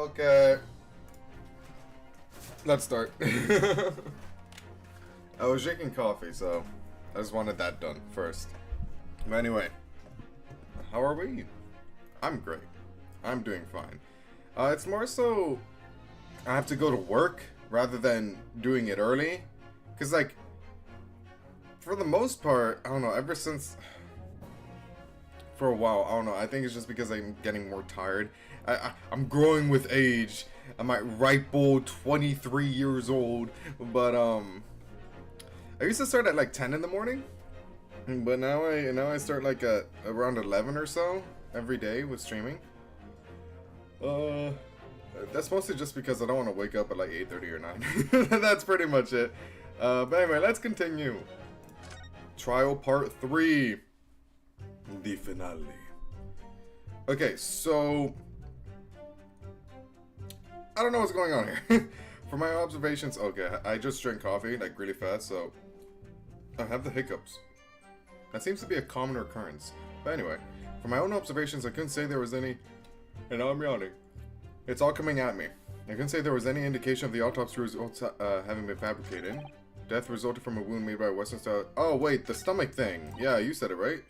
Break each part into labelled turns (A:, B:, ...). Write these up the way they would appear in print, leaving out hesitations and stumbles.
A: Okay. Let's start. I was drinking coffee, so I just wanted that done first. But anyway, how are we? I'm great. I'm doing fine. It's more so I have to go to work rather than doing it early. Because, like, for the most part, I don't know, ever since... For a while, I don't know, I think it's just because I'm getting more tired. I'm growing with age. I'm at ripe old 23 years old. But, I used to start at like 10 in the morning. But now I start like at around 11 or so every day with streaming. That's mostly just because I don't want to wake up at like 8:30 or 9. That's pretty much it. But anyway, let's continue. Trial Part 3. The finale. Okay, so... I don't know what's going on here. For my observations, okay, I just drank coffee, like, really fast, so... I have the hiccups. That seems to be a common occurrence. But anyway, for my own observations, I couldn't say there was any... And now I'm yawning. It's all coming at me. I couldn't say there was any indication of the autopsy results having been fabricated. Death resulted from a wound made by a Western style... Oh, wait, the stomach thing. Yeah, you said it, right?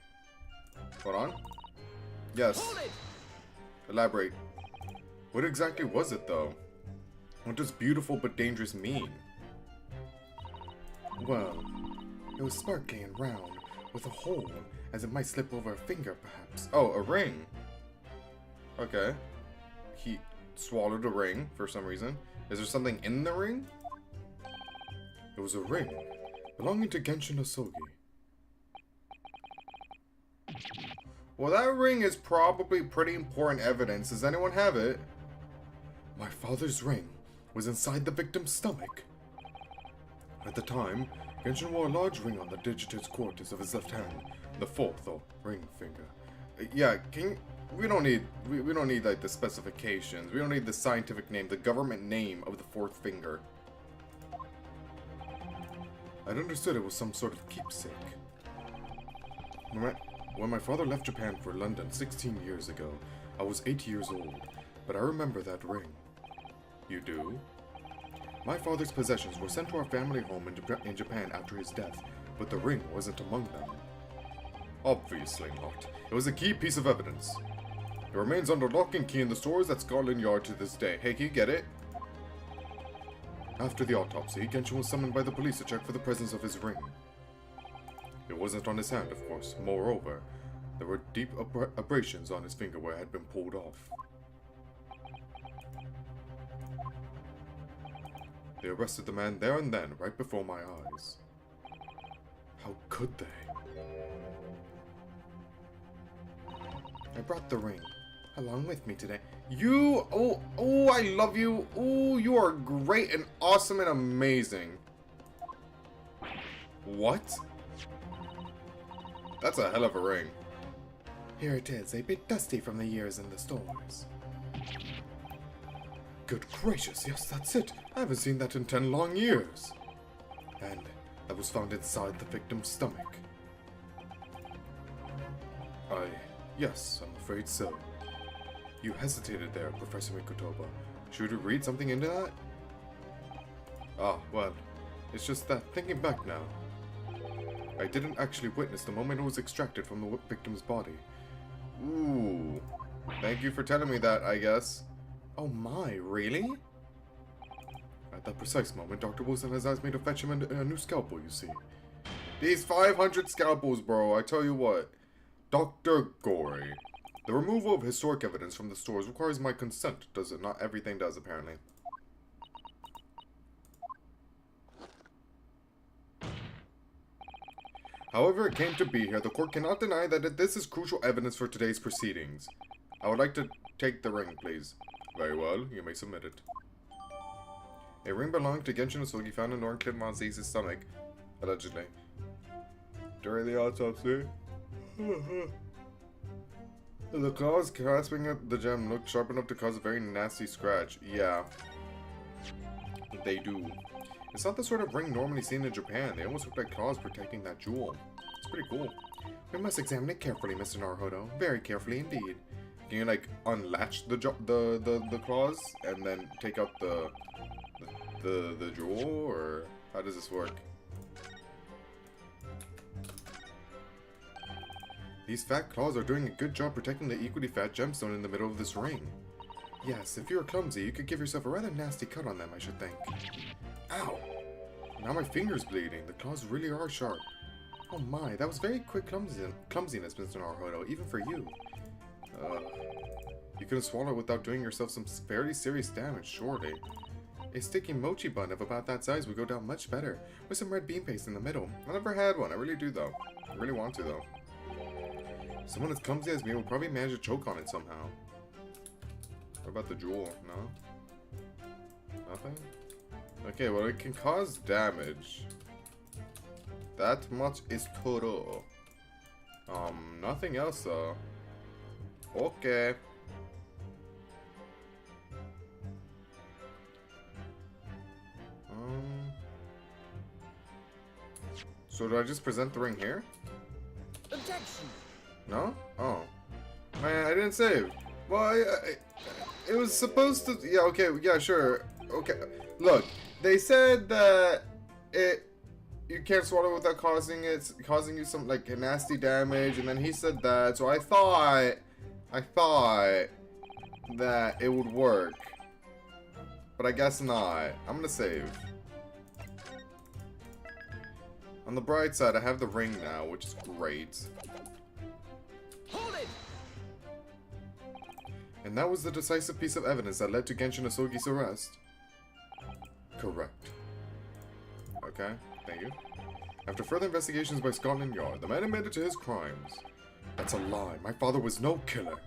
A: Hold on. Yes. Elaborate. What exactly was it, though? What does beautiful but dangerous mean? Well, it was sparkly and round, with a hole, as it might slip over a finger, perhaps. Oh, a ring. Okay. He swallowed a ring, for some reason. Is there something in the ring? It was a ring, belonging to Genshin Osogi. Well, that ring is probably pretty important evidence. Does anyone have it? My father's ring was inside the victim's stomach. At the time, Genshin wore a large ring on the digitated quarters of his left hand, the fourth, or ring finger. Yeah, we don't need like the specifications. We don't need the scientific name, the government name of the fourth finger. I'd understood it was some sort of keepsake. When my father left Japan for London 16 years ago, I was 8 years old, but I remember that ring. You do? My father's possessions were sent to our family home in Japan after his death, but the ring wasn't among them. Obviously not. It was a key piece of evidence. It remains under lock and key in the stores at Scotland Yard to this day. Hey, can you get it? After the autopsy, Genshin was summoned by the police to check for the presence of his ring. It wasn't on his hand, of course. Moreover, there were deep abrasions on his finger where it had been pulled off. They arrested the man there and then, right before my eyes. How could they? I brought the ring along with me today. Oh, I love you. Oh, you are great and awesome and amazing. What? That's a hell of a ring. Here it is, a bit dusty from the years in the stores. Good gracious, yes, that's it. I haven't seen that in 10 long years. And that was found inside the victim's stomach. Yes, I'm afraid so. You hesitated there, Professor Mikotoba. Should we read something into that? Ah, well, it's just that, thinking back now, I didn't actually witness the moment it was extracted from the victim's body. Ooh. Thank you for telling me that, I guess. Oh my, really? At that precise moment, Dr. Wilson has asked me to fetch him a new scalpel, you see. These 500 scalpels, bro, I tell you what. Dr. Gory. The removal of historic evidence from the stores requires my consent, does it? Not everything does, apparently. However it came to be here, the court cannot deny that this is crucial evidence for today's proceedings. I would like to take the ring, please. Very well, you may submit it. A ring belonging to Genshin Osogi found in Norncliffe Monsee's stomach, allegedly. During the autopsy. The claws grasping at the gem looked sharp enough to cause a very nasty scratch. Yeah. They do. It's not the sort of ring normally seen in Japan. They almost look like claws protecting that jewel. It's pretty cool. We must examine it carefully, Mr. Naruhodo. Very carefully indeed. Can you like unlatch the claws and then take out the jewel, or how does this work? These fat claws are doing a good job protecting the equally fat gemstone in the middle of this ring. Yes, if you were clumsy, you could give yourself a rather nasty cut on them, I should think. Ow! Now my finger's bleeding. The claws really are sharp. Oh my, that was very quick clumsiness, Mr. Naruhodo, even for you. You couldn't swallow it without doing yourself some fairly serious damage, surely. A sticky mochi bun of about that size would go down much better, with some red bean paste in the middle. I never had one, I really do though. I really want to though. Someone as clumsy as me will probably manage to choke on it somehow. What about the jewel? No? Nothing? Okay, well it can cause damage. That much is total. Nothing else though. Okay. So do I just present the ring here?
B: Objection.
A: No? Oh. Man, I didn't save. Well, it was supposed to... Yeah, okay, yeah, sure. Okay. Look, they said that you can't swallow without causing you some, like, nasty damage, and then he said that, so I thought that it would work. But I guess not. I'm gonna save. On the bright side, I have the ring now, which is great.
B: Hold it!
A: And that was the decisive piece of evidence that led to Genshin Asogi's arrest. Correct. Okay, thank you. After further investigations by Scotland Yard, the man admitted to his crimes. That's a lie. My father was no killer.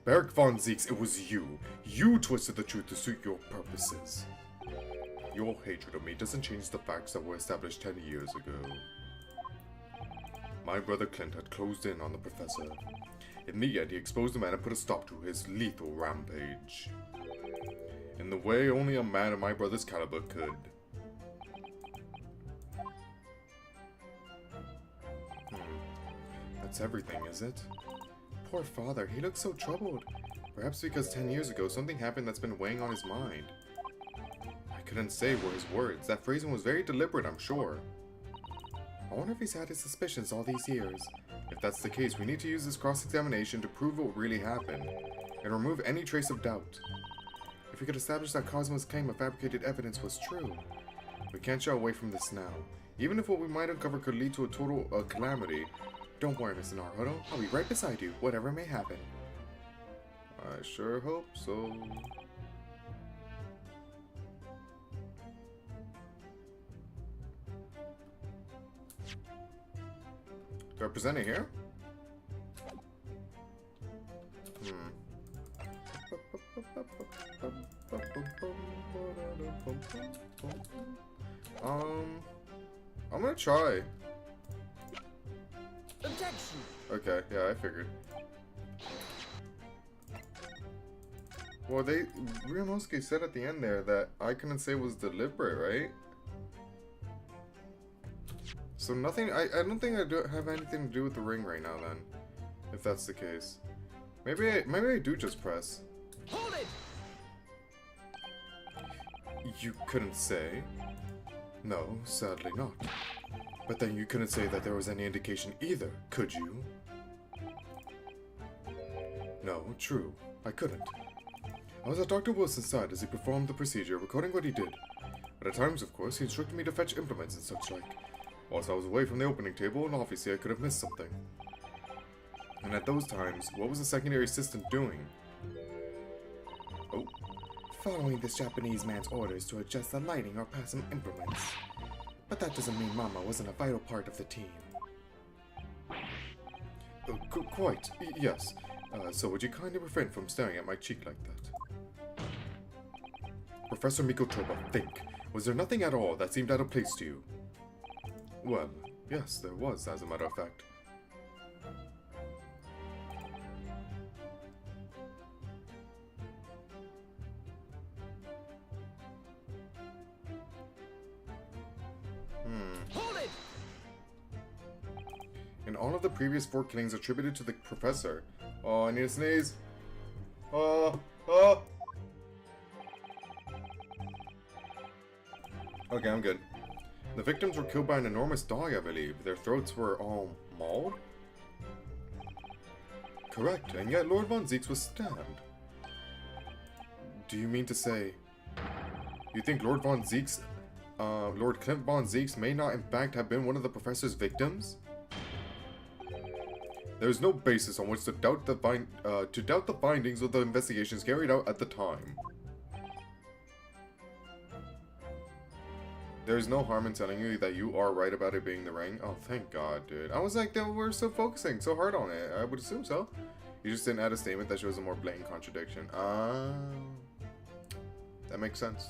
A: Beric von Zeeks, it was you. You twisted the truth to suit your purposes. Your hatred of me doesn't change the facts that were established 10 years ago. My brother Clint had closed in on the professor. In the end, he exposed the man and put a stop to his lethal rampage. In the way only a man of my brother's caliber could. That's everything, is it? Poor father, he looks so troubled. Perhaps because 10 years ago something happened that's been weighing on his mind. I couldn't say were his words. That phrasing was very deliberate, I'm sure. I wonder if he's had his suspicions all these years. If that's the case, we need to use this cross-examination to prove what really happened, and remove any trace of doubt. If we could establish that Cosmo's claim of fabricated evidence was true, we can't shy away from this now. Even if what we might uncover could lead to a total calamity, don't worry, Mr. Naruhodo. I'll be right beside you, whatever may happen. I sure hope so. Do I present it here? I'm gonna try.
B: Objection.
A: Okay, yeah, I figured. Well, Ryunosuke said at the end there that I couldn't say was deliberate, right? So nothing, I don't think I have anything to do with the ring right now then, if that's the case. Maybe I do just press.
B: Hold it!
A: You couldn't say? No, sadly not. But then you couldn't say that there was any indication either, could you? No, true. I couldn't. I was at Dr. Wilson's side as he performed the procedure, recording what he did. But at times, of course, he instructed me to fetch implements and such like. Whilst I was away from the opening table, and obviously I could have missed something. And at those times, what was the secondary assistant doing? Oh.
C: Following this Japanese man's orders to adjust the lighting or pass some implements. But that doesn't mean Mama wasn't a vital part of the team.
A: Quite, yes. So would you kindly refrain from staring at my cheek like that? Professor Mikotoba, think. Was there nothing at all that seemed out of place to you? Well, yes, there was, as a matter of fact. and all of the previous 4 killings attributed to the professor. Oh, I need a sneeze. Oh. Okay, I'm good. The victims were killed by an enormous dog, I believe. Their throats were all mauled? Correct, and yet Lord Von Zieks was stabbed. Do you mean to say... You think Lord Von Zieks... Lord Clint Von Zieks may not in fact have been one of the professor's victims? There is no basis on which to doubt the findings of the investigations carried out at the time. There is no harm in telling you that you are right about it being the ring. Oh, thank God, dude. I was like, we're still focusing so hard on it. I would assume so. You just didn't add a statement that shows a more blatant contradiction. That makes sense.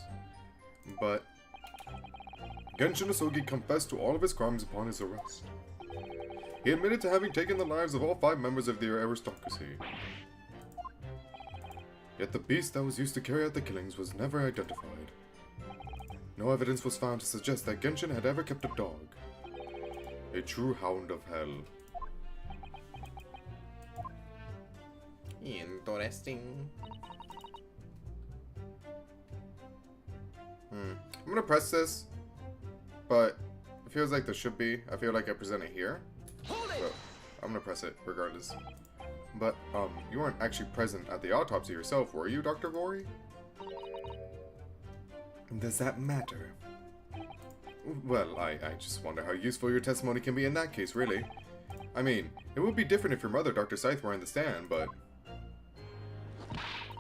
A: But Genshin Asogi confessed to all of his crimes upon his arrest. He admitted to having taken the lives of all 5 members of the aristocracy. Yet the beast that was used to carry out the killings was never identified. No evidence was found to suggest that Genshin had ever kept a dog. A true hound of hell. Interesting. I'm gonna press this, but it feels like there should be. I feel like I present it here. So I'm gonna press it regardless. But, you weren't actually present at the autopsy yourself, were you, Dr. Gory?
C: Does that matter?
A: Well, I just wonder how useful your testimony can be in that case, really. I mean, it would be different if your mother, Dr. Scythe, were in the stand, but...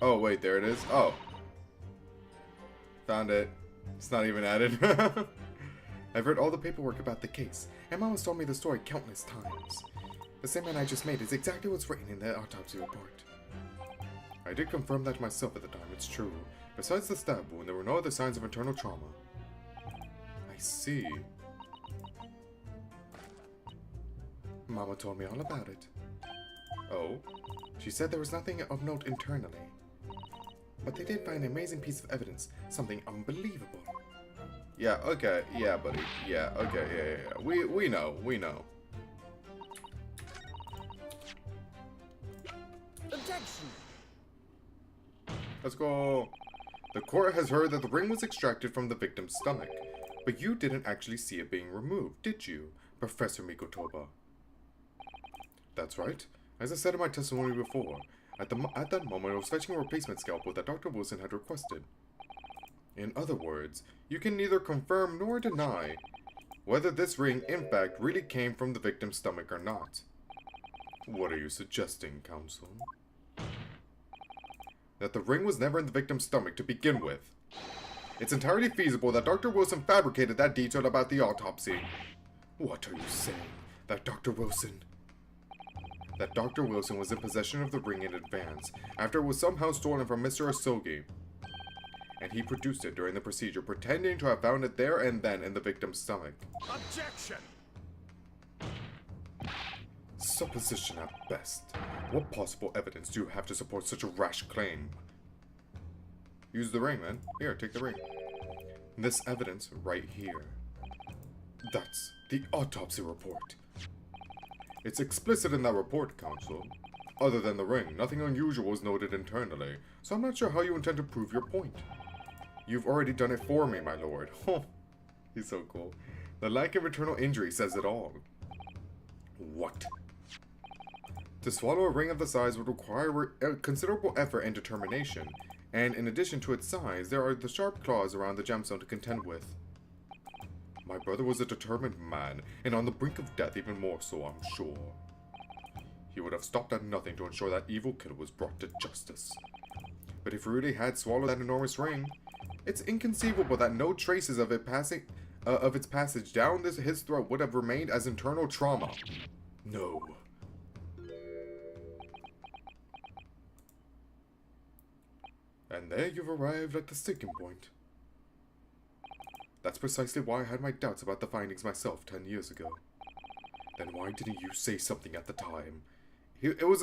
A: Oh, wait, there it is. Oh. Found it. It's not even added. I've read all the paperwork about the case, and Mom has told me the story countless times. The statement I just made is exactly what's written in the autopsy report. I did confirm that myself at the time, it's true. Besides the stab wound, there were no other signs of internal trauma. I see. Mama told me all about it. Oh? She said there was nothing of note internally. But they did find an amazing piece of evidence, something unbelievable. Yeah, okay, yeah, buddy. Yeah, okay, yeah. We know.
B: Objection!
A: Let's go. The court has heard that the ring was extracted from the victim's stomach, but you didn't actually see it being removed, did you, Professor Mikotoba? That's right. As I said in my testimony before, at that moment I was fetching a replacement scalpel that Dr. Wilson had requested. In other words, you can neither confirm nor deny whether this ring in fact really came from the victim's stomach or not. What are you suggesting, Counsel? That the ring was never in the victim's stomach to begin with. It's entirely feasible that Dr. Wilson fabricated that detail about the autopsy. What are you saying? That Dr. Wilson was in possession of the ring in advance, after it was somehow stolen from Mr. Asogi. And he produced it during the procedure, pretending to have found it there and then in the victim's stomach.
B: Objection!
A: Supposition at best. What possible evidence do you have to support such a rash claim? Use the ring, then. Here, take the ring. This evidence right here. That's the autopsy report. It's explicit in that report, Counsel. Other than the ring, nothing unusual was noted internally, so I'm not sure how you intend to prove your point. You've already done it for me, my lord. Oh, he's so cool. The lack of internal injury says it all. What? To swallow a ring of the size would require considerable effort and determination, and in addition to its size, there are the sharp claws around the gemstone to contend with. My brother was a determined man, and on the brink of death even more so, I'm sure. He would have stopped at nothing to ensure that evil killer was brought to justice. But if he really had swallowed that enormous ring, it's inconceivable that no traces of its passage down his throat would have remained as internal trauma. No. And there you've arrived at the sticking point. That's precisely why I had my doubts about the findings myself 10 years ago. Then why didn't you say something at the time? It was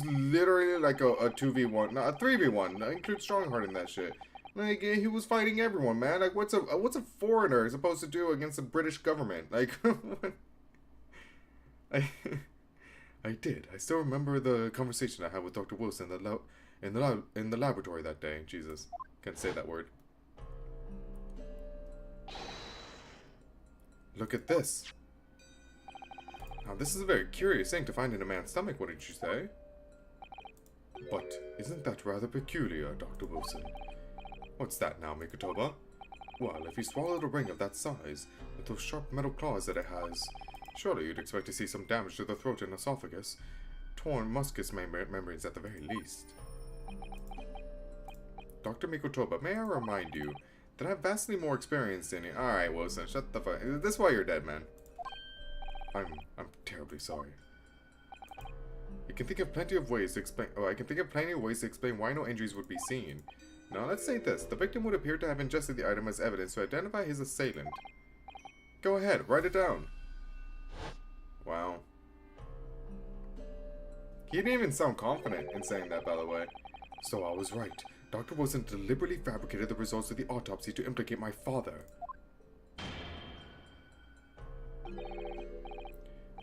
A: literally like a 2v1, not a 3v1. I include Strongheart in that shit. Like, he was fighting everyone, man. Like, what's a foreigner supposed to do against the British government? Like,
C: I I did. I still remember the conversation I had with Dr. Wilson in the laboratory that day. Jesus, can't say that word. Look at this. Now, this is a very curious thing to find in a man's stomach, wouldn't you say? But isn't that rather peculiar, Dr. Wilson? What's that now, Mikotoba? Well, if he swallowed a ring of that size, with those sharp metal claws that it has, surely you'd expect to see some damage to the throat and esophagus. Torn mucus membranes at the very least. Dr. Mikotoba, may I remind you that I'm vastly more experienced than you. Alright, Wilson, shut the fuck. This is why you're dead, man. I'm terribly sorry. I can think of plenty of ways to explain why no injuries would be seen. Now let's say this. The victim would appear to have ingested the item as evidence to identify his assailant. Go ahead, write it down. Wow. He didn't even sound confident in saying that, by the way. So I was right. Dr. Wilson deliberately fabricated the results of the autopsy to implicate my father.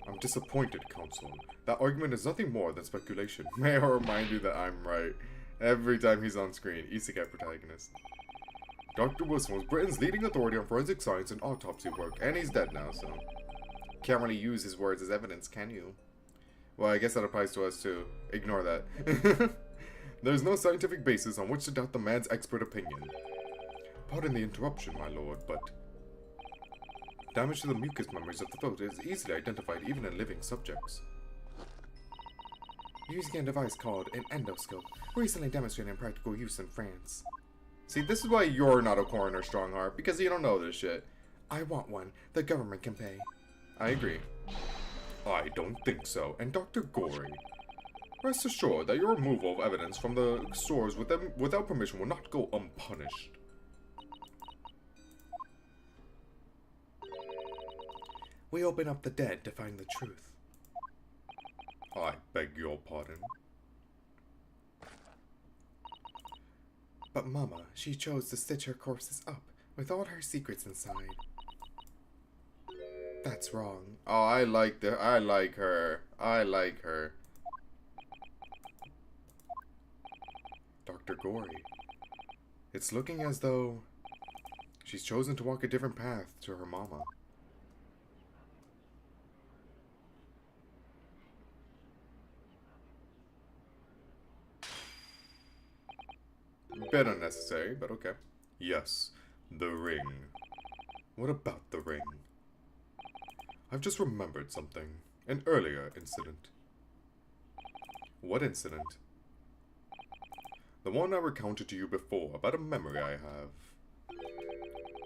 C: I'm disappointed, Counsel. That argument is nothing more than speculation. May I remind you that I'm right. Every time he's on screen, isekai protagonist. Dr. Wilson was Britain's leading authority on forensic science and autopsy work, and he's dead now, so... Can't really use his words as evidence, can you? Well, I guess that applies to us too. Ignore that. There's no scientific basis on which to doubt the man's expert opinion. Pardon the interruption, my lord, but... damage to the mucous membranes of the throat is easily identified even in living subjects. Using a device called an endoscope, recently demonstrated in practical use in France.
A: See, this is why you're not a coroner, Strongheart, because you don't know this shit.
C: I want one. The government can pay.
A: I agree.
C: I don't think so. And Dr. Gory,
A: rest assured that your removal of evidence from the stores without permission will not go unpunished.
C: We open up the dead to find the truth.
A: I beg your pardon.
C: But Mama, she chose to stitch her corpses up with all her secrets inside. That's wrong.
A: Oh, I like her. I like her.
C: Dr. Gory, it's looking as though she's chosen to walk a different path to her mama.
A: Bit unnecessary, but okay. Yes, the ring. What about the ring? I've just remembered something. An earlier incident. What incident? The one I recounted to you before about a memory I have.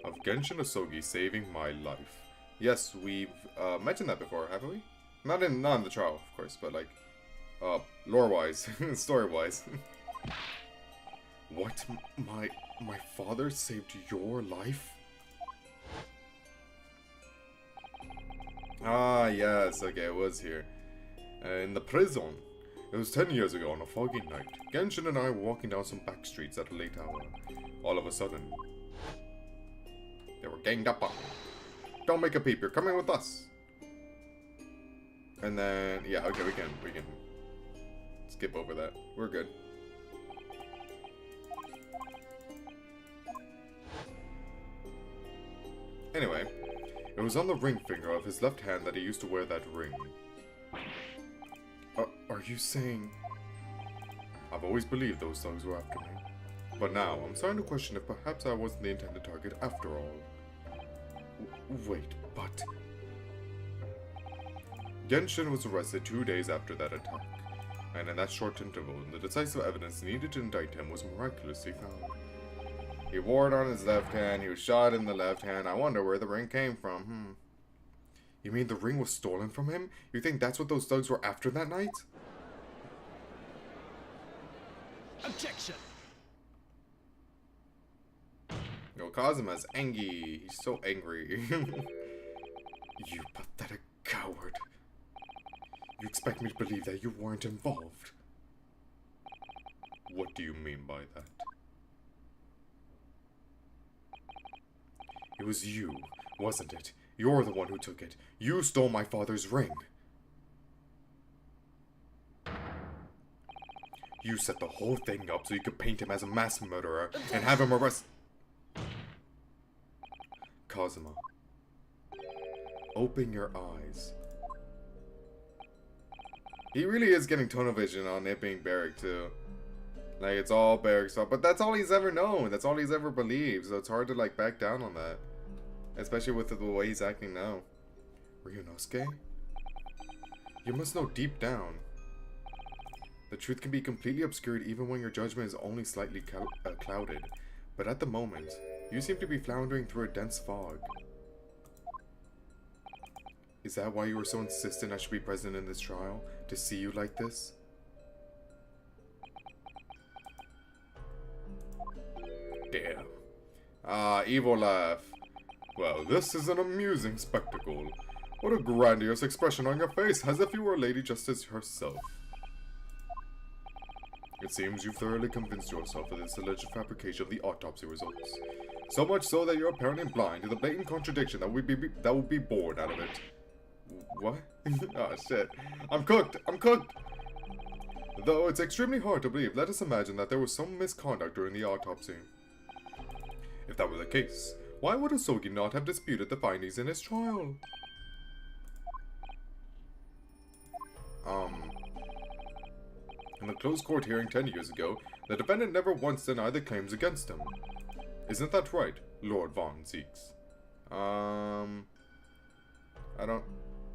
A: Of Genshin Asogi saving my life. Yes, we've mentioned that before, haven't we? Not in the trial, of course, but like, lore-wise, story-wise.
C: What? My father saved your life?
A: Ah, yes, okay, it was here. In the prison. It was 10 years ago on a foggy night. Genshin and I were walking down some back streets at a late hour. All of a sudden, they were ganged up on me. Don't make a peep, you're coming with us. And then, yeah, okay, we can skip over that. We're good. Anyway, it was on the ring finger of his left hand that he used to wear that ring.
C: Are you saying...
A: I've always believed those thugs were after me. But now, I'm starting to question if perhaps I wasn't the intended target after all.
C: Wait, but...
A: Genshin was arrested 2 days after that attack. And in that short interval, the decisive evidence needed to indict him was miraculously found. He wore it on his left hand, he was shot in the left hand. I wonder where the ring came from,
C: You mean the ring was stolen from him? You think that's what those thugs were after that night?
B: Objection!
A: Yo, Kazuma's angry. He's so angry.
C: You pathetic coward. You expect me to believe that you weren't involved?
A: What do you mean by that?
C: It was you, wasn't it? You're the one who took it. You stole my father's ring. You set the whole thing up so you could paint him as a mass murderer and have him arrested. Kazuma, open your eyes. He really is getting tunnel vision on it being Barrick too. Like, it's all Barrick's fault, but that's all he's ever known. That's all he's ever believed, so it's hard to, like, back down on that. Especially with the way he's acting now. Ryunosuke? You must know deep down. The truth can be completely obscured even when your judgment is only slightly clouded. But at the moment, you seem to be floundering through a dense fog. Is that why you were so insistent I should be present in this trial? To see you like this? Damn. Ah, evil laugh. Well, this is an amusing spectacle. What a grandiose expression on your face, as if you were Lady Justice herself. It seems you've thoroughly convinced yourself of this alleged fabrication of the autopsy results. So much so that you're apparently blind to the blatant contradiction that would be born out of it. What? Oh shit. I'm cooked! I'm cooked! Though it's extremely hard to believe, let us imagine that there was some misconduct during the autopsy. If that were the case, why would Osogi not have disputed the findings in his trial? In the closed court hearing 10 years ago, the defendant never once denied the claims against him. Isn't that right, Lord Von Zeeks?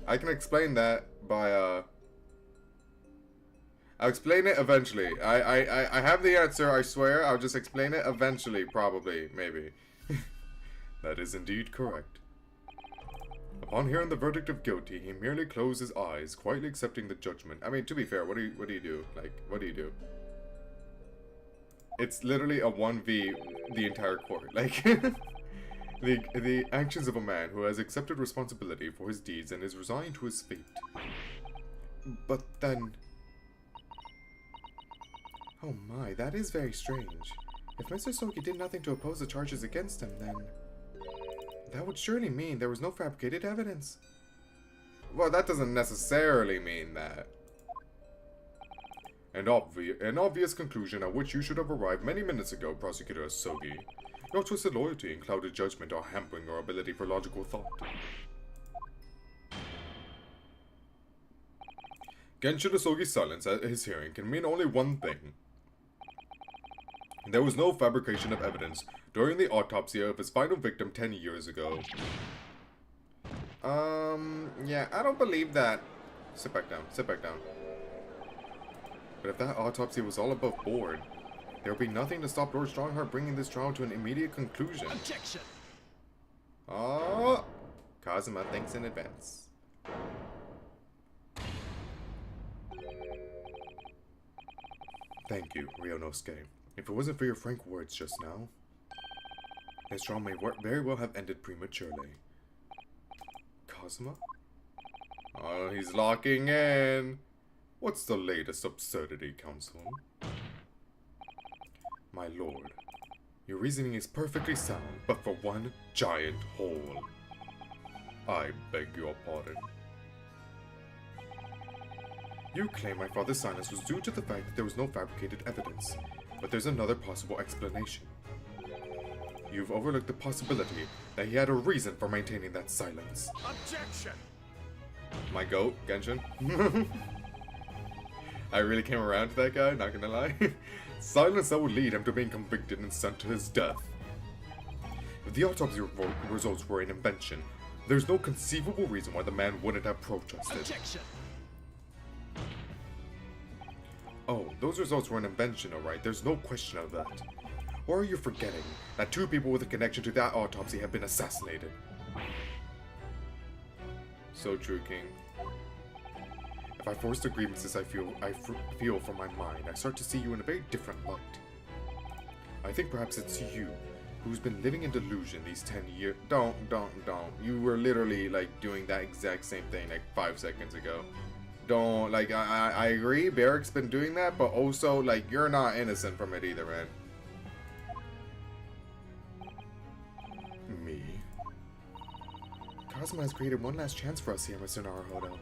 C: I can explain that by, I'll explain it eventually. I have the answer, I swear. I'll just explain it eventually, probably, maybe. That is indeed correct. Upon hearing the verdict of guilty, he merely closed his eyes, quietly accepting the judgment. I mean, to be fair, what do you do? Like, what do you do? It's literally a 1v the entire court. Like, the actions of a man who has accepted responsibility for his deeds and is resigned to his fate. But then... Oh my, that is very strange. If Mr. Soki did nothing to oppose the charges against him, then... that would surely mean there was no fabricated evidence. Well, that doesn't necessarily mean that. An obvious conclusion at which you should have arrived many minutes ago, Prosecutor Sogi. Your twisted loyalty and clouded judgment are hampering your ability for logical thought. Genshin Osogi's silence at his hearing can mean only one thing. There was no fabrication of evidence during the autopsy of his final victim 10 years ago. Yeah, I don't believe that. Sit back down, sit back down. But if that autopsy was all above board, there would be nothing to stop Lord Strongheart bringing this trial to an immediate conclusion.
B: Objection!
C: Oh! Kazuma thanks in advance. Thank you, Ryunosuke. If it wasn't for your frank words just now, this trial may very well have ended prematurely. Kazuma? Oh, he's locking in. What's the latest absurdity, Counsel? My lord, your reasoning is perfectly sound, but for one giant hole. I beg your pardon. You claim my father's silence was due to the fact that there was no fabricated evidence, but there's another possible explanation. You've overlooked the possibility that he had a reason for maintaining that silence.
B: Objection!
C: My goat, Genshin. I really came around to that guy, not gonna lie. Silence that would lead him to being convicted and sent to his death. If the autopsy results were an invention, there's no conceivable reason why the man wouldn't have protested.
B: Objection!
C: Oh, those results were an invention, alright, there's no question of that. Or are you forgetting that two people with a connection to that autopsy have been assassinated? So true, King. If I force the grievances I feel from my mind, I start to see you in a very different light. I think perhaps it's you who's been living in delusion these 10 years. Don't. You were literally, like, doing that exact same thing, like, 5 seconds ago. Don't, like, I agree, Barrick's been doing that, but also, like, you're not innocent from it either, man. Me? Kazuma has created one last chance for us here, Mr. Naruhodo.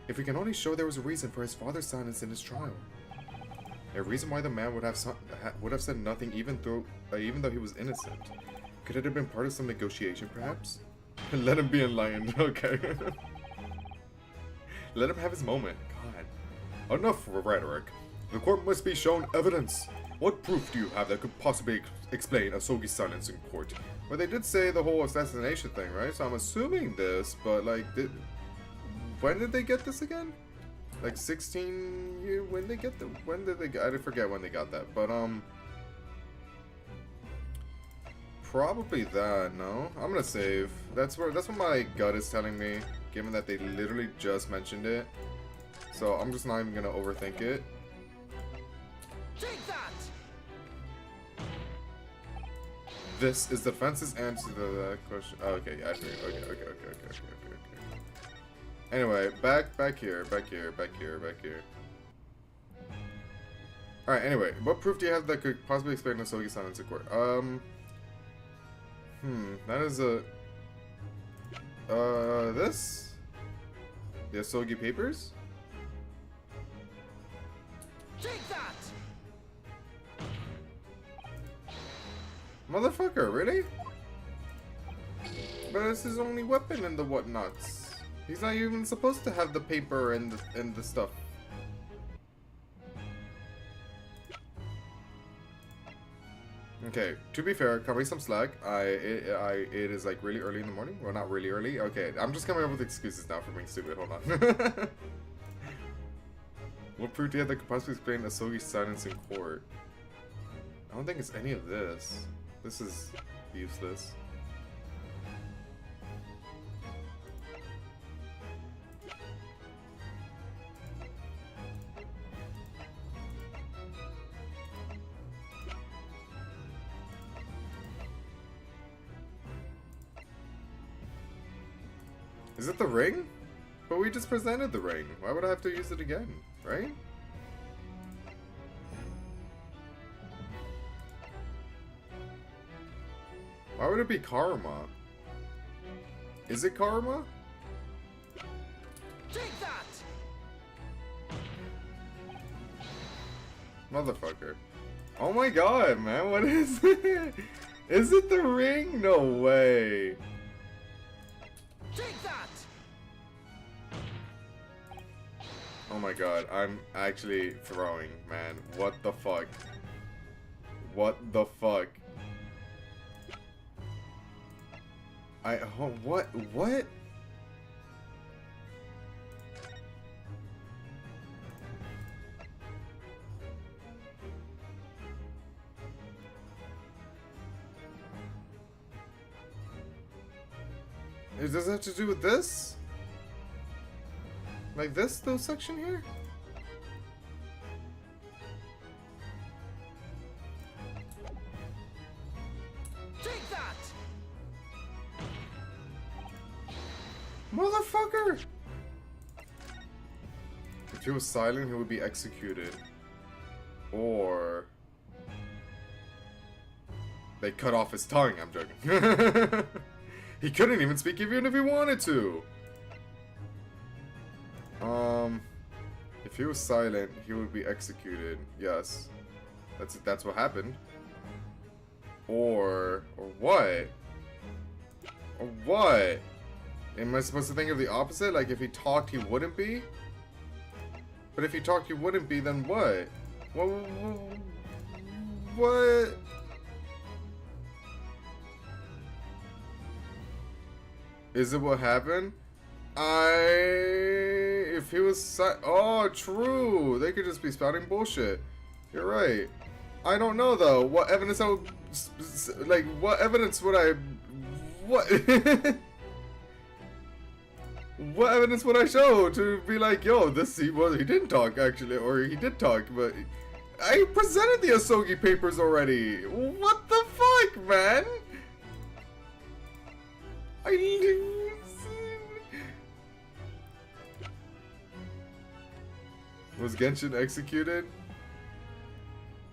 C: If we can only show there was a reason for his father's silence in his trial. A reason why the man would have said nothing even though he was innocent. Could it have been part of some negotiation, perhaps? Let him be enlightened. Okay. Let him have his moment. God. Enough rhetoric. The court must be shown evidence. What proof do you have that could possibly explain Asogi's silence in court? Well, they did say the whole assassination thing, right? So I'm assuming this, but like, when did they get this again? Like 16 year? When did they get? I forget when they got that, but probably that. No, I'm gonna save. That's what my gut is telling me, given that they literally just mentioned it. So I'm just not even gonna overthink it.
B: Take that!
C: This is the defense's answer to that question. Oh, okay, yeah, I figured. Okay. Anyway, back here. Alright, anyway, what proof do you have that could possibly explain Asogi's silence in court? That is this? The Asogi papers?
B: Take that!
C: Motherfucker, really? But it's his only weapon and the whatnots. He's not even supposed to have the paper and the stuff. Okay, to be fair, cut me some slack. It is like really early in the morning. Well, not really early. Okay, I'm just coming up with excuses now for being stupid. Hold on. What proof do you have that could possibly explain Asogi's silence in court? I don't think it's any of this. This is useless. Is it the ring? But we just presented the ring. Why would I have to use it again, right? Why would it be karma? Is it karma?
B: Take that!
C: Motherfucker. Oh my god, man, what is it? Is it the ring? No way.
B: Take that!
C: Oh my god, I'm actually throwing, man. What the fuck? What the fuck? What? Does this have to do with this? Like this little section here?
B: Take that!
C: Motherfucker! If he was silent, he would be executed. Or they cut off his tongue. I'm joking. He couldn't even speak even if he wanted to. If he was silent, he would be executed. Yes. That's what happened. Or what? Or what? Am I supposed to think of the opposite? Like if he talked, he wouldn't be? But if he talked, he wouldn't be, then what? What? Is it what happened? If he was oh, true. They could just be spouting bullshit. You're right. I don't know though. What evidence I would, like, what evidence would I, what? What evidence would I show to be like, yo, he didn't talk actually, or he did talk, but I presented the Asogi papers already. What the fuck, man? Was Genshin executed?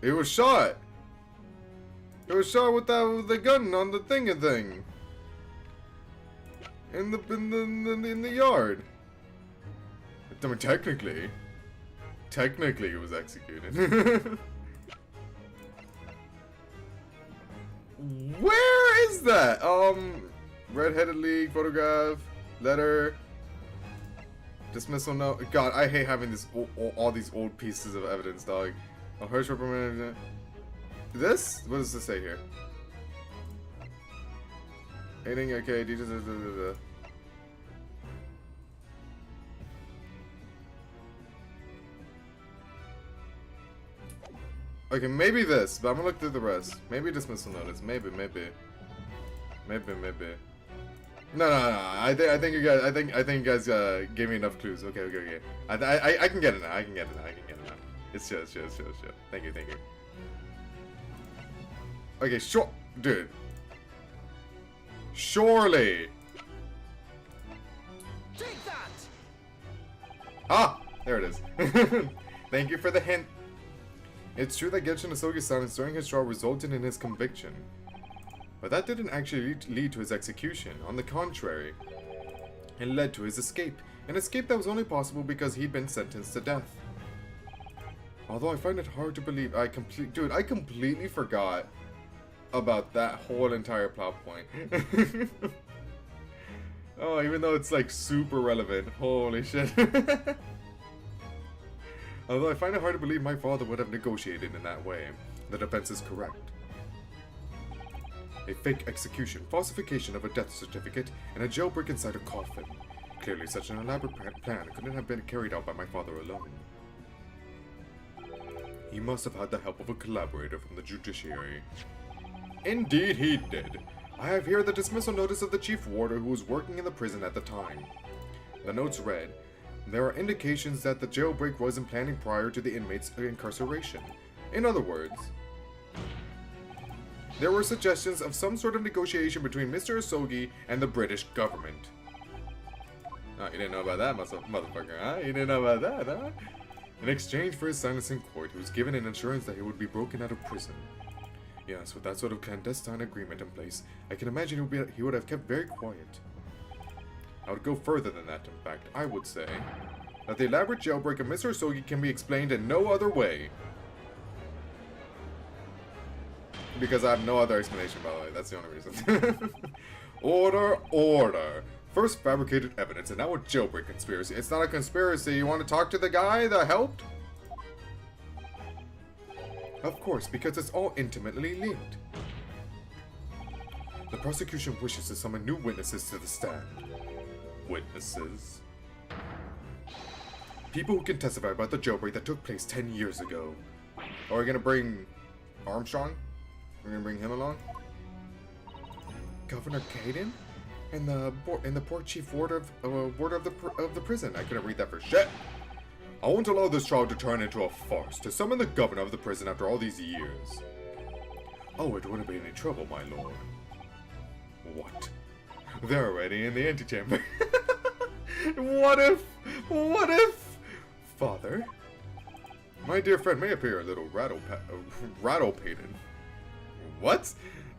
C: It was shot. It was shot with the gun on the thing. In the yard. I mean, technically. Technically, he was executed. Where is that? Red-headed league, photograph, letter, dismissal note. God, I hate having this all these old pieces of evidence, dog. A harsh reprimand. This? What does this say here? Aiding, okay, details. Okay, maybe this, but I'm gonna look through the rest. Maybe dismissal notice. Maybe. No. I think you guys gave me enough clues. Okay. I can get it now. I can get it now. It's chill. Thank you. Okay, sure, dude. Surely.
B: Take that!
C: Ah, there it is. Thank you for the hint. It's true that Genshin Asogi's silence during his trial resulted in his conviction. But that didn't actually lead to his execution. On the contrary, it led to his escape. An escape that was only possible because he'd been sentenced to death. Although I find it hard to believe, I completely forgot about that whole entire plot point. Oh, even though it's like super relevant. Holy shit. Although I find it hard to believe my father would have negotiated in that way. The defense is correct. A fake execution, falsification of a death certificate, and a jailbreak inside a coffin. Clearly such an elaborate plan couldn't have been carried out by my father alone. He must have had the help of a collaborator from the judiciary. Indeed he did. I have here the dismissal notice of the chief warder who was working in the prison at the time. The notes read, there are indications that the jailbreak was in planning prior to the inmate's incarceration. In other words, there were suggestions of some sort of negotiation between Mr. Asogi and the British government. Oh, you didn't know about that, motherfucker, huh? You didn't know about that, huh? In exchange for his silence in court, he was given an assurance that he would be broken out of prison. Yes, with that sort of clandestine agreement in place, I can imagine he would have kept very quiet. I would go further than that, in fact. I would say that the elaborate jailbreak of Mr. Asogi can be explained in no other way. Because I have no other explanation, by the way. That's the only reason. Order. First fabricated evidence, and now a jailbreak conspiracy. It's not a conspiracy. You want to talk to the guy that helped? Of course, because it's all intimately linked. The prosecution wishes to summon new witnesses to the stand. Witnesses? People who can testify about the jailbreak that took place 10 years ago. Are we gonna bring Armstrong? We're gonna bring him along? Governor Caden? And the poor chief warder of the prison. I couldn't read that for shit. I won't allow this trial to turn into a farce. To summon the governor of the prison after all these years. Oh, it wouldn't be any trouble, my lord. What? They're already in the antechamber. What if? Father? My dear friend may appear a little rattle-pated. What?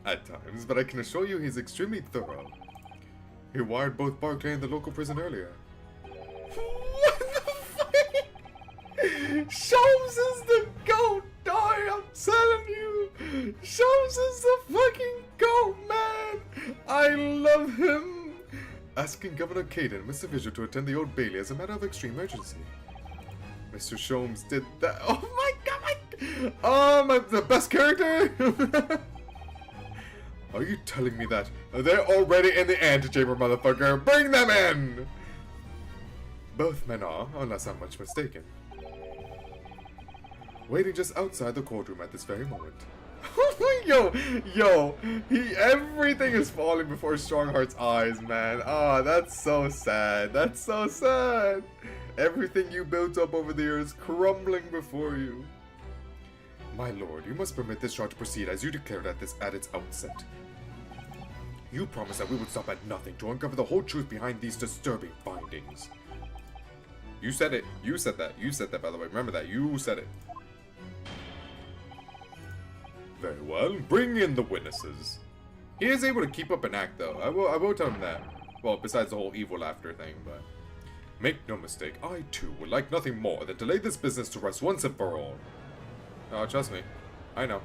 C: At times, but I can assure you he's extremely thorough. He wired both Barclay and the local prison earlier. What the fuck? Sholmes is the goat, dog! I'm telling you! Sholmes is the fucking goat, man! I love him! Asking Governor Caden and Mr. Visual to attend the Old Bailey as a matter of extreme urgency. Mr. Sholmes did that. Oh my god! The best character? Are you telling me that? They're already in the antechamber, motherfucker! Bring them in! Both men are, unless I'm much mistaken. Waiting just outside the courtroom at this very moment. Yo, everything is falling before Strongheart's eyes, man. Ah, that's so sad. That's so sad. Everything you built up over the years crumbling before you. My lord, you must permit this trial to proceed as you declared at its outset. You promised that we would stop at nothing to uncover the whole truth behind these disturbing findings. You said it. You said that. You said that, by the way. Remember that. You said it. Very well. Bring in the witnesses. He is able to keep up an act, though. I will tell him that. Well, besides the whole evil laughter thing, but... Make no mistake, I too would like nothing more than to lay this business to rest once and for all. Oh, trust me. I know.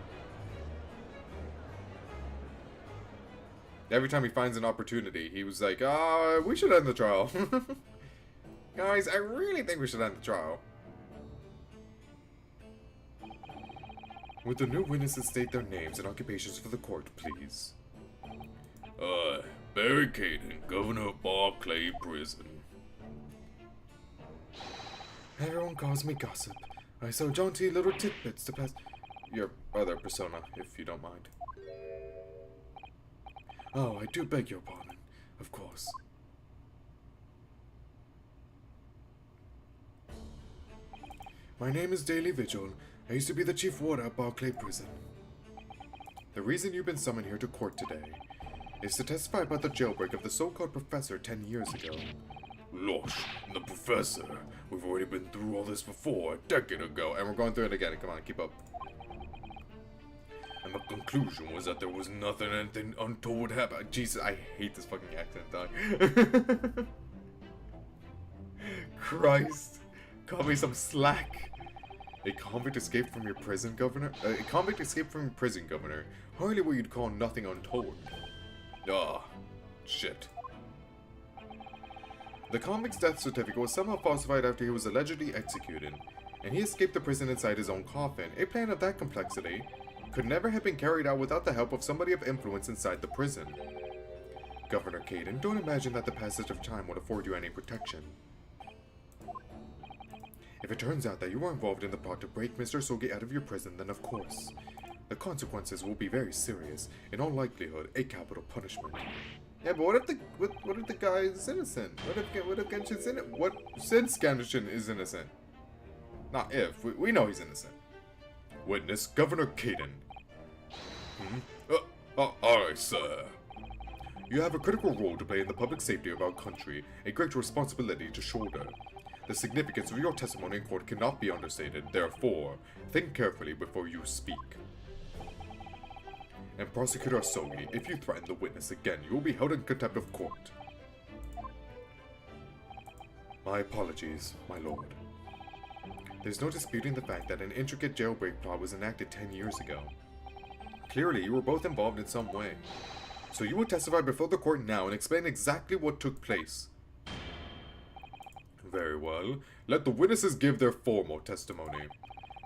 C: Every time he finds an opportunity, he was like, we should end the trial. Guys, I really think we should end the trial. Would the new witnesses state their names and occupations for the court, please?
D: Barry Caden, Governor of Barclay Prison.
C: Everyone calls me Gossip. I sell jaunty little tidbits to pass... Your other persona, if you don't mind. Oh, I do beg your pardon. Of course. My name is Daily Vigil. I used to be the chief warder at Barclay Prison. The reason you've been summoned here to court today is to testify about the jailbreak of the so-called professor 10 years ago.
D: Losh, the professor. We've already been through all this before, a decade ago.
C: And we're going through it again. Come on, keep up.
D: And the conclusion was that there was anything untoward happened.
C: Jesus, I hate this fucking accent, dog. Christ. Cut me some slack. A convict escaped from your prison, Governor? A convict escaped from your prison, Governor. Hardly what you'd call nothing untoward.
D: Shit.
C: The convict's death certificate was somehow falsified after he was allegedly executed, and he escaped the prison inside his own coffin. A plan of that complexity could never have been carried out without the help of somebody of influence inside the prison. Governor Caden, don't imagine that the passage of time would afford you any protection. If it turns out that you were involved in the plot to break Mr. Sogi out of your prison, then of course, the consequences will be very serious, in all likelihood, a capital punishment. Yeah, but what if the guy is innocent? What if Genshin's innocent? What since Genshin is innocent? Not if. We know he's innocent.
D: Witness, Governor Caden. Aye, sir.
C: You have a critical role to play in the public safety of our country, a great responsibility to shoulder. The significance of your testimony in court cannot be understated, therefore, think carefully before you speak. And Prosecutor Asogi, if you threaten the witness again, you will be held in contempt of court. My apologies, my lord. There's no disputing the fact that an intricate jailbreak plot was enacted 10 years ago. Clearly, you were both involved in some way. So you will testify before the court now and explain exactly what took place. Very well. Let the witnesses give their formal testimony.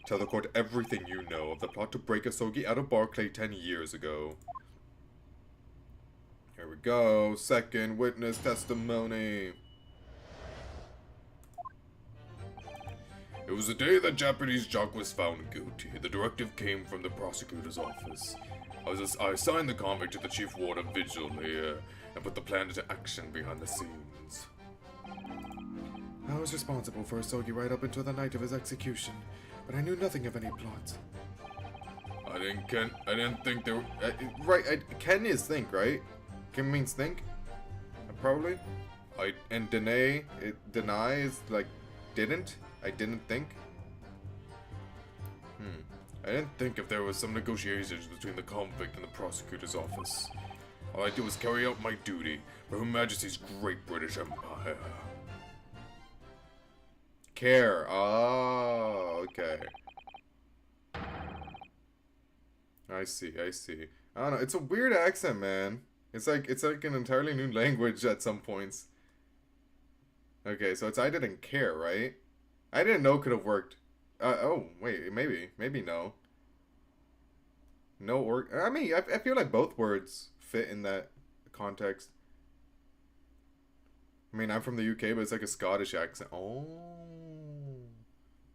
C: Tell the court everything you know of the plot to break Asogi out of Barclay 10 years ago. Here we go. Second witness testimony.
D: It was the day that Japanese jock was found guilty. The directive came from the prosecutor's office. I assigned the convict to the chief warder Vigil here and put the plan into action behind the scenes.
C: I was responsible for Asogi right up until the night of his execution, but I knew nothing of any plots.
D: I didn't think there were...
C: Ken is think, right? Ken means think? Probably. And deny is like didn't? I didn't think?
D: I didn't think if there was some negotiations between the convict and the prosecutor's office. All I did was carry out my duty for Her Majesty's Great British Empire.
C: Care. Oh, okay. I see. I don't know. It's a weird accent, man. It's like an entirely new language at some points. Okay, so it's I didn't care, right? I didn't know could have worked. Oh, wait, maybe no. No, or I mean, I feel like both words fit in that context. I mean, I'm from the UK, but it's like a Scottish accent. Oh,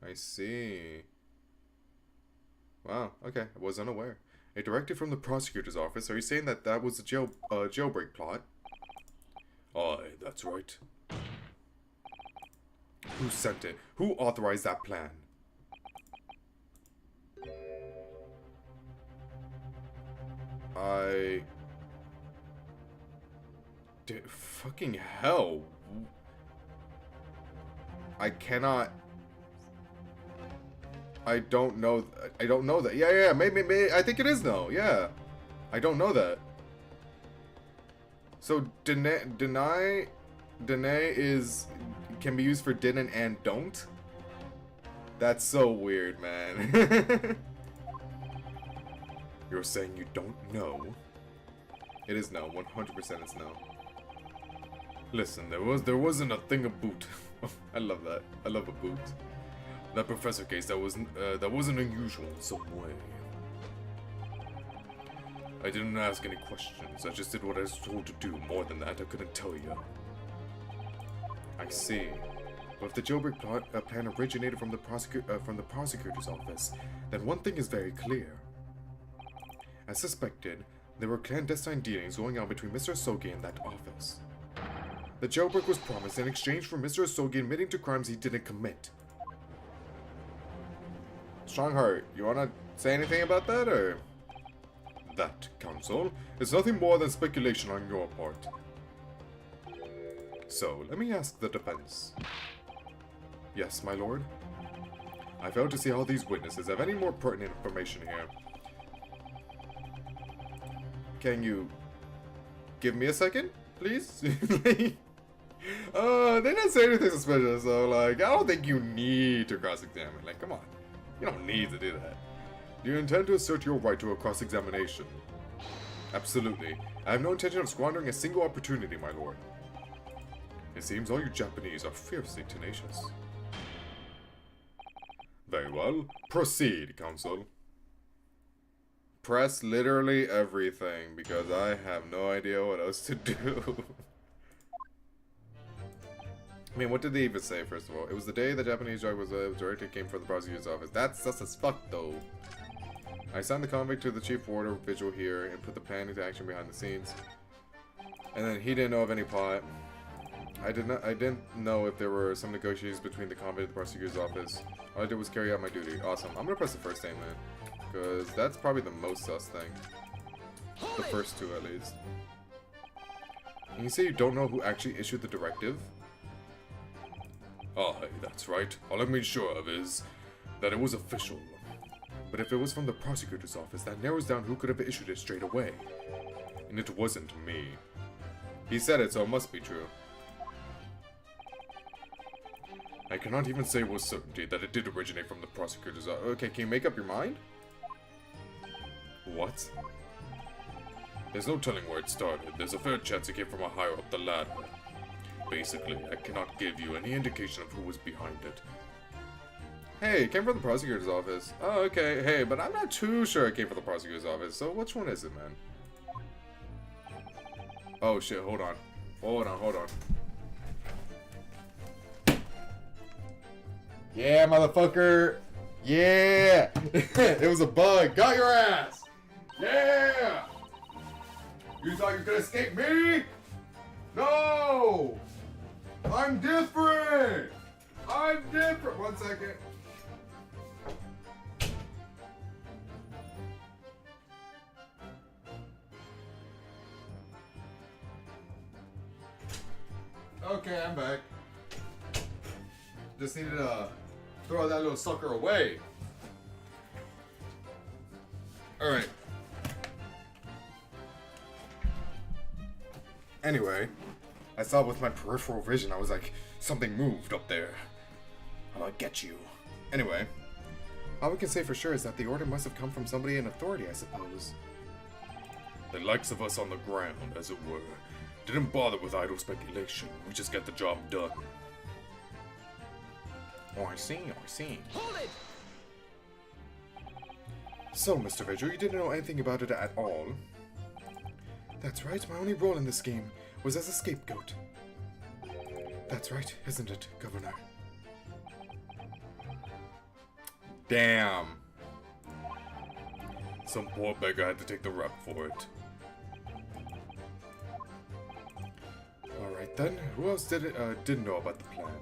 C: I see. Wow, okay, I was unaware. A directive from the prosecutor's office. Are you saying that that was a jailbreak plot?
D: Aye, that's right.
C: Who sent it? Who authorized that plan? Fucking hell. I cannot... I don't know that. Yeah, maybe, I think it is no, yeah. I don't know that. So, deny is
A: can be used for didn't and don't? That's so weird, man.
D: You're saying you don't know?
A: It is no. 100% it's no.
D: Listen, there wasn't a thing about.
A: I love that. I love a boot.
D: That professor case that wasn't unusual in some way. I didn't ask any questions. I just did what I was told to do. More than that, I couldn't tell you.
A: I see. But if the jailbreak plan originated from the prosecutor's office, then one thing is very clear. As suspected, there were clandestine dealings going on between Mr. Asogi and that office. The jailbreak was promised in exchange for Mr. Asogi admitting to crimes he didn't commit. Strongheart, you wanna say anything about that, or?
D: That, counsel, is nothing more than speculation on your part.
A: So, let me ask the defense. Yes, my lord? I fail to see how these witnesses have any more pertinent information here. Can you give me a second, please? They didn't say anything suspicious, so, like, I don't think you need to cross-examine. Like, come on. You don't need to do that. Do you intend to assert your right to a cross-examination? Absolutely. I have no intention of squandering a single opportunity, my lord. It seems all you Japanese are fiercely tenacious. Very well. Proceed, counsel. Press literally everything, because I have no idea what else to do. I mean, what did they even say, first of all? It was the day the Japanese drug was directed came from the prosecutor's office. That's sus as fuck, though. I assigned the convict to the chief warder vigil here and put the plan into action behind the scenes. And then he didn't know of any plot. I didn't know if there were some negotiations between the convict and the prosecutor's office. All I did was carry out my duty. Awesome. I'm gonna press the first statement, because that's probably the most sus thing. The first two, at least. And you say you don't know who actually issued the directive?
D: Aye, that's right. All I'm made sure of is that it was official.
A: But if it was from the prosecutor's office, that narrows down who could have issued it straight away.
D: And it wasn't me.
A: He said it, so it must be true.
D: I cannot even say with certainty that it did originate from the prosecutor's office.
A: Okay, can you make up your mind?
D: What? There's no telling where it started. There's a fair chance it came from a higher up the ladder. Basically, I cannot give you any indication of who was behind it.
A: Hey, it came from the prosecutor's office. Oh, okay. Hey, but I'm not too sure it came from the prosecutor's office. So which one is it, man? Oh, shit. Hold on. Hold on. Yeah, motherfucker. Yeah. It was a bug. Got your ass. Yeah. You thought you could escape me? No. I'm different. One second. Okay, I'm back. Just needed to throw that little sucker away. Alright. Anyway, I saw with my peripheral vision, I was like, something moved up there. I'm gonna get you. Anyway, all we can say for sure is that the order must have come from somebody in authority, I suppose.
D: The likes of us on the ground, as it were, didn't bother with idle speculation. We just get the job done.
A: Oh, I see.
B: Hold it!
A: So, Mr. Vigil, you didn't know anything about it at all? That's right, my only role in this game was as a scapegoat. That's right, isn't it, Governor? Damn.
D: Some poor beggar had to take the rap for it.
A: Alright then, who else didn't know about the plan?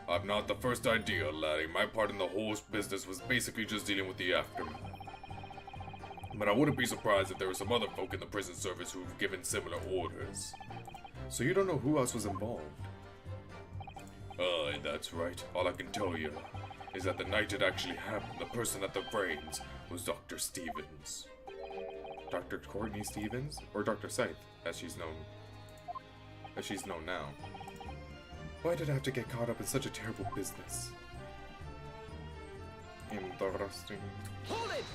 D: I've not the first idea, laddie. My part in the whole business was basically just dealing with the aftermath. But I wouldn't be surprised if there were some other folk in the prison service who've given similar orders.
A: So you don't know who else was involved?
D: That's right. All I can tell you is that the night it actually happened, the person at the reins was Dr. Stevens.
A: Dr. Courtney Stevens? Or Dr. Scythe, as she's known now.
C: Why did I have to get caught up in such a terrible business? Interesting.
B: Hold it!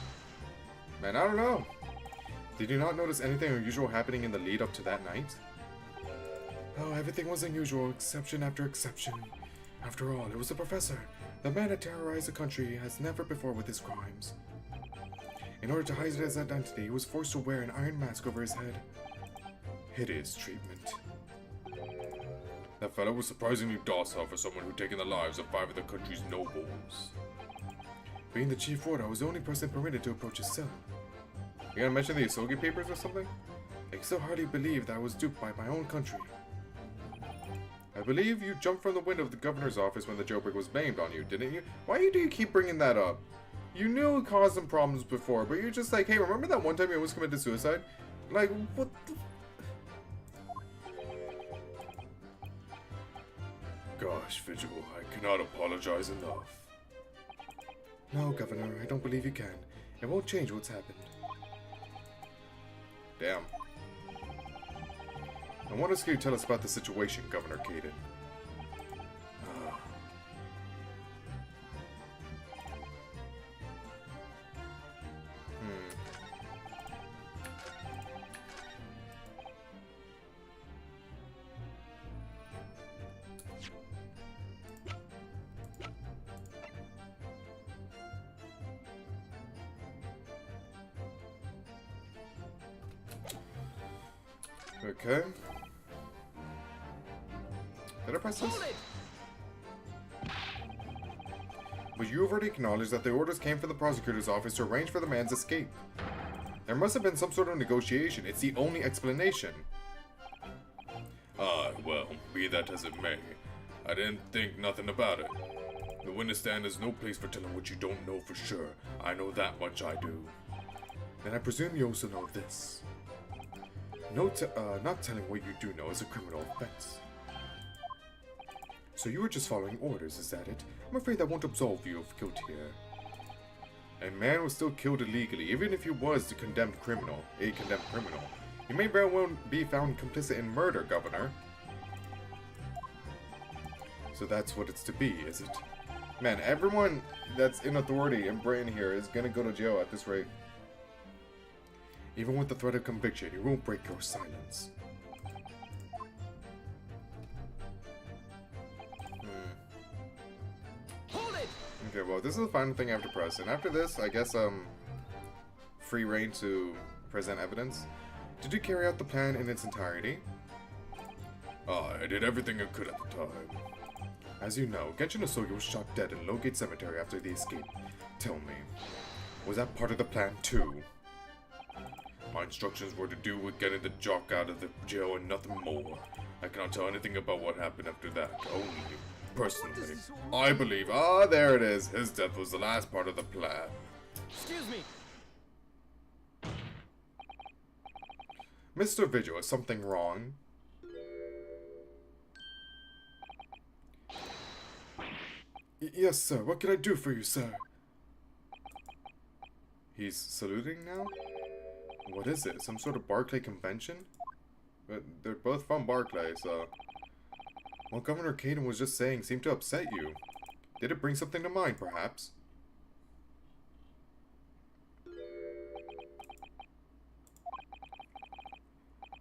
C: Man, I don't know. Did you not notice anything unusual happening in the lead up to that night? Oh, everything was unusual, exception after exception. After all, it was the professor. The man had terrorized the country as never before with his crimes. In order to hide his identity, he was forced to wear an iron mask over his head. Hideous treatment.
D: That fellow was surprisingly docile for someone who'd taken the lives of 5 of the country's nobles.
C: Being the chief ward, I was the only person permitted to approach his cell. You gonna mention the Isogi papers or something? I can still hardly believe that I was duped by my own country. I believe you jumped from the window of the governor's office when the jailbreak was blamed on you, didn't you? Why do you keep bringing that up? You knew it caused some problems before, but you're just like, hey, remember that one time you almost committed suicide? Like, what the...
D: Gosh, Vigil, I cannot apologize enough.
C: No, Governor, I don't believe you can. It won't change what's happened.
A: Damn.
C: And what else can you tell us about the situation, Governor Caden?
A: Okay. Did I press this?
B: Hold it!
A: But you've already acknowledged that the orders came from the prosecutor's office to arrange for the man's escape. There must have been some sort of negotiation. It's the only explanation.
D: Well, be that as it may, I didn't think nothing about it. The witness stand is no place for telling what you don't know for sure. I know that much I do.
C: Then I presume you also know this. Not telling what you do know is a criminal offense. So you were just following orders, is that it? I'm afraid that won't absolve you of guilt here.
A: A man was still killed illegally, even if he was a condemned criminal. You may very well be found complicit in murder, Governor. So that's what it's to be, is it? Man, everyone that's in authority in Britain here is gonna go to jail at this rate.
C: Even with the threat of conviction, you won't break your silence.
B: Hold it!
A: Okay, well, this is the final thing I have to press. And after this, I guess, free reign to present evidence. Did you carry out the plan in its entirety?
D: I did everything I could at the time.
C: As you know, Genshin Osogi was shot dead in Lowgate Cemetery after the escape. Tell me, was that part of the plan too?
D: My instructions were to do with getting the jock out of the jail and nothing more. I cannot tell anything about what happened after that. Only, personally, I believe,
A: There it is.
D: his death was the last part of the plan.
B: Excuse me.
C: Mr. Vigil, is something wrong? Yes, sir. What can I do for you, sir?
A: He's saluting now? What is it? Some sort of Barclay convention? But they're both from Barclay, so... What Governor Caden was just saying seemed to upset you. Did it bring something to mind, perhaps?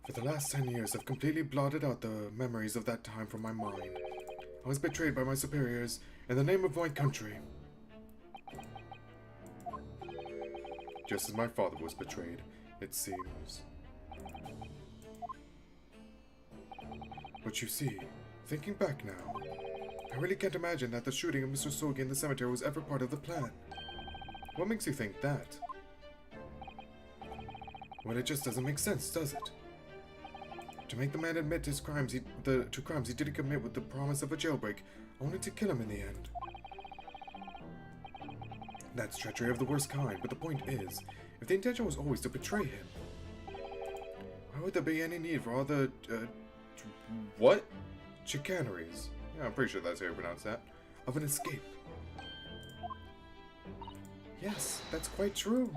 C: For the last 10 years, I've completely blotted out the memories of that time from my mind. I was betrayed by my superiors in the name of my country. Just as my father was betrayed, it seems. But you see, thinking back now, I really can't imagine that the shooting of Mr. Sogi in the cemetery was ever part of the plan. What makes you think that? Well, it just doesn't make sense, does it? To make the man admit his crimes, to crimes he didn't commit with the promise of a jailbreak, only to kill him in the end. That's treachery of the worst kind, but the point is, if the intention was always to betray him, why would there be any need for all the,
A: What?
C: chicaneries,
A: Yeah, I'm pretty sure that's how you pronounce that.
C: of an escape? Yes, that's quite true.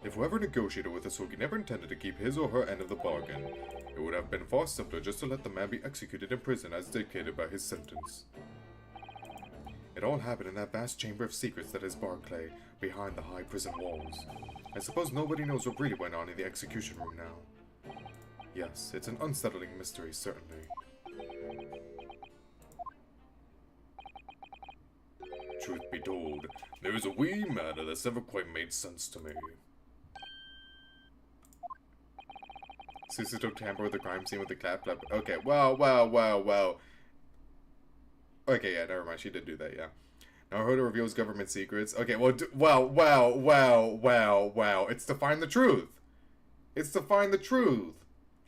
A: If whoever negotiated with Asogi never intended to keep his or her end of the bargain,
C: It would have been far simpler just to let the man be executed in prison as dictated by his sentence. It all happened in that vast chamber of secrets that is Barclay, behind the high prison walls. I suppose nobody knows what really went on in the execution room now. Yes, it's an unsettling mystery, certainly. Truth be told, there is a wee matter that's never quite made sense to me. Sister don't tamper with the crime scene with the clap. Okay, well. Okay, yeah, never mind. She did do that, yeah. Now Hoda reveals government secrets. Okay, well, wow. It's to find the truth. It's to find the truth.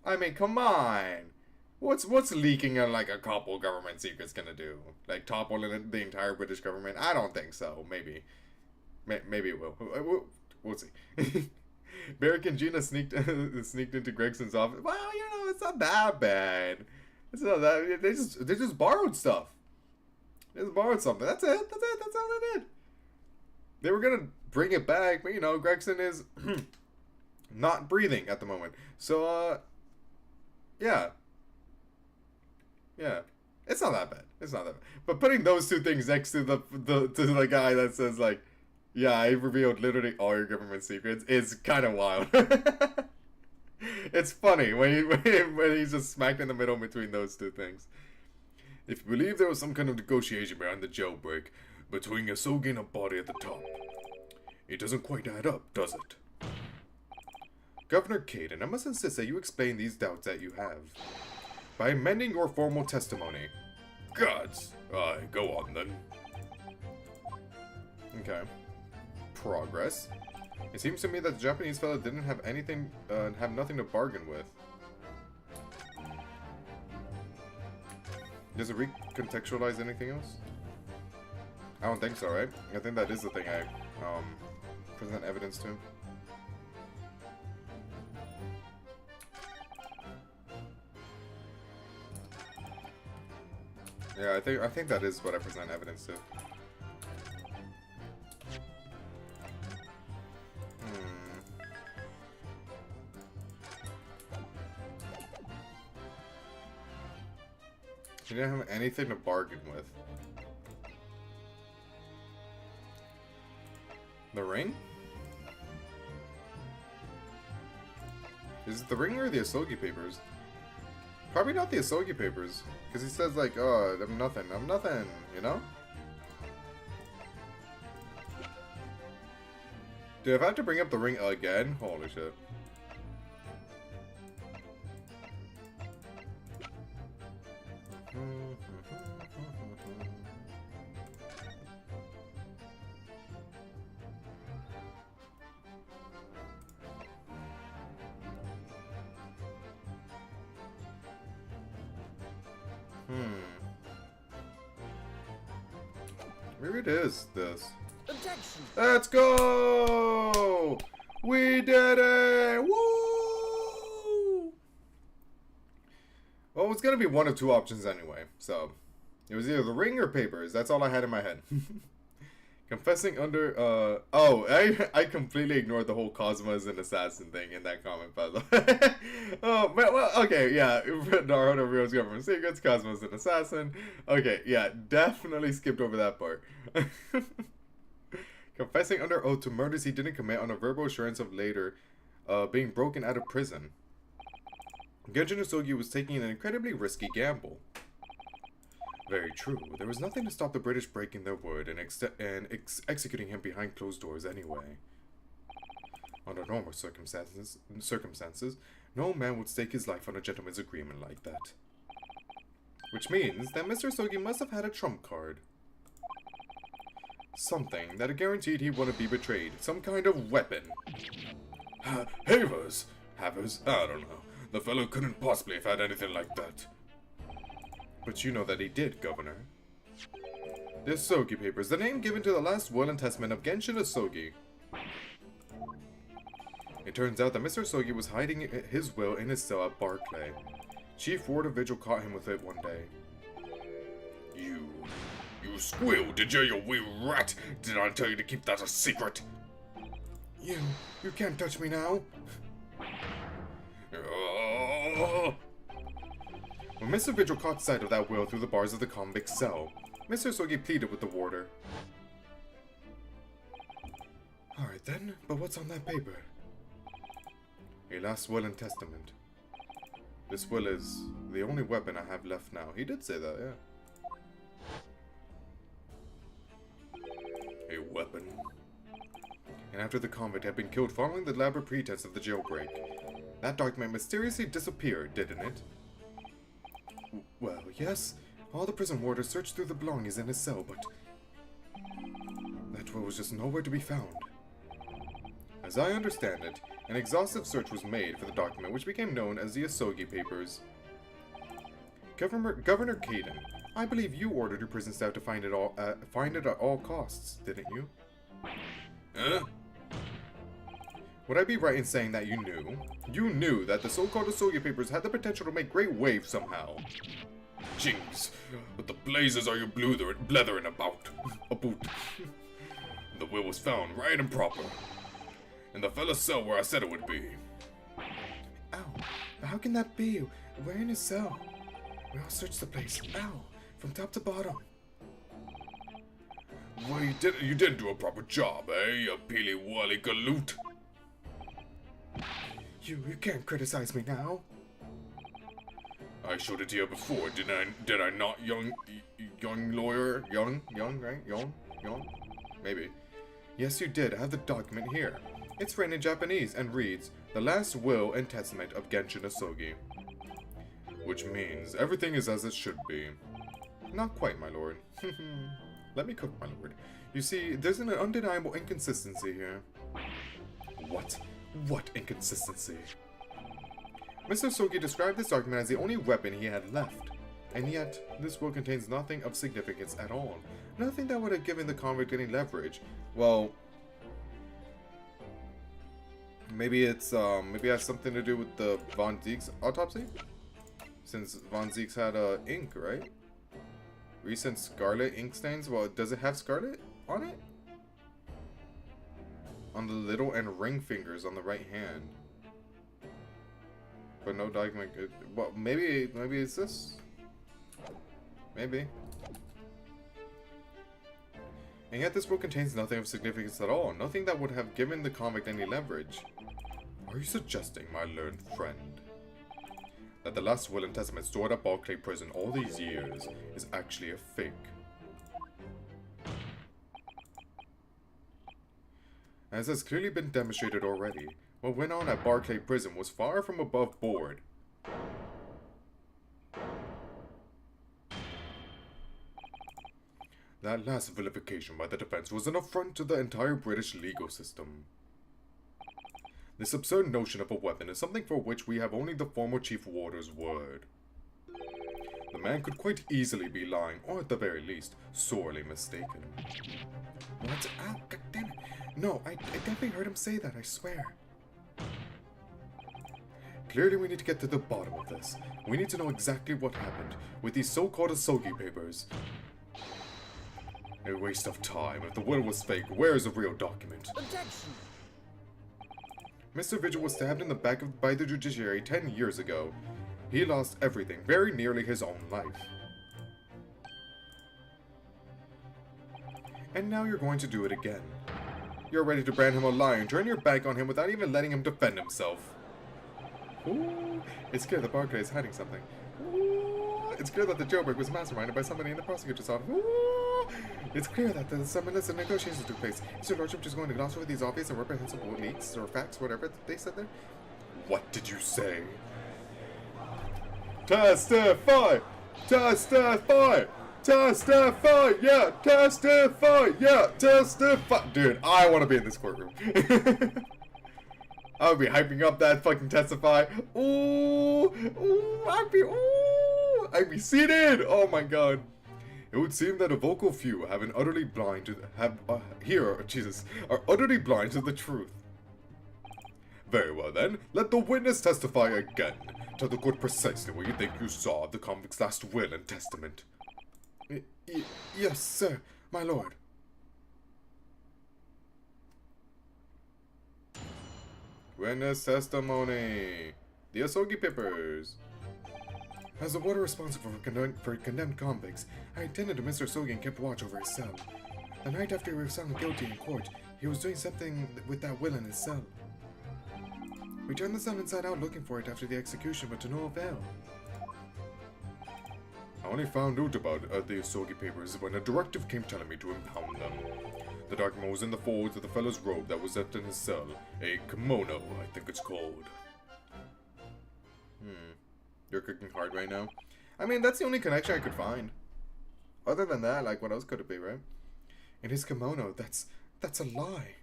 C: I mean, come on. What's leaking on like a couple government secrets gonna do? Like topple the entire British government? I don't think so. Maybe it will. We'll see. Barrick and Gina sneaked into Gregson's office. Well, it's not that bad. It's not that. They just borrowed stuff. They just borrowed something. That's it. That's all they did. They were gonna bring it back, but Gregson is not breathing at the moment. So yeah. It's not that bad. But putting those two things next to the guy that says like, yeah, I revealed literally all your government secrets is kind of wild. It's funny when he's just smacked in the middle between those two things. If you believe there was some kind of negotiation behind the jailbreak between a Sogi and a body at the top, it doesn't quite add up, does it? Governor Caden, I must insist that you explain these doubts that you have by amending your formal testimony.
D: Gods! Go on then.
C: Okay. Progress. It seems to me that the Japanese fellow didn't have anything, have nothing to bargain with. Does it recontextualize anything else? I don't think so, right? I think that is the thing I, present evidence to. Yeah, I think that is what I present evidence to. She didn't have anything to bargain with. The ring? Is it the ring or the Asogi papers? Probably not the Asogi papers. Because he says like, oh, I'm nothing, you know? Dude, if I have to bring up the ring again, holy shit. Maybe it is this.
B: Objection.
C: Let's go! We did it! Woo! Well, it was gonna be one of two options anyway, so it was either the ring or papers. That's all I had in my head. Confessing under, I completely ignored the whole Cosmo as an assassin thing in that comment, by the way. Oh, well, okay, yeah. Naruto reveals government secrets, Cosmo is an assassin. Okay, yeah, definitely skipped over that part. Confessing under oath to murders he didn't commit on a verbal assurance of later being broken out of prison. Genjin Usogi was taking an incredibly risky gamble. Very true. There was nothing to stop the British breaking their word and executing him behind closed doors anyway. Under normal circumstances, no man would stake his life on a gentleman's agreement like that. Which means that Mr. Sogi must have had a trump card. Something that guaranteed he wouldn't be betrayed. Some kind of weapon.
D: Havers? Havers? I don't know. The fellow couldn't possibly have had anything like that.
C: But you know that he did, Governor. The Asogi Papers, the name given to the last will and testament of Genshin Asogi. It turns out that Mr. Asogi was hiding his will in his cell at Barclay. Chief Ward of Vigil caught him with it one day.
D: You squealed, did you wee rat? Did I tell you to keep that a secret?
C: You can't touch me now.
D: Oh!
C: When Mr. Vigil caught sight of that will through the bars of the convict cell, Mr. Sogi pleaded with the warder. Alright then, but what's on that paper? A last will and testament. This will is the only weapon I have left now. He did say that, yeah.
D: A weapon.
C: And after the convict had been killed following the elaborate pretense of the jailbreak, that document mysteriously disappeared, didn't it? Well, yes. All the prison warders searched through the belongings in his cell, but that will was just nowhere to be found. As I understand it, an exhaustive search was made for the document, which became known as the Asogi Papers. Governor Caden, I believe you ordered your prison staff to find it at all costs, didn't you?
D: Huh?
C: Would I be right in saying that you knew? You knew that the so-called Asogi Papers had the potential to make great waves somehow.
D: Jinx, what the blazes are you blethering about? The will was found right and proper. In the fella's cell where I said it would be.
C: Ow, how can that be? We're in his cell. We all searched the place. Ow, from top to bottom.
D: Well, you didn't do a proper job, eh, you peely-wally galoot?
C: You can't criticize me now.
D: I showed it to you before, did I not, young lawyer? Young, right? Young?
C: Maybe. Yes, you did. I have the document here. It's written in Japanese and reads, The Last Will and Testament of Genshin Asogi. Which means everything is as it should be. Not quite, my lord. Let me cook, my lord. You see, there's an undeniable inconsistency here. What? What inconsistency? Mr. Sogi described this document as the only weapon he had left. And yet, this will contains nothing of significance at all. Nothing that would have given the convict any leverage. Well, maybe it has something to do with the Von Zieg's autopsy? Since Von Zieg's had ink, right? Recent scarlet ink stains? Well, does it have scarlet on it? On the little and ring fingers on the right hand. But no document. Well, maybe it's this. Maybe. And yet this book contains nothing of significance at all. Nothing that would have given the convict any leverage. Are you suggesting, my learned friend, that the last will and testament stored at Barclay Prison all these years is actually a fake? As has clearly been demonstrated already, what went on at Barclay Prison was far from above board. That last vilification by the defense was an affront to the entire British legal system. This absurd notion of a weapon is something for which we have only the former Chief Warder's word. The man could quite easily be lying, or at the very least, sorely mistaken. What? Ow, goddammit. No, I definitely heard him say that, I swear. Clearly we need to get to the bottom of this. We need to know exactly what happened with these so-called Asogi Papers. A waste of time. If the will was fake, where is the real document?
B: Objection!
C: Mr. Vigil was stabbed in the back by the judiciary 10 years ago. He lost everything, very nearly his own life. And now you're going to do it again. You're ready to brand him a liar and turn your back on him without even letting him defend himself. Ooh, it's clear that Barclay is hiding something. Ooh, it's clear that the jailbreak was masterminded by somebody in the prosecutor's office. Ooh, it's clear that some illicit negotiations took place. Is your lordship just going to gloss over these obvious and reprehensible leaks or facts, whatever they said there? What did you say? Testify! Testify! Testify! Yeah! Testify! Yeah! Testify! Dude, I want to be in this courtroom. I would be hyping up that fucking testify. Ooh! Ooh! I'd be seated! Oh my god. It would seem that a vocal few are utterly blind to the truth. Very well then, let the witness testify again. Tell the court precisely what you think you saw of the convict's last will and testament. Yes, sir, my lord. Witness testimony. The Asogi Papers. As the warden responsible for condemned convicts, I attended to Mr. Asogi and kept watch over his cell. The night after he was found guilty in court, he was doing something with that will in his cell. We turned the cell inside out looking for it after the execution, but to no avail. I only found out about the Asogi Papers when a directive came telling me to impound them. The document was in the folds of the fellow's robe that was left in his cell. A kimono, I think it's called. You're cooking hard right now? I mean, that's the only connection I could find. Other than that, like, what else could it be, right? In his kimono, that's a lie.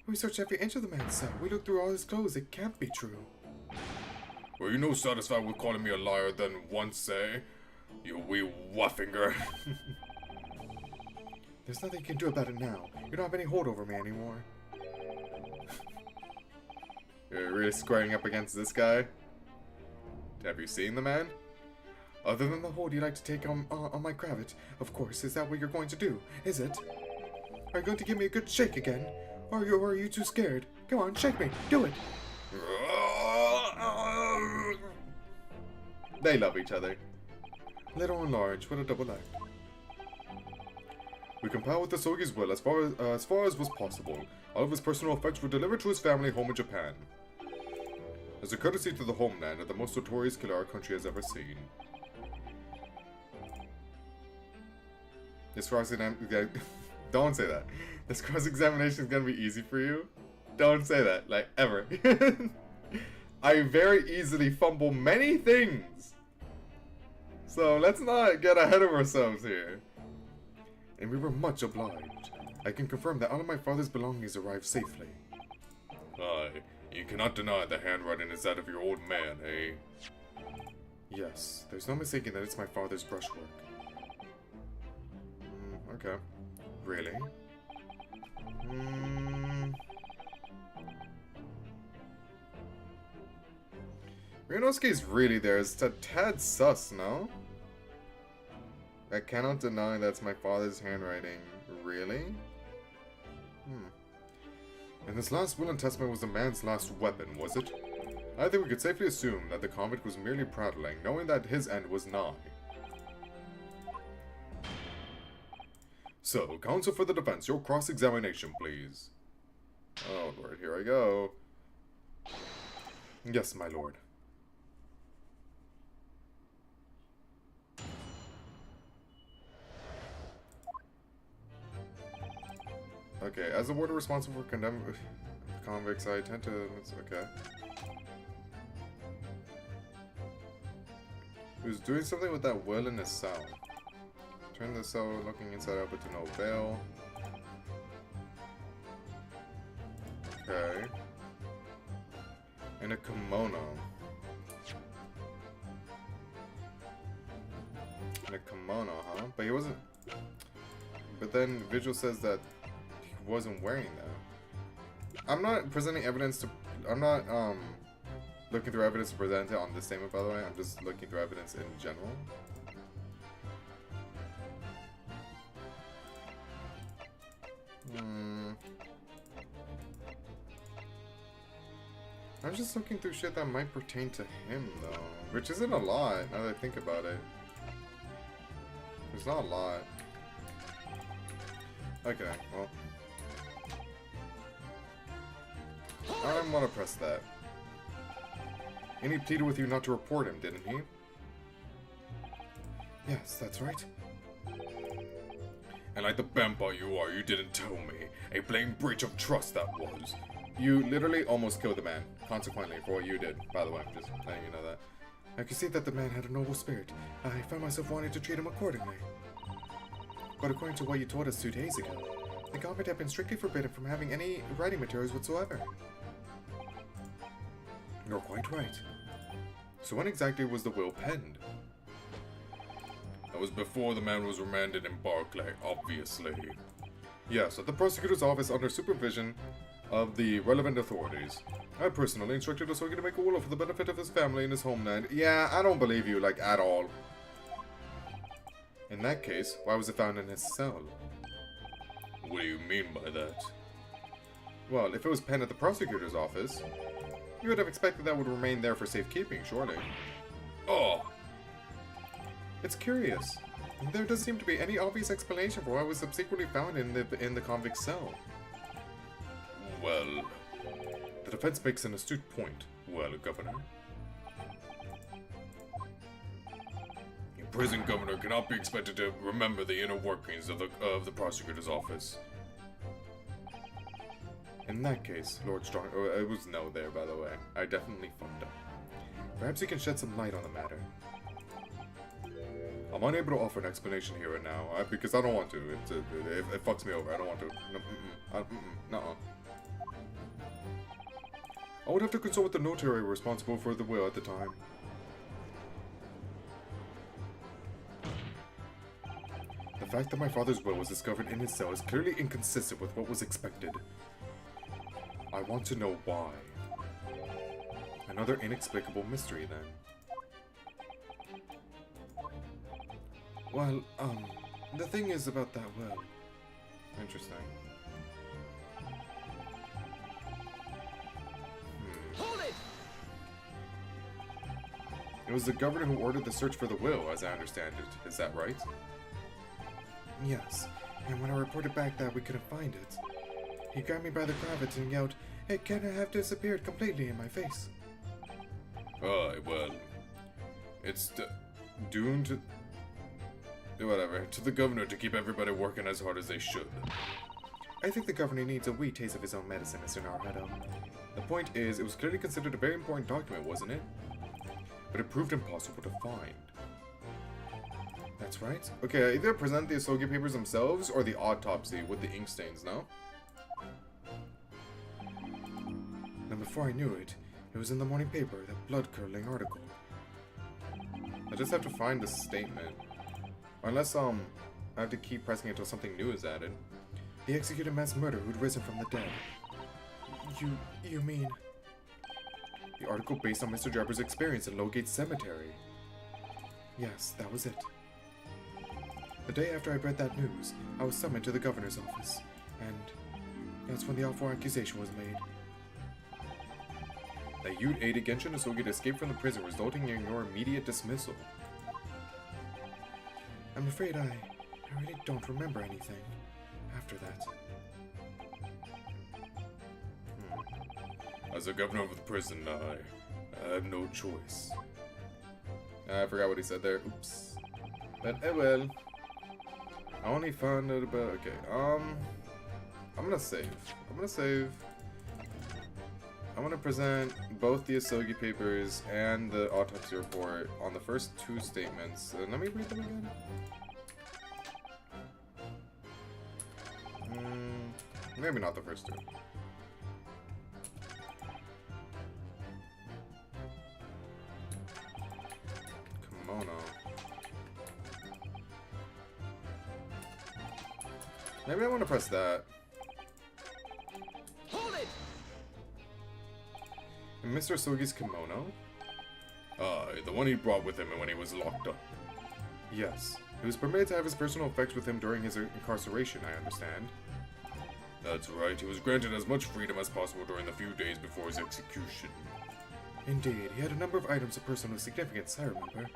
C: We searched every inch of the man's cell. We looked through all his clothes. It can't be true.
D: Were you no satisfied with calling me a liar than once, eh? You wee waffinger.
C: There's nothing you can do about it now. You don't have any hold over me anymore. You're really squaring up against this guy? Have you seen the man? Other than the hold you like to take on my cravat, of course, is that what you're going to do, is it? Are you going to give me a good shake again? Or are you too scared? Come on, shake me, do it! They love each other. Little and large, what a double act. We compiled with the Sogi's will as far as was possible. All of his personal effects were delivered to his family home in Japan. As a courtesy to the homeland of the most notorious killer our country has ever seen. This cross-examination... Don't say that. This cross-examination is gonna be easy for you. Don't say that, like, ever. I very easily fumble many things. So let's not get ahead of ourselves here. And we were much obliged. I can confirm that all of my father's belongings arrived safely.
D: Aye. You cannot deny the handwriting is that of your old man, eh?
C: Yes, there's no mistaking that it's my father's brushwork. Okay. Really? Ryunosuke's really there. It's a tad sus, no? I cannot deny that's my father's handwriting. Really? And this last will and testament was the man's last weapon, was it? I think we could safely assume that the convict was merely prattling, knowing that his end was nigh. So, counsel for the defense, your cross-examination, please. Oh, Lord, here I go. Yes, my lord. Okay, as a warden responsible for condemned convicts, I tend to... Okay. He was doing something with that will in his cell. Turn the cell looking inside out, but to no avail. Okay. In a kimono. In a kimono, huh? But he wasn't... But then Vigil says that he wasn't wearing that. I'm not presenting evidence to... I'm not, looking through evidence to present it on this statement, by the way. I'm just looking through evidence in general. I'm just looking through shit that might pertain to him, though. Which isn't a lot, now that I think about it. There's not a lot. Okay, well. I don't want to press that. And he pleaded with you not to report him, didn't he? Yes, that's right.
D: And like the vampire you are, you didn't tell me. A blatant breach of trust that was.
C: You literally almost killed the man, consequently, for what you did, by the way. Just letting you know that. I could see that the man had a noble spirit. I found myself wanting to treat him accordingly. But according to what you told us 2 days ago, the convict had been strictly forbidden from having any writing materials whatsoever. You're quite right. So when exactly was the will penned?
D: That was before the man was remanded in Barclay, obviously.
C: Yes, at the prosecutor's office under supervision of the relevant authorities. I personally instructed Asogi to make a will for the benefit of his family and his homeland. Yeah, I don't believe you, like, at all. In that case, why was it found in his cell?
D: What do you mean by that?
C: Well, if it was penned at the prosecutor's office, You would have expected that would remain there for safekeeping, surely.
D: Oh,
C: It's curious. There doesn't seem to be any obvious explanation for why it was subsequently found in the convict cell.
D: well,
C: The defense makes an astute point. Well, Governor.
D: a prison governor cannot be expected to remember the inner workings of the prosecutor's office.
C: In that case, Lord Strong... Oh, it was no there, by the way. I definitely fucked up. Perhaps you can shed some light on the matter. I'm unable to offer an explanation here and now, because I don't want to. It fucks me over. I don't want to. No, I would have to consult with the notary responsible for the will at the time. The fact that my father's will was discovered in his cell is clearly inconsistent with what was expected. I want to know why. Another inexplicable mystery, then. Well, the thing is about that will. Interesting.
B: Hold it!
C: It was the governor who ordered the search for the will, as I understand it. Is that right? Yes, and when I reported back that we couldn't find it, he grabbed me by the cravat and yelled, "It can't have disappeared completely in my face."
D: Well, it's
C: Doomed to...
D: whatever, to the governor to keep everybody working as hard as they should.
C: I think the governor needs a wee taste of his own medicine, Mr. Naruto. The point is, it was clearly considered a very important document, wasn't it? But it proved impossible to find. That's right. Okay, either present the Asogi papers themselves or the autopsy with the ink stains, no? And before I knew it, it was in the morning paper, that blood-curdling article. I just have to find the statement. Or unless, I have to keep pressing until something new is added. The executed mass murderer who'd risen from the dead. You mean... The article based on Mr. Jabber's experience in Lowgate Cemetery. Yes, that was it. The day after I read that news, I was summoned to the governor's office, and that's when the awful accusation was made. That you'd aided Genshin Asogi to escape from the prison, resulting in your immediate dismissal. I'm afraid I really don't remember anything after that.
D: As a governor of the prison, I have no choice.
C: I forgot what he said there. Oops. But well. I only found out about... Okay, I'm gonna save. I'm gonna present both the Asogi papers and the autopsy report on the first two statements. Let me read them again. Maybe not the first two. Kimono. Maybe I want to press that.
B: Hold it!
C: And Mr. Asogi's kimono?
D: The one he brought with him when he was locked up.
C: Yes. He was permitted to have his personal effects with him during his incarceration, I understand.
D: That's right, he was granted as much freedom as possible during the few days before his execution.
C: Indeed, he had a number of items of personal significance, I remember.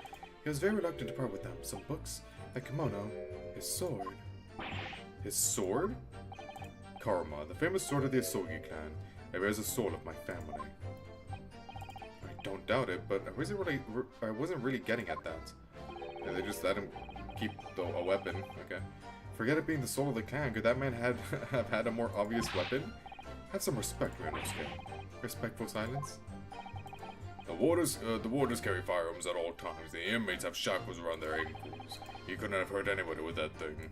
C: He was very reluctant to part with them. Some books, a kimono, his sword. His sword? Karma, the famous sword of the Asogi clan. It bears the soul of my family. I don't doubt it, but I wasn't really getting at that. Yeah, they just let him keep a weapon, okay. Forget it being the soul of the clan. Could that man have had a more obvious weapon? Have some respect, Ryunosuke. Respectful silence?
D: The warders carry firearms at all times. The inmates have shackles around their ankles. He couldn't have hurt anybody with that thing.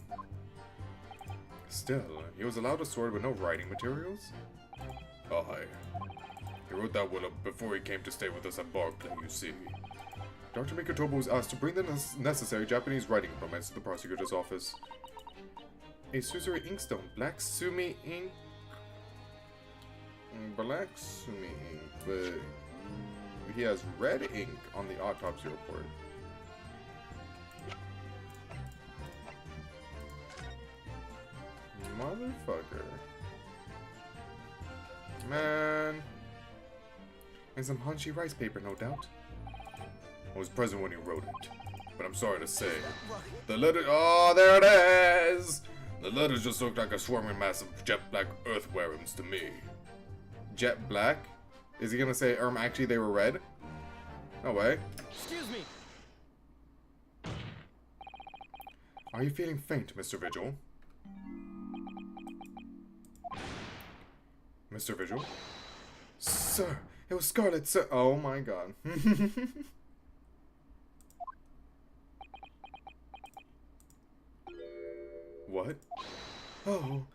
C: Still, he was allowed a sword with no writing materials?
D: Aye. He wrote that will up before he came to stay with us at Barclay, you see.
C: Dr. Mikotobo was asked to bring the necessary Japanese writing implements to the prosecutor's office. A Suzuri inkstone, black sumi ink. Black sumi ink, but he has red ink on the autopsy report. Motherfucker. Man. And some Hanshi rice paper, no doubt.
D: I was present when he wrote it, but I'm sorry to say,
B: Right.
D: the letter. Oh, there it is! The letters just look like a swarming mass of jet black earthworms to me.
C: Jet black? Is he gonna say, actually they were red? No way.
B: Excuse me.
C: Are you feeling faint, Mr. Vigil? Mr. Vigil? Sir, it was Scarlet, sir. Oh my god. What? Oh,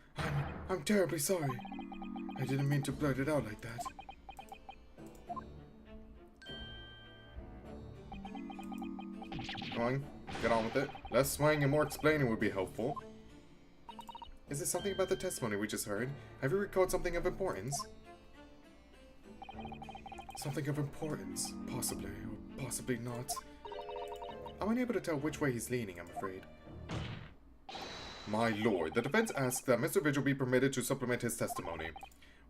C: I'm terribly sorry. I didn't mean to blurt it out like that. Come on, get on with it. Less swaying and more explaining would be helpful. Is it something about the testimony we just heard? Have you recalled something of importance? Something of importance. Possibly, or possibly not. I'm unable to tell which way he's leaning, I'm afraid. My lord, the defense asks that Mr. Vigil be permitted to supplement his testimony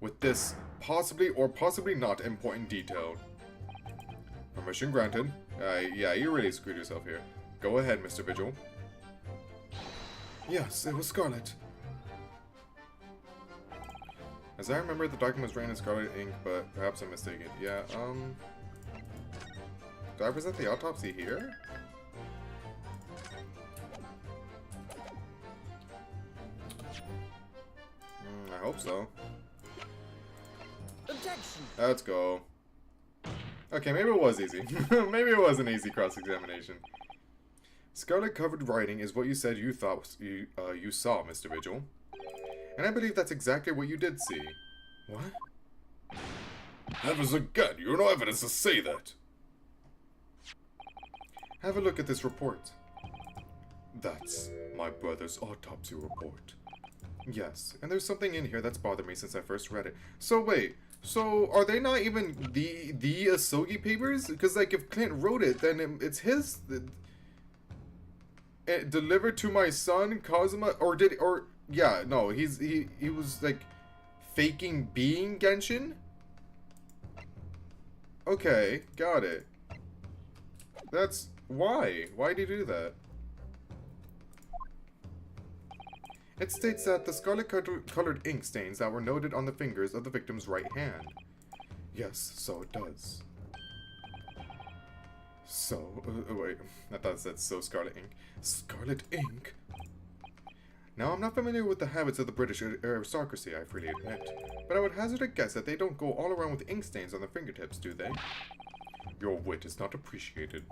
C: with this possibly or possibly not important detail. Permission granted. Yeah, you really screwed yourself here. Go ahead, Mr. Vigil. Yes, it was Scarlet. As I remember, the document was written in scarlet ink, but perhaps I'm mistaken. Yeah, do I present the autopsy here? I hope so.
B: Objection.
C: Let's go. Okay, maybe it was easy. Maybe it was an easy cross-examination. Scarlet-covered writing is what you said you thought you saw, Mr. Vigil. And I believe that's exactly what you did see. What?
D: Heavens again, you have no evidence to say that.
C: Have a look at this report. That's my brother's autopsy report. Yes, and there's something in here that's bothered me since I first read it. So wait, so are they not even the Asogi papers? Because like if Clint wrote it, then it's his. It delivered to my son Kazuma, yeah, no, he was like faking being Genshin. Okay, got it. That's why. Why did he do that? It states that the scarlet-colored ink stains that were noted on the fingers of the victim's right hand. Yes, so it does. So, wait, I thought it said so scarlet ink. Scarlet ink? Now, I'm not familiar with the habits of the British aristocracy, I freely admit, but I would hazard a guess that they don't go all around with ink stains on their fingertips, do they? Your wit is not appreciated.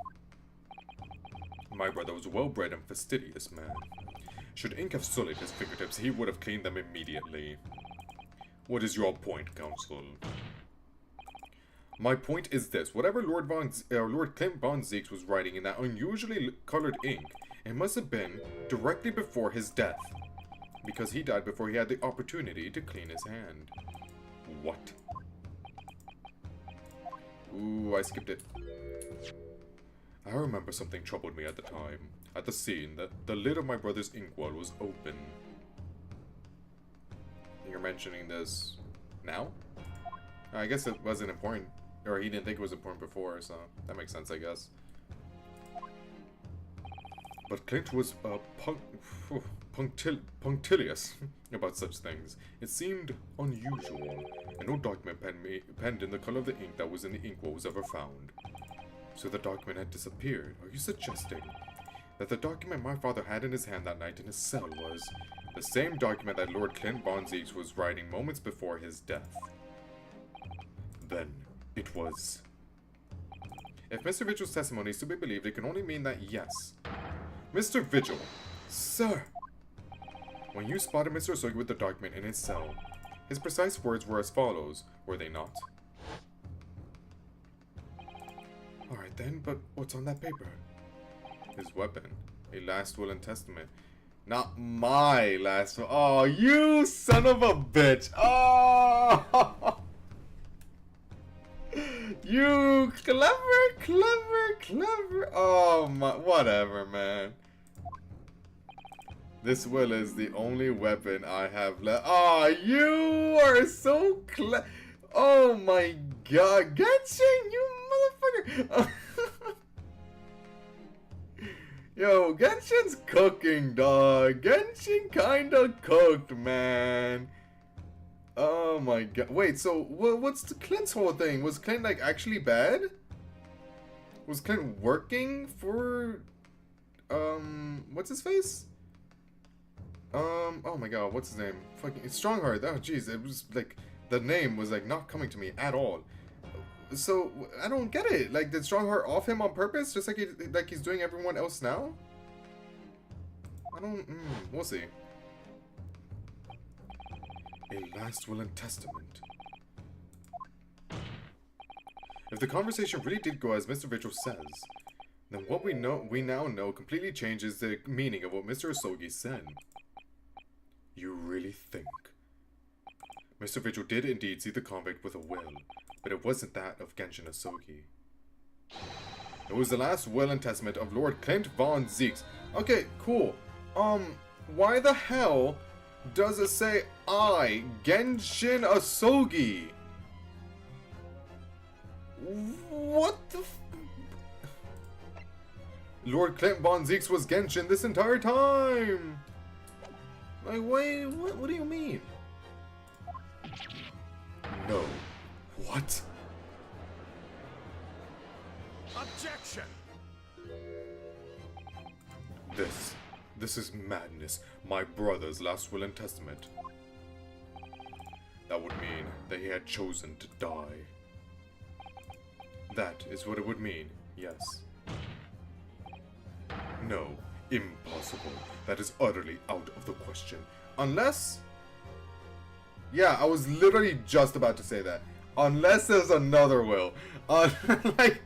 C: My brother was a well-bred and fastidious man. Should ink have sullied his fingertips, he would have cleaned them immediately. What is your point, Counsel? My point is this. Whatever Lord Clint von Zeeks was writing in that unusually colored ink, it must have been directly before his death. Because he died before he had the opportunity to clean his hand. What? Ooh, I skipped it. I remember something troubled me at the time. At the scene, that the lid of my brother's inkwell was open. You're mentioning this now? I guess it wasn't important, or he didn't think it was important before, so that makes sense, I guess. But Clint was punctilious about such things. It seemed unusual, and no document penned in the color of the ink that was in the inkwell was ever found. So the document had disappeared. Are you suggesting that the document my father had in his hand that night in his cell was the same document that Lord Clint von Zeeks was writing moments before his death? Then it was. If Mr. Vigil's testimony is to be believed, it can only mean that yes. Mr. Vigil, sir! When you spotted Mr. Asogi with the document in his cell, his precise words were as follows, were they not? Alright then, but what's on that paper? His weapon. A last will and testament. Not my last will. Oh, you son of a bitch! Oh! You clever. Oh my, whatever, man. This will is the only weapon I have left. Oh, you are so
A: Oh my god, Genshin, you motherfucker! Yo, Genshin's cooking, dog. Genshin kinda cooked, man. Oh my god. Wait, so what's the Clint's whole thing? Was Clint like actually bad? Was Clint working for what's his face? Oh my god, what's his name? Fucking it's Strongheart. Oh jeez, it was like the name was like not coming to me at all. So I don't get it. Like, did Strongheart off him on purpose, just like he's doing everyone else now? I don't. We'll see. A last will and testament. If the conversation really did go as Mr. Vigil says, then what we now know completely changes the meaning of what Mr. Asogi said. You really think? Mr. Vigil did indeed see the convict with a will, but it wasn't that of Genshin Asogi. It was the last will and testament of Lord Clint von Zeeks. Okay, cool. Why the hell does it say I, Genshin Asogi? What the Lord Clint von Zeeks was Genshin this entire time! Like, wait, what do you mean? No. What?
B: Objection!
D: This is madness. My brother's last will and testament. That would mean that he had chosen to die. That is what it would mean, yes. No, impossible. That is utterly out of the question.
A: Unless... Yeah, I was literally just about to say that. Unless there's another will. Like,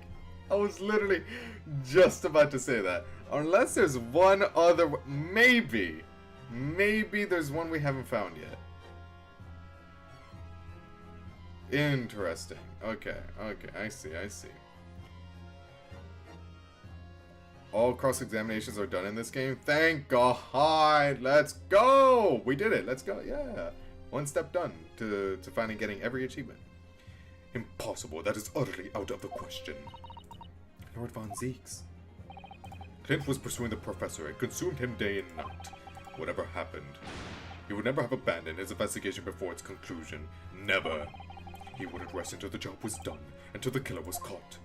A: I was literally just about to say that. Unless there's one other... Maybe. Maybe there's one we haven't found yet. Interesting. Okay, I see. All cross-examinations are done in this game. Thank God! Let's go! We did it, let's go, yeah. One step done to finally getting every achievement.
D: Impossible, that is utterly out of the question.
A: Lord von Zeeks.
D: Clint was pursuing the professor and consumed him day and night. Whatever happened, he would never have abandoned his investigation before its conclusion. Never. He wouldn't rest until the job was done, until the killer was caught.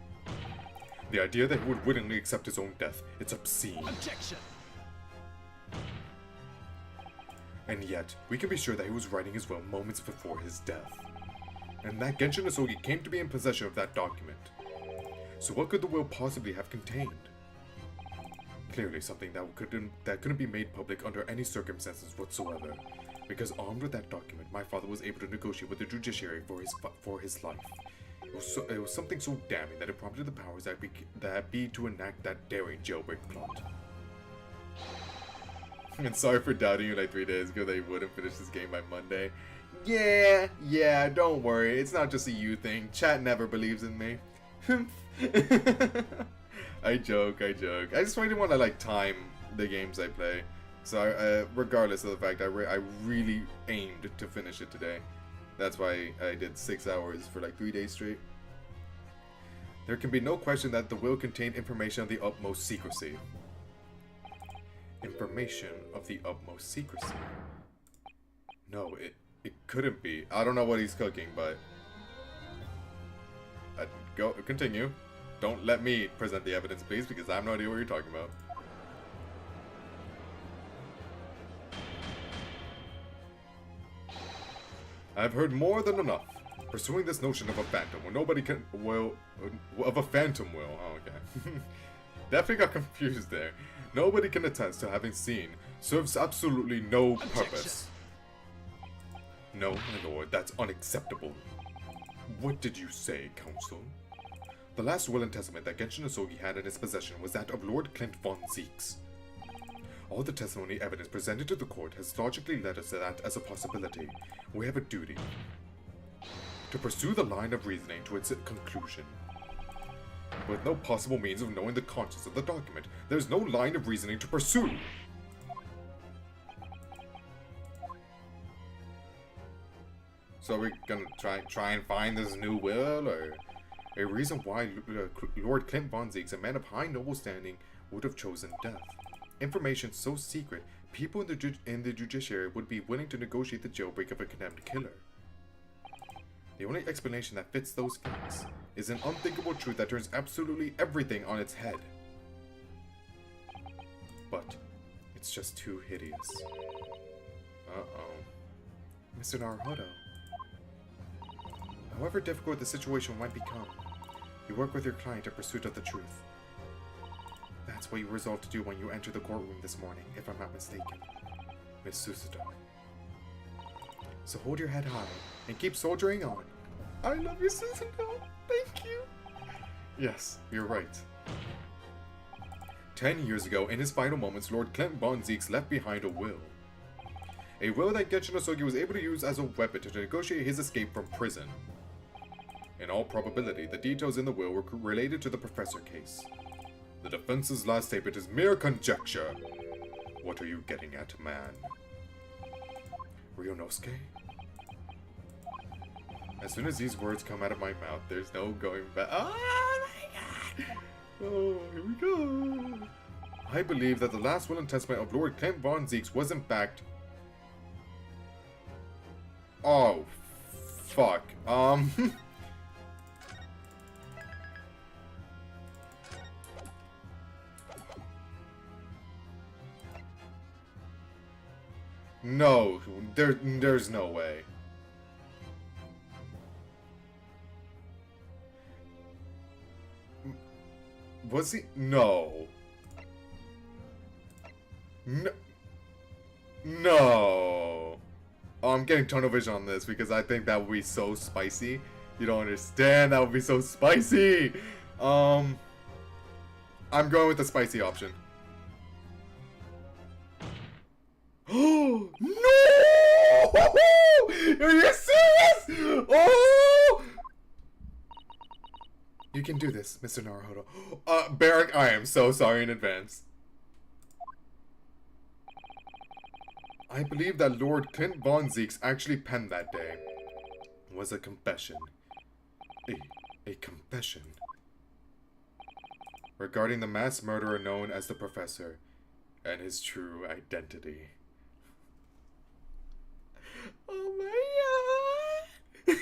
D: The idea that he would willingly accept his own death, it's obscene.
B: Objection!
D: And yet, we can be sure that he was writing his will moments before his death. And that Genshin Asogi came to be in possession of that document. So what could the will possibly have contained? Clearly something that couldn't be made public under any circumstances whatsoever. Because armed with that document, my father was able to negotiate with the judiciary for his life. It was something so damning that it prompted the powers that be to enact that daring jailbreak plot.
A: And sorry for doubting you like 3 days ago that you wouldn't finish this game by Monday. Yeah, don't worry. It's not just a you thing. Chat never believes in me. I joke. I just really want to like time the games I play. So regardless of the fact, I really aimed to finish it today. That's why I did 6 hours for like 3 days straight. There can be no question that the will contained information of the utmost secrecy.
D: Information of the utmost secrecy?
A: No, it couldn't be. I don't know what he's cooking, but... Continue. Don't let me present the evidence, please, because I have no idea what you're talking about.
D: I've heard more than enough. Pursuing this notion of a phantom where nobody can... of a phantom will. Oh, okay.
A: Definitely got confused there.
D: Nobody can attest to having seen serves absolutely no purpose. No, my lord, that's unacceptable. What did you say, counsel? The last will and testament that Genshin Asogi had in his possession was that of Lord Clint von Zeeks. All the testimony evidence presented to the court has logically led us to that as a possibility. We have a duty to pursue the line of reasoning to its conclusion. With no possible means of knowing the contents of the document, there is no line of reasoning to pursue.
A: So are we gonna try and find this new will, or
C: A reason why Lord Clint von Zieks, a man of high noble standing, would have chosen death. Information so secret, people in the judiciary would be willing to negotiate the jailbreak of a condemned killer. The only explanation that fits those facts is an unthinkable truth that turns absolutely everything on its head. But it's just too hideous. Uh-oh. Mr. Naruhodo. However difficult the situation might become, you work with your client in pursuit of the truth. That's what you resolved to do when you entered the courtroom this morning, if I'm not mistaken, Miss Susato. So hold your head high and keep soldiering on. I love you, Susato. Thank you. Yes, you're right. 10 years ago, in his final moments, Lord Clint von Zieks left behind a will. A will that Genshin Osogi was able to use as a weapon to negotiate his escape from prison. In all probability, the details in the will were related to the Professor case. The defense's last statement is mere conjecture. What are you getting at, man? Ryonosuke? As soon as these words come out of my mouth, there's no going back. Oh my god! Oh, here we go. I believe that the last will and testament of Lord Clint von Zieks was in fact... Oh, fuck. No, there's no way. Was he? No. No. No. Oh, I'm getting tunnel vision on this because I think that would be so spicy. You don't understand. That would be so spicy. I'm going with the spicy option. Oh no! Are you serious? Oh! You can do this, Mr. Naruhodo. Barrack, I am so sorry in advance. I believe that Lord Clint von Zieks actually penned that day was a confession. A confession. Regarding the mass murderer known as the Professor and his true identity. Oh my god!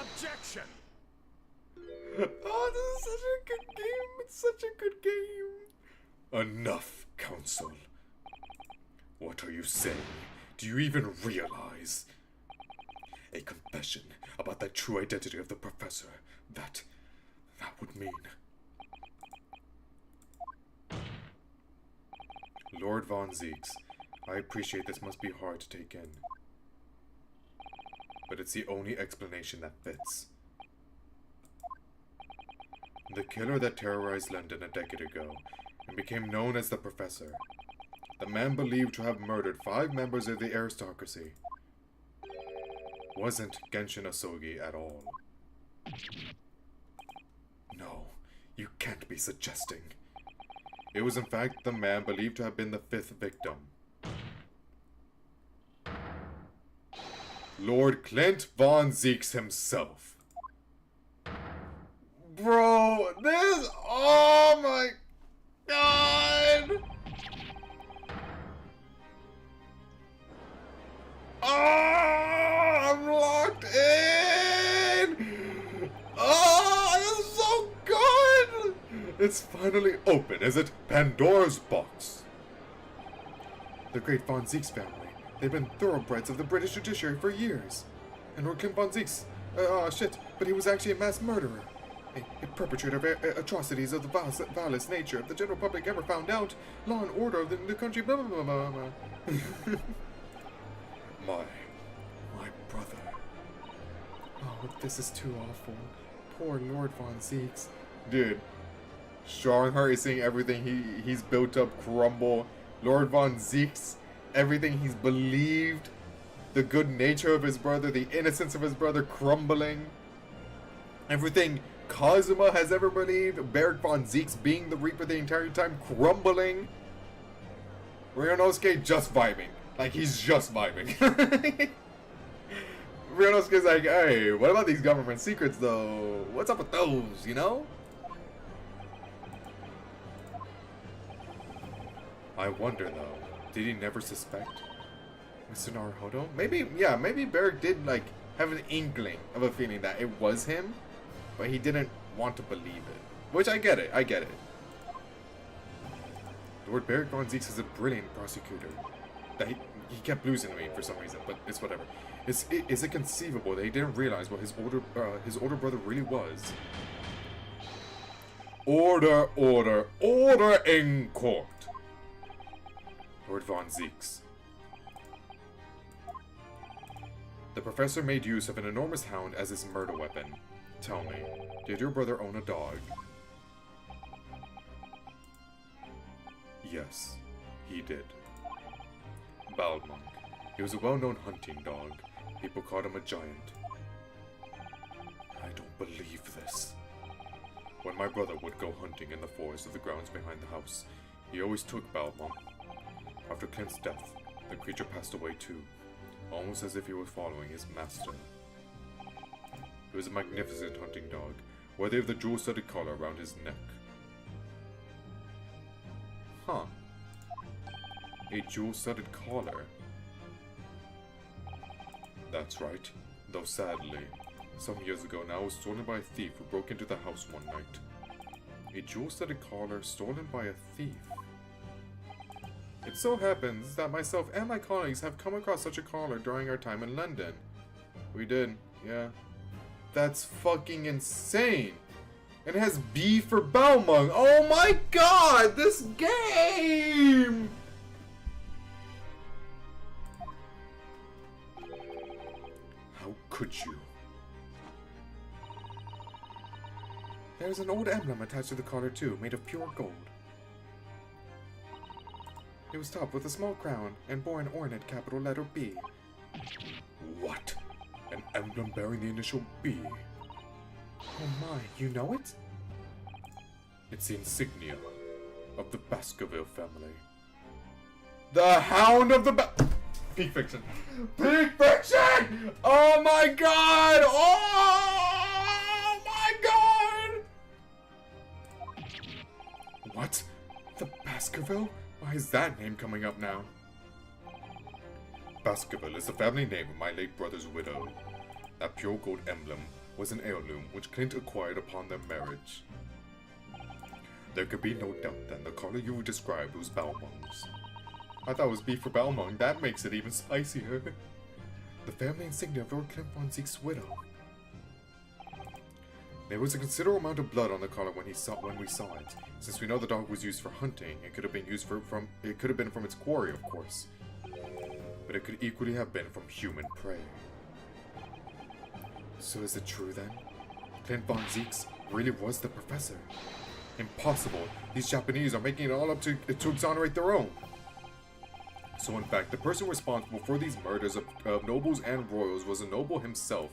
B: Objection!
C: Oh, this is such a good game. It's such a good game. Enough, Council. What are you saying? Do you even realize? A confession about the true identity of the Professor. That would mean... Lord von Zieks, I appreciate this must be hard to take in. But it's the only explanation that fits. The killer that terrorized London a decade ago and became known as the Professor. The man believed to have murdered 5 members of the aristocracy. Wasn't Genshin Osogi at all. No, you can't be suggesting. It was in fact the man believed to have been the 5th victim. Lord Clint von Zieks himself. Bro, this... Oh my god! Oh, I'm locked in! Oh, this is so good! It's finally open, is it? Pandora's box. The great von Zieks family. They've been thoroughbreds of the British judiciary for years. And Lord Clint von Zieks, shit, but he was actually a mass murderer. A perpetrator of atrocities of the vilest nature. If the general public ever found out, law and order of the country, blah, blah, blah, blah, blah. My brother. Oh, this is too awful. Poor Lord von Zieks. Dude, Strongheart is seeing everything he's built up crumble. Lord von Zieks, everything he's believed, the good nature of his brother, the innocence of his brother crumbling. Everything Kazuma has ever believed, Barrack von Zieks being the Reaper the entire time, crumbling. Ryonosuke just vibing. Like, he's just vibing. Rionosuke's like, hey, what about these government secrets, though? What's up with those, you know? I wonder, though, did he never suspect Mr. Naruhodo? Maybe, yeah, maybe Barrick did, like, have an inkling of a feeling that it was him, but he didn't want to believe it. Which, I get it, I get it. Lord Barrick von Zeeks is a brilliant prosecutor. That he kept losing me for some reason, but it's whatever. Is it conceivable that he didn't realize what his older brother really was? Order, order, order in court! Lord von Zeeks. The professor made use of an enormous hound as his murder weapon. Tell me, did your brother own a dog? Yes, he did. Balmung. He was a well-known hunting dog. People called him a giant. I don't believe this. When my brother would go hunting in the forest of the grounds behind the house, he always took Balmung. After Clint's death, the creature passed away too, almost as if he was following his master. He was a magnificent hunting dog, worthy of the jewel-studded collar around his neck. Huh. A jewel-studded collar. That's right, though sadly, some years ago now it was stolen by a thief who broke into the house one night. A jewel-studded collar stolen by a thief. It so happens that myself and my colleagues have come across such a collar during our time in London. We did, yeah. That's fucking insane! And it has B for Balmung. Oh my god, this game! How could you? There's an old emblem attached to the collar too, made of pure gold. It was topped with a small crown and bore an ornate capital letter B. What? An emblem bearing the initial B? Oh my, you know it? It's the insignia of the Baskerville family. The Hound of the Peak Fiction. Peak Fiction! Oh my god! Oh my god! What? The Baskerville? Why is that name coming up now? Baskerville is the family name of my late brother's widow. That pure gold emblem was an heirloom which Clint acquired upon their marriage. There could be no doubt then the collar you described was Balmung's. I thought it was B for Balmung. That makes it even spicier. The family insignia of Lord Clint von Zeek's widow. There was a considerable amount of blood on the collar when we saw it. Since we know the dog was used for hunting, it could have been used it could have been from its quarry, of course. But it could equally have been from human prey. So is it true then? Clint von Zeeks really was the professor? Impossible. These Japanese are making it all up to exonerate their own. So in fact, the person responsible for these murders of nobles and royals was a noble himself.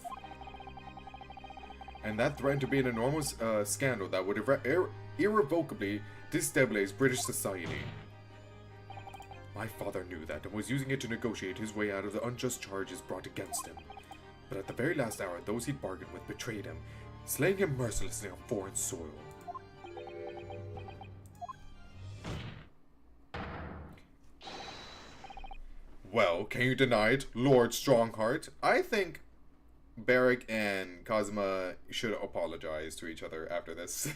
C: And that threatened to be an enormous scandal that would irrevocably destabilize British society. My father knew that and was using it to negotiate his way out of the unjust charges brought against him. But at the very last hour, those he'd bargained with betrayed him, slaying him mercilessly on foreign soil. Well, can you deny it, Lord Strongheart? I think Barrick and Kazuma should apologize to each other after this.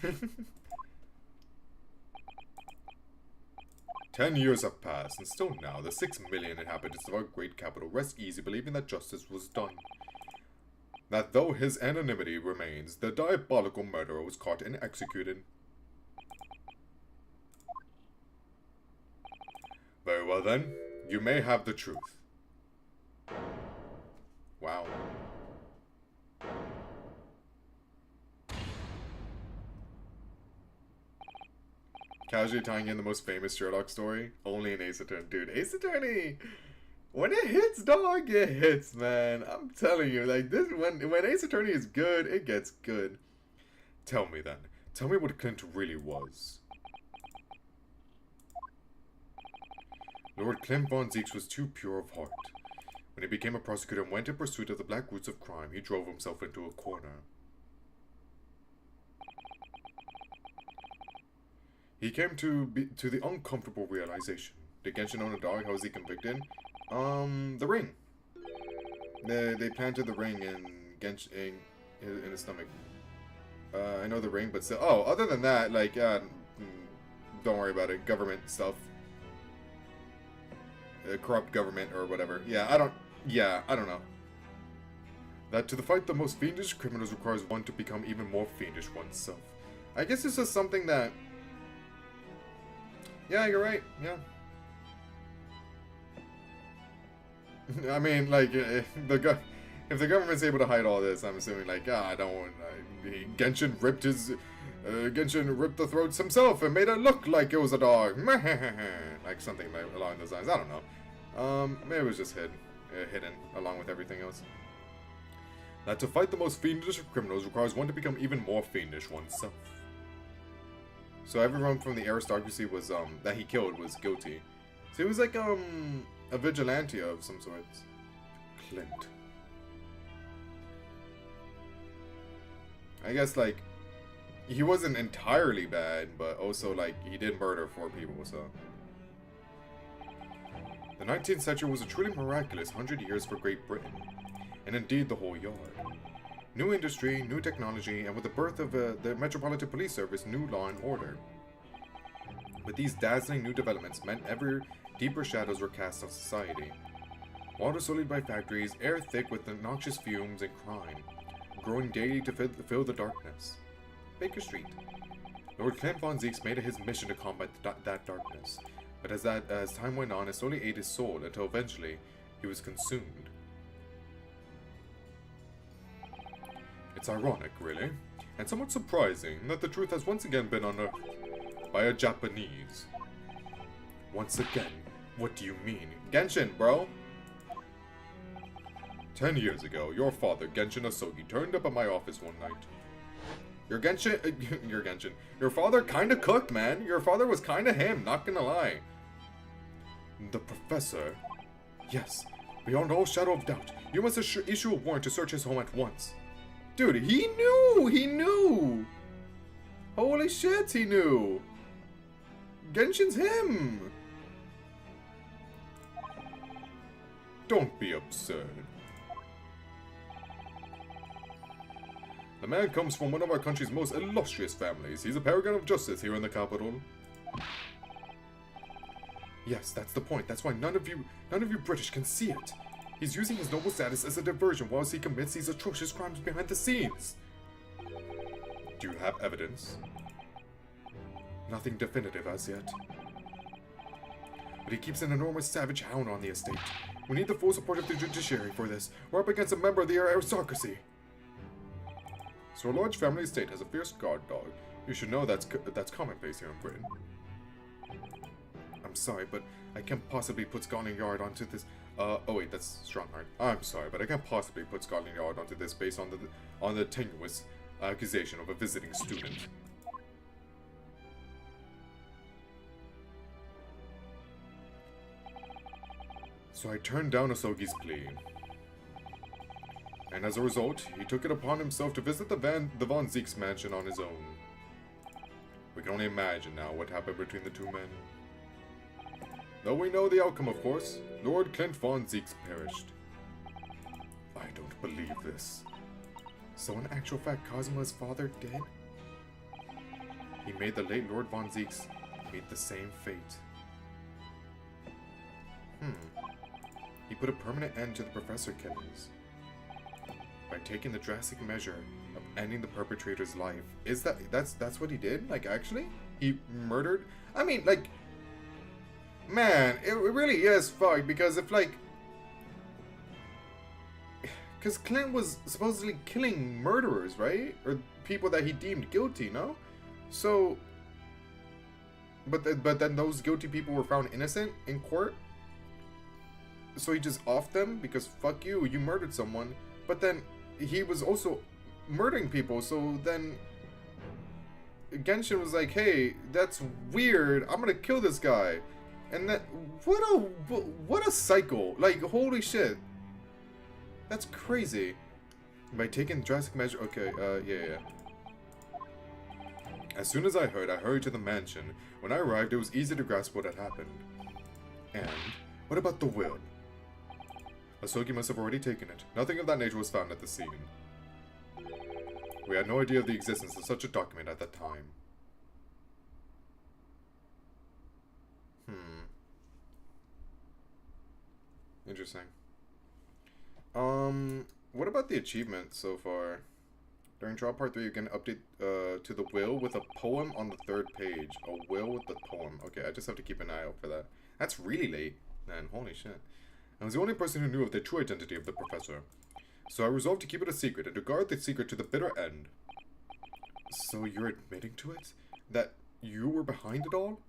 C: 10 years have passed, and still now, the 6 million inhabitants of our great capital rest easy believing that justice was done. That though his anonymity remains, the diabolical murderer was caught and executed. Very well then, you may have the truth. Wow. Casually tying in the most famous Sherlock story, only in Ace Attorney. Dude, Ace Attorney, when it hits, dog, it hits, man. I'm telling you, like this, when Ace Attorney is good, it gets good. Tell me then. Tell me what Clint really was. Lord Clint von Zeeks was too pure of heart. When he became a prosecutor and went in pursuit of the black roots of crime, he drove himself into a corner. He came to the uncomfortable realization. Did Genshin own a dog? How was he convicted? The ring. They planted the ring in Genshin in his stomach. I know the ring, but still. Oh, other than that, like, don't worry about it. Government stuff. Corrupt government or whatever. Yeah, I don't know. That to fight the most fiendish criminals requires one to become even more fiendish oneself. I guess it's just something that... Yeah, you're right. Yeah. I mean, like, if the government's able to hide all this, I'm assuming, like, I don't want... Genshin ripped the throats himself and made it look like it was a dog. Like something along those lines. I don't know. Maybe it was just hidden along with everything else. That to fight the most fiendish of criminals requires one to become even more fiendish oneself. So everyone from the aristocracy was that he killed was guilty. So he was like a vigilante of some sorts. Clint. I guess like he wasn't entirely bad, but also like he did murder 4 people, so. The 19th century was a truly miraculous 100 years for Great Britain, and indeed the whole yard. New industry, new technology, and with the birth of the Metropolitan Police Service, new law and order. But these dazzling new developments meant ever deeper shadows were cast on society. Water sullied by factories, air thick with the noxious fumes and crime, growing daily to fill the darkness. Baker Street. Lord Clint von Zieks made it his mission to combat that darkness, but as time went on, it slowly ate his soul until eventually he was consumed. It's ironic, really, and somewhat surprising that the truth has once again been unearthed by a Japanese. Once again, what do you mean? Genshin, bro! 10 years ago, your father, Genshin Asogi, turned up at my office one night. Your father kinda cooked, man. Your father was kinda him, not gonna lie. The professor? Yes, beyond all shadow of doubt, you must issue a warrant to search his home at once. Dude, he knew! Holy shit, he knew! Genshin's him! Don't be absurd. The man comes from one of our country's most illustrious families. He's a paragon of justice here in the capital. Yes, that's the point. That's why none of you British can see it. He's using his noble status as a diversion whilst he commits these atrocious crimes behind the scenes. Do you have evidence? Nothing definitive as yet. But he keeps an enormous savage hound on the estate. We need the full support of the judiciary for this. We're up against a member of the aristocracy. So a large family estate has a fierce guard dog. You should know that's commonplace here in Britain. I'm sorry, but I can't possibly put Scotland Yard onto this. Oh wait, that's Strongheart. I'm sorry, but I can't possibly put Scotland Yard onto this based on the tenuous accusation of a visiting student. So I turned down Asogi's plea. And as a result, he took it upon himself to visit the Von Zieks mansion on his own. We can only imagine now what happened between the two men. Though we know the outcome, of course, Lord Clint von Zieks perished. I don't believe this. So in actual fact, Cosimo's father dead? He made the late Lord von Zieks meet the same fate. He put a permanent end to the professor killings by taking the drastic measure of ending the perpetrator's life. Is that's what he did? Like, actually? He murdered? I mean, like, man, it really is fucked, because if, like, because Clint was supposedly killing murderers, right? Or people that he deemed guilty, no? So, but then those guilty people were found innocent in court? So he just offed them because fuck you, you murdered someone. But then he was also murdering people, so then Genshin was like, hey, that's weird, I'm gonna kill this guy. And that, what a cycle. Like, holy shit. That's crazy. By taking drastic measure. Okay, yeah. As soon as I hurried to the mansion. When I arrived, it was easy to grasp what had happened. And what about the will? Asogi must have already taken it. Nothing of that nature was found at the scene. We had no idea of the existence of such a document at that time. Interesting. What about the achievements so far? During trial part 3, you can update to the will with a poem on the 3rd page. A will with the poem. Okay, I just have to keep an eye out for that. That's really late, man. Holy shit. I was the only person who knew of the true identity of the professor. So I resolved to keep it a secret and to guard the secret to the bitter end. So you're admitting to it? That you were behind it all?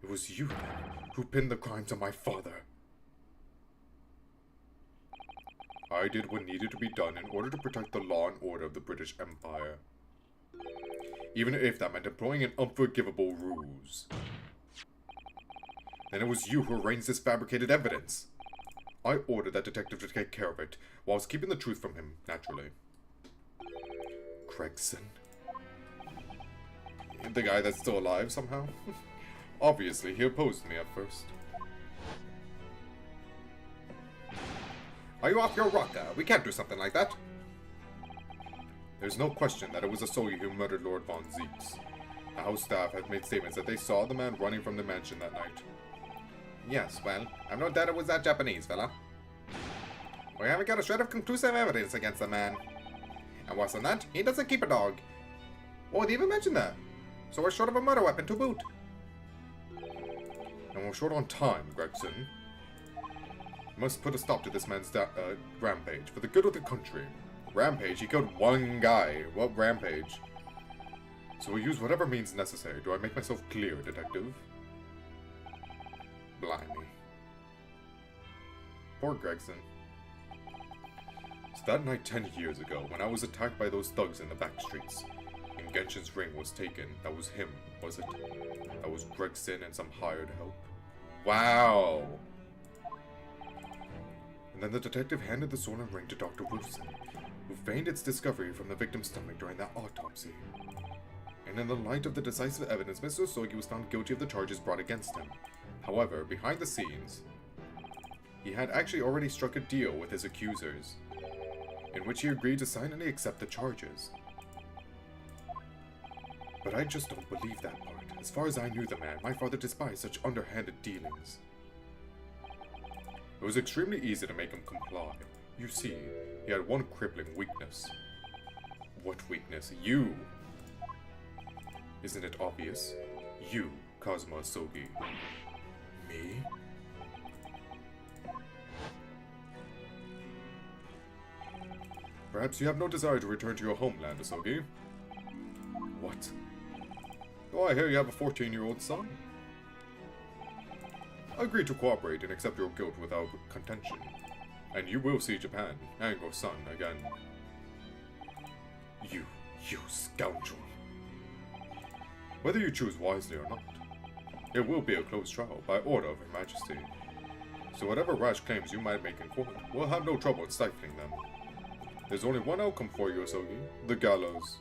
C: It was you, then, who pinned the crimes on my father. I did what needed to be done in order to protect the law and order of the British Empire. Even if that meant employing an unforgivable ruse. And it was you who arranged this fabricated evidence. I ordered that detective to take care of it, whilst keeping the truth from him, naturally. Gregson. The guy that's still alive, somehow? Obviously, he opposed me at first. Are you off your rocker? We can't do something like that. There's no question that it was Asogi who murdered Lord Von Zeeks. The house staff have made statements that they saw the man running from the mansion that night. Yes, well, I've no doubt it was that Japanese fella. We haven't got a shred of conclusive evidence against the man. And worse than that, he doesn't keep a dog. Oh, they even mentioned that. So we're short of a murder weapon to boot. And we're short on time, Gregson. We must put a stop to this man's rampage, for the good of the country. Rampage? He killed one guy. What rampage? So we'll use whatever means necessary. Do I make myself clear, detective? Blimey. Poor Gregson. So that night 10 years ago, when I was attacked by those thugs in the back streets, and Genshin's ring was taken, that was him, was it? That was Gregson and some hired help? Wow! And then the detective handed the stolen ring to Dr. Wilson, who feigned its discovery from the victim's stomach during that autopsy. And in the light of the decisive evidence, Mr. Asogi was found guilty of the charges brought against him. However, behind the scenes, he had actually already struck a deal with his accusers, in which he agreed to silently accept the charges. But I just don't believe that part. As far as I knew the man, my father despised such underhanded dealings. It was extremely easy to make him comply. You see, he had one crippling weakness. What weakness? You! Isn't it obvious? You, Kazuma Asogi. Me? Perhaps you have no desire to return to your homeland, Asogi? What? Oh, I hear you have a 14-year-old son. I agree to cooperate and accept your guilt without contention. And you will see Japan and your son again. You scoundrel. Whether you choose wisely or not, it will be a close trial by order of Her Majesty. So whatever rash claims you might make in court, we'll have no trouble in stifling them. There's only one outcome for you, Asogi. The gallows.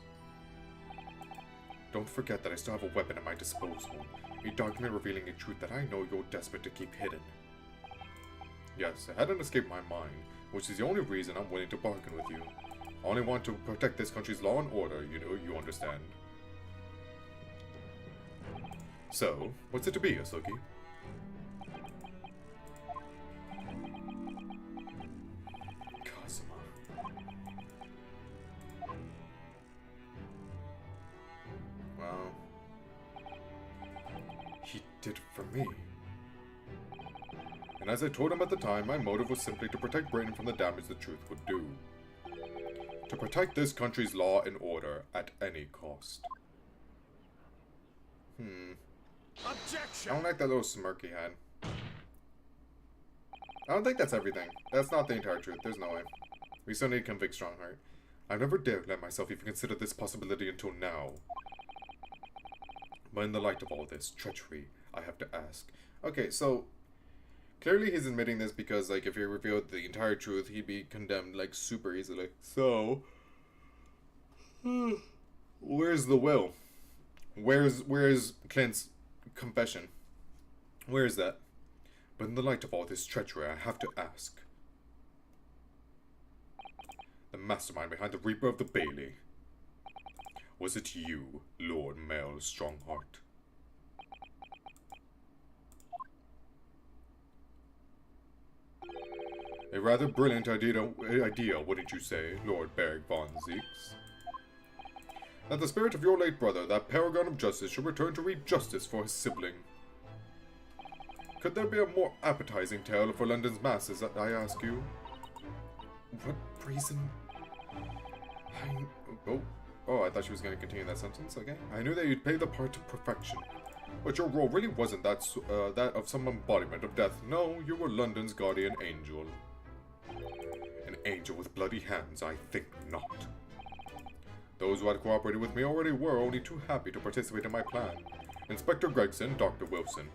C: Don't forget that I still have a weapon at my disposal. A document revealing a truth that I know you're desperate to keep hidden. Yes, it hadn't escaped my mind, which is the only reason I'm willing to bargain with you. I only want to protect this country's law and order, you understand. So, what's it to be, Asogi? Kazuma. Well, he did it for me. And as I told him at the time, my motive was simply to protect Britain from the damage the truth would do. To protect this country's law and order at any cost.
B: Objection!
C: I don't like that little smirk he had. I don't think that's everything. That's not the entire truth. There's no way. We still need to convict Strongheart. I've never dared let myself even consider this possibility until now. But in the light of all this treachery, I have to ask. Okay, so Clearly he's admitting this because, like, if he revealed the entire truth, he'd be condemned, like, super easily. So, where's the will? Where's Clint's confession? Where is that? But in the light of all this treachery, I have to ask. The mastermind behind the Reaper of the Bailey. Was it you, Lord Mel Strongheart? A rather brilliant idea, wouldn't you say, Lord Berg von Zeeks? That the spirit of your late brother, that paragon of justice, should return to reap justice for his sibling. Could there be a more appetizing tale for London's masses, I ask you? What reason? I thought she was going to continue that sentence, okay. I knew that you'd play the part to perfection. But your role really wasn't that of some embodiment of death. No, you were London's guardian angel. An angel with bloody hands? I think not. Those who had cooperated with me already were only too happy to participate in my plan. Inspector Gregson, Dr. Wilson.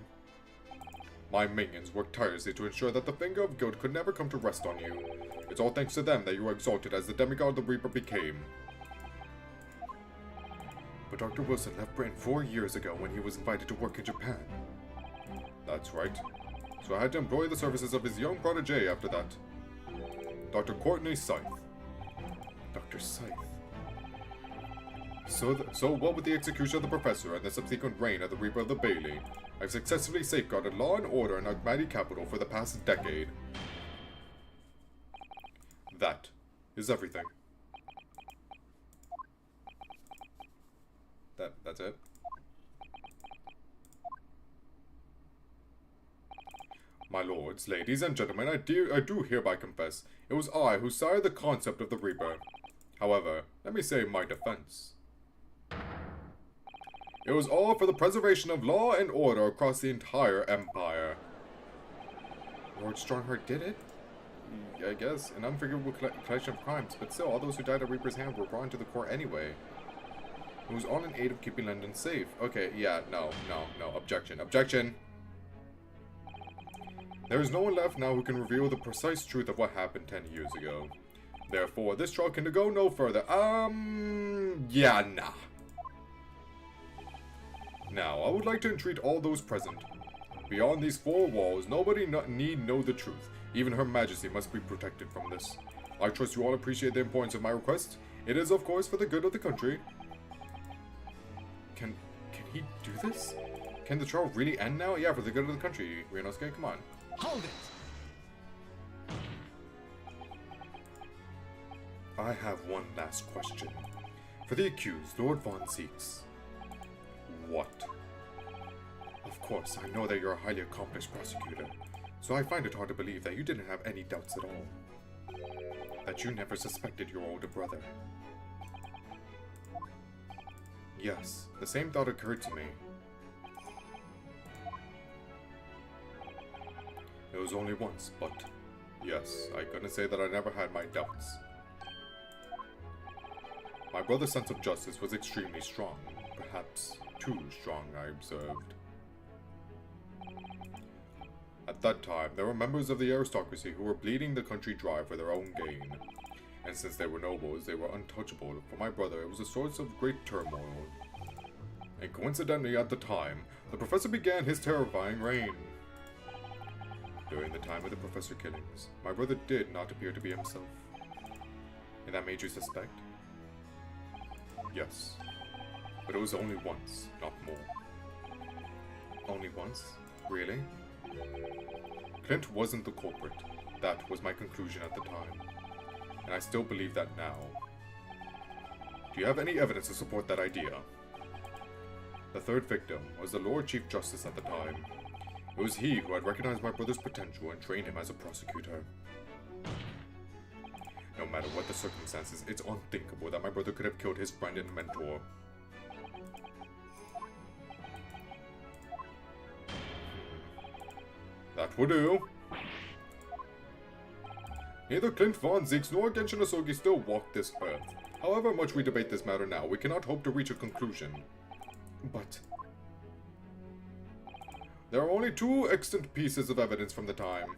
C: My minions worked tirelessly to ensure that the finger of guilt could never come to rest on you. It's all thanks to them that you were exalted as the demigod the Reaper became. But Dr. Wilson left Britain 4 years ago when he was invited to work in Japan. That's right. So I had to employ the services of his young protege after that. Dr. Courtney Scythe. Dr. Scythe. So what with the execution of the Professor and the subsequent reign of the Reaper of the Bailey, I've successfully safeguarded law and order in our mighty capital for the past decade. That is everything. That's it. My lords, ladies, and gentlemen, I do hereby confess, it was I who sired the concept of the Reaper. However, let me say in my defense. It was all for the preservation of law and order across the entire empire. Lord Strongheart did it? I guess, an unforgivable collection of crimes, but still, all those who died at Reaper's hand were brought into the court anyway. It was all in aid of keeping London safe. Okay, yeah, no, objection. There is no one left now who can reveal the precise truth of what happened 10 years ago. Therefore, this trial can go no further. Yeah, nah. Now, I would like to entreat all those present. Beyond these 4 walls, nobody need know the truth. Even Her Majesty must be protected from this. I trust you all appreciate the importance of my request. It is, of course, for the good of the country. Can he do this? Can the trial really end now? Yeah, for the good of the country, Ryunosuke, come on.
B: Hold it!
C: I have one last question. For the accused, Lord Von Zeeks. What? Of course, I know that you're a highly accomplished prosecutor, so I find it hard to believe that you didn't have any doubts at all. That you never suspected your older brother. Yes, the same thought occurred to me. It was only once, but yes, I couldn't say that I never had my doubts. My brother's sense of justice was extremely strong, perhaps too strong, I observed. At that time, there were members of the aristocracy who were bleeding the country dry for their own gain. And since they were nobles, they were untouchable. For my brother, it was a source of great turmoil. And coincidentally, at the time, the Professor began his terrifying reign. During the time of the Professor killings, my brother did not appear to be himself. And that made you suspect? Yes. But it was only once, not more. Only once? Really? Clint wasn't the culprit. That was my conclusion at the time. And I still believe that now. Do you have any evidence to support that idea? The third victim was the Lord Chief Justice at the time. It was he who had recognized my brother's potential and trained him as a prosecutor. No matter what the circumstances, it's unthinkable that my brother could have killed his friend and mentor. That will do. Neither Clint Von Zeeks nor Genshin Asogi still walk this earth. However much we debate this matter now, we cannot hope to reach a conclusion. But There are only 2 extant pieces of evidence from the time.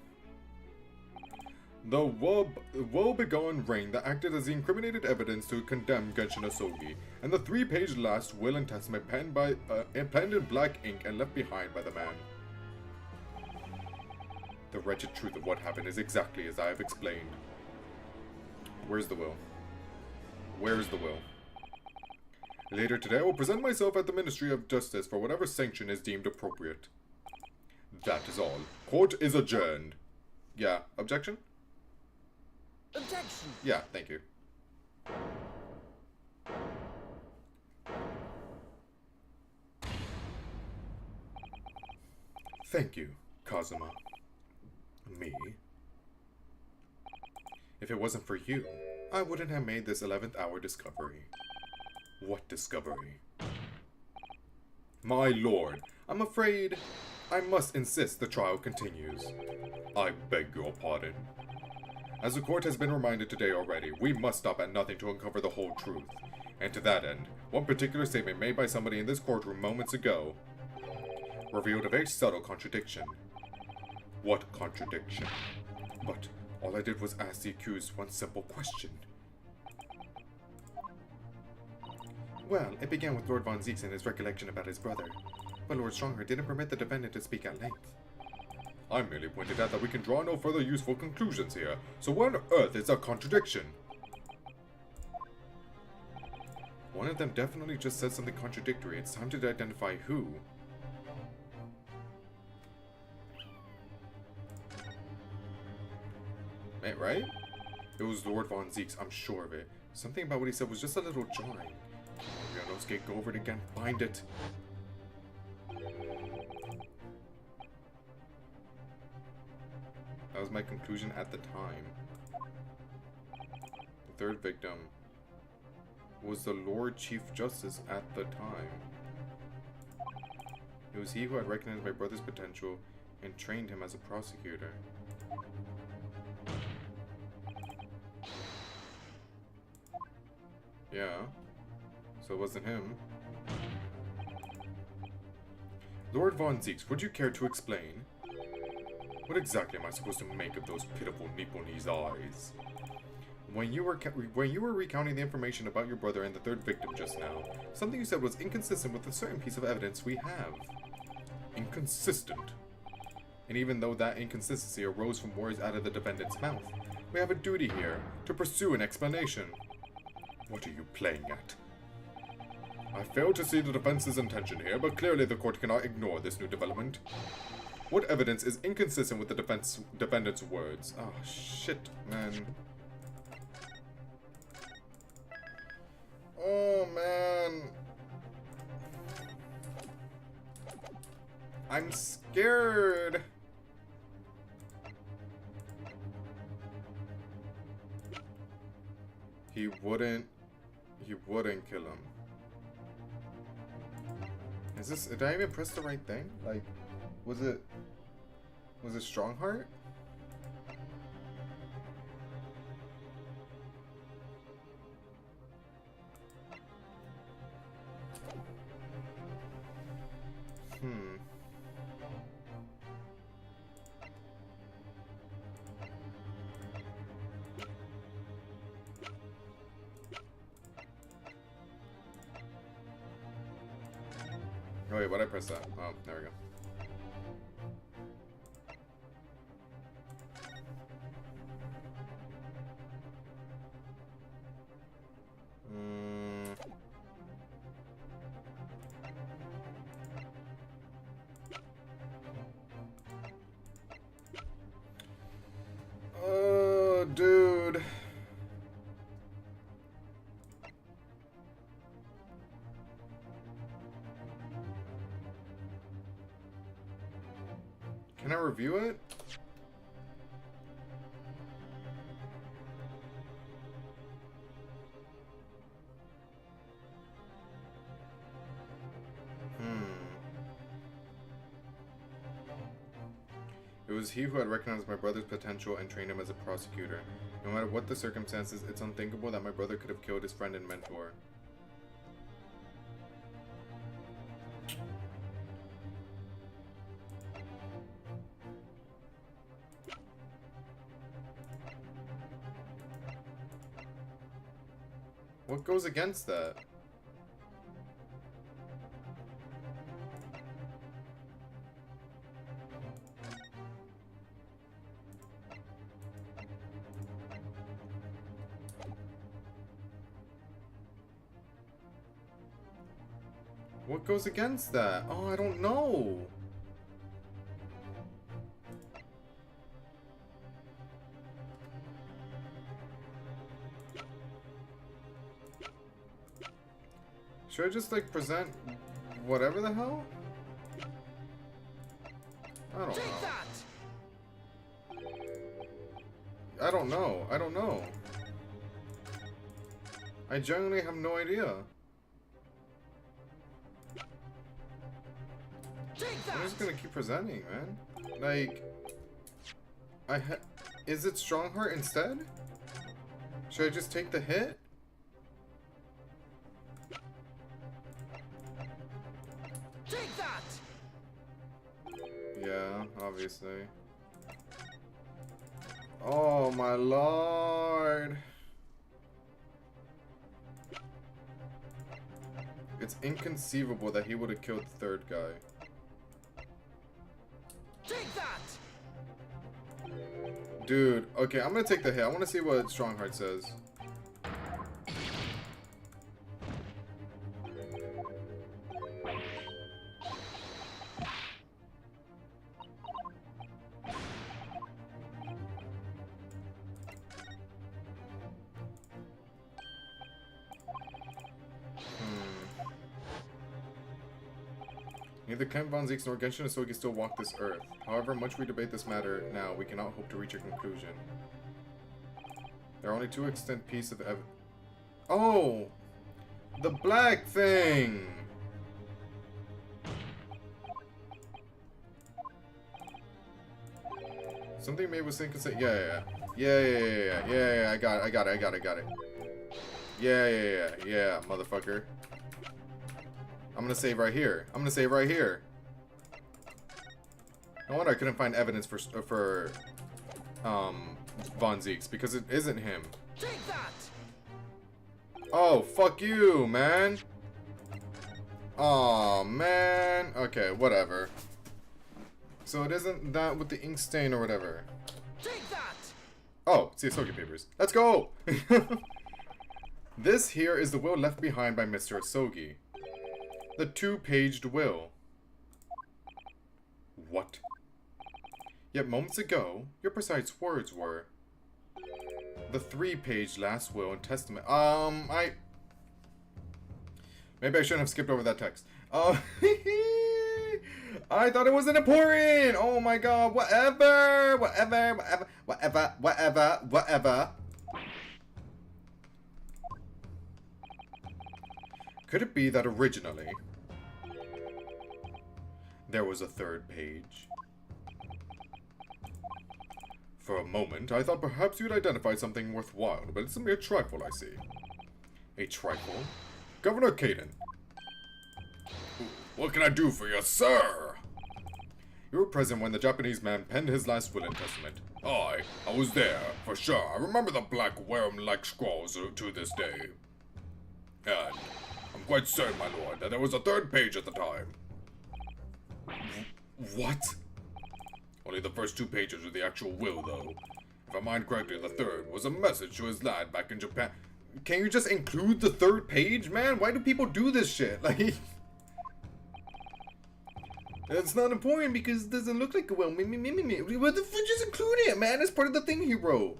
C: The woe-begone ring that acted as the incriminated evidence to condemn Genshin Asogi, and the 3-page last will and testament penned in black ink and left behind by the man. The wretched truth of what happened is exactly as I have explained. Where's the will? Where's the will? Later today, I will present myself at the Ministry of Justice for whatever sanction is deemed appropriate. That is all. Court is adjourned. Yeah, objection?
B: Objection.
C: Yeah, thank you. Thank you, Kazuma. Me? If it wasn't for you, I wouldn't have made this 11th hour discovery. What discovery? My lord, I'm afraid I must insist the trial continues. I beg your pardon. As the court has been reminded today already, we must stop at nothing to uncover the whole truth. And to that end, one particular statement made by somebody in this courtroom moments ago revealed a very subtle contradiction. What contradiction? But all I did was ask the accused one simple question. Well, it began with Lord Von Zieks and his recollection about his brother, but Lord Strongheart didn't permit the defendant to speak at length. I merely pointed out that we can draw no further useful conclusions here, so what on earth is a contradiction? One of them definitely just said something contradictory. It's time to identify who. Wait, right? It was Lord Von Zieks, I'm sure of it. Something about what he said was just a little jarring. Ryonosuke, go over it again. Find it. That was my conclusion at the time. The third victim was the Lord Chief Justice at the time. It was he who had recognized my brother's potential and trained him as a prosecutor. Yeah, so it wasn't him. Lord Von Zieks, would you care to explain? What exactly am I supposed to make of those pitiful Nipponese eyes? When you were recounting the information about your brother and the third victim just now, something you said was inconsistent with a certain piece of evidence we have. Inconsistent. And even though that inconsistency arose from words out of the defendant's mouth, we have a duty here to pursue an explanation. What are you playing at? I fail to see the defense's intention here, but clearly the court cannot ignore this new development. What evidence is inconsistent with the defendant's words? Oh, shit, man. Oh, man. I'm scared. He wouldn't kill him. Is this, did I even press the right thing? Like, was it Strongheart? Oh wait, why'd I press that? Oh, there we go. Oh, dude. Can I review it? It was he who had recognized my brother's potential and trained him as a prosecutor. No matter what the circumstances, it's unthinkable that my brother could have killed his friend and mentor. What goes against that? What goes against that? Oh, I don't know. Should I just, like, present whatever the hell? I don't know. I don't know. I don't know. I genuinely have no idea. I'm just gonna keep presenting, man. Like, is it Strongheart instead? Should I just take the hit?
B: Take that!
C: Yeah, obviously. Oh my lord. It's inconceivable that he would have killed the third guy.
B: Take that!
C: Dude, okay, I'm gonna take the hit. I wanna see what Strongheart says. Neither Ken Von Zieks nor Genshin Asogi still walk this earth. However much we debate this matter now, we cannot hope to reach a conclusion. There are only two extant pieces of evidence. Oh! The black thing! Something made was inconsistent. Yeah, I got it. Yeah, motherfucker. I'm gonna save right here. No wonder I couldn't find evidence for Von Zieks, because it isn't him.
B: Take that!
C: Oh, fuck you, man. Aw, man. Okay, whatever. So it isn't that with the ink stain or whatever.
B: Take that!
C: Oh, it's the Asogi papers. Let's go! This here is the will left behind by Mr. Asogi. The two-paged will. What? Yet moments ago, your precise words were... The three-page last will and testament. Maybe I shouldn't have skipped over that text. I thought it wasn't important! Oh my god, whatever! Could it be that originally there was a third page? For a moment, I thought perhaps you'd identify something worthwhile, but it's a mere trifle, I see. A trifle? Governor Caden.
D: What can I do for you, sir?
C: You were present when the Japanese man penned his last will and testament.
D: I was there, for sure. I remember the black worm-like scrawls to this day. And I'm quite certain, my lord, that there was a third page at the time.
C: What?
D: Only the first two pages were the actual will, though. If I mind correctly, the third was a message to his lad back in Japan.
C: Can you just include the third page, man? Why do people do this shit? Like... It's not important because it doesn't look like a will. What the fuck? Just include it, man. It's part of the thing he wrote.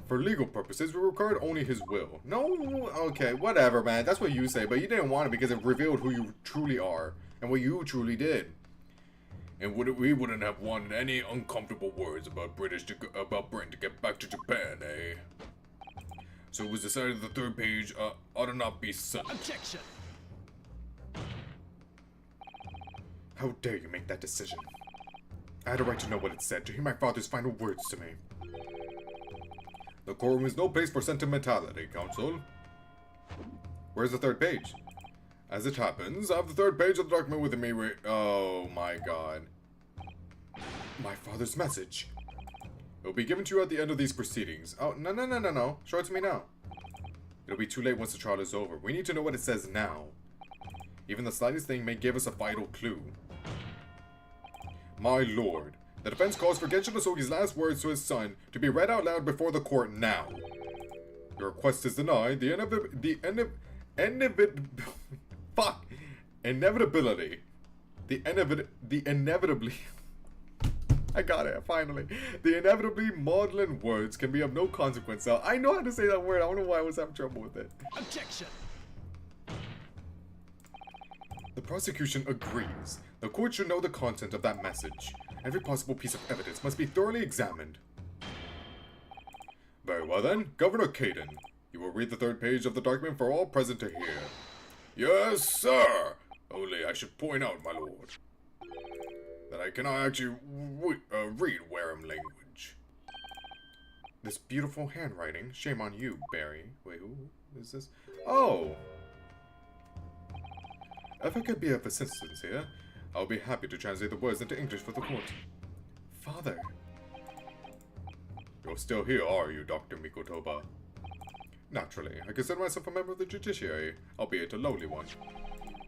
C: For legal purposes, we required only his will. No, okay, whatever, man. That's what you say, but you didn't want it because it revealed who you truly are and what you truly did.
D: And we wouldn't have wanted any uncomfortable words about Britain to get back to Japan, eh? So it was decided the third page ought to not be sent.
B: Objection!
C: How dare you make that decision? I had a right to know what it said, to hear my father's final words to me.
D: The courtroom is no place for sentimentality, Counsel.
C: Where's the third page?
D: As it happens, I have the third page of the document with me.
C: Oh my god. My father's message.
D: It will be given to you at the end of these proceedings.
C: Oh, no. Show it to me now. It'll be too late once the trial is over. We need to know what it says now. Even the slightest thing may give us a vital clue. My lord, the defense calls for Genshin Asogi's last words to his son to be read out loud before the court now. Your request is denied. Inevitability. I got it, finally. The inevitably maudlin words can be of no consequence. Now, I know how to say that word. I don't know why I was having trouble with it.
B: Objection.
C: The prosecution agrees. The court should know the content of that message. Every possible piece of evidence must be thoroughly examined. Very well then, Governor Caden. You will read the third page of the document for all present to hear.
D: Yes, sir. Only I should point out, my lord, that I cannot actually read Wareham language.
C: This beautiful handwriting. Shame on you, Barry. Wait, who is this? Oh! If I could be of assistance here, I'll be happy to translate the words into English for the court. Father.
D: You're still here, are you, Dr. Mikotoba?
C: Naturally, I consider myself a member of the judiciary, albeit a lowly one.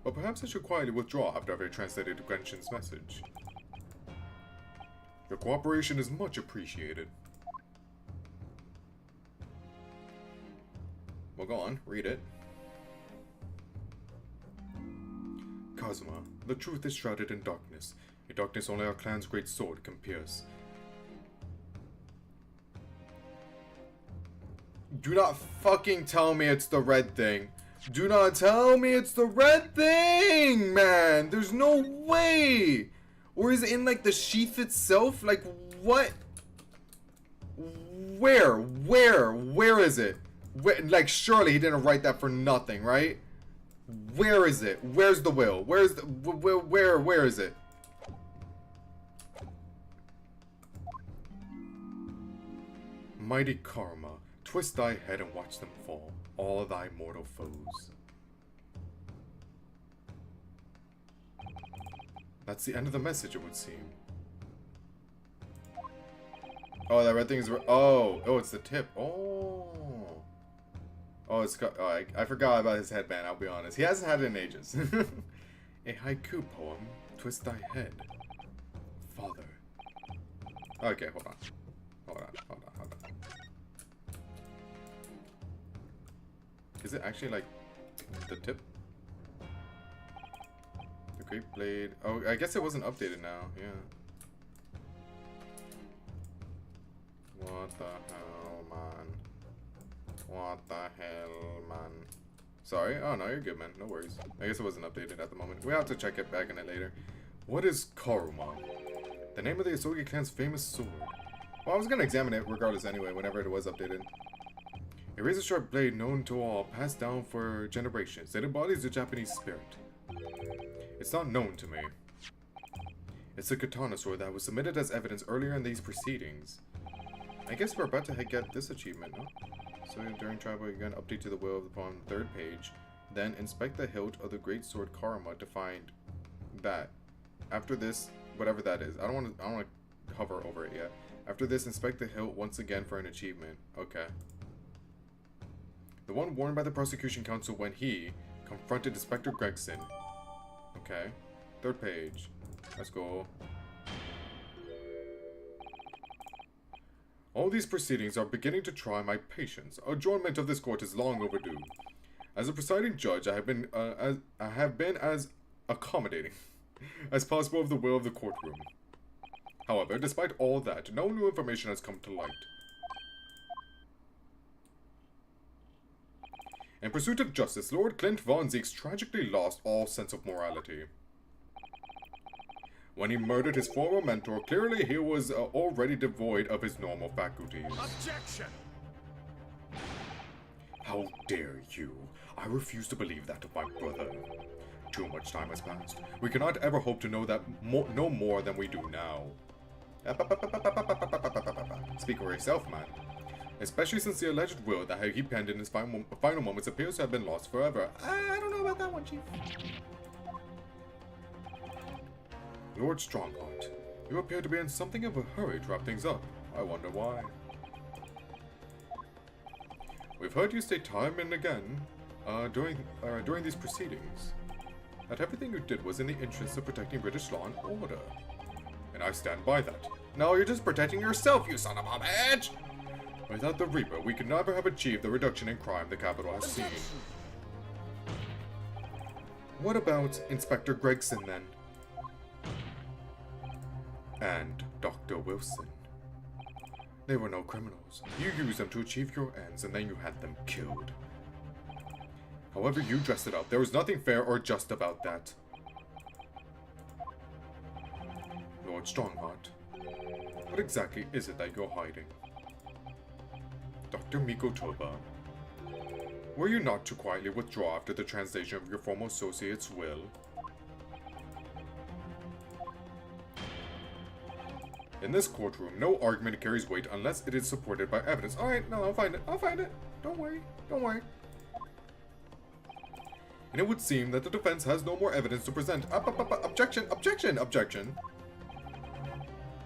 C: But perhaps I should quietly withdraw after I've translated Genshin's message. Your cooperation is much appreciated. Well, go on, read it. Kazuma, the truth is shrouded in darkness. A darkness only our clan's great sword can pierce. Do not fucking tell me it's the red thing. Do not tell me it's the red thing, man. There's no way. Or is it in, like, the sheath itself? Like, what? Where is it? Like, surely he didn't write that for nothing, right? Where is it? Where's the will? Where's the... Where is it? Mighty karma, twist thy head and watch them fall, all thy mortal foes. That's the end of the message, it would seem. Oh, that red thing is... Oh, it's the tip. Oh, it's got... Oh, I forgot about his headband, I'll be honest. He hasn't had it in ages. A haiku poem, twist thy head. Father. Okay, hold on. Is it actually, like, the tip? The Great Blade... Oh, I guess it wasn't updated now, yeah. What the hell, man? What the hell, man? Sorry? Oh, no, you're good, man. No worries. I guess it wasn't updated at the moment. We'll have to check it back in it later. What is Karuma? The name of the Asogi clan's famous sword. Well, I was gonna examine it regardless anyway, whenever it was updated. A razor-sharp blade known to all, passed down for generations. It embodies the Japanese spirit. It's not known to me. It's a katana sword that was submitted as evidence earlier in these proceedings. I guess we're about to get this achievement, no? So during trial, you get an update to the will of the poem, third page. Then inspect the hilt of the great sword Karuma to find that. After this, whatever that is. I don't want to hover over it yet. After this, inspect the hilt once again for an achievement. Okay. The one worn by the prosecution counsel when he confronted Inspector Gregson. Okay. Third page. Let's go. All these proceedings are beginning to try my patience. Adjournment of this court is long overdue. As a presiding judge, I have been as accommodating as possible of the will of the courtroom. However, despite all that, no new information has come to light. In pursuit of justice, Lord Clint Von Zeeks tragically lost all sense of morality. When he murdered his former mentor, clearly he was already devoid of his normal faculties.
B: Objection!
C: How dare you? I refuse to believe that of my brother. Too much time has passed. We cannot ever hope to know that no more than we do now. Speak for yourself, man. Especially since the alleged will that he penned in his final moments appears to have been lost forever. I don't know about that one, Chief. Lord Strongheart, you appear to be in something of a hurry to wrap things up. I wonder why. We've heard you state time and again during these proceedings that everything you did was in the interest of protecting British law and order. And I stand by that. No, you're just protecting yourself, you son of a bitch! Without the Reaper, we could never have achieved the reduction in crime the capital has seen. What about Inspector Gregson, then? And Dr. Wilson. They were no criminals. You used them to achieve your ends, and then you had them killed. However you dressed it up, there was nothing fair or just about that. Lord Strongheart, what exactly is it that you're hiding? Dr. Miko Toba, were you not to quietly withdraw after the translation of your former associate's will? In this courtroom, no argument carries weight unless it is supported by evidence. Alright, no, I'll find it. I'll find it. Don't worry. Don't worry. And it would seem that the defense has no more evidence to present. Objection, objection, objection.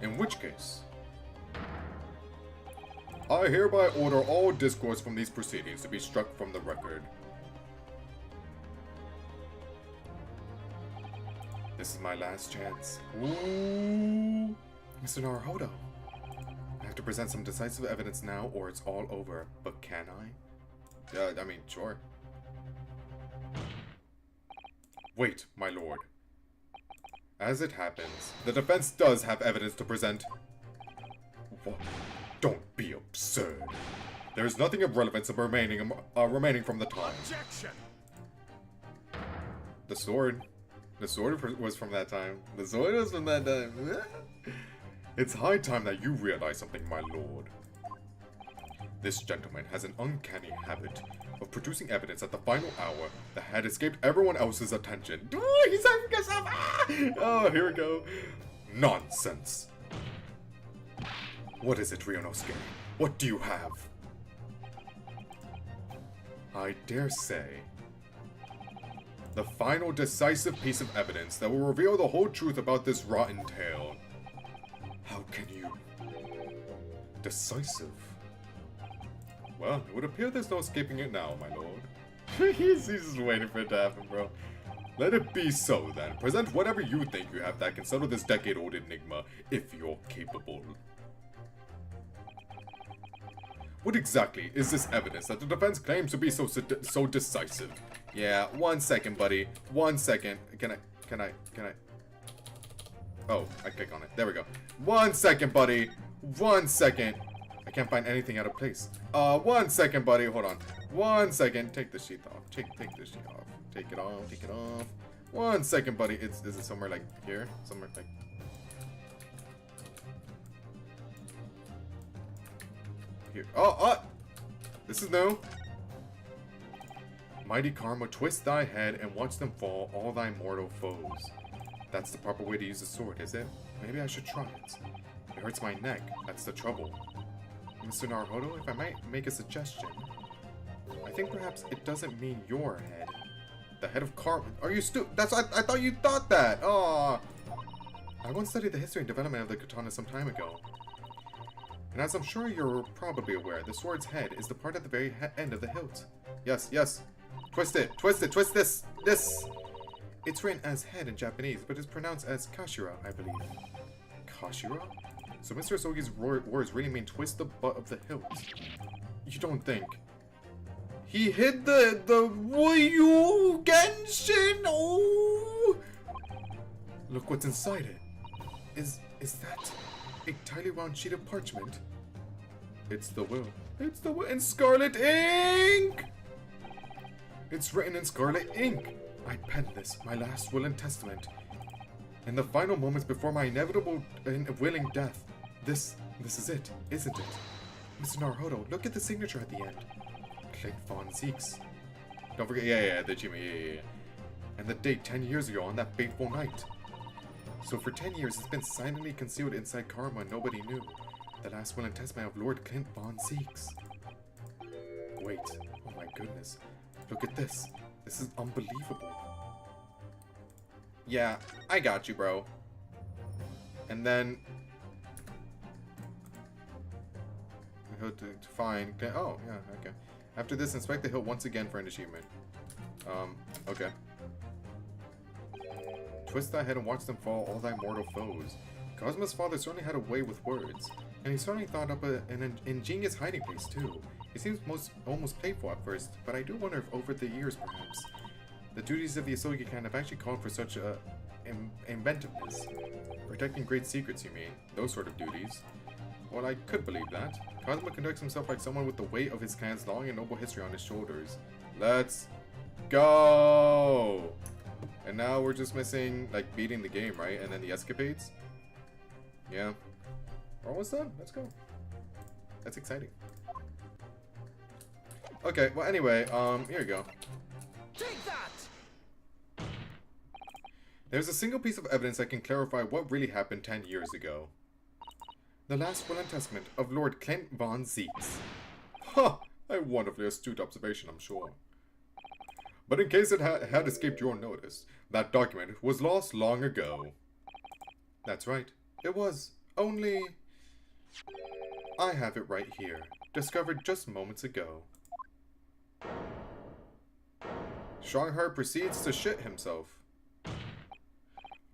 C: In which case, I hereby order all discourse from these proceedings to be struck from the record. This is my last chance. Ooh. Mr. Naruhodo, I have to present some decisive evidence now or it's all over. But can I? I mean, sure. Wait, my lord. As it happens, the defense does have evidence to present. What? Don't be absurd. There is nothing of relevance remaining from the time.
B: Objection!
C: The sword. The sword was from that time. The sword was from that time. It's high time that you realize something, my lord. This gentleman has an uncanny habit of producing evidence at the final hour that had escaped everyone else's attention. Oh, he's having himself. Ah! Oh, here we go. Nonsense. What is it, Ryunosuke? What do you have? I dare say the final decisive piece of evidence that will reveal the whole truth about this rotten tale. How can you... Decisive? Well, it would appear there's no escaping it now, my lord. He's just waiting for it to happen, bro. Let it be so, then. Present whatever you think you have that can settle this decade-old enigma, if you're capable. What exactly is this evidence that the defense claims to be so decisive? Yeah, 1 second, buddy. 1 second. Can I... Oh, I click on it. There we go. 1 second, buddy. 1 second. I can't find anything out of place. 1 second, buddy. Hold on. 1 second. Take the sheet off. Take the sheet off. Take it off. Take it off. 1 second, buddy. Is it somewhere like here? Somewhere like... Here. Oh! This is new. Mighty Karma, twist thy head and watch them fall, all thy mortal foes. That's the proper way to use a sword, is it? Maybe I should try it. It hurts my neck, that's the trouble. Mr. Naruhodo, if I might make a suggestion. I think perhaps it doesn't mean your head. The head of Karma. Are you That's I thought you thought that! Aww. I once studied the history and development of the katana some time ago. And as I'm sure you're probably aware, the sword's head is the part at the very end of the hilt. Yes, yes. Twist it, twist it, twist this! It's written as head in Japanese, but it's pronounced as kashira, I believe. Kashira? So Mr. Asogi's words really mean twist the butt of the hilt. You don't think... He hid the Wyu Genshin! Oh! Look what's inside it. Is that a tightly wound sheet of parchment? It's the will. It's the will in scarlet ink! It's written in scarlet ink. I penned this, my last will and testament. In the final moments before my inevitable and willing death. This is it, isn't it? Mr. Naruhodo, look at the signature at the end. Click Von Zeeks. Don't forget, yeah, the achievement, yeah. And the date 10 years ago on that fateful night. So for 10 years, it's been silently concealed inside Karma and nobody knew. The last will and testament of Lord Clint Von Zeeks. Wait, oh my goodness. Look at this. This is unbelievable. Yeah, I got you, bro. And then... I go to find... Oh, yeah, okay. After this, inspect the hill once again for an achievement. Okay. Twist thy head and watch them fall, all thy mortal foes. Cosmo's father certainly had a way with words, and he certainly thought up an ingenious hiding place too. He seems almost playful at first, but I do wonder if over the years, perhaps, the duties of the Asogi clan have actually called for such inventiveness. Protecting great secrets, you mean? Those sort of duties. Well, I could believe that. Cosmo conducts himself like someone with the weight of his clan's long and noble history on his shoulders. Let's go! And now we're just missing, like, beating the game, right? And then the escapades? Yeah. We're almost done. Let's go. That's exciting. Okay, well, anyway, here you go.
B: Take that!
C: There's a single piece of evidence that can clarify what really happened 10 years ago. The last will and testament of Lord Clint von Zeeks. Ha! A wonderfully astute observation, I'm sure. But in case it had escaped your notice, that document was lost long ago. That's right. It was. Only... I have it right here. Discovered just moments ago. Strongheart proceeds to shit himself.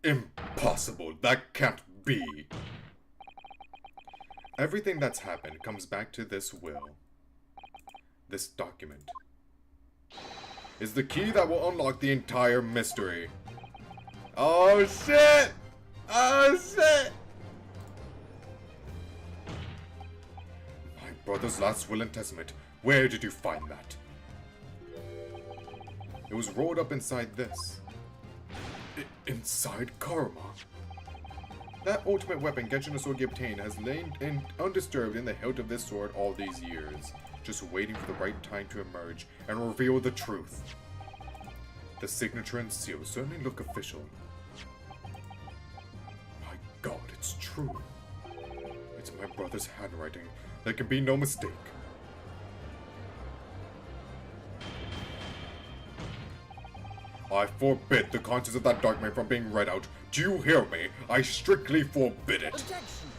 C: Impossible! That can't be! Everything that's happened comes back to this will. This document is the key that will unlock the entire mystery. Oh shit! Oh shit! My brother's last will and testament. Where did you find that? It was rolled up inside this. Inside Karma. That ultimate weapon Genshin Asogi obtained has lain undisturbed in the hilt of this sword all these years, just waiting for the right time to emerge and reveal the truth. The signature and seal certainly look official. My god, it's true. It's my brother's handwriting. There can be no mistake. I forbid the contents of that document from being read out. Do you hear me? I strictly forbid it.
B: Objection!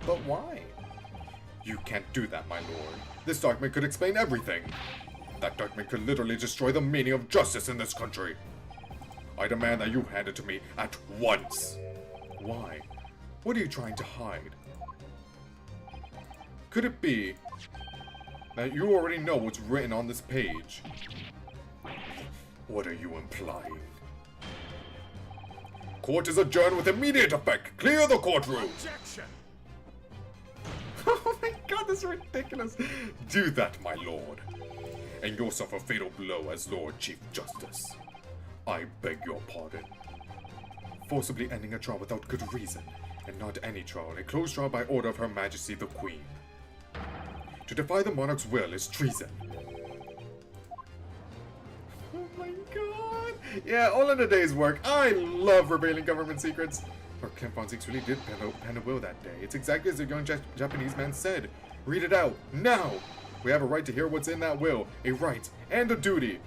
C: But why? You can't do that, my lord. This document could explain everything. That document could literally destroy the meaning of justice in this country. I demand that you hand it to me at once. Why? What are you trying to hide? Could it be that you already know what's written on this page? What are you implying? Court is adjourned with immediate effect. Clear the courtroom.
B: Objection!
C: Oh my god, this is ridiculous. Do that, my lord. And you'll suffer a fatal blow as Lord Chief Justice. I beg your pardon. Forcibly ending a trial without good reason, and not any trial, a closed trial by order of Her Majesty the Queen. To defy the monarch's will is treason. Oh my god. Yeah, all in a day's work. I love revealing government secrets. Lord Clint von Zeeks really did pen a will that day. It's exactly as the young Japanese man said. Read it out, now! We have a right to hear what's in that will, a right and a duty.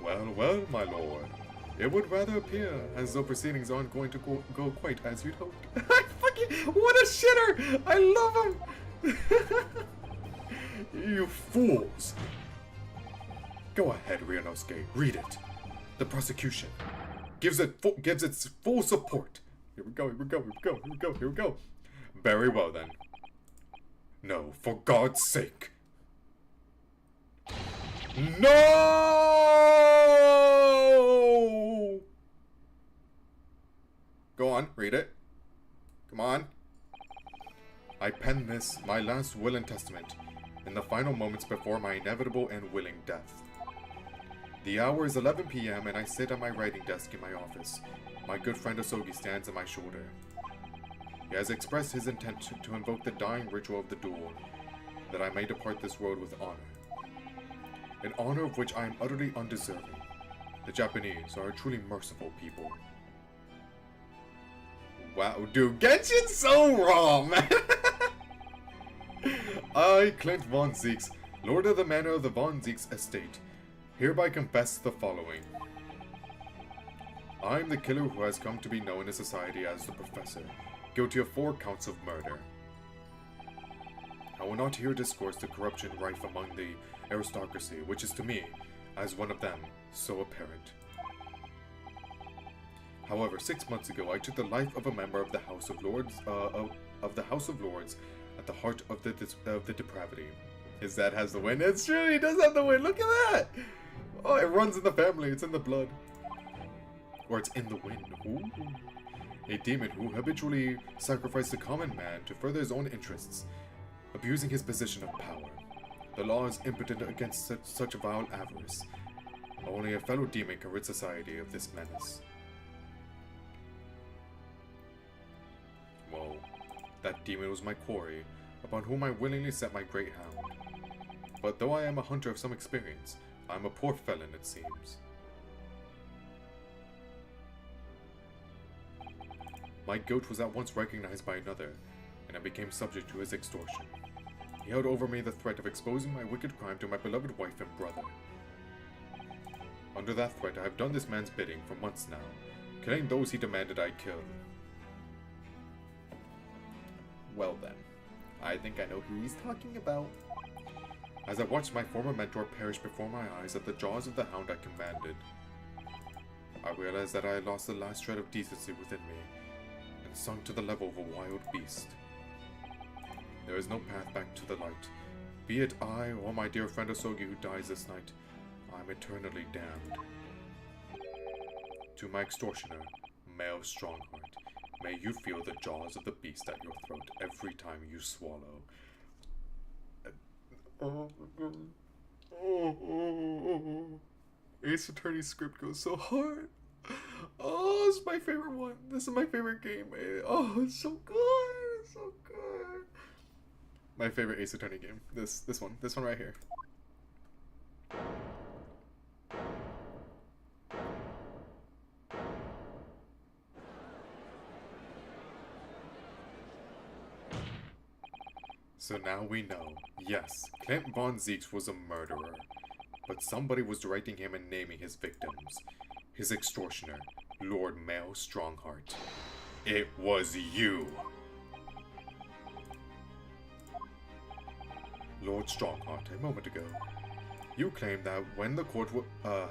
C: Well, well, my lord. It would rather appear as though proceedings aren't going to go quite as you'd hoped. What a shitter! I love him! You fools! Go ahead, Ryunosuke, read it. The prosecution gives its full support. Here we go, here we go, here we go, here we go, here we go. Very well then. No, for God's sake. No! Go on, read it. Come on. I pen this, my last will and testament, in the final moments before my inevitable and willing death. The hour is 11 p.m. and I sit at my writing desk in my office. My good friend Asogi stands at my shoulder. He has expressed his intent to invoke the dying ritual of the duel, that I may depart this world with honor. An honor of which I am utterly undeserving. The Japanese are a truly merciful people. Wow, dude, Genshin's so raw, man! I, Clint von Zeeks, Lord of the Manor of the Von Zeeks Estate, hereby confess the following. I am the killer who has come to be known in society as the Professor, guilty of 4 counts of murder. I will not here discourse the corruption rife among the aristocracy, which is to me, as one of them, so apparent. However, 6 months ago, I took the life of a member of the House of Lords, at the heart of the depravity. His dad has the win. It's true, he does have the win. Look at that! Oh, it runs in the family. It's in the blood. Or it's in the wind. Ooh. A demon who habitually sacrificed the common man to further his own interests, abusing his position of power. The law is impotent against such vile avarice. Only a fellow demon can rid society of this menace. Well, that demon was my quarry, upon whom I willingly set my great hound. But though I am a hunter of some experience, I am a poor felon, it seems. My goat was at once recognized by another, and I became subject to his extortion. He held over me the threat of exposing my wicked crime to my beloved wife and brother. Under that threat, I have done this man's bidding for months now, killing those he demanded I kill. Well then, I think I know who he's talking about. As I watched my former mentor perish before my eyes at the jaws of the hound I commanded, I realized that I had lost the last shred of decency within me, and sunk to the level of a wild beast. There is no path back to the light. Be it I or my dear friend Osogi who dies this night, I am eternally damned. To my extortioner, male Strongheart, may you feel the jaws of the beast at your throat every time you swallow. Ace Attorney's script goes so hard. Oh, it's my favorite one. This is my favorite game. Oh, it's so good. It's so good. My favorite Ace Attorney game. This one right here. So now we know, yes, Clint Von Zeeks was a murderer, but somebody was directing him and naming his victims. His extortioner, Lord Male Strongheart. It was you! Lord Strongheart, a moment ago, you claimed that when the court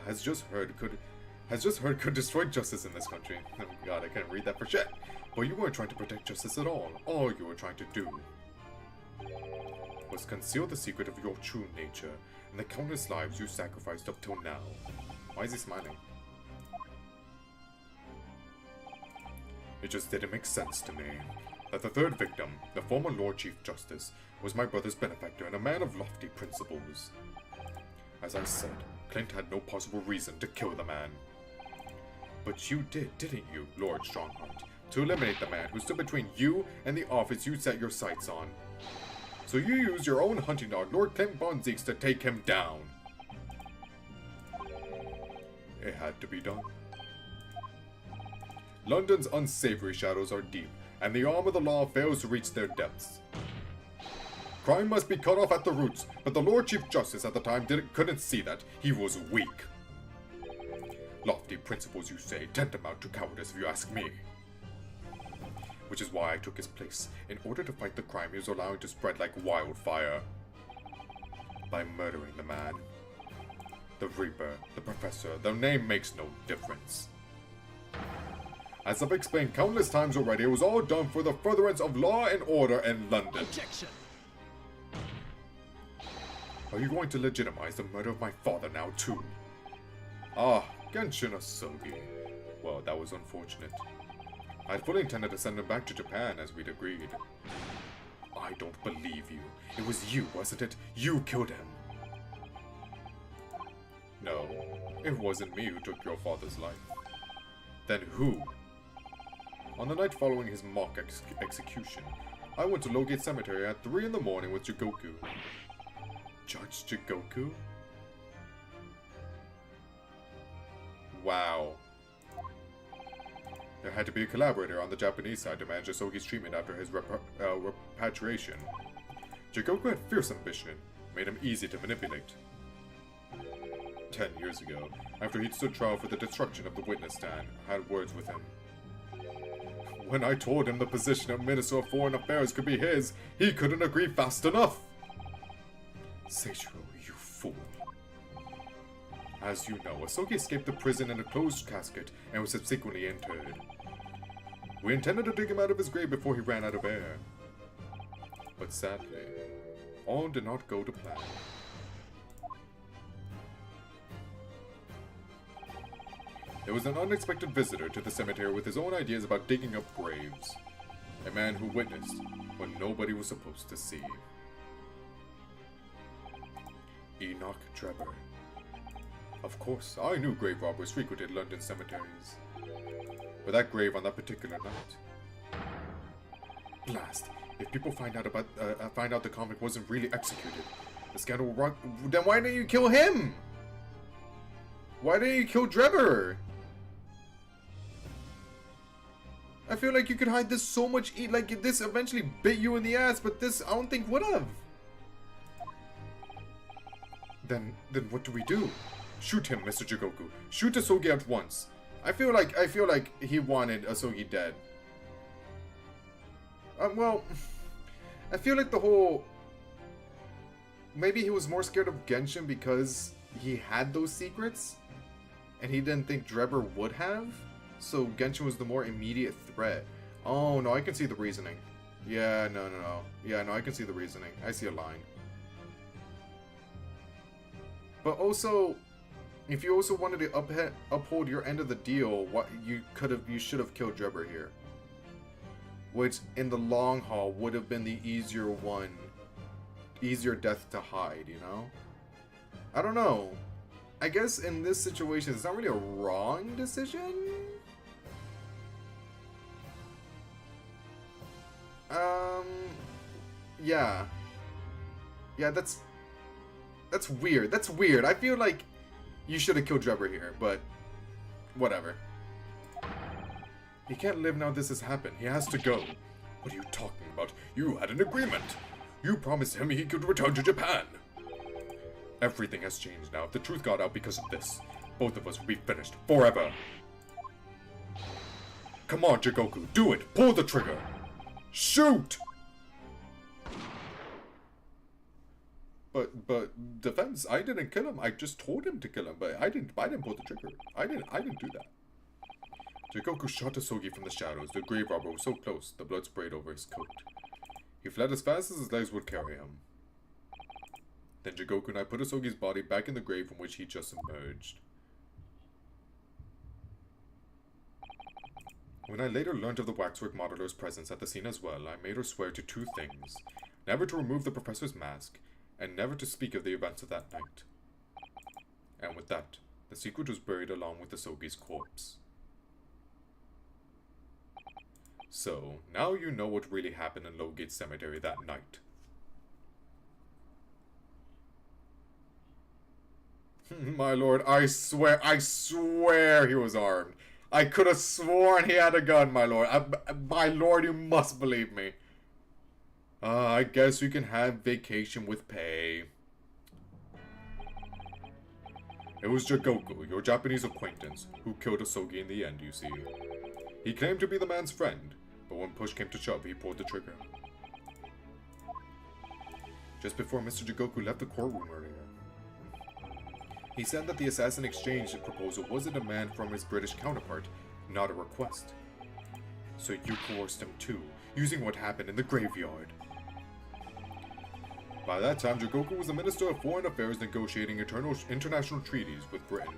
C: has just heard could destroy justice in this country. Oh god, I can't read that for shit. But you weren't trying to protect justice at all. All you were trying to do was conceal the secret of your true nature and the countless lives you sacrificed up till now. Why is he smiling? It just didn't make sense to me that the third victim, the former Lord Chief Justice, was my brother's benefactor and a man of lofty principles. As I said, Clint had no possible reason to kill the man. But you did, didn't you, Lord Strongheart, to eliminate the man who stood between you and the office you set your sights on. So you used your own hunting dog, Lord Clint Von Zeeks, to take him down. It had to be done. London's unsavory shadows are deep, and the arm of the law fails to reach their depths. Crime must be cut off at the roots, but the Lord Chief Justice at the time couldn't see that. He was weak. Lofty principles, you say, tantamount to cowardice if you ask me. Which is why I took his place, in order to fight the crime he was allowing to spread like wildfire. By murdering the man. The Reaper, the Professor, their name makes no difference. As I've explained countless times already, it was all done for the furtherance of law and order in London.
B: Objection!
C: Are you going to legitimize the murder of my father now, too? Ah, Genshin Asogi. Well, that was unfortunate. I'd fully intended to send him back to Japan, as we'd agreed. I don't believe you. It was you, wasn't it? You killed him. No, it wasn't me who took your father's life. Then who? On the night following his mock execution, I went to Logate Cemetery at 3 in the morning with Jigoku. Judge Jigoku? Wow. There had to be a collaborator on the Japanese side to manage Asogi's treatment after his repatriation. Jigoku had fierce ambition, made him easy to manipulate. 10 years ago, after he'd stood trial for the destruction of the witness stand, I had words with him. When I told him the position of Minister of Foreign Affairs could be his, he couldn't agree fast enough! Seichiro, you fool. As you know, Asogi escaped the prison in a closed casket and was subsequently interred. We intended to dig him out of his grave before he ran out of air. But sadly, all did not go to plan. There was an unexpected visitor to the cemetery with his own ideas about digging up graves. A man who witnessed what nobody was supposed to see. Enoch Trevor. Of course, I knew grave robbers frequented London cemeteries. But that grave on that particular night. Blast! If people find out the convict wasn't really executed, the scandal will rock. Then why didn't you kill him? Why didn't you kill Trevor? I feel like you could hide this so much. Like this eventually bit you in the ass, but this I don't think would have. Then what do we do? Shoot him, Mr. Jigoku. Shoot Asogi at once. I feel like he wanted Asogi dead. Well, I feel like the whole... Maybe he was more scared of Genshin because he had those secrets, and he didn't think Trevor would have. So Genshin was the more immediate threat. Oh no, I can see the reasoning. Yeah, no. Yeah, no, I can see the reasoning. I see a line. But also, if you also wanted to uphold your end of the deal, what you should have killed Trevor here. Which, in the long haul, would have been the easier death to hide, you know? I don't know. I guess in this situation, it's not really a wrong decision? Yeah. Yeah, that's weird. That's weird. I feel like you should have killed Trevor here, but whatever. He can't live now this has happened. He has to go.
D: What are you talking about? You had an agreement. You promised him he could return to Japan.
C: Everything has changed now. If the truth got out because of this, both of us will be finished forever. Come on, Jigoku, do it. Pull the trigger. Shoot! But defense, I didn't kill him. I just told him to kill him, but I didn't pull the trigger. I didn't do that. Jigoku shot Asogi from the shadows. The grave robber was so close, the blood sprayed over his coat. He fled as fast as his legs would carry him. Then Jigoku and I put Asogi's body back in the grave from which he just emerged. When I later learned of the waxwork modeler's presence at the scene as well, I made her swear to two things. Never to remove the professor's mask, and never to speak of the events of that night. And with that, the secret was buried along with Asogi's corpse. So, now you know what really happened in Lowgate Cemetery that night. My lord, I swear he was armed. I could have sworn he had a gun, my lord. My lord, you must believe me. I guess we can have vacation with pay. It was Jigoku, your Japanese acquaintance, who killed Asogi in the end, you see. He claimed to be the man's friend, but when push came to shove, he pulled the trigger. Just before Mr. Jigoku left the courtroom earlier, he said that the assassin exchange proposal was a demand from his British counterpart, not a request. So you coerced him too, using what happened in the graveyard. By that time, Jigoku was the Minister of Foreign Affairs negotiating international treaties with Britain.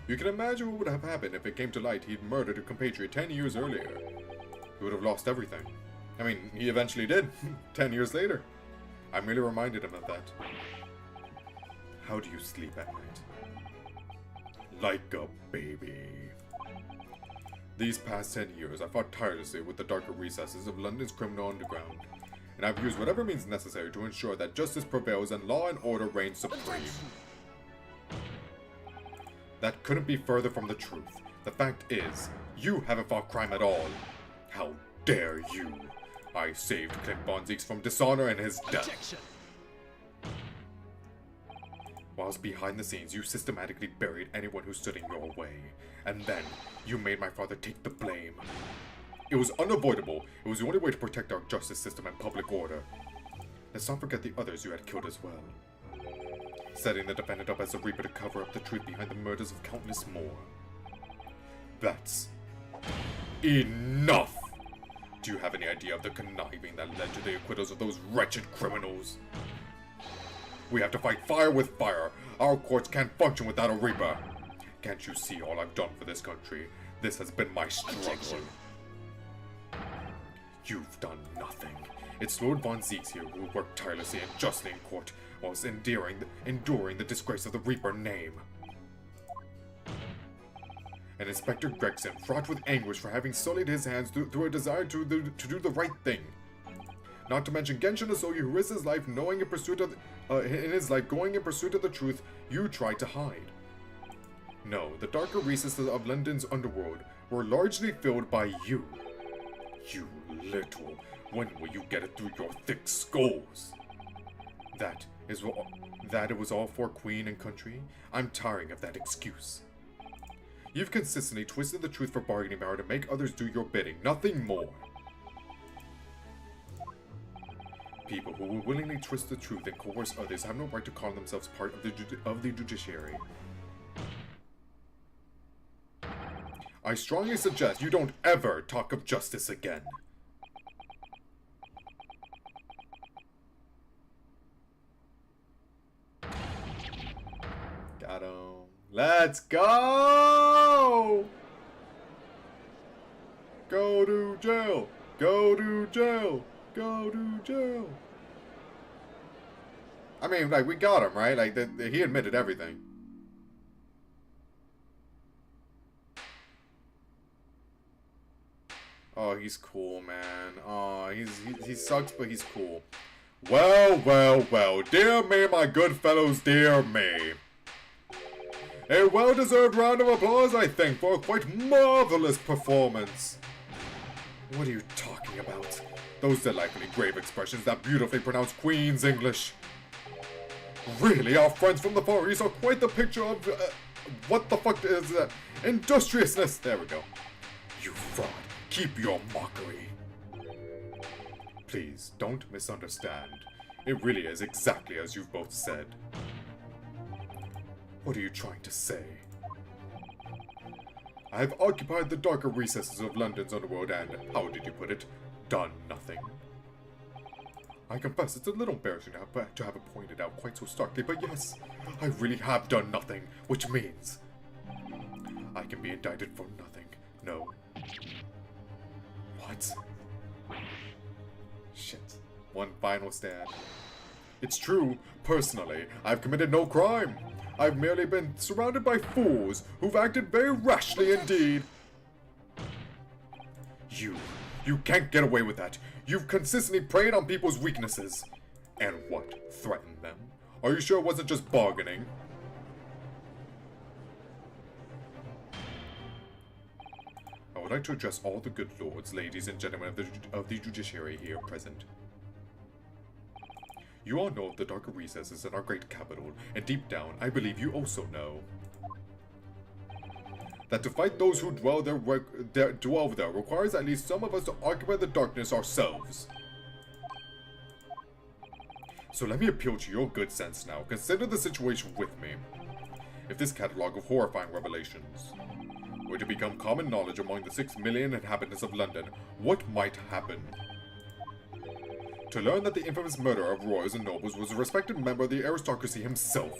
C: You can imagine what would have happened if it came to light he'd murdered a compatriot 10 years earlier. He would have lost everything. I mean, he eventually did, 10 years later. I merely reminded him of that. How do you sleep at night? Like a baby. These past 10 years, I fought tirelessly with the darker recesses of London's criminal underground, and I've used whatever means necessary to ensure that justice prevails and law and order reign supreme. That couldn't be further from the truth. The fact is, you haven't fought crime at all. How dare you? I saved Clint Bonziques from dishonor and his death.
B: Objection.
C: Whilst behind the scenes, you systematically buried anyone who stood in your way. And then, you made my father take the blame. It was unavoidable. It was the only way to protect our justice system and public order. Let's not forget the others you had killed as well. setting the defendant up as a reaper to cover up the truth behind the murders of countless more. That's enough! Do you have any idea of the conniving that led to the acquittals of those wretched criminals? We have to fight fire with fire. Our courts can't function without a reaper. Can't you see all I've done for this country? This has been my struggle.
B: Objection.
C: You've done nothing. It's Lord Von Zeeks here who worked tirelessly and justly in court, whilst enduring the disgrace of the Reaper name. And Inspector Gregson, fraught with anguish for having sullied his hands through a desire to do the right thing. Not to mention Genshin Asogi, who risked his life going in pursuit of the truth you tried to hide. No, the darker recesses of London's underworld were largely filled by you. You little. When will you get it through your thick skulls? That it was all for Queen and country? I'm tiring of that excuse. You've consistently twisted the truth for bargaining power to make others do your bidding, nothing more. People who will willingly twist the truth and coerce others have no right to call themselves part of the judiciary. I strongly suggest you don't ever talk of justice again. Got him. Let's go! Go to jail! Go to jail! Go to jail! I mean, like, we got him, right? Like, he admitted everything. Oh, he's cool, man. Oh, he sucks, but he's cool. Well, well, well. Dear me, my good fellows, dear me. A well-deserved round of applause, I think, for a quite marvelous performance. What are you talking about? Those delightfully grave expressions that beautifully pronounce Queen's English. Really, our friends from the Far East are quite the picture of, what the fuck is industriousness. There we go. You fraud. Keep your mockery. Please, don't misunderstand. It really is exactly as you've both said. What are you trying to say? I have occupied the darker recesses of London's underworld and, how did you put it, done nothing. I confess it's a little embarrassing to have it pointed out quite so starkly, but yes, I really have done nothing, which means I can be indicted for nothing. No. What? Shit. One final stand. It's true, personally, I've committed no crime. I've merely been surrounded by fools who've acted very rashly indeed. You can't get away with that. You've consistently preyed on people's weaknesses. And what? Threatened them? Are you sure it wasn't just bargaining? I would like to address all the good lords, ladies, and gentlemen of the judiciary here present. You all know of the darker recesses in our great capital, and deep down, I believe you also know that to fight those who dwell there requires at least some of us to occupy the darkness ourselves. So let me appeal to your good sense now. Consider the situation with me. If this catalogue of horrifying revelations were to become common knowledge among the 6 million inhabitants of London, what might happen? To learn that the infamous murderer of royals and nobles was a respected member of the aristocracy himself.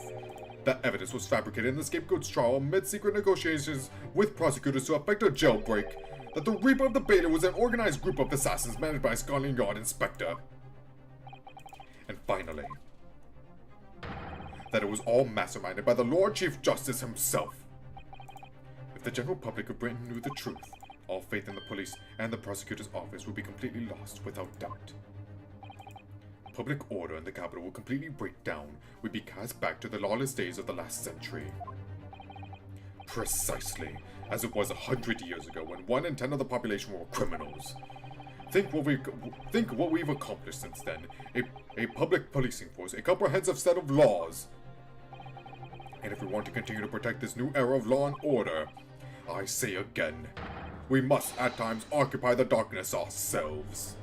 C: That evidence was fabricated in the scapegoat's trial amid secret negotiations with prosecutors to effect a jailbreak. That the Reaper of the Bailey was an organized group of assassins managed by a Scotland Yard inspector. And finally, that it was all masterminded by the Lord Chief Justice himself. If the general public of Britain knew the truth, all faith in the police and the prosecutor's office would be completely lost without doubt. Public order in the capital would completely break down, would be cast back to the lawless days of the last century. Precisely, as it was 100 years ago when 1 in 10 of the population were criminals. Think what we've accomplished since then. A public policing force, a comprehensive set of laws. And if we want to continue to protect this new era of law and order, I say again, we must at times occupy the darkness ourselves.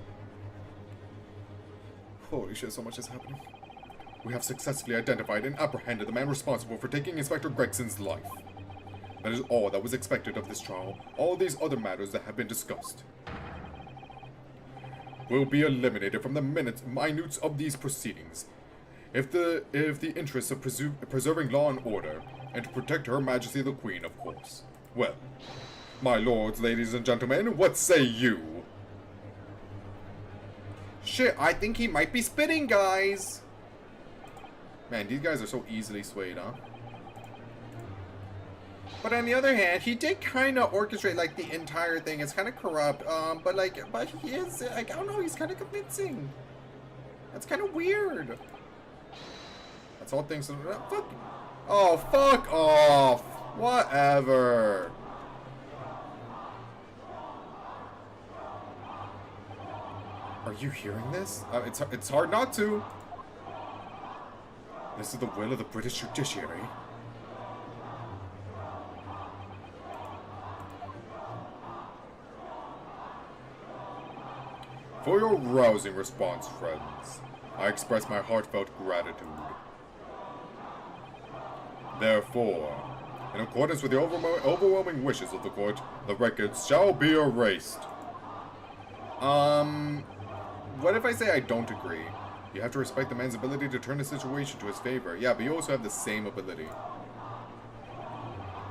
C: Holy shit, so much is happening. We have successfully identified and apprehended the man responsible for taking Inspector Gregson's life. That is all that was expected of this trial. All these other matters that have been discussed will be eliminated from the minutes of these proceedings. If the interests of preserving law and order, and to protect Her Majesty the Queen, of course. Well, my lords, ladies, and gentlemen, what say you? Shit, I think he might be spitting, guys! Man, these guys are so easily swayed, huh? But on the other hand, he did kind of orchestrate, like, the entire thing. It's kind of corrupt, but he is, like, I don't know, he's kind of convincing. That's kind of weird. That's all things. Fuck. Oh, fuck off. Whatever. Are you hearing this? It's hard not to. This is the will of the British judiciary. For your rousing response, friends, I express my heartfelt gratitude. Therefore, in accordance with the overwhelming wishes of the court, the records shall be erased. What if I say I don't agree? You have to respect the man's ability to turn the situation to his favor. Yeah, but you also have the same ability.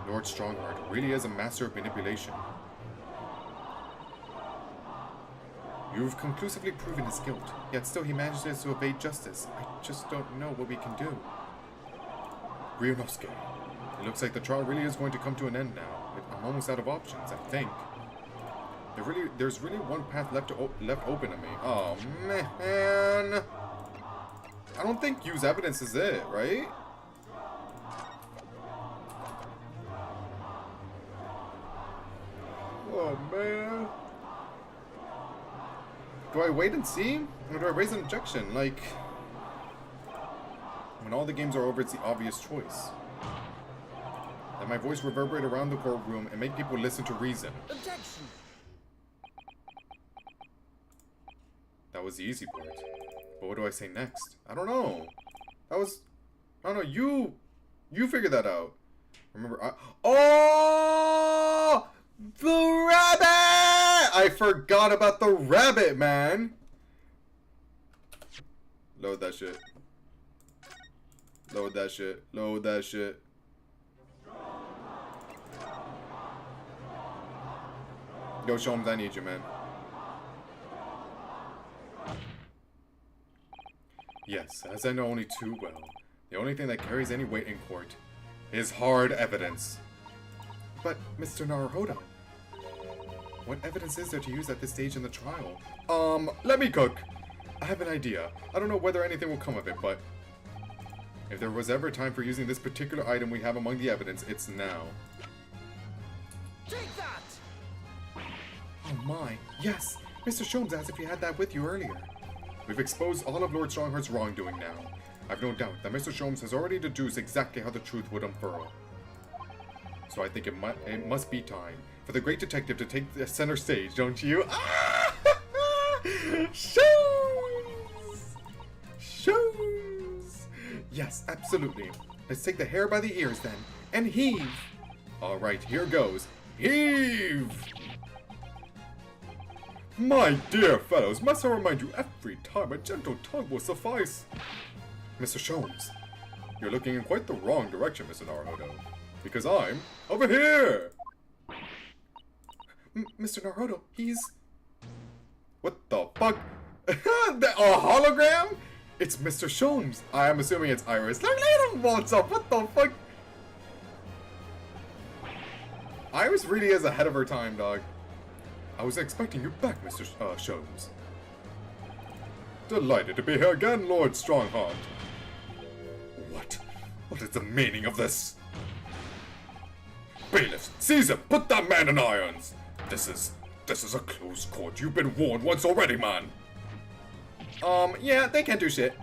C: Lord Strongheart really is a master of manipulation. You've conclusively proven his guilt, yet still he manages to evade justice. I just don't know what we can do. Ryunosuke, it looks like the trial really is going to come to an end now. I'm almost out of options, I think. There's really one path left open to me. Oh, man. I don't think use evidence is it, right? Oh, man. Do I wait and see? Or do I raise an objection? Like, when all the games are over, it's the obvious choice. Let my voice reverberate around the courtroom and make people listen to reason.
B: Objection.
C: That was the easy part. But what do I say next? I don't know. I don't know. You figure that out. Remember, oh! The rabbit! I forgot about the rabbit, man. Load that shit. Load that shit. Load that shit. Yo, Sholmes, I need you, man. Yes, as I know only too well, the only thing that carries any weight in court is hard evidence. But, Mr. Naruhodo, what evidence is there to use at this stage in the trial? Let me cook. I have an idea. I don't know whether anything will come of it, but if there was ever time for using this particular item we have among the evidence, it's now.
B: Take that!
C: Oh my, yes! Mr. Sholmes asked if you had that with you earlier. We've exposed all of Lord Strongheart's wrongdoing now. I've no doubt that Mr. Sholmes has already deduced exactly how the truth would unfurl. So I think it must be time for the great detective to take the center stage, don't you? Ah! Sholmes! Sholmes! Yes, absolutely. Let's take the hair by the ears then, and heave! Alright, here goes. Heave! My dear fellows, must I remind you every time a gentle tongue will suffice? Mr. Sholmes, you're looking in quite the wrong direction, Mr. Naruhodo. Because I'm over here! Mr. Naruhodo, he's... What the fuck? A hologram? It's Mr. Sholmes. I am assuming it's Iris. Look at him, what's up? What the fuck? Iris really is ahead of her time, dog. I was expecting you back, Mr. Sholmes. Delighted to be here again, Lord Strongheart. What is the meaning of this? Bailiffs, seize him! Put that man in irons! This is a close court. You've been warned once already, man. Yeah, they can't do shit.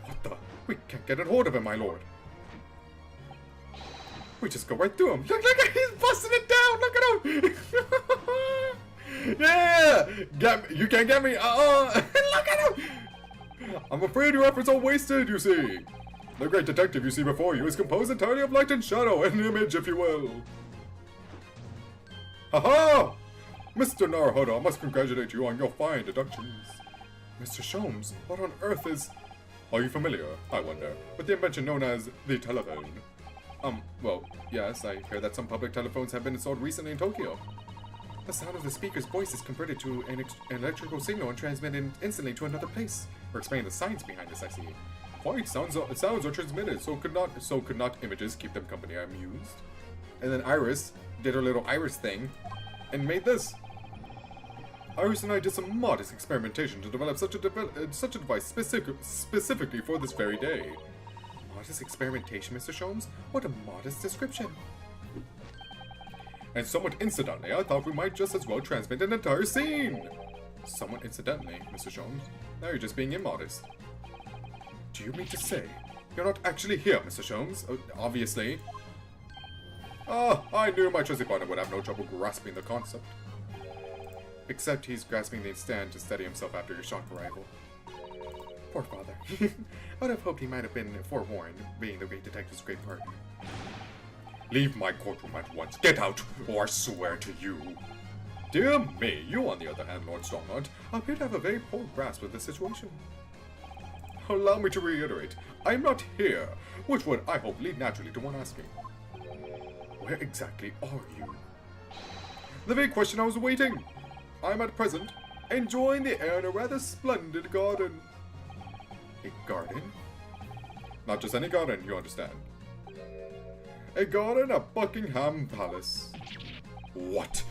C: What the? We can't get a hold of him, my lord. We just go right through him. Look, he's busting it down. Look at him. Yeah! You can't get me. Look at him. I'm afraid your efforts are wasted, you see. The great detective you see before you is composed entirely of light and shadow, an image, if you will. Ha! Mr. Naruhodo, I must congratulate you on your fine deductions. Mr. Sholmes, what on earth is... Are you familiar, I wonder, with the invention known as the telephone? Well, yes, I hear that some public telephones have been installed recently in Tokyo. The sound of the speaker's voice is converted to an electrical signal and transmitted instantly to another place. Or explain the science behind this, I see. Quite, sounds are transmitted, so could not images keep them company amused? And then Iris did her little Iris thing, and made this. Iris and I did some modest experimentation to develop such a device specifically for this very day. Modest experimentation, Mr. Sholmes? What a modest description. And somewhat incidentally, I thought we might just as well transmit an entire scene. Somewhat incidentally, Mr. Sholmes? Now you're just being immodest. Do you mean to say you're not actually here, Mr. Sholmes? Obviously. Ah, I knew my trusty partner would have no trouble grasping the concept. Except he's grasping the stand to steady himself after your shock arrival. Poor father. I would have hoped he might have been forewarned, being the great detective's great partner. Leave my courtroom at once. Get out, or I swear to you. Dear me, you on the other hand, Lord Strongheart, appear to have a very poor grasp of the situation. Allow me to reiterate, I am not here, which would, I hope, lead naturally to one asking. Where exactly are you? The very question I was awaiting. I am at present enjoying the air in a rather splendid garden. A garden? Not just any garden, you understand. A garden at Buckingham Palace. What?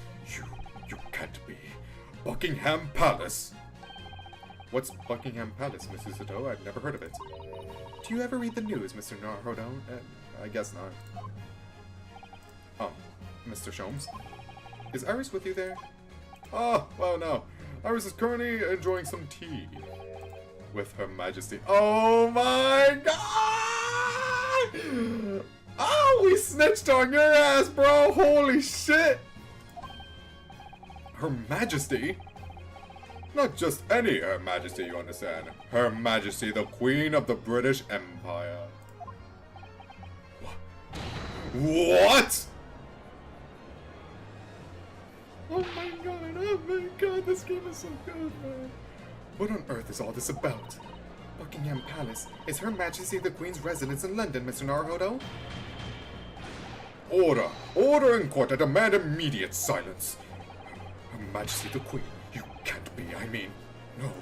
C: You can't be. Buckingham Palace? What's Buckingham Palace, Mrs. Sato? I've never heard of it. Do you ever read the news, Mr. Naruhodo? I guess not. Mr. Sholmes? Is Iris with you there? Oh, well, no. Iris is currently enjoying some tea. With Her Majesty. Oh my god! Oh, we snitched on your ass, bro! Holy shit! Her Majesty? Not just any Her Majesty, you understand. Her Majesty, the Queen of the British Empire. What? Oh my god, this game is so good, man. What on earth is all this about? Buckingham Palace. Is Her Majesty the Queen's residence in London, Mr. Naruhodo? Order! Order in court! I demand immediate silence! Her Majesty the Queen, you can't be, I mean, no.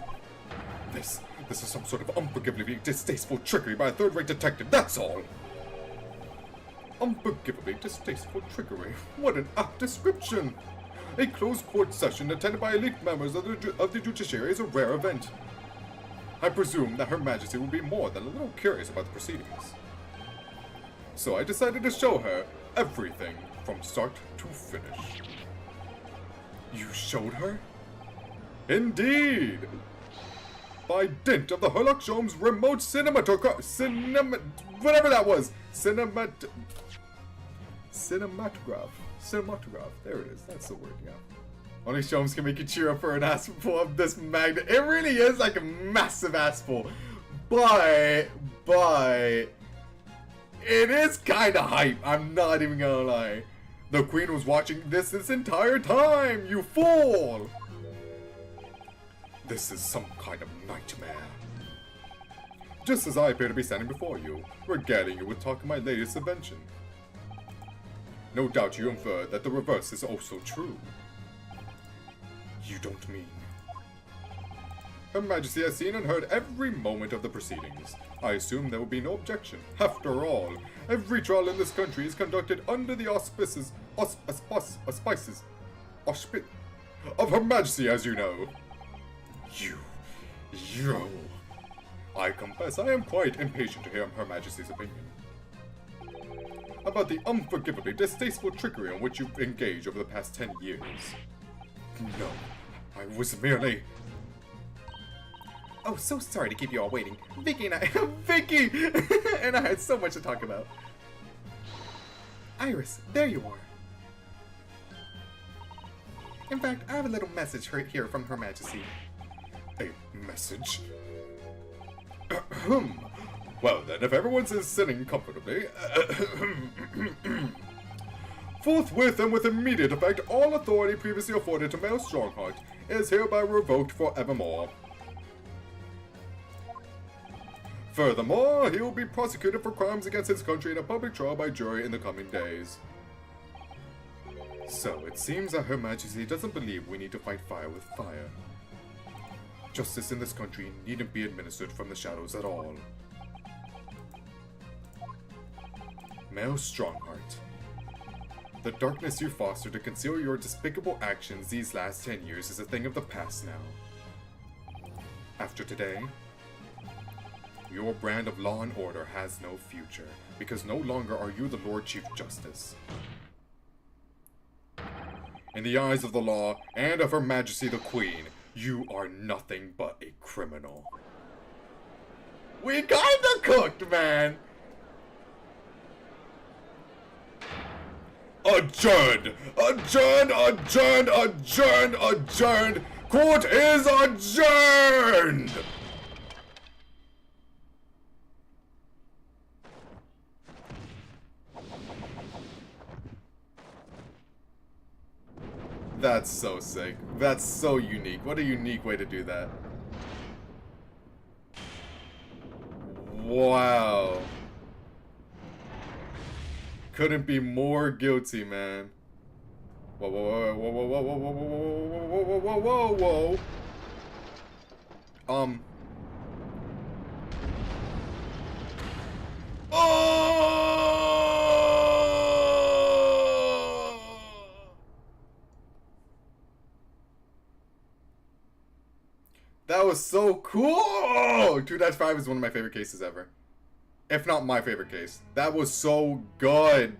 C: This is some sort of unforgivably distasteful trickery by a third-rate detective, that's all! Unforgivably distasteful trickery? What an apt description! A closed court session attended by elite members of the judiciary is a rare event. I presume that Her Majesty will be more than a little curious about the proceedings. So I decided to show her everything from start to finish. You showed her? Indeed! By dint of the Herlock Sholmes remote whatever that was! Cinematograph. There it is. That's the word, yeah. Only Sholmes can make you cheer up for an ass full of this magnet. It really is like a massive ass full. But it is kind of hype. I'm not even gonna lie. The Queen was watching this entire time, you fool! This is some kind of nightmare. Just as I appear to be standing before you, regaling you with talk of my latest invention. No doubt you infer that the reverse is also true. You don't mean... Her Majesty has seen and heard every moment of the proceedings. I assume there will be no objection. After all, every trial in this country is conducted under the auspices of Her Majesty, as you know. You. I confess I am quite impatient to hear Her Majesty's opinion about the unforgivably distasteful trickery on which you've engaged over the past 10 years. No, I was merely... Oh, so sorry to keep you all waiting. Vicky and I... Vicky! And I had so much to talk about. Iris, there you are. In fact, I have a little message here from Her Majesty. A message? Well then, if everyone's sitting comfortably, forthwith and with immediate effect, all authority previously afforded to Male Strongheart is hereby revoked forevermore. Furthermore, he will be prosecuted for crimes against his country in a public trial by jury in the coming days. So, it seems that Her Majesty doesn't believe we need to fight fire with fire. Justice in this country needn't be administered from the shadows at all. Male Strongheart. The darkness you fostered to conceal your despicable actions these last 10 years is a thing of the past now. After today, your brand of law and order has no future, because no longer are you the Lord Chief Justice. In the eyes of the law and of Her Majesty the Queen, you are nothing but a criminal. We kinda cooked, man! Adjourned! Adjourned! Adjourned! Adjourned! Adjourned! Court is adjourned! That's so sick. That's so unique. What a unique way to do that. Wow. Couldn't be more guilty, man. Whoa, whoa, whoa, whoa, whoa, whoa, whoa, whoa, whoa, whoa, whoa, whoa, whoa. That was so cool! 2-5 is one of my favorite cases ever. If not my favorite case. That was so good!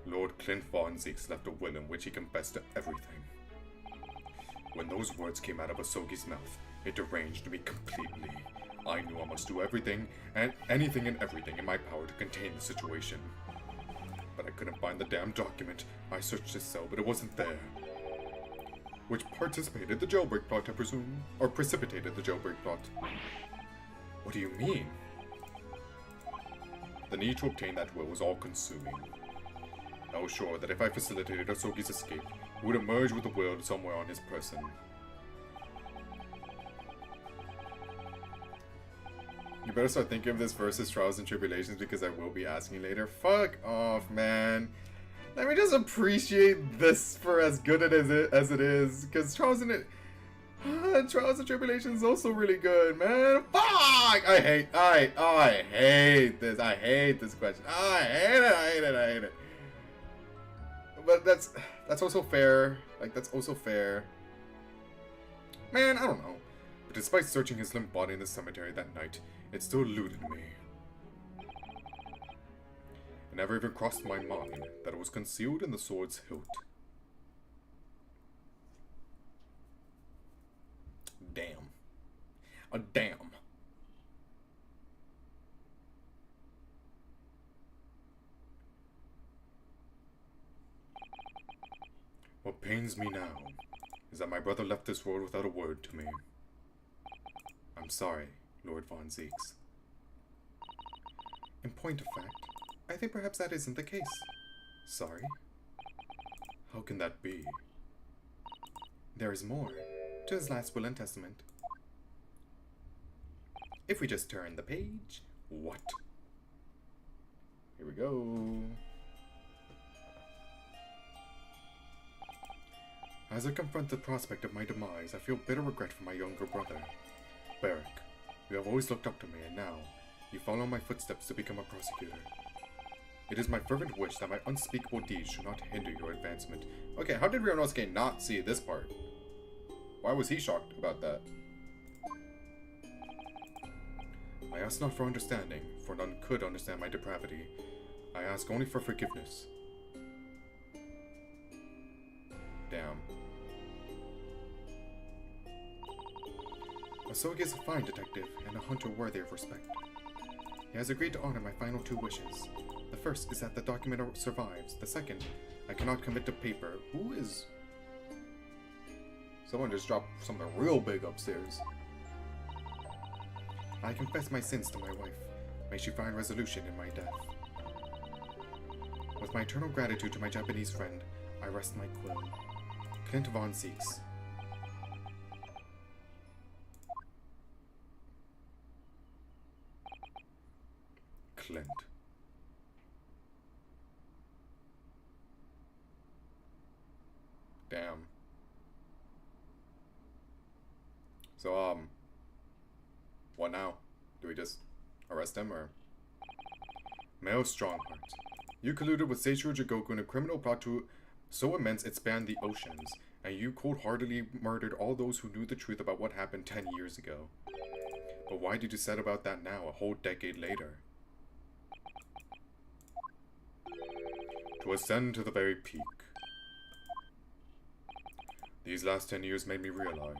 C: Lord Clint Von Zeeks left a will in which he confessed to everything. When those words came out of Asogi's mouth, it deranged me completely. I knew I must do everything, and anything and everything in my power to contain the situation. But I couldn't find the damn document. I searched his cell, but it wasn't there. Which participated the jailbreak plot, I presume? Or precipitated the jailbreak plot? What do you mean? The need to obtain that will was all-consuming. I was sure that if I facilitated Asogi's escape, he would emerge with the will somewhere on his person. You better start thinking of this versus Trials and Tribulations because I will be asking later. Fuck off, man. Let me just appreciate this for as good as it is, because Trials and Tribulations is also really good, man. Fuck! I hate this. I hate this question. I hate it. But that's also fair. Like, that's also fair. Man, I don't know. But despite searching his limp body in the cemetery that night, it still eluded me. It never even crossed my mind that it was concealed in the sword's hilt. Damn. Damn. What pains me now is that my brother left this world without a word to me. I'm sorry, Lord Von Zeeks. In point of fact, I think perhaps that isn't the case. Sorry? How can that be? There is more to his last will and testament. If we just turn the page, what? Here we go. As I confront the prospect of my demise, I feel bitter regret for my younger brother. Barrick, you have always looked up to me, and now you follow my footsteps to become a prosecutor. It is my fervent wish that my unspeakable deeds should not hinder your advancement. Okay, how did Ryunosuke not see this part? Why was he shocked about that? I ask not for understanding, for none could understand my depravity. I ask only for forgiveness. Damn. Asogi is a fine detective, and a hunter worthy of respect. He has agreed to honor my final two wishes. The first is that the document survives. The second, I cannot commit to paper. Who is Someone just dropped something real big upstairs. I confess my sins to my wife. May she find resolution in my death. With my eternal gratitude to my Japanese friend, I rest my quill. Clint Von Zeeks. Clint. Damn. So, what now? Do we just arrest him, or? Male Strongheart. You colluded with Seichiro Jigoku in a criminal plot so immense it spanned the oceans, and you cold-heartedly murdered all those who knew the truth about what happened 10 years ago. But why did you set about that now, a whole decade later? To ascend to the very peak. These last 10 years made me realize,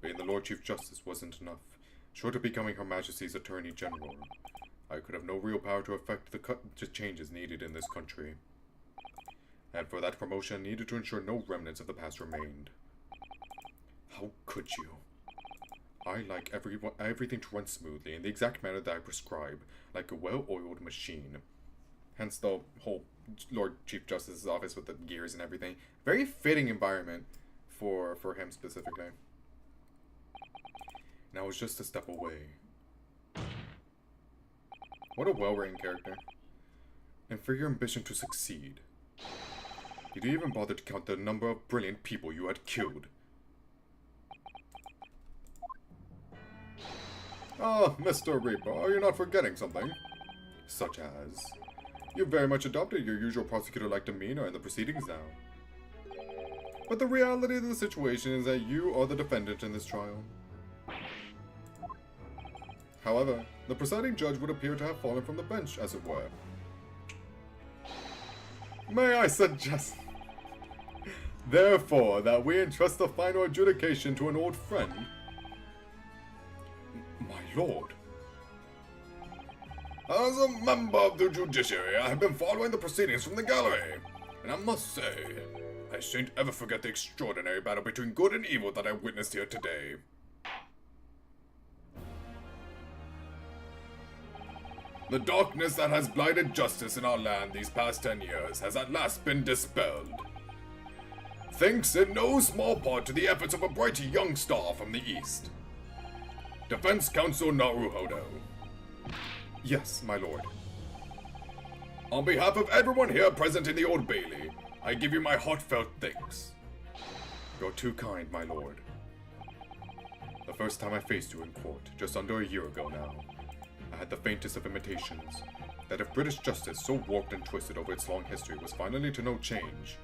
C: being the Lord Chief Justice wasn't enough. Short of becoming Her Majesty's Attorney General, I could have no real power to effect the changes needed in this country. And for that promotion, I needed to ensure no remnants of the past remained. How could you? I like everything to run smoothly in the exact manner that I prescribe, like a well-oiled machine. Hence the whole Lord Chief Justice's office with the gears and everything. Very fitting environment for him specifically. And I was just a step away. What a well-written character. And for your ambition to succeed, you didn't even bother to count the number of brilliant people you had killed. Ah, Mr. Reaper, are you not forgetting something? Such as? You've very much adopted your usual prosecutor-like demeanor in the proceedings now. But the reality of the situation is that you are the defendant in this trial. However, the presiding judge would appear to have fallen from the bench, as it were. May I suggest, therefore, that we entrust the final adjudication to an old friend? My lord.
D: As a member of the judiciary, I have been following the proceedings from the gallery, and I must say, I shan't ever forget the extraordinary battle between good and evil that I witnessed here today. The darkness that has blighted justice in our land these past 10 years has at last been dispelled. Thanks in no small part to the efforts of a bright young star from the east. Defense Counsel Naruhodo.
C: Yes, my lord.
D: On behalf of everyone here present in the Old Bailey, I give you my heartfelt thanks.
C: You're too kind, my lord. The first time I faced you in court, just under a year ago now, I had the faintest of imitations that if British justice, so warped and twisted over its long history, was finally to know change,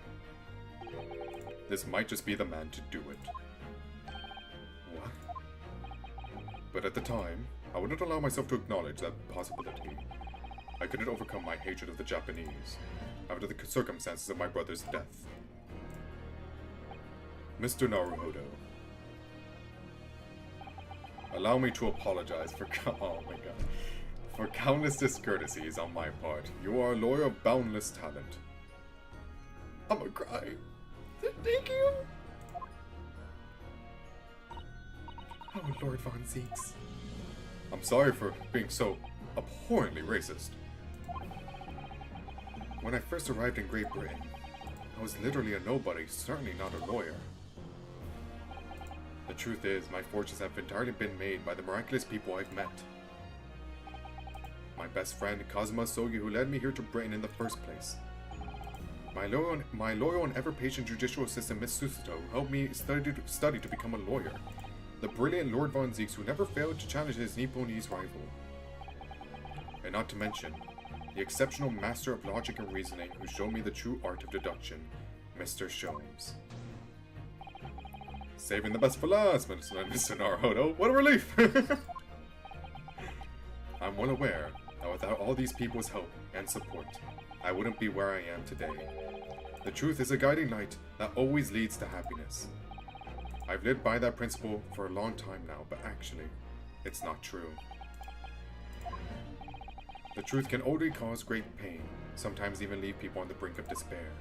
C: this might just be the man to do it. What? But at the time, I wouldn't allow myself to acknowledge that possibility. I couldn't overcome my hatred of the Japanese after the circumstances of my brother's death. Mr. Naruhodo, allow me to apologize for for countless discourtesies on my part. You are a lawyer of boundless talent. I'm gonna cry. Thank you. Oh, Lord Von Zeeks. I'm sorry for being so abhorrently racist. When I first arrived in Great Britain, I was literally a nobody, certainly not a lawyer. The truth is, my fortunes have entirely been made by the miraculous people I've met. My best friend, Kazuma Sogi, who led me here to Britain in the first place. My loyal and ever-patient judicial assistant, Miss Susato, who helped me study to become a lawyer. The brilliant Lord Von Zeeks, who never failed to challenge his Nipponese rival. And not to mention, the exceptional master of logic and reasoning who showed me the true art of deduction, Mr. Sholmes. Saving the best for last, Mr. Naruhodo. What a relief! I'm well aware that without all these people's help and support, I wouldn't be where I am today. The truth is a guiding light that always leads to happiness. I've lived by that principle for a long time now, but actually, it's not true. The truth can only cause great pain, sometimes even leave people on the brink of despair.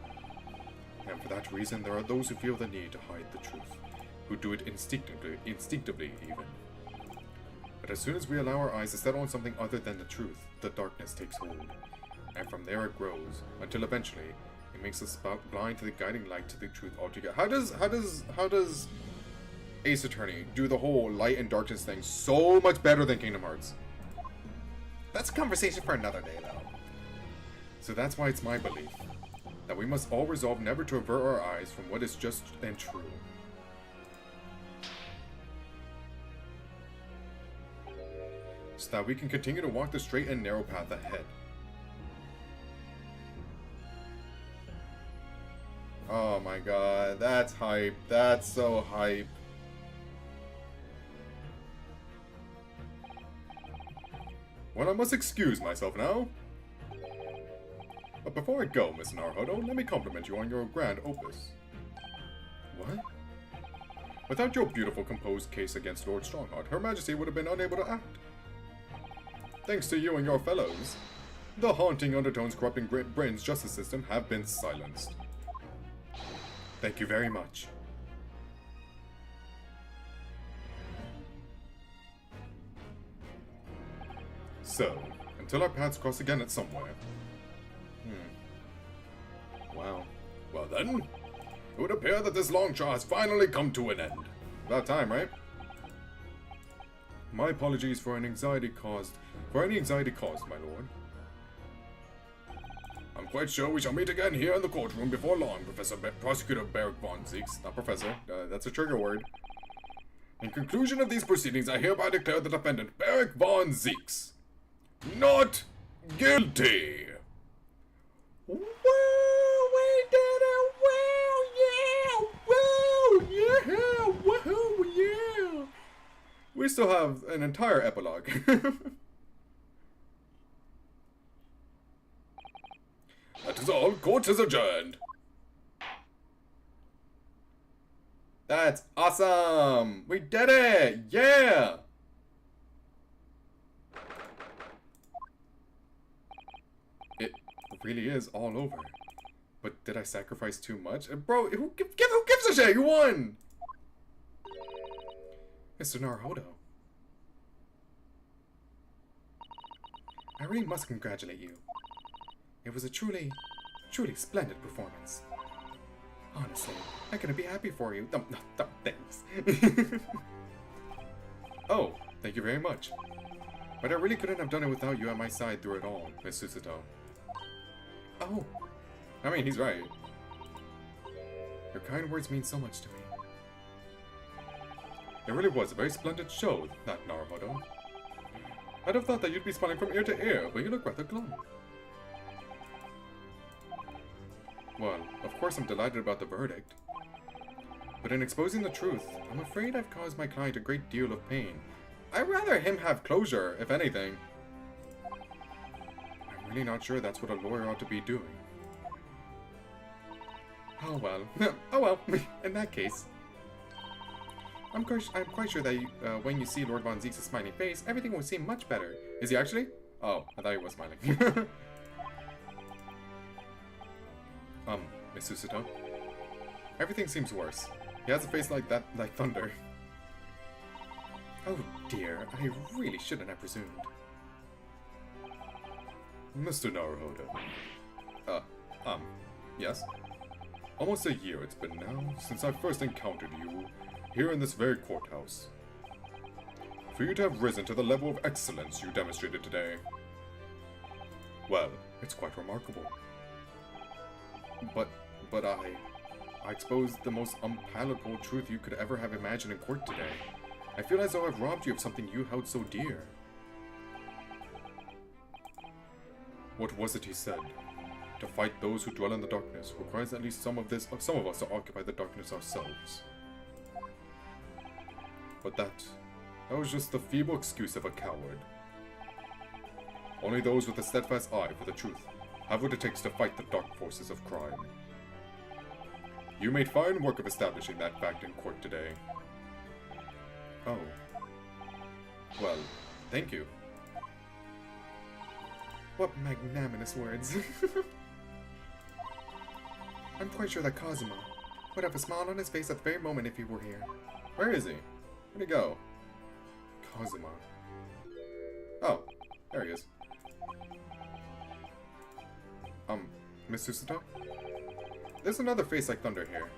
C: And for that reason, there are those who feel the need to hide the truth, who do it instinctively even. But as soon as we allow our eyes to settle on something other than the truth, the darkness takes hold. And from there it grows, until eventually, it makes us blind to the guiding light to the truth altogether. How does Ace Attorney do the whole light and darkness thing so much better than Kingdom Hearts? That's a conversation for another day, though. So that's why it's my belief that we must all resolve never to avert our eyes from what is just and true. So that we can continue to walk the straight and narrow path ahead. Oh my god, that's hype. That's so hype. Well, I must excuse myself now. But before I go, Miss Naruhodo, let me compliment you on your grand opus. What? Without your beautiful composed case against Lord Strongheart, Her Majesty would have been unable to act. Thanks to you and your fellows, the haunting undertones corrupting Britain's justice system have been silenced. Thank you very much. So, until our paths cross again at somewhere. Wow.
D: Well then, it would appear that this long trial has finally come to an end.
C: About time, right? My apologies for any anxiety caused, my lord.
D: I'm quite sure we shall meet again here in the courtroom before long, Prosecutor Beric von Zieks.
C: Not Professor. That's a trigger word.
D: In conclusion of these proceedings, I hereby declare the defendant, Beric von Zieks, not guilty.
C: Woo! We did it! Woo! Yeah! Woo! Yeah! Woohoo! Yeah! We still have an entire epilogue.
D: That is all. Court is adjourned.
C: That's awesome! We did it! Yeah! It really is all over. But did I sacrifice too much? Bro, who gives a shit? You won! Mr. Naruhodo. I really must congratulate you. It was a truly splendid performance. Honestly, I couldn't be happy for you. No, thanks. Oh, thank you very much. But I really couldn't have done it without you at my side through it all, Miss Susato. Oh, I mean, he's right. Your kind words mean so much to me. It really was a very splendid show, that Naruhodo. I'd have thought that you'd be smiling from ear to ear, but you look rather glum. Well, of course I'm delighted about the verdict. But in exposing the truth, I'm afraid I've caused my client a great deal of pain. I'd rather him have closure, if anything. I'm really not sure that's what a lawyer ought to be doing. Oh well. Oh well, in that case. I'm quite sure that when you see Lord Von Zieks' smiling face, everything will seem much better. Is he actually? Oh, I thought he was smiling. Miss Susato? Everything seems worse. He has a face like that, like thunder. Oh dear, I really shouldn't have presumed.
D: Mr. Naruhodo.
C: Yes?
D: Almost a year it's been now since I first encountered you here in this very courthouse. For you to have risen to the level of excellence you demonstrated today, well, it's quite remarkable.
C: But I exposed the most unpalatable truth you could ever have imagined in court today. I feel as though I've robbed you of something you held so dear.
D: What was it he said? To fight those who dwell in the darkness requires at least some of us to occupy the darkness ourselves. But that was just the feeble excuse of a coward. Only those with a steadfast eye for the truth have what it takes to fight the dark forces of crime. You made fine work of establishing that fact in court today.
C: Oh. Well, thank you. What magnanimous words. I'm quite sure that Kazuma would have a smile on his face at the very moment if he were here. Where is he? Where'd he go? Kazuma. Oh, there he is. Miss Susato? There's another face like thunder here.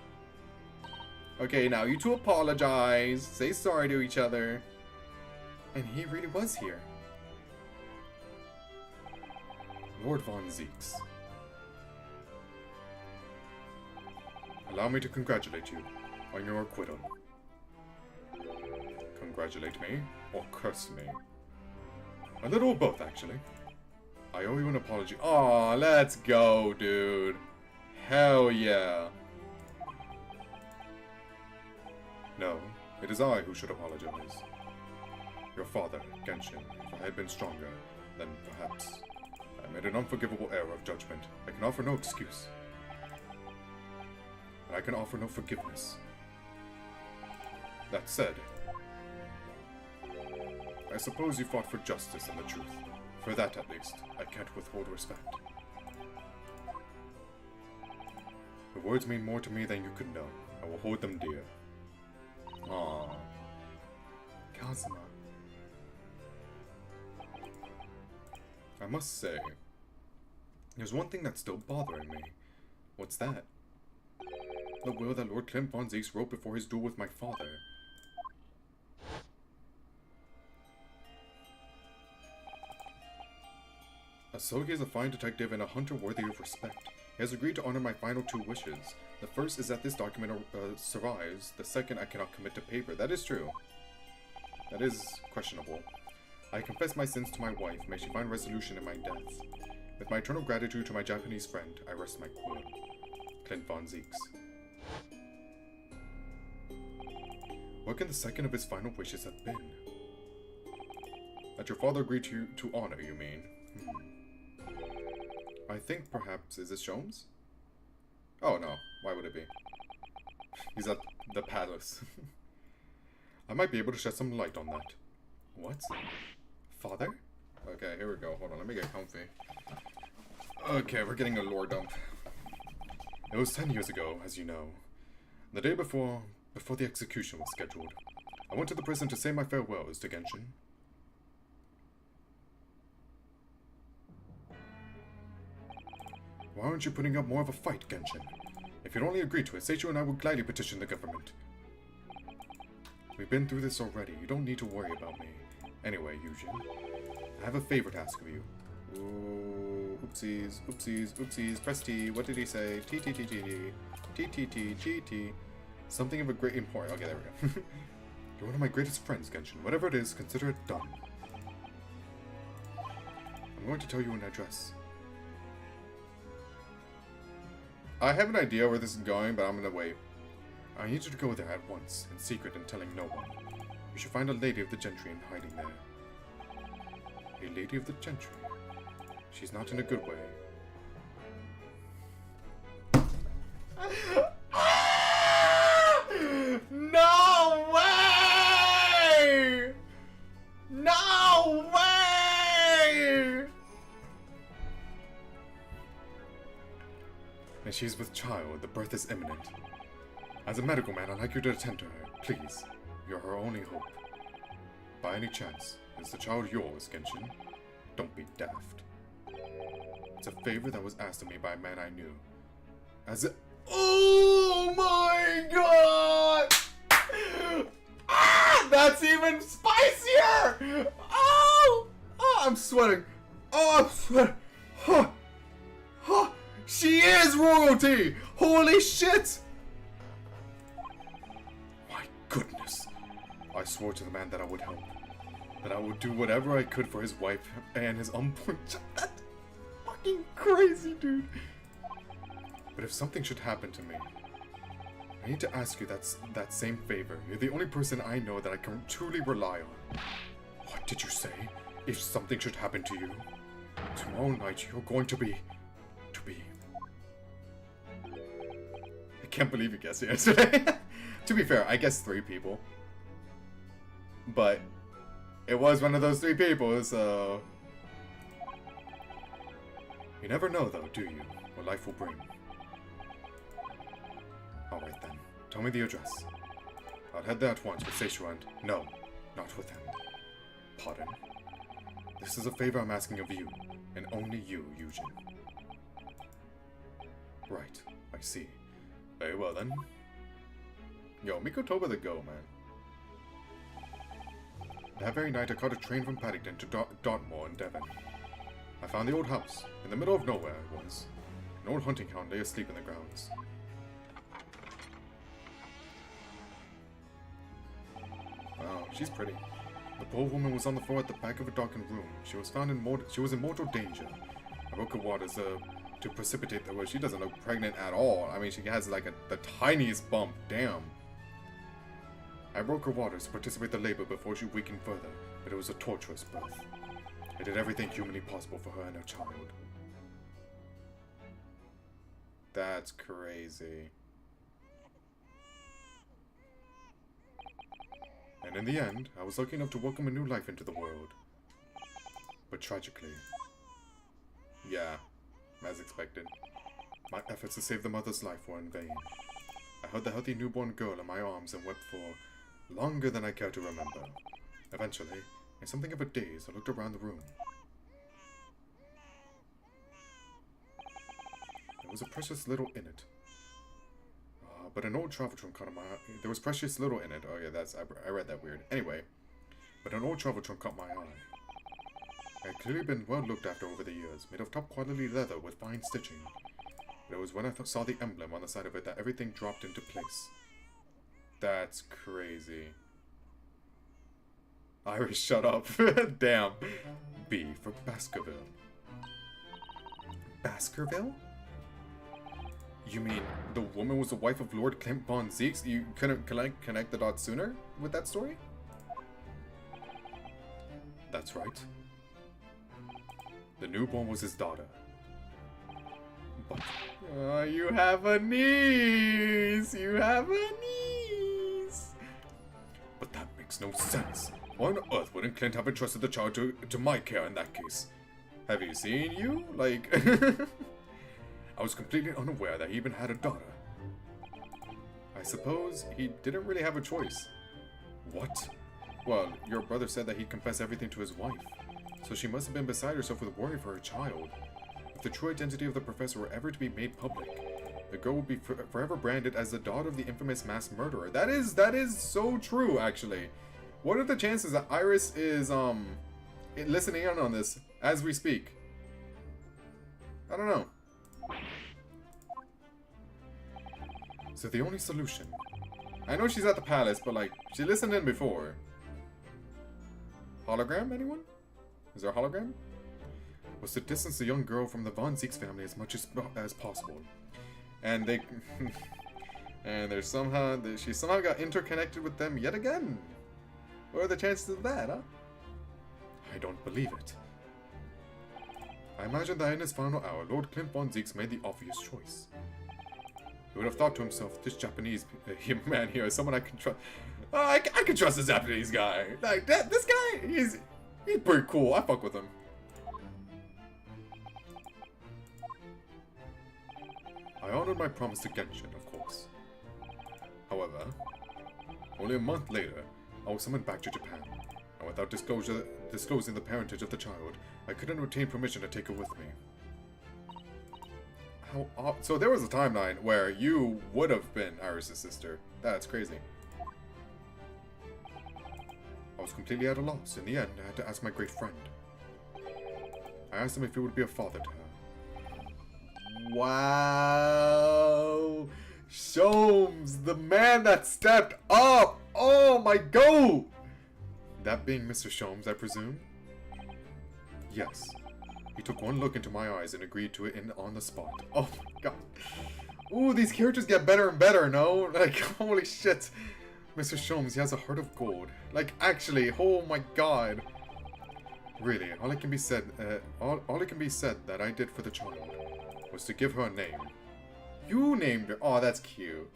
C: Okay, now you two apologize. Say sorry to each other. And he really was here. Lord Von Zeeks. Allow me to congratulate you on your acquittal. Congratulate me, or curse me. A little of both, actually. I owe you an apology. Aw, let's go, dude. Hell yeah. No, it is I who should apologize. Your father, Genshin, if I had been stronger, then perhaps I made an unforgivable error of judgment. I can offer no excuse. And I can offer no forgiveness. That said, I suppose you fought for justice and the truth. For that, at least, I can't withhold respect. The words mean more to me than you could know. I will hold them dear. Aww. Kazuma. I must say, there's one thing that's still bothering me. What's that? The will that Lord Clint Von Zeeks wrote before his duel with my father. Asogi is a fine detective and a hunter worthy of respect. He has agreed to honor my final two wishes. The first is that this document survives. The second, I cannot commit to paper. That is true. That is questionable. I confess my sins to my wife. May she find resolution in my death. With my eternal gratitude to my Japanese friend, I rest my quill. Clint Von Zeeks. What can the second of his final wishes have been? That your father agreed to honor, you mean? I think perhaps, is this Sholmes? Oh no, why would it be? He's at the palace. I might be able to shed some light on that. What? Father? Okay, here we go. Hold on, let me get comfy. Okay, we're getting a lore dump. It was 10 years ago, as you know. The day before the execution was scheduled. I went to the prison to say my farewells to Genshin. Why aren't you putting up more of a fight, Genshin? If you'd only agreed to it, Seicho and I would gladly petition the government. We've been through this already. You don't need to worry about me. Anyway, Yujin, I have a favor to ask of you. Ooh, oopsies, oopsies, oopsies. Press T. What did he say? T T T T T. T T T T T. Something of a great import. Okay, there we go. You're one of my greatest friends, Genshin. Whatever it is, consider it done. I'm going to tell you an address. I have an idea where this is going, but I'm gonna wait. I need you to go there at once, in secret and telling no one. You should find a lady of the gentry in hiding there. A lady of the gentry? She's not in a good way.
A: No way! No way!
C: And she's with child. The birth is imminent. As a medical man, I'd like you to attend to her. Please. You're her only hope. By any chance, is the child yours, Genshin? Don't be daft. It's a favor that was asked of me by a man I knew. As a—
A: Oh my god! Ah, that's even spicier! Oh! Oh, I'm sweating. Oh, I'm sweating. Huh. Huh. She is royalty! Holy shit!
C: My goodness. I swore to the man that I would help. That I would do whatever I could for his wife and his unborn child. That's fucking crazy, dude. But if something should happen to me, I need to ask you that same favor. You're the only person I know that I can truly rely on. What did you say? If something should happen to you? Tomorrow night you're going to be...
A: I can't believe you guessed yesterday. To be fair, I guessed 3 people. But it was one of those 3 people, so...
C: You never know though, do you? What life will bring. Alright then. Tell me the address. I'll head there at once with Seishu and... No, not with him. Pardon? This is a favor I'm asking of you, and only you, Eugen. Right, I see. Very well then. Yo, Mikotoba the go, man. That very night I caught a train from Paddington to Dartmoor in Devon. I found the old house. In the middle of nowhere it was. An old hunting hound lay asleep in the grounds. Wow, she's pretty. The poor woman was on the floor at the back of a darkened room. She was found in mortal danger. I broke her waters to precipitate the... Well, she doesn't look pregnant at all. I mean, she has like the tiniest bump. Damn. I broke her waters to participate the labor before she weakened further, but it was a torturous birth. I did everything humanly possible for her and her child. That's crazy. And in the end, I was lucky enough to welcome a new life into the world. But tragically... Yeah, as expected. My efforts to save the mother's life were in vain. I held the healthy newborn girl in my arms and wept for longer than I care to remember. Eventually, in something of a daze, I looked around the room. There was a precious little in it. But an old travel trunk caught my eye. There was precious little in it. Oh yeah, I read that weird. Anyway, but an old travel trunk caught my eye. It had clearly been well looked after over the years, made of top quality leather with fine stitching. But it was when I saw the emblem on the side of it that everything dropped into place. That's crazy. Iris, shut up. Damn. B for Baskerville. Baskerville? You mean the woman was the wife of Lord Clint von Zeeks? You couldn't connect the dots sooner with that story? That's right. The newborn was his daughter. But... you have a niece! You have a niece! But that makes no sense. Why on earth wouldn't Clint have entrusted the child to my care in that case? Have you seen you? Like... I was completely unaware that he even had a daughter. I suppose he didn't really have a choice. What? Well, your brother said that he'd confess everything to his wife. So she must have been beside herself with worry for her child. If the true identity of the professor were ever to be made public, the girl would be forever branded as the daughter of the infamous mass murderer. That is so true, actually. What are the chances that Iris is, listening in on this as we speak? I don't know. So the only solution... I know she's at the palace, but like, she listened in before. Hologram, anyone? Is there a hologram? Was to distance the young girl from the Von Zeeks family as much as possible. And they... and there's somehow... she somehow got interconnected with them yet again. What are the chances of that, huh? I don't believe it. I imagine that in his final hour, Lord Clint von Zeeks made the obvious choice. He would have thought to himself, this Japanese man here is someone I can trust. I can trust this Japanese guy. Like, this guy, he's pretty cool. I fuck with him. I honored my promise to Genshin, of course. However, only a month later, I was summoned back to Japan. And without disclosing the parentage of the child, I couldn't obtain permission to take her with me. So there was a timeline where you would have been Iris' sister. That's crazy. I was completely at a loss. In the end, I had to ask my great friend. I asked him if he would be a father to her. Wow! Sholmes, the man that stepped up! Oh my god! That being Mr. Sholmes, I presume? Yes. He took one look into my eyes and agreed to it on the spot. Oh my god. Ooh, these characters get better and better, no? Like, holy shit. Mr. Sholmes, he has a heart of gold. Like, actually, oh my god. Really, all it can be said that I did for the child was to give her a name. You named her. Oh, that's cute.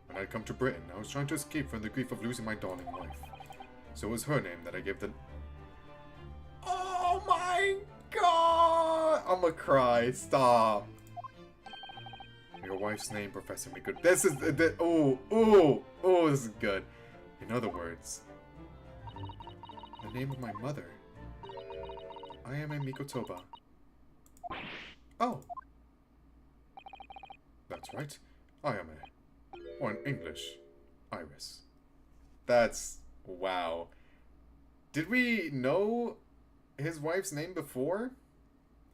C: When I'd come to Britain, I was trying to escape from the grief of losing my darling wife. So it was her name that I gave the... Oh my god! I'ma cry. Stop. Your wife's name, Professor Miko. This is this is good. In other words, the name of my mother. I am a Mikotoba. Oh. That's right. I am a... Or in English, Iris. That's... Wow. Did we know his wife's name before?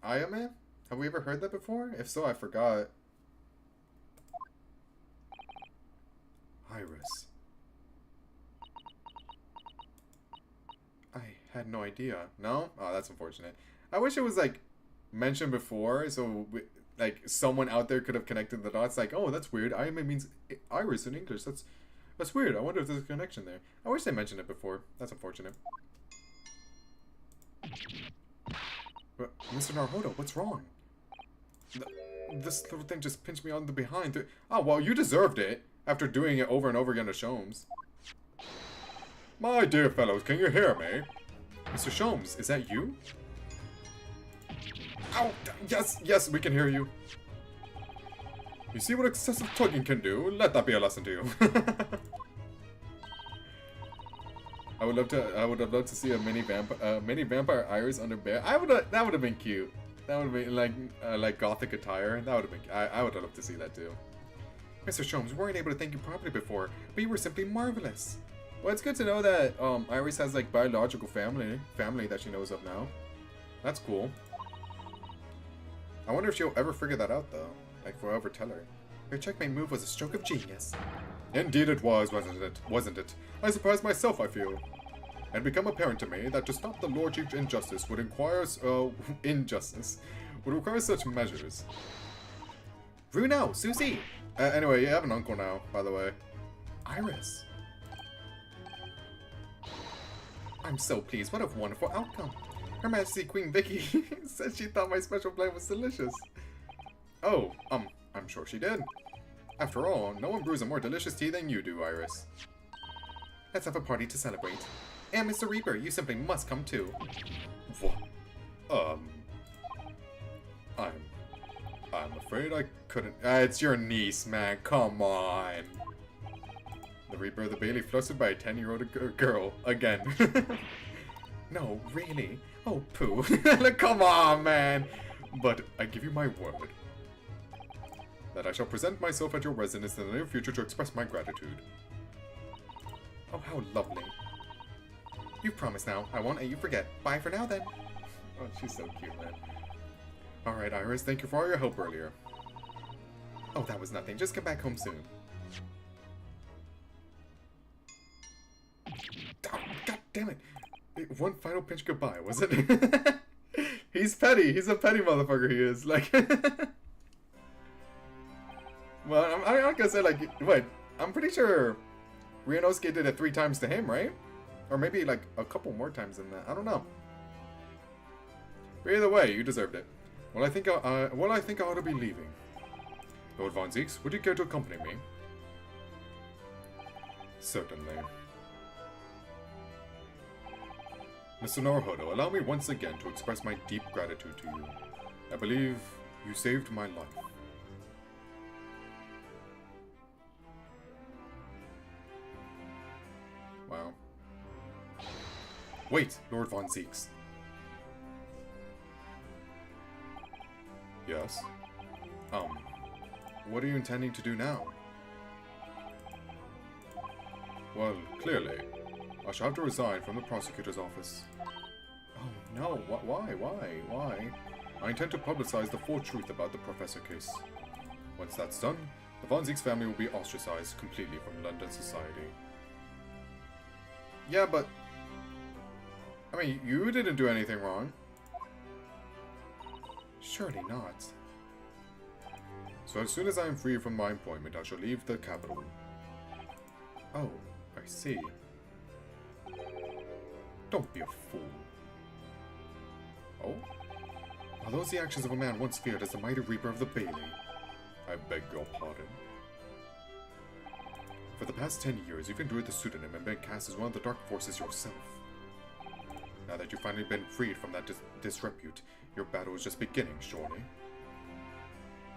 C: Ayame? Have we ever heard that before? If so, I forgot. Iris. I had no idea. No? Oh, that's unfortunate. I wish it was, like, mentioned before, so, like, someone out there could have connected the dots. Like, oh, that's weird. Ayame means Iris in English. That's weird. I wonder if there's a connection there. I wish they mentioned it before. That's unfortunate. But, Mr. Naruhodo, what's wrong? This little thing just pinched me on the behind. Oh, well, you deserved it. After doing it over and over again to Sholmes. My dear fellows, can you hear me? Mr. Sholmes, is that you? Ow! Yes, we can hear you. You see what excessive tugging can do? Let that be a lesson to you. I would have loved to see a mini vampire Iris under bear. That would have been cute. That would have been like gothic attire. That would have been. I would have loved to see that too. Mr. Sholmes, we weren't able to thank you properly before, but you were simply marvelous. Well, it's good to know that Iris has like biological family that she knows of now. That's cool. I wonder if she'll ever figure that out though. Like, if we'll ever tell her. Your checkmate move was a stroke of genius. Indeed it was, wasn't it? I surprised myself, I feel. And become apparent to me that to stop the Lord Chief's injustice would require such measures. Bruno, Susie! Anyway, you have an uncle now, by the way. Iris. I'm so pleased. What a wonderful outcome. Her Majesty Queen Vicky said she thought my special blend was delicious. Oh, I'm sure she did. After all, no one brews a more delicious tea than you do, Iris. Let's have a party to celebrate. And Mr. Reaper, you simply must come too. What? I'm afraid I couldn't. It's your niece, man. Come on. The Reaper of the Bailey flustered by a 10-year-old girl again. No, really? Oh, poo. Like, come on, man. But I give you my word that I shall present myself at your residence in the near future to express my gratitude. Oh, how lovely. You promise now. I won't let you forget. Bye for now, then. Oh, she's so cute, man. Alright, Iris, thank you for all your help earlier. Oh, that was nothing. Just get back home soon. Oh, God damn it. One final pinch goodbye, was it? He's petty. He's a petty motherfucker, he is. Like... Well, I'm not gonna say, like... Wait, I'm pretty sure Ryunosuke did it 3 times to him, right? Or maybe, like, a couple more times than that. I don't know. But either way, you deserved it. Well, I think I ought to be leaving. Lord Von Zieks, would you care to accompany me? Certainly. Mr. Naruhodo, allow me once again to express my deep gratitude to you. I believe you saved my life. Wow. Wait, Lord Von Zieks. Yes? What are you intending to do now? Well, clearly, I shall have to resign from the prosecutor's office. Oh no, why? I intend to publicize the full truth about the Professor case. Once that's done, the Von Zieks family will be ostracized completely from London society. Yeah, but... I mean, you didn't do anything wrong. Surely not. So as soon as I am free from my employment, I shall leave the capital. Oh, I see. Don't be a fool. Oh? Are those the actions of a man once feared as the mighty Reaper of the Bailey? I beg your pardon. For the past 10 years, you've endured the pseudonym and been cast as one of the dark forces yourself. Now that you've finally been freed from that disrepute, your battle is just beginning, surely.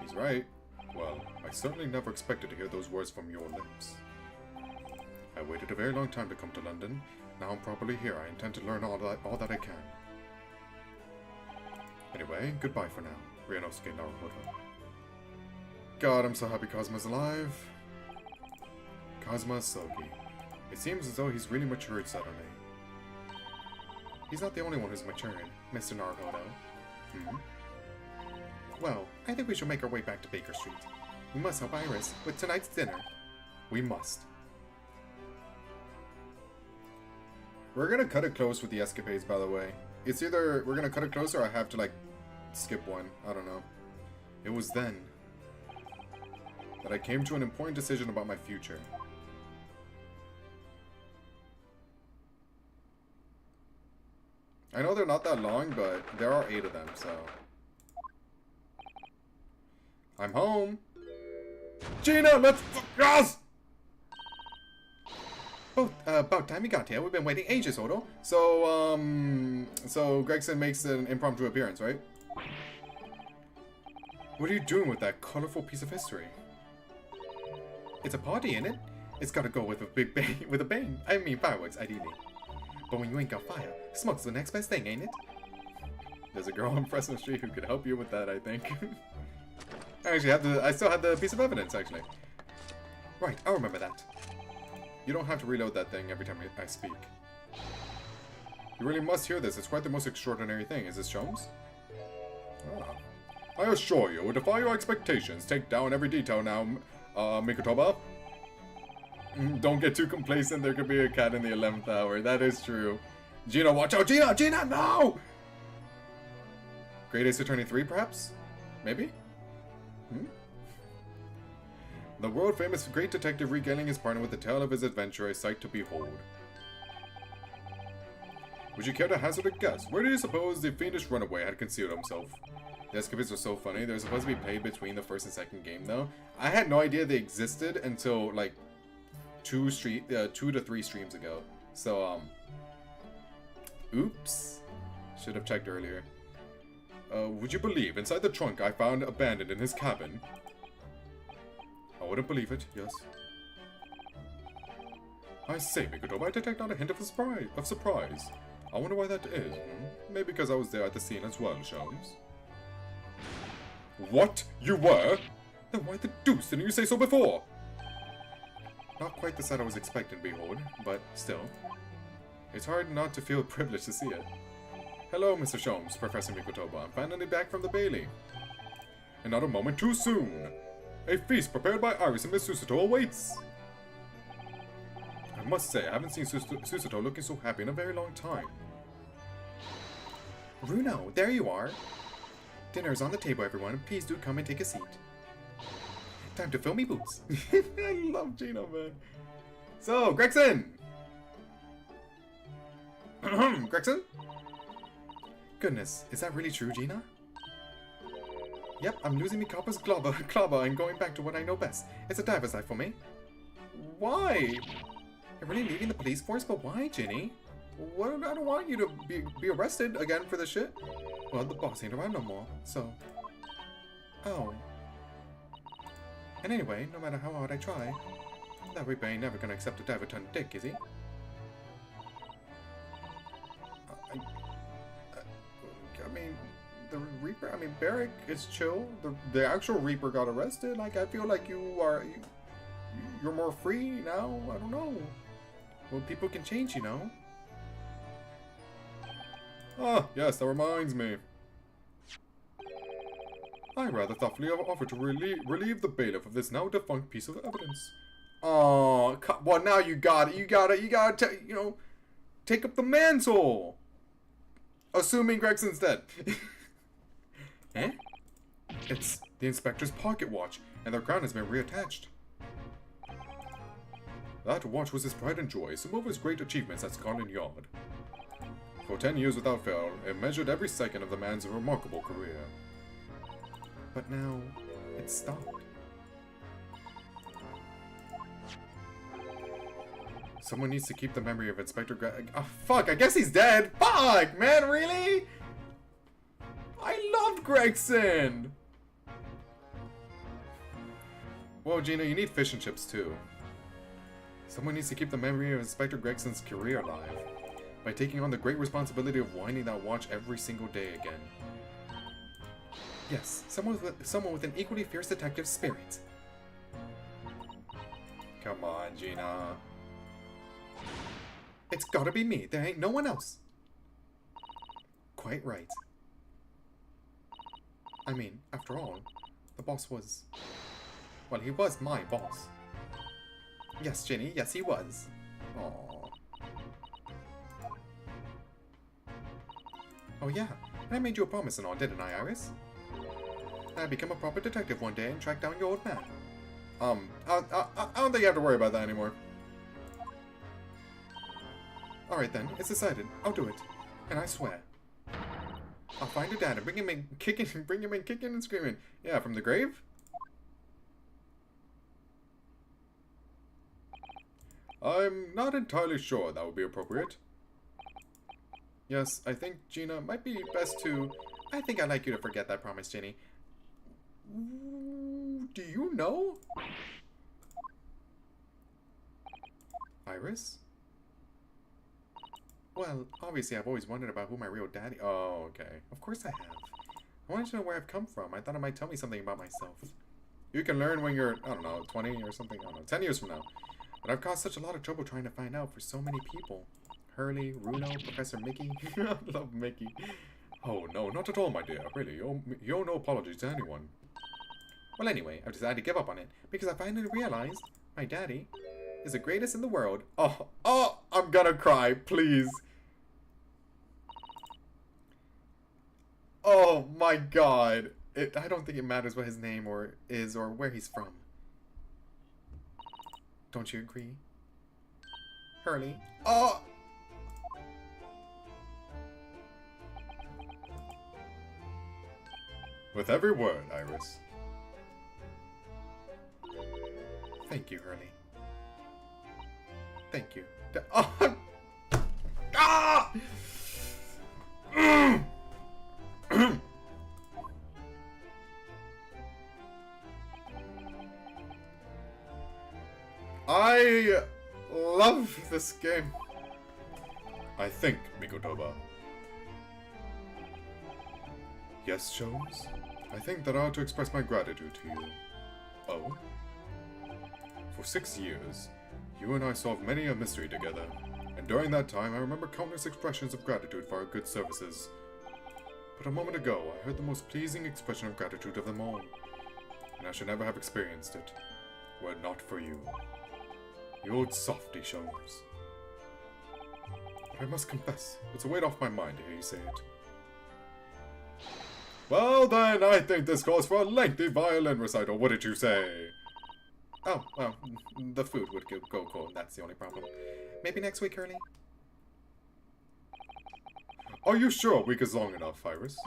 C: He's right. Well, I certainly never expected to hear those words from your lips. I waited a very long time to come to London. Now I'm properly here. I intend to learn all that I can. Anyway, goodbye for now. Ryanosuke Naruhodo. God, I'm so happy Kazuma's alive. Kazuma Sogi. It seems as though he's really matured suddenly. He's not the only one who's maturing, Mr. Naruhodo. Well, I think we should make our way back to Baker Street. We must help Iris with tonight's dinner. We must.
A: We're gonna cut it close with the escapades, by the way. It's either we're gonna cut it close or I have to, like, skip one. I don't know.
C: It was then that I came to an important decision about my future.
A: I know they're not that long, but there are 8 of them, so... I'm home! Gina, let's... Yes!
C: Oh, about time you got here. We've been waiting ages, Odo.
A: So Gregson makes an impromptu appearance, right?
C: What are you doing with that colorful piece of history? It's a party, ain't it? It's gotta go with a big bang, with a bang. I mean fireworks, ideally. But when you ain't got fire, smoke's the next best thing, ain't it?
A: There's a girl on Fresno Street who could help you with that, I think. I still have the piece of evidence, actually.
C: Right, I'll remember that.
A: You don't have to reload that thing every time I speak. You really must hear this. It's quite the most extraordinary thing. Is this Sholmes?
D: Ah. I assure you, defy your expectations. Take down every detail now, Mikotoba.
A: Don't get too complacent. There could be a cat in the 11th hour. That is true.
D: Gina, watch out! Gina! Gina, no!
A: Great Ace Attorney 3, perhaps? Maybe? The world-famous great detective regaling his partner with the tale of his adventure, a sight to behold. Would you care to hazard a guess? Where do you suppose the fiendish runaway had concealed himself? The escapades are so funny. They're supposed to be played between the first and second game, though. I had no idea they existed until, like, 2 to 3 streams ago. So, oops. Should have checked earlier.
D: Would you believe, inside the trunk I found abandoned in his cabin?
C: I wouldn't believe it, yes.
D: I say, Mikotoba, I detect not a hint of surprise. I wonder why that is.
A: Maybe because I was there at the scene as well, Sholmes.
D: What? You were? Then why the deuce didn't you say so before?
A: Not quite the sight I was expecting, behold, but still. It's hard not to feel privileged to see it. Hello, Mr. Sholmes, Professor Mikotoba. I'm finally back from the Bailey.
D: And not a moment too soon. A feast prepared by Iris and Miss Susato awaits.
A: I must say, I haven't seen Susato looking so happy in a very long time.
C: Runo, there you are. Dinner is on the table, everyone. Please do come and take a seat. Time to fill me boots.
A: I love Gino, man. So, Gregson! Gregson?
C: Goodness, is that really true, Gina? Yep, I'm losing me copper's clobber and going back to what I know best. It's a diver's life for me.
A: Why?
C: You're really leaving the police force, but why, Ginny?
A: Well, I don't want you to be arrested again for this shit.
C: Well, the boss ain't around no more, so... Oh. And anyway, no matter how hard I try, that Reaper ain't never gonna accept a diver turned dick, is he?
A: I mean, the Reaper, I mean, Barrick is chill. The actual Reaper got arrested. Like, I feel like you're more free now. I don't know.
C: Well, people can change, you know.
A: Ah, yes, that reminds me.
D: I rather thoughtfully offered to relieve the bailiff of this now defunct piece of evidence.
A: Oh, well, now you got it. You gotta, take up the mantle. Assuming Gregson's dead.
C: Eh?
D: It's the inspector's pocket watch, and their crown has been reattached. That watch was his pride and joy, some of his great achievements at Scotland Yard. For 10 years without fail, it measured every second of the man's remarkable career.
C: But now, it's stopped.
A: Someone needs to keep the memory of Inspector Greg. Oh, fuck, I guess he's dead. Fuck, man, really? I loved Gregson.
C: Well, Gina, you need fish and chips too. Someone needs to keep the memory of Inspector Gregson's career alive by taking on the great responsibility of winding that watch every single day again. Yes, someone with an equally fierce detective spirit. Come on, Gina. It's gotta be me. There ain't no one else. Quite right. I mean, after all, the boss was... Well, he was my boss. Yes, Ginny, yes he was. Aww. Oh yeah, and I made you a promise and all, didn't I, Iris? I'd become a proper detective one day and track down your old man. I don't think you have to worry about that anymore. Alright then, it's decided. I'll do it. And I swear. I'll find your dad and bring him in kicking and screaming. Yeah, from the grave?
D: I'm not entirely sure that would be appropriate.
C: Yes, I think, Gina, it might be best to... I think I'd like you to forget that promise, Ginny. Do you know? Iris? Well, obviously I've always wondered about who my real daddy... Oh, okay. Of course I have. I wanted to know where I've come from. I thought it might tell me something about myself.
A: You can learn when you're, I don't know, 20 or something. I don't know, 10 years from now.
C: But I've caused such a lot of trouble trying to find out for so many people. Hurley, Runo, Professor Mickey.
A: I love Mickey.
D: Oh, no, not at all, my dear. Really, you owe no apologies to anyone.
C: Well, anyway, I've decided to give up on it because I finally realized my daddy is the greatest in the world.
A: Oh, I'm gonna cry, please. Oh my god.
C: I don't think it matters what his name is or where he's from. Don't you agree? Hurley?
A: Oh!
D: With every word, Iris.
C: Thank you, Hurley. Thank you.
A: Oh! Ah! I love this game.
D: I think, Mikotoba. Yes, Jones? I think that I ought to express my gratitude to you. Oh? For 6 years, you and I solved many a mystery together, and during that time I remember countless expressions of gratitude for our good services. But a moment ago, I heard the most pleasing expression of gratitude of them all, and I should never have experienced it, were it not for you. You old softy, Jones. But I must confess, it's a weight off my mind to hear you say it. Well then, I think this calls for a lengthy violin recital, what did you say?
C: Oh, well, the food would go cold, that's the only problem. Maybe next week, Hurley?
D: Are you sure a week is long enough, Iris?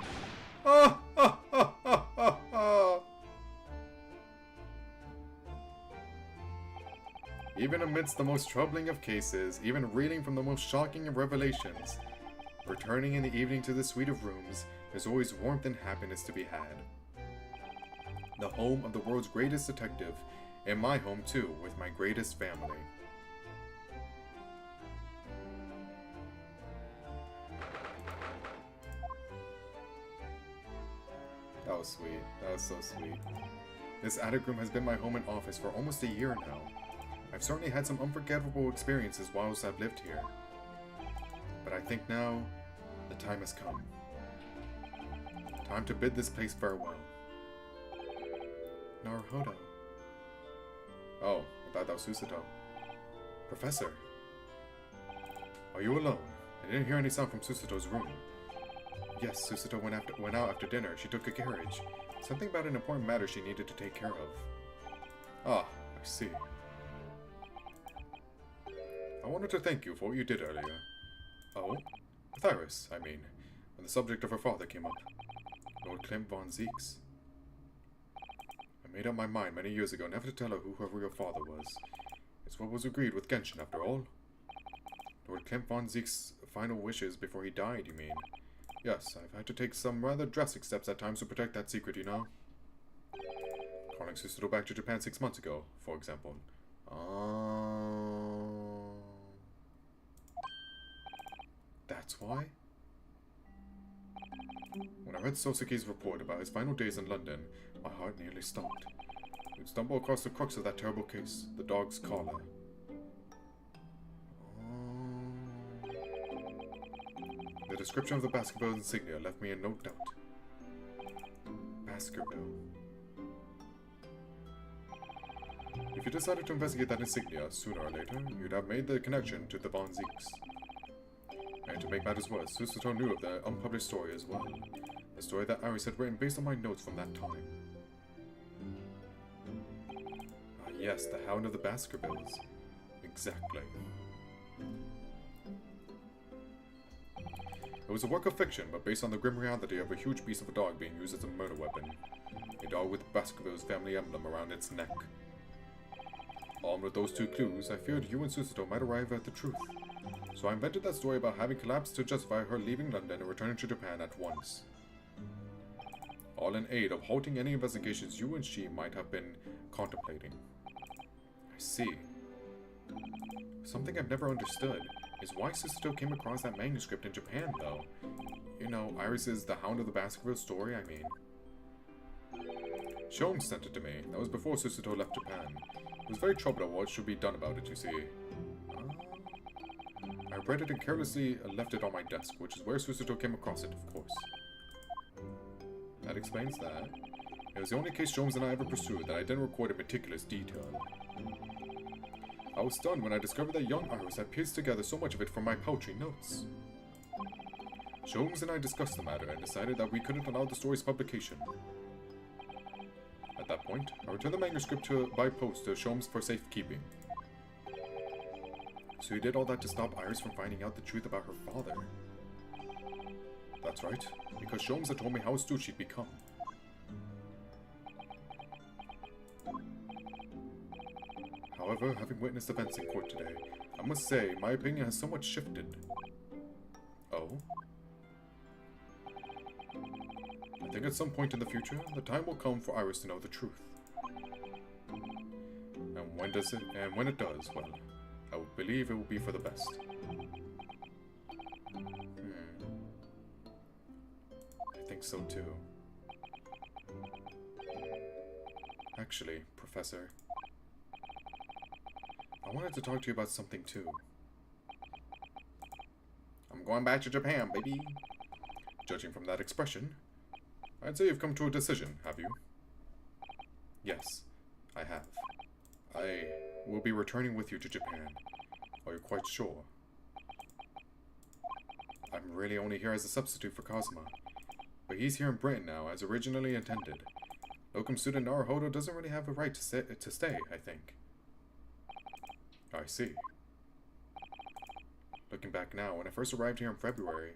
D: Even amidst the most troubling of cases, even reeling from the most shocking of revelations, returning in the evening to the suite of rooms, there's always warmth and happiness to be had. The home of the world's greatest detective, and my home too, with my greatest family. That was sweet. That was so sweet. This attic room has been my home and office for almost a year now. I've certainly had some unforgettable experiences whilst I've lived here. But I think now, the time has come. Time to bid this place farewell. Naruhodo. Oh, I thought that was Susato. Professor. Are you alone? I didn't hear any sound from Susato's room. Yes, Susato went out after dinner. She took a carriage. Something about an important matter she needed to take care of. Ah, I see. I wanted to thank you for what you did earlier. Oh? With Iris, I mean, when the subject of her father came up. Lord Klimt von Zieks. I made up my mind many years ago never to tell her who her real father was. It's what was agreed with Genshin, after all. Lord Klimt von Zieks' final wishes before he died, you mean? Yes, I've had to take some rather drastic steps at times to protect that secret, you know.
C: having Susato back to Japan 6 months ago, for example. That's why? When I read Sosuke's report about his final days in London, my heart nearly stopped. We'd stumbled across the crux of that terrible case, the dog's collar. The description of the Baskerville insignia left me in no doubt. Baskerville. If you decided to investigate that insignia sooner or later, you'd have made the connection to the Von Zeeks. And to make matters worse, Susato knew of the unpublished story as well. The story that Iris had written based on my notes from that time. Ah yes, the Hound of the Baskervilles. Exactly. It was a work of fiction, but based on the grim reality of a huge beast of a dog being used as a murder weapon. A dog with Baskerville's family emblem around its neck. Armed with those two clues, I feared you and Susato might arrive at the truth. So I invented that story about having collapsed to justify her leaving London and returning to Japan at once. All in aid of halting any investigations you and she might have been contemplating. I see. Something I've never understood is why Susato came across that manuscript in Japan, though. You know, Iris's The Hound of the Baskerville story, I mean. Sholmes sent it to me. That was before Susato left Japan. I was very troubled at what should be done about it, you see. I read it and carelessly left it on my desk, which is where Susato came across it, of course. That explains that. It was the only case Sholmes and I ever pursued that I didn't record in meticulous detail. I was stunned when I discovered that young Iris had pieced together so much of it from my paltry notes. Sholmes and I discussed the matter and decided that we couldn't allow the story's publication. At that point, I returned the manuscript by post to Sholmes for safekeeping. So he did all that to stop Iris from finding out the truth about her father. That's right, because Sholmes had told me how astute she'd become. However, having witnessed events in court today, I must say my opinion has somewhat shifted. Oh? I think at some point in the future, the time will come for Iris to know the truth. And when it does, well, I believe it will be for the best. I think so too. Actually, Professor, I wanted to talk to you about something too. I'm going back to Japan, baby. Judging from that expression, I'd say you've come to a decision, have you? Yes, I have. I will be returning with you to Japan. Are you quite sure? I'm really only here as a substitute for Kazuma, but he's here in Britain now, as originally intended. Locum student Naruhodo doesn't really have a right to stay, I think. I see. Looking back now, when I first arrived here in February,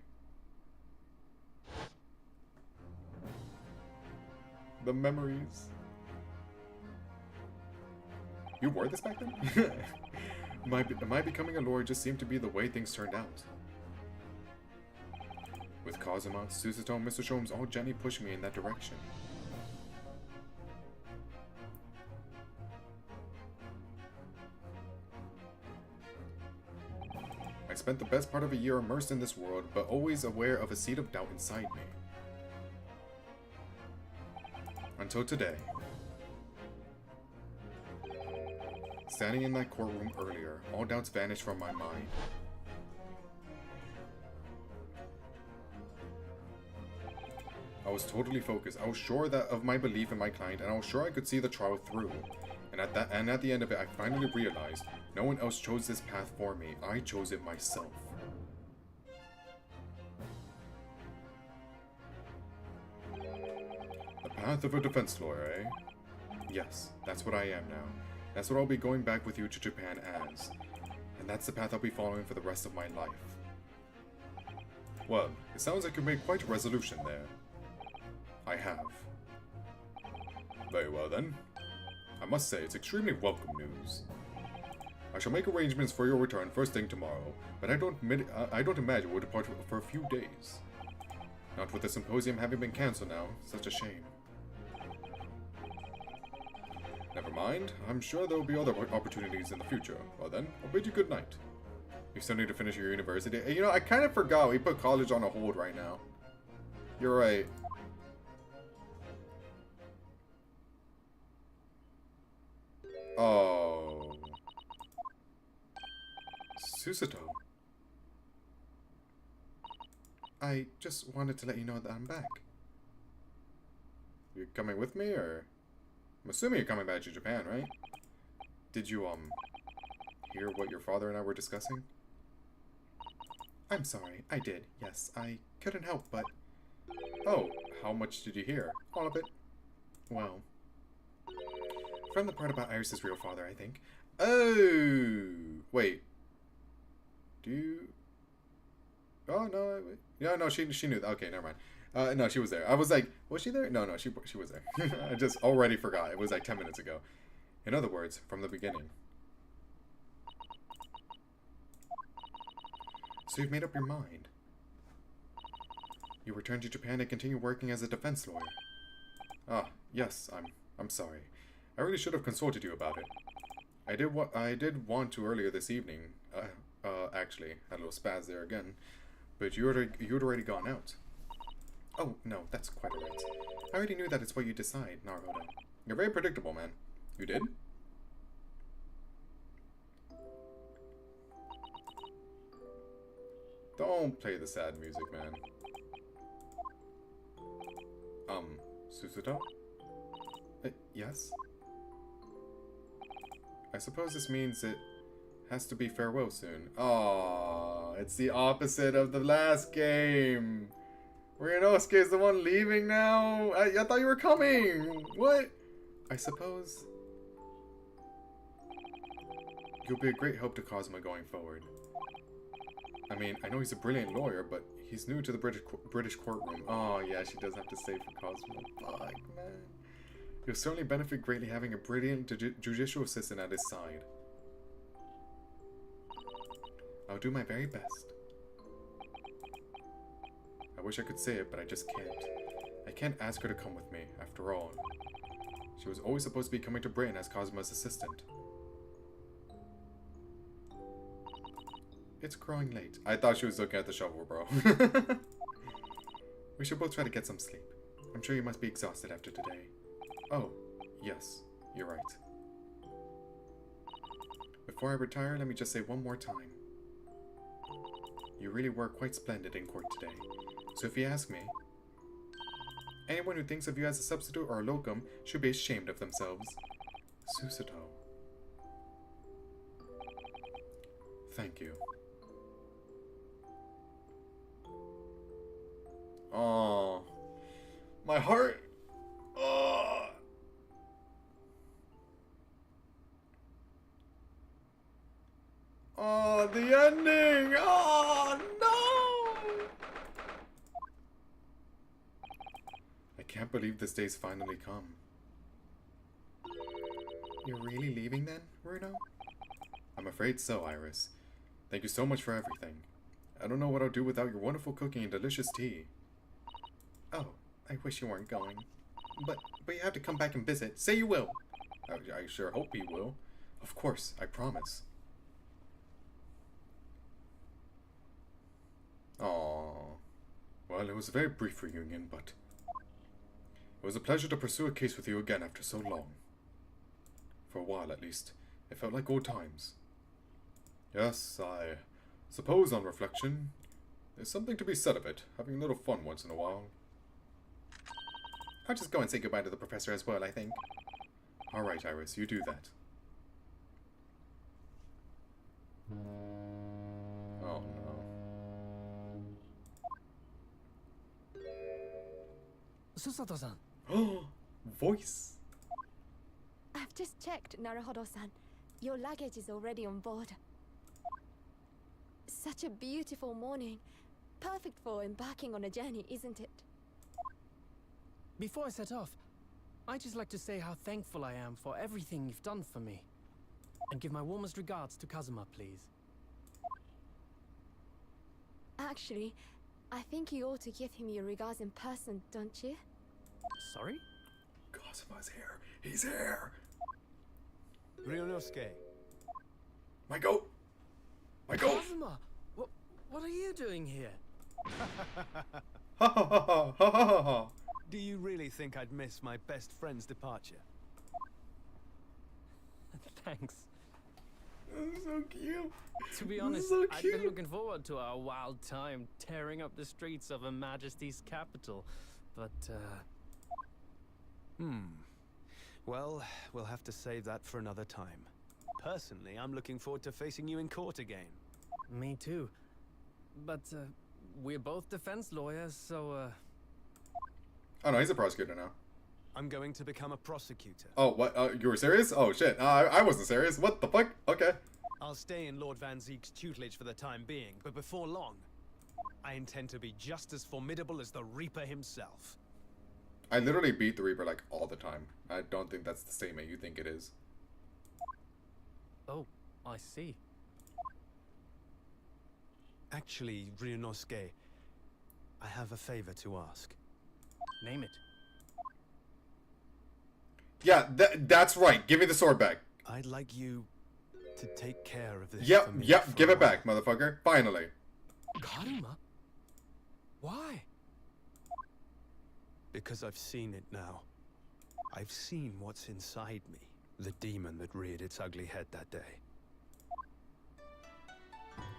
C: the memories. You wore this back then? My becoming a lawyer just seemed to be the way things turned out. With Kazuma, Susato, and Mr. Sholmes all gently pushing me in that direction. I spent the best part of a year immersed in this world, but always aware of a seed of doubt inside me. Until today. Standing in that courtroom earlier, all doubts vanished from my mind. I was totally focused. I was sure of my belief in my client, and I was sure I could see the trial through. And at the end of it, I finally realized no one else chose this path for me. I chose it myself. The path of a defense lawyer, eh? Yes, that's what I am now. That's what I'll be going back with you to Japan as. And that's the path I'll be following for the rest of my life. Well, it sounds like you made quite a resolution there. I have. Very well then. I must say, it's extremely welcome news. I shall make arrangements for your return first thing tomorrow, but I don't imagine we'll depart for a few days. Not with the symposium having been cancelled now, such a shame. Never mind. I'm sure there will be other opportunities in the future. Well then, I'll bid you good night. You still need to finish your university. You know, I kind of forgot we put college on a hold right now. You're right. Oh. Susato. I just wanted to let you know that I'm back. You coming with me, or? I'm assuming you're coming back to Japan, right? Did you, hear what your father and I were discussing? I'm sorry, I did, yes. I couldn't help but... Oh, how much did you hear? All of it. Well... From the part about Iris's real father, I think. Oh! Wait. Do you... Oh, no, wait. Yeah, no, she knew. Okay, never mind. No, she was there. I was like, was she there? No, she was there. I just already forgot. It was like 10 minutes ago. In other words, from the beginning. So you've made up your mind. You return to Japan and continue working as a defense lawyer. Ah, yes, I'm sorry. I really should have consulted you about it. I did want to earlier this evening. Actually, had a little spaz there again. But you'd already gone out. Oh, no, that's quite alright. I already knew that it's what you decide, Naruhodo. You're very predictable, man. You did? Don't play the sad music, man. Susato? Yes? I suppose this means it has to be farewell soon. Aww, it's the opposite of the last game. Ryunosuke is the one leaving now? I thought you were coming! What? I suppose... You'll be a great help to Cosmo going forward. I mean, I know he's a brilliant lawyer, but he's new to the British courtroom. Oh, yeah, she does have to stay for Cosmo. Fuck, man. You'll certainly benefit greatly having a brilliant judicial assistant at his side. I'll do my very best. I wish I could say it, but I just can't. I can't ask her to come with me, after all. She was always supposed to be coming to Britain as Cosmo's assistant. It's growing late. I thought she was looking at the shovel, bro. We should both try to get some sleep. I'm sure you must be exhausted after today. Oh, yes, you're right. Before I retire, let me just say one more time. You really were quite splendid in court today. So if you ask me, anyone who thinks of you as a substitute or a locum should be ashamed of themselves. Susato. Thank you. Oh, my heart. Oh. Oh, the ending. Oh, no. I can't believe this day's finally come. You're really leaving then, Runo? I'm afraid so, Iris. Thank you so much for everything. I don't know what I'll do without your wonderful cooking and delicious tea. Oh, I wish you weren't going. But you have to come back and visit. Say you will. I sure hope you will. Of course, I promise. Aww. Well, it was a very brief reunion, but... It was a pleasure to pursue a case with you again after so long. For a while, at least. It felt like old times. Yes, I suppose on reflection, there's something to be said of it, having a little fun once in a while. I'll just go and say goodbye to the professor as well, I think. Alright, Iris, you do that. Oh, no.
B: Susato-san.
C: Oh, voice.
E: I've just checked, Naruhodo-san. Your luggage is already on board. Such a beautiful morning. Perfect for embarking on a journey, isn't it?
B: Before I set off, I'd just like to say how thankful I am for everything you've done for me. And give my warmest regards to Kazuma, please.
E: Actually, I think you ought to give him your regards in person, don't you?
B: Sorry?
C: Kazuma's here. He's here.
F: Ryunosuke.
C: My goat! My goat!
B: Kazuma! What are you doing here?
C: Ha ha ha ha ha ha ha!
F: Do you really think I'd miss my best friend's departure?
B: Thanks.
C: This is so cute.
B: To be
C: This is
B: honest,
C: so
B: I've been
C: cute.
B: looking forward to our wild time tearing up the streets of Her Majesty's capital. But,
F: Well, we'll have to save that for another time. Personally, I'm looking forward to facing you in court again.
B: me too. But, we're both defense lawyers, so,
C: Oh no, he's a prosecutor now.
F: I'm going to become a prosecutor.
C: Oh, what? You were serious? Oh shit, I wasn't serious. What the fuck? Okay.
F: I'll stay in Lord Van Zeek's tutelage for the time being, but before long, I intend to be just as formidable as the Reaper himself.
C: I literally beat the Reaper like all the time. I don't think that's the same way you think it is.
B: oh, I see.
F: Actually, Ryunosuke, I have a favor to ask.
B: Name it.
C: Yeah, that's right. Give me the sword back.
F: I'd like you to take care of this for
C: Yep,
F: me
C: yep.
F: for
C: Give
F: a
C: it
F: while.
C: back, motherfucker. Finally.
B: Karuma? Why?
F: Because I've seen it now. I've seen what's inside me. The demon that reared its ugly head that day.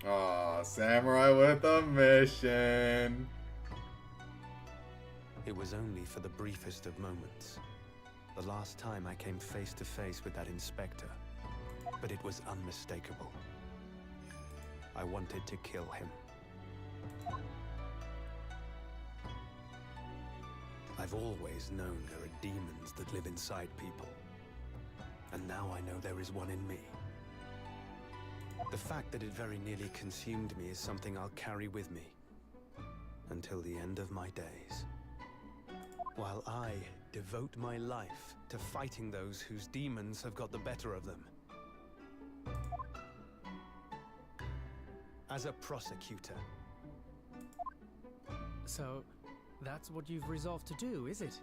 C: Aw, samurai with a mission.
F: It was only for the briefest of moments. The last time I came face to face with that inspector. But it was unmistakable. I wanted to kill him. I've always known there are demons that live inside people. And now I know there is one in me. The fact that it very nearly consumed me is something I'll carry with me until the end of my days. While I devote my life to fighting those whose demons have got the better of them. As a prosecutor,
B: So, that's what you've resolved to do, is it?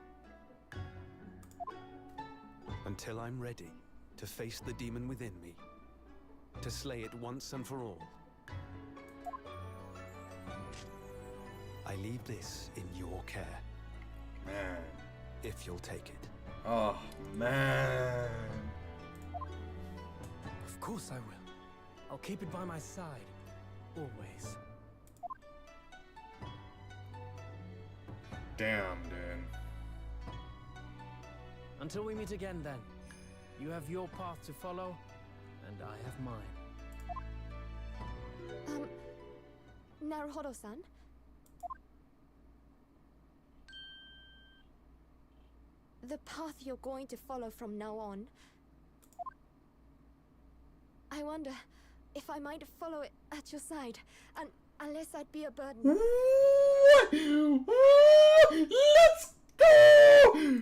F: until I'm ready to face the demon within me, to slay it once and for all. I leave this in your care,
C: Man.
F: if you'll take it.
C: Oh, man.
B: Of course I will. I'll keep it by my side. Always.
C: Damn, dude.
B: Until we meet again, then. You have your path to follow, and I have mine.
E: Naruhodo-san? The path you're going to follow from now on. I wonder if I might follow it at your side, and unless I'd be a burden.
C: Let's go!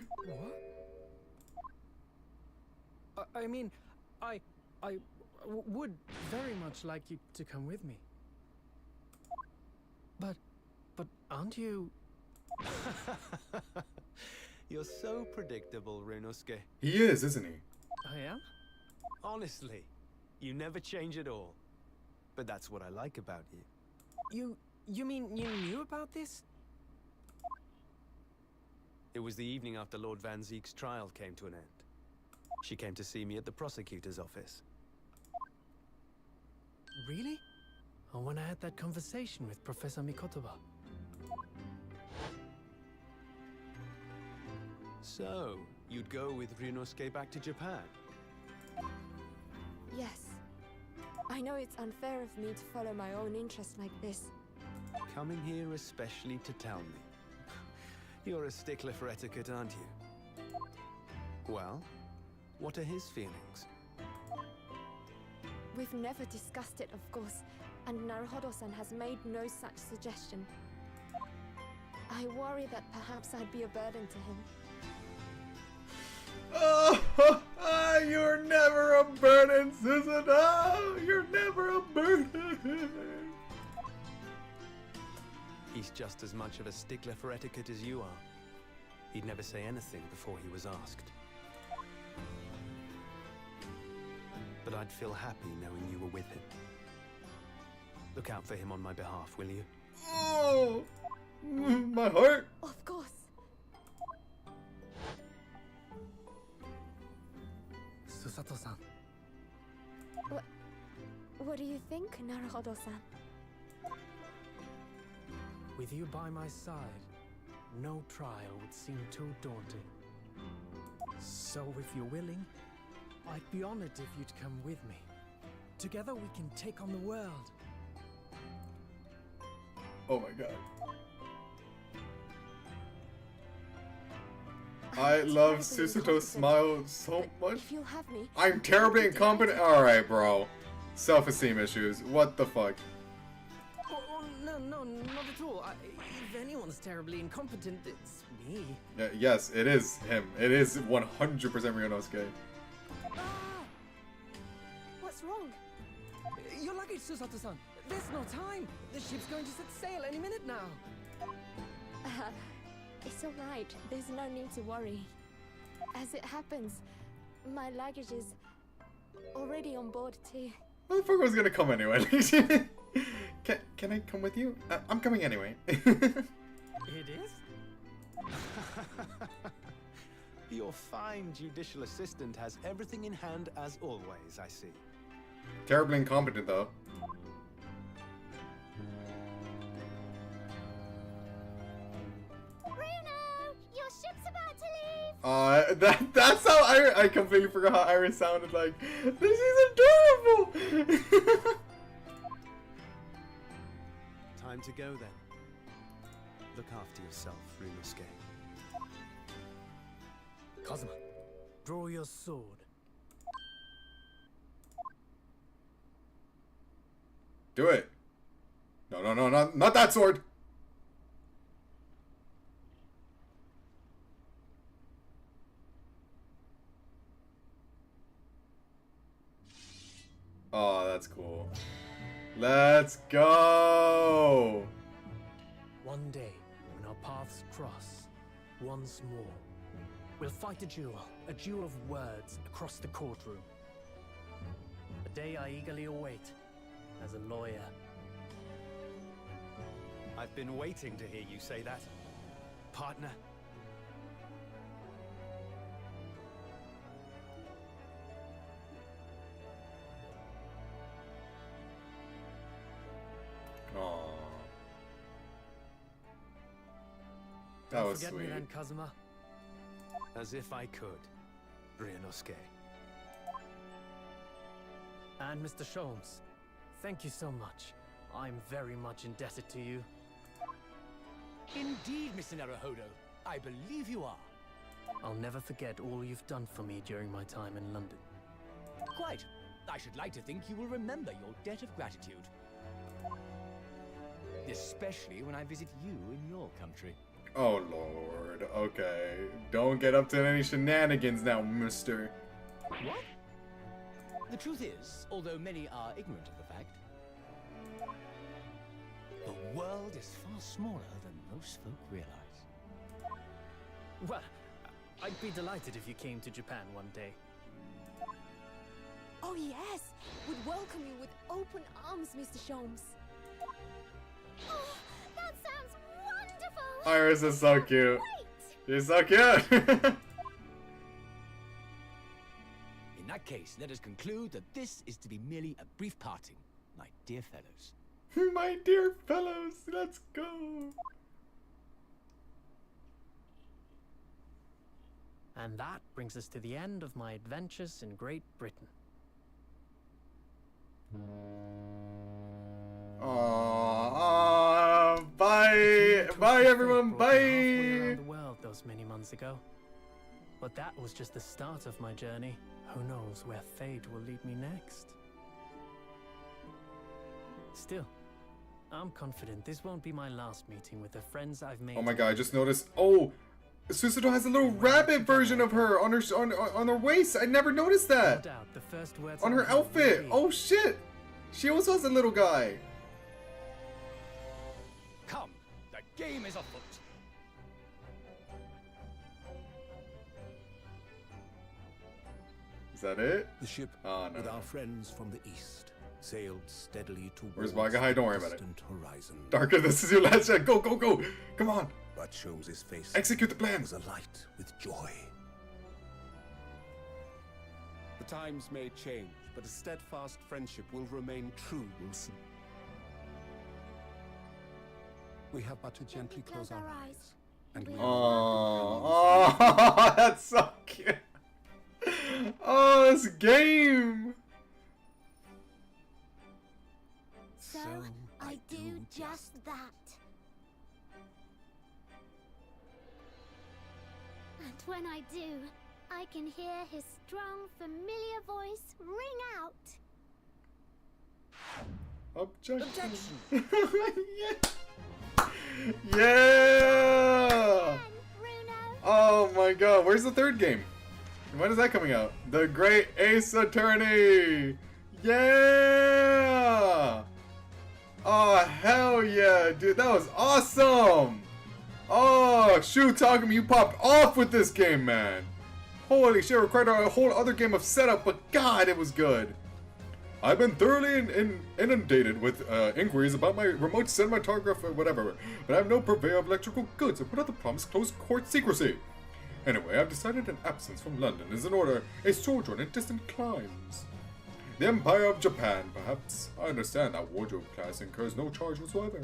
B: What? I mean, I would very much like you to come with me. But aren't you...
F: You're so predictable, Ryunosuke.
C: He is, isn't he?
B: I am?
F: Honestly, you never change at all. But that's what I like about you.
B: You mean you knew about this?
F: It was the evening after Lord Van Zeek's trial came to an end. She came to see me at the prosecutor's office.
B: Really? Or when I had that conversation with Professor Mikotoba?
F: So, you'd go with Ryunosuke back to Japan?
E: Yes. I know it's unfair of me to follow my own interests like this.
F: Coming here especially to tell me. You're a stickler for etiquette, aren't you? Well, what are his feelings?
E: We've never discussed it, of course, and Naruhodo-san has made no such suggestion. I worry that perhaps I'd be a burden to him.
C: Oh, you're never a burden, Susan. Oh, you're never a burden.
F: He's just as much of a stickler for etiquette as you are. He'd never say anything before he was asked. but I'd feel happy knowing you were with him. Look out for him on my behalf, will you?
C: Oh, my heart.
E: Of course.
B: Susato-san.
E: What do you think, Naruhodo-san?
B: With you by my side, no trial would seem too daunting. So if you're willing, I'd be honored if you'd come with me. Together we can take on the world.
C: Oh my god. I love Susato's smile so much.
E: If you'll have me,
C: I'm terribly incompetent. Alright, bro. Self-esteem issues. What the fuck?
B: Oh, no, not at all. If anyone's terribly incompetent, it's me.
C: Yes, it is him. It is 100% Ryunosuke.
E: Ah! What's wrong?
B: Your luggage, Susato-san. There's no time. The ship's going to set sail any minute now.
E: It's alright. There's no need to worry. As it happens, my luggage is already on board too.
C: Motherfucker was gonna come anyway. Can I come with you? I'm coming anyway.
B: It is?
F: Your fine judicial assistant has everything in hand as always, I see.
C: Terribly incompetent though.
E: Bruno, your ship's about to leave.
C: That's how I completely forgot how Iris sounded like. This is adorable.
F: Time to go then. Look after yourself, Ryunosuke.
B: Kazuma, draw your sword.
C: Do it. No, not that sword. Oh, that's cool. Let's go.
B: One day, when our paths cross, once more, we'll fight a duel of words across the courtroom. A day I eagerly await as a lawyer.
F: I've been waiting to hear you say that, partner.
C: Aww. That was
B: Forget
C: sweet.
B: me then, Kazuma.
F: As if I could, Ryunosuke.
B: And Mr. Sholmes, thank you so much. I'm very much indebted to you.
G: Indeed, Mr. Naruhodo. I believe you are.
B: I'll never forget all you've done for me during my time in London.
G: Quite. I should like to think you will remember your debt of gratitude. Especially when I visit you in your country.
C: Oh lord. Okay. Don't get up to any shenanigans now, mister.
G: What? The truth is, although many are ignorant of the fact, the world is far smaller than most folk realize.
B: Well, I'd be delighted if you came to Japan one day.
E: Oh yes, would welcome you with open arms, Mr. Sholmes. Oh, that sounds wonderful!
C: Iris is so cute.
E: Wait!
C: She's so cute.
G: In that case, let us conclude that this is to be merely a brief parting, my dear fellows.
C: My dear fellows, let's go.
B: And that brings us to the end of my adventures in Great Britain.
C: Aww, bye, bye everyone,
B: Brought me halfway
C: bye.
B: around the world those many months ago. But that was just the start of my journey. Who knows where fate will lead me next? Still, I'm confident this won't be my last meeting with the friends I've made.
C: Oh my god, I just noticed. Oh, Susato has a little rabbit version of her on her on her waist. I never noticed
B: No
C: that
B: doubt, the first words
C: on
B: I
C: her
B: heard will
C: outfit.
B: be,
C: Oh shit, she also has a little guy.
G: Come, the game is afoot.
A: Is that it?
F: The ship
A: Oh, no,
F: with
A: no.
F: our friends from the east sailed steadily
A: Where's
F: towards
A: Wagahai? Don't worry
F: the
A: about it.
F: distant horizon.
A: Darker, this is your last shot. Go, go, go. Come on.
F: But Sholmes' face
A: Execute the plan.
F: was alight with joy. The times may change, but a steadfast friendship will remain true, Wilson. We have but to gently close our eyes. And we
A: Oh, oh, that's so cute. Oh, this game.
E: So, I do just that. And when I do, I can hear his strong, familiar voice ring out.
A: Objection. Yeah. Yeah.
E: Bruno,
A: Oh my god, where's the third game? When is that coming out? The Great Ace Attorney! Yeah! Oh, hell yeah, dude, that was awesome! Oh, shoot, Takumi, you popped off with this game, man! Holy shit, required a whole other game of setup, but god, it was good! I've been thoroughly inundated with inquiries about my remote cinematograph or whatever, but I have no purveyor of electrical goods and put out the promised close court secrecy. Anyway, I've decided an absence from London is in order, a sojourn in distant climes. The Empire of Japan, perhaps. I understand that wardrobe class incurs no charge whatsoever.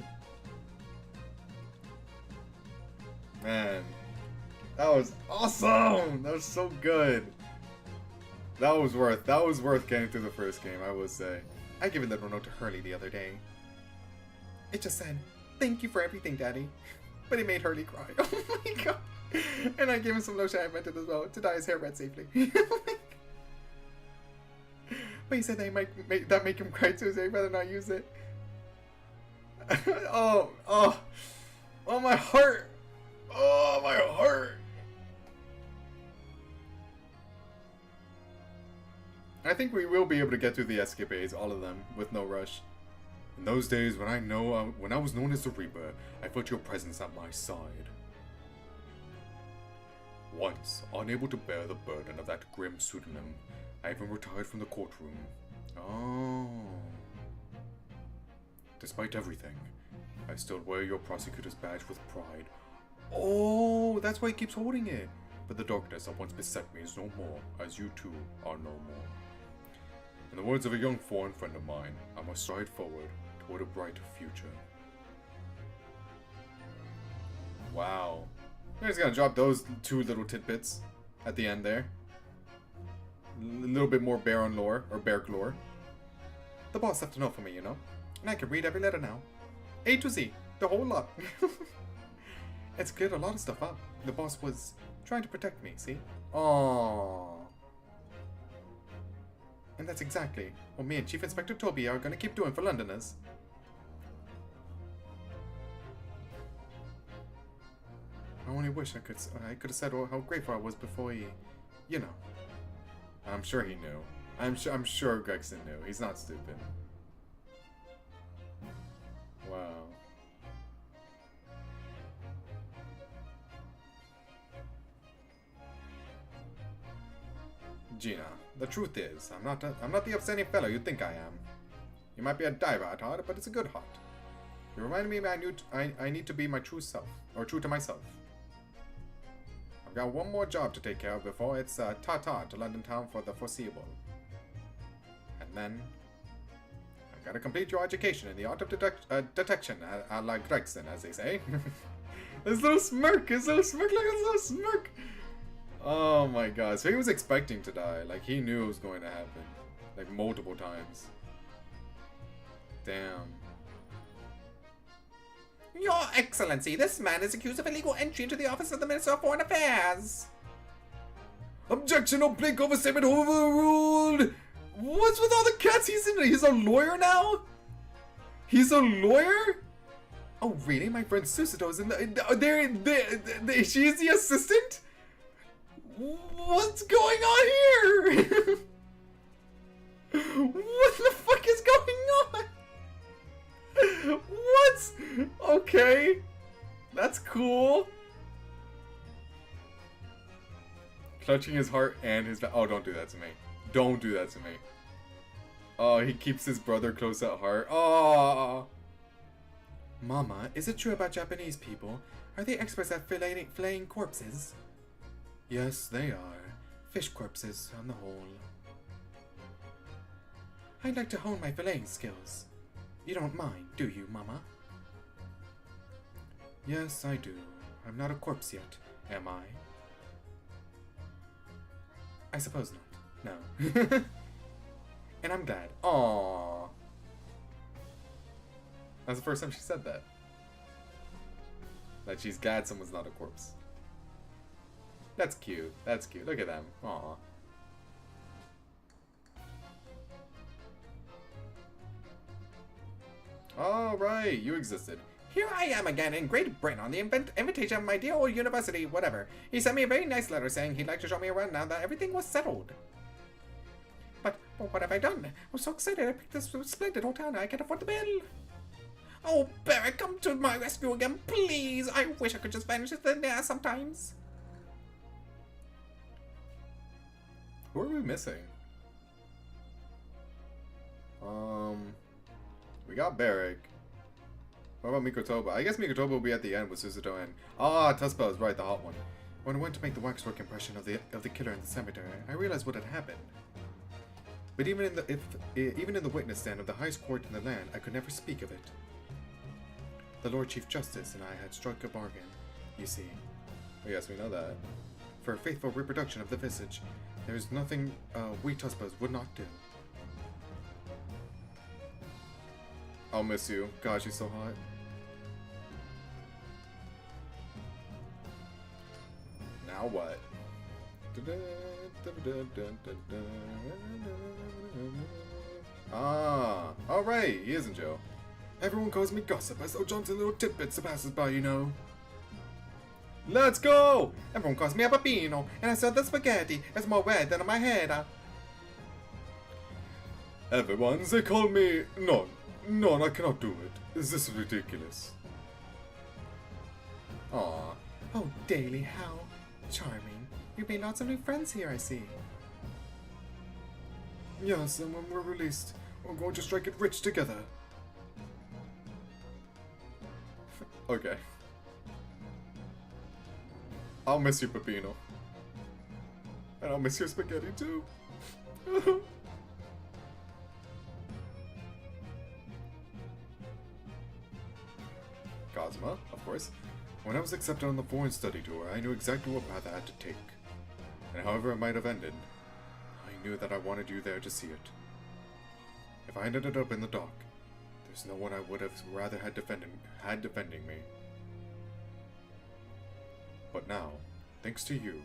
A: Man, that was awesome! That was so good. That was worth getting through the first game, I will say. I gave a little note to Hurley the other day. It just said, "Thank you for everything, Daddy." But it made Hurley cry. Oh my god. And I gave him some lotion I invented as well to dye his hair red safely. But he said that might make him cry too, so he'd rather not use it. Oh, my heart. Oh, my heart. I think we will be able to get through the escapades, all of them, with no rush. In those days when I was known as the Reaper, I felt your presence at my side. Once, unable to bear the burden of that grim pseudonym, I even retired from the courtroom. Oh. Despite everything, I still wear your prosecutor's badge with pride. Oh, that's why he keeps holding it. But the darkness that once beset me is no more, as you too are no more. In the words of a young foreign friend of mine, I must stride forward toward a bright future. Wow. I'm just gonna drop those two little tidbits at the end there. A little bit more Baron lore, or Berg lore. The boss left a note for me, you know? And I can read every letter now. A to Z, the whole lot. It's cleared a lot of stuff up. The boss was trying to protect me, see? Aww. And that's exactly what me and Chief Inspector Toby are gonna keep doing for Londoners. I only wish I could have said how grateful I was before he, you know. I'm sure he knew. I'm sure Gregson knew. He's not stupid. Wow. Gina, the truth is, I'm not the upstanding fellow you think I am. You might be a diver at heart, but it's a good heart. You remind me I need to be my true self, or true to myself. I've got one more job to take care of before it's ta-ta to London town for the foreseeable. And then, I've got to complete your education in the art of detection, a la Gregson, as they say. His little smirk, look at his little smirk. Oh my god, so he was expecting to die, like he knew it was going to happen, like multiple times. Damn. Your Excellency, this man is accused of illegal entry into the office of the Minister of Foreign Affairs. Objection, oblique overstatement overruled. What's with all the cats? He's a lawyer now? He's a lawyer? Oh really? My friend Susado's in the she's the assistant? What's going on here? What the fuck is going on? What? Okay. That's cool. Clutching his heart and his... Oh, don't do that to me.
C: Don't do that to me. Oh, he keeps his brother close at heart. Oh. Mama, is it true about Japanese people? Are they experts at filleting corpses? Yes, they are. Fish corpses, on the whole. I'd like to hone my filleting skills. You don't mind, do you, Mama? Yes, I do. I'm not a corpse yet, am I? I suppose not. No. And I'm glad. Aww. That's the first time she said that. That she's glad someone's not a corpse. That's cute. That's cute. Look at them. Aww. Alright, you existed. Here I am again in Great Britain on the invitation of my dear old university, whatever. He sent me a very nice letter saying he'd like to show me around now that everything was settled. But what have I done? I was so excited I picked this splendid hotel and I can't afford the bill. Oh, Barrett, come to my rescue again, please! I wish I could just vanish in there sometimes. Who are we missing? We got Barrick. What about Mikotoba? I guess Mikotoba will be at the end with Susato and... Ah, Tuspel is right, the hot one. When I went to make the waxwork impression of the killer in the cemetery, I realized what had happened. But even in the witness stand of the highest court in the land, I could never speak of it. The Lord Chief Justice and I had struck a bargain, you see. Oh, yes, we know that. For a faithful reproduction of the visage, there is nothing we Tuspels would not do. I'll miss you. God, she's so hot. Now what? Ah, alright, he isn't Joe. Everyone calls me Gossip, as though Johnson little tidbits of passes by, you know. Let's go! Everyone calls me a Peppino, and I sell the spaghetti. It's more red than on my head. Everyone, they call me... No, I cannot do it. This is ridiculous. Aw. Oh, Daily, how charming. You've made lots of new friends here, I see. Yes, and when we're released, we're going to strike it rich together. Okay. I'll miss you, Peppino. And I'll miss your spaghetti, too. Cosma, of course. When I was accepted on the foreign study tour, I knew exactly what path I had to take. And however it might have ended, I knew that I wanted you there to see it. If I ended up in the dock, there's no one I would have rather had defending me. But now, thanks to you,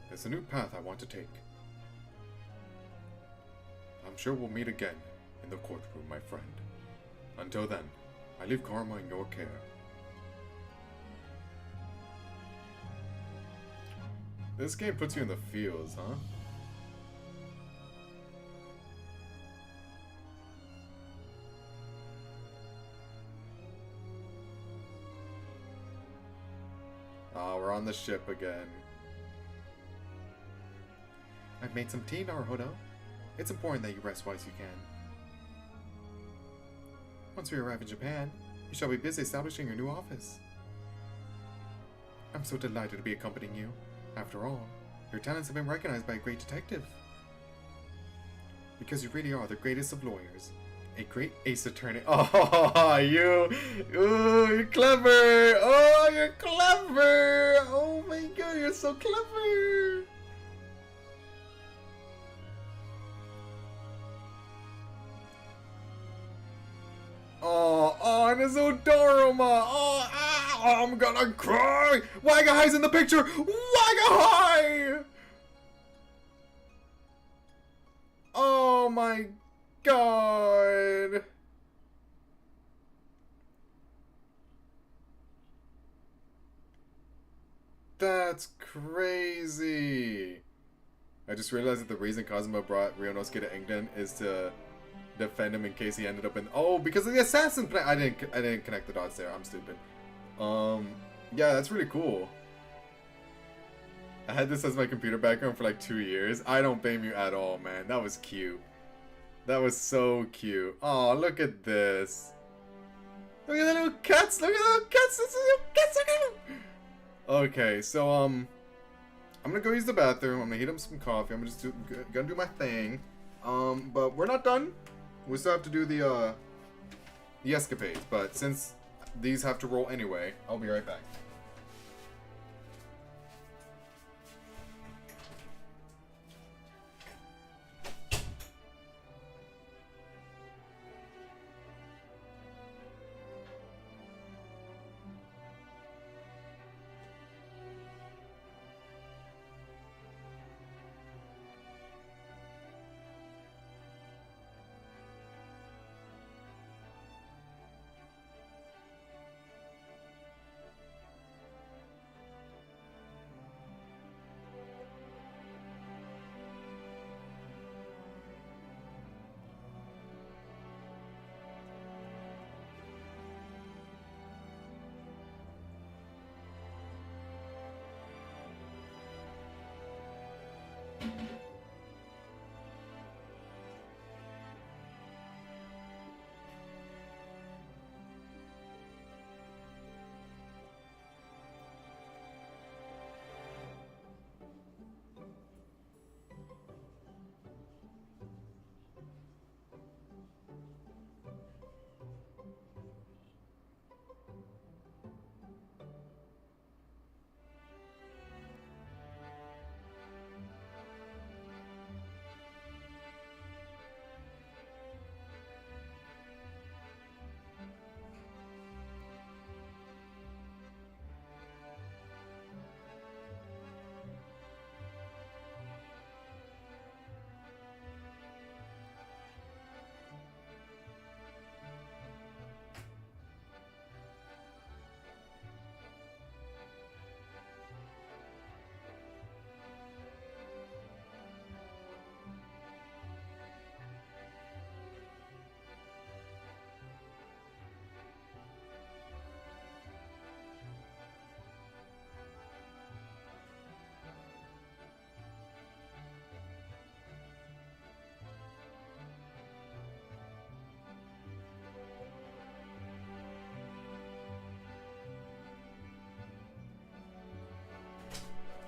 C: there's a new path I want to take. I'm sure we'll meet again in the courtroom, my friend. Until then, I leave Karma in your care. This game puts you in the feels, huh? Oh, we're on the ship again. I've made some tea, Naruhodo. It's important that you rest while you can. Once we arrive in Japan, you shall be busy establishing your new office. I'm so delighted to be accompanying you. After all, your talents have been recognized by a great detective. Because you really are the greatest of lawyers. A great ace attorney. Oh, you're clever. Oh, you're clever. Oh my god, you're so clever. Oh, and it's Odoroma. Oh, I'm gonna cry. Wagahai's in the picture. Wagahai. Oh my god. That's crazy. I just realized that the reason Kazuma brought Ryunosuke to England is to defend him in case he ended up in... Oh, because of the assassin plan. I didn't connect the dots there. I'm stupid. Yeah, that's really cool. I had this as my computer background for like 2 years. I don't blame you at all, man. That was cute. That was so cute. Oh, look at this. Look at the little cats. Look at the little cats. Look at the little cats. Look at them. Okay, so I'm gonna go use the bathroom. I'm gonna heat up some coffee. I'm just gonna do my thing. But we're not done. We still have to do the escapades. But since these have to roll anyway, I'll be right back.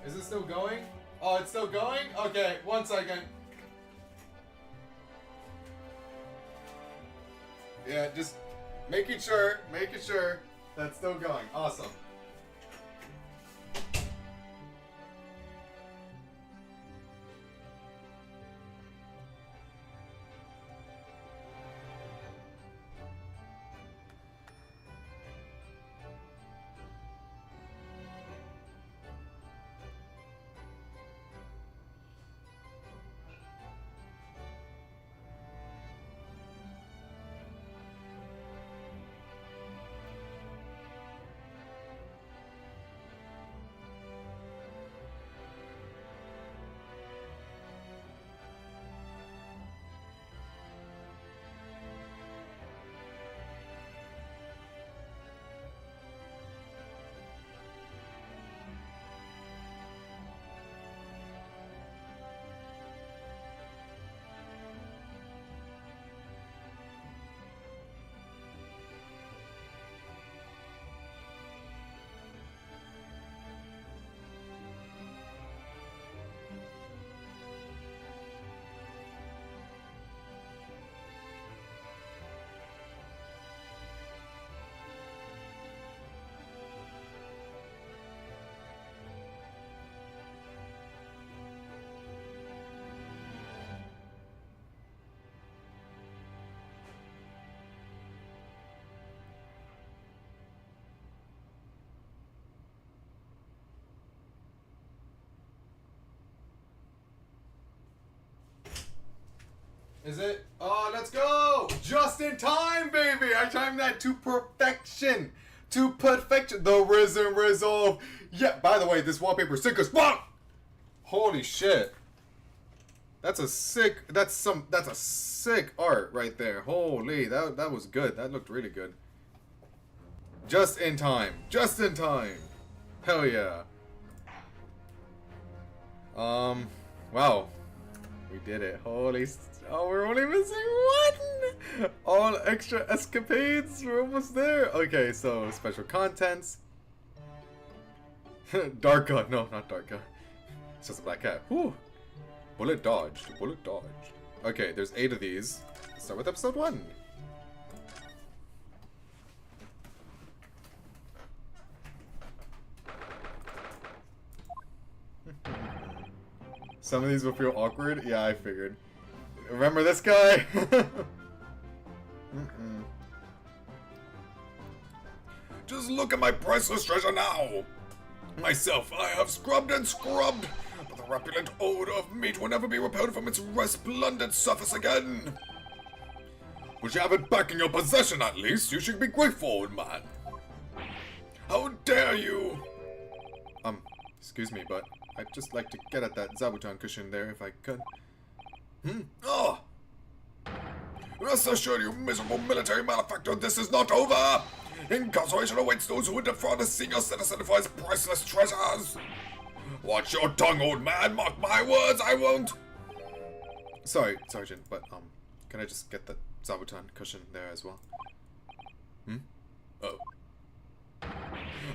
C: Is it still going? Oh, it's still going? Okay, 1 second. Yeah, just making sure that's still going. Awesome. Is it? Oh, let's go! Just in time, baby! I timed that to perfection! To perfection! The Risen Resolve! Yeah, by the way, this wallpaper is sick as fuck! Holy shit. That's a sick art right there. Holy, that was good. That looked really good. Just in time. Just in time. Hell yeah. Wow. We did it. Holy... Oh, we're only missing one! All extra escapades. We're almost there. Okay, so special contents. Darka. No, not Darka. It's just a black cat. Whew. Bullet dodged. Bullet dodged. Okay, there's 8 of these. Let's start with episode 1. Some of these will feel awkward. Yeah, I figured. Remember this guy?
D: Just look at my priceless treasure now! Myself, I have scrubbed and scrubbed, but the repellent odor of meat will never be repelled from its resplendent surface again. Would you have it back in your possession at least? You should be grateful, man. How dare you!
C: Excuse me, but I'd just like to get at that Zabuton cushion there if I could.
D: Oh! Rest assured, you miserable military malefactor, this is not over! Incarceration awaits those who would defraud a senior citizen for his priceless treasures! Watch your tongue, old man! Mark my words, I won't!
C: Sorry, Sergeant, but, can I just get the Zabuton cushion there as well?
D: Oh.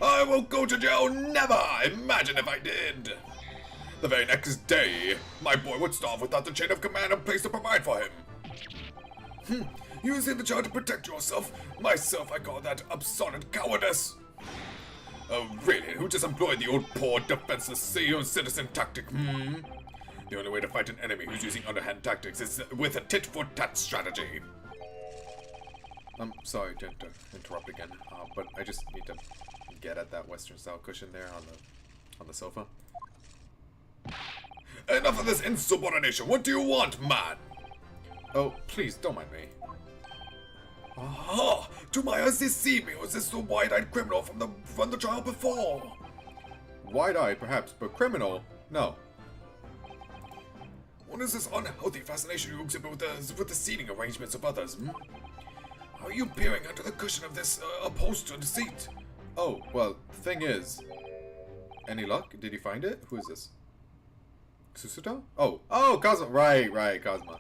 D: I won't go to jail, never! Imagine if I did! The very next day, my boy would starve without the chain of command in place to provide for him. Using the child to protect yourself. Myself, I call that absolute cowardice. Oh, really? Who just employed the old poor, defenseless citizen tactic, The only way to fight an enemy who's using underhand tactics is with a tit-for-tat strategy.
C: I'm sorry to interrupt again, but I just need to get at that Western-style cushion there on the sofa.
D: Enough of this insubordination. What do you want, man?
C: Oh, please, don't mind me.
D: Aha! To my eyes, this see me, or is this the wide-eyed criminal from the trial before?
C: Wide-eyed, perhaps, but criminal? No.
D: What is this unhealthy fascination you exhibit with the seating arrangements of others, How are you peering under the cushion of this upholstered seat?
C: Oh, well, the thing is... Any luck? Did you find it? Who is this? Susuto? Oh, Kazuma. Right, Kazuma.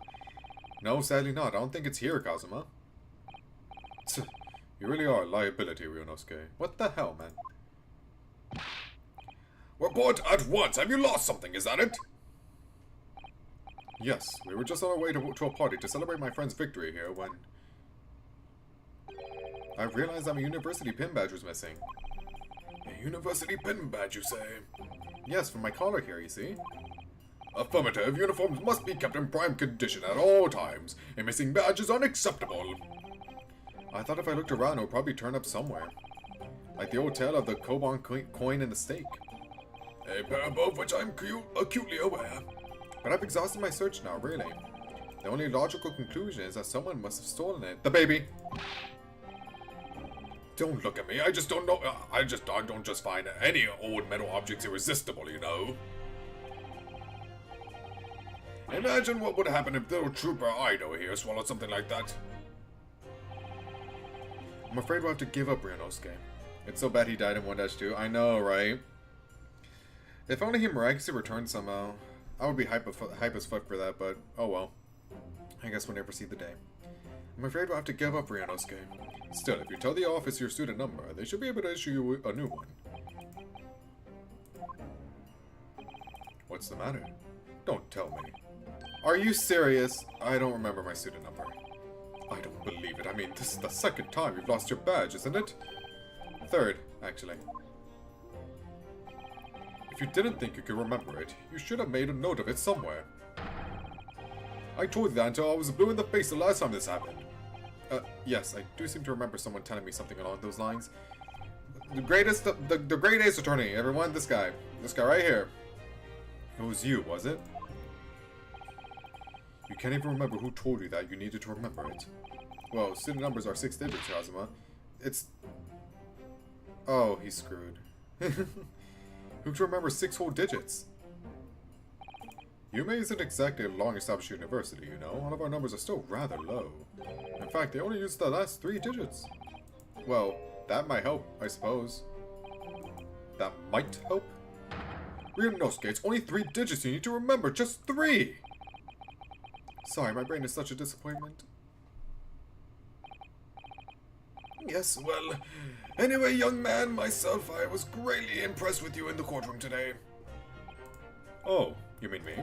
C: No, sadly not. I don't think it's here, Kazuma. You really are a liability, Ryunosuke. What the hell, man?
D: Report at once! Have you lost something, is that it?
C: Yes, we were just on our way to a party to celebrate my friend's victory here when... I realized that my university pin badge was missing.
D: A university pin badge, you say?
C: Yes, from my collar here, you see?
D: Affirmative. Uniforms must be kept in prime condition at all times. A missing badge is unacceptable.
C: I thought if I looked around, it would probably turn up somewhere. Like the old tale of the Koban coin and the steak.
D: A parable of which I'm acutely aware.
C: But I've exhausted my search now, really. The only logical conclusion is that someone must have stolen it. The baby!
D: Don't look at me. I just don't know. I don't just find any old metal objects irresistible, you know. Imagine what would happen if little Trooper Ido here swallowed something like that.
C: I'm afraid we'll have to give up Ryunosuke. It's so bad he died in 1-2. I know, right? If only he miraculously returned somehow. I would be hype as fuck for that, but oh well. I guess we'll never see the day. I'm afraid we'll have to give up Ryunosuke. Still, if you tell the office your student number, they should be able to issue you a new one. What's the matter? Don't tell me. Are you serious? I don't remember my student number. I don't believe it. I mean, this is the second time you've lost your badge, isn't it? Third, actually. If you didn't think you could remember it, you should have made a note of it somewhere. I told you that until I was blue in the face the last time this happened. Yes, I do seem to remember someone telling me something along those lines. The great ace attorney, everyone, this guy right here. It was you, was it? You can't even remember who told you that you needed to remember it. Well, student numbers are 6 digits, Kazuma. It's... Oh, he's screwed. Who can remember 6 whole digits? Yume isn't exactly a long-established university, you know. All of our numbers are still rather low. In fact, they only use the last 3 digits. Well, that might help, I suppose. That might help? Ryunosuke, it's only 3 digits you need to remember. Just 3! Sorry, my brain is such a disappointment.
D: Yes, well, anyway, young man, myself, I was greatly impressed with you in the courtroom today.
C: Oh, you mean me?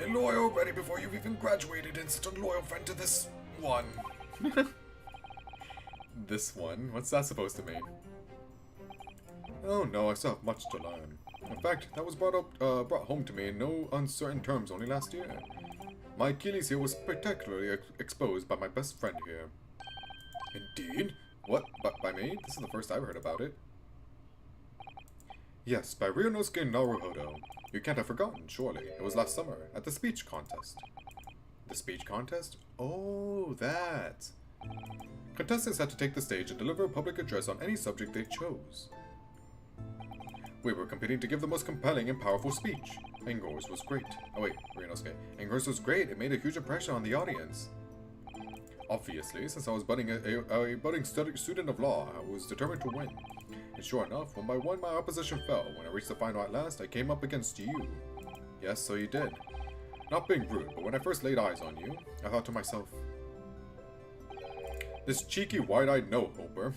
D: A lawyer already before you've even graduated, and such a loyal friend to this one.
C: This one? What's that supposed to mean? Oh no, I still have much to learn. In fact, that was brought home to me in no uncertain terms only last year. My Achilles heel was particularly exposed by my best friend here.
D: Indeed?
C: What? By me? This is the first I've heard about it. Yes, by Ryunosuke Naruhodo. You can't have forgotten, surely. It was last summer, at the speech contest. The speech contest? Oh, that. Contestants had to take the stage and deliver a public address on any subject they chose. We were competing to give the most compelling and powerful speech. And yours was great. Oh wait, Ryunosuke. And yours was great. It made a huge impression on the audience. Obviously, since I was a budding student of law, I was determined to win. And sure enough, one by one my opposition fell. When I reached the final at last, I came up against you. Yes, so you did. Not being rude, but when I first laid eyes on you, I thought to myself, this cheeky, wide-eyed no-hoper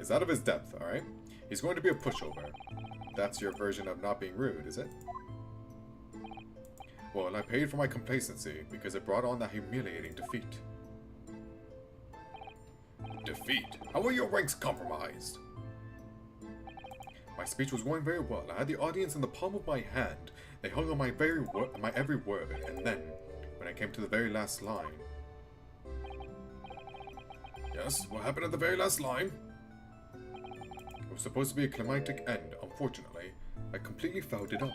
C: is out of his depth, alright? He's going to be a pushover. That's your version of not being rude, is it? Well, I paid for my complacency because it brought on that humiliating defeat.
D: Defeat? How were your ranks compromised?
C: My speech was going very well. I had the audience in the palm of my hand. They hung on my every word, and then, when I came to the very last line...
D: Yes, what happened at the very last line?
C: It was supposed to be a climactic end. Unfortunately, I completely fouled it up.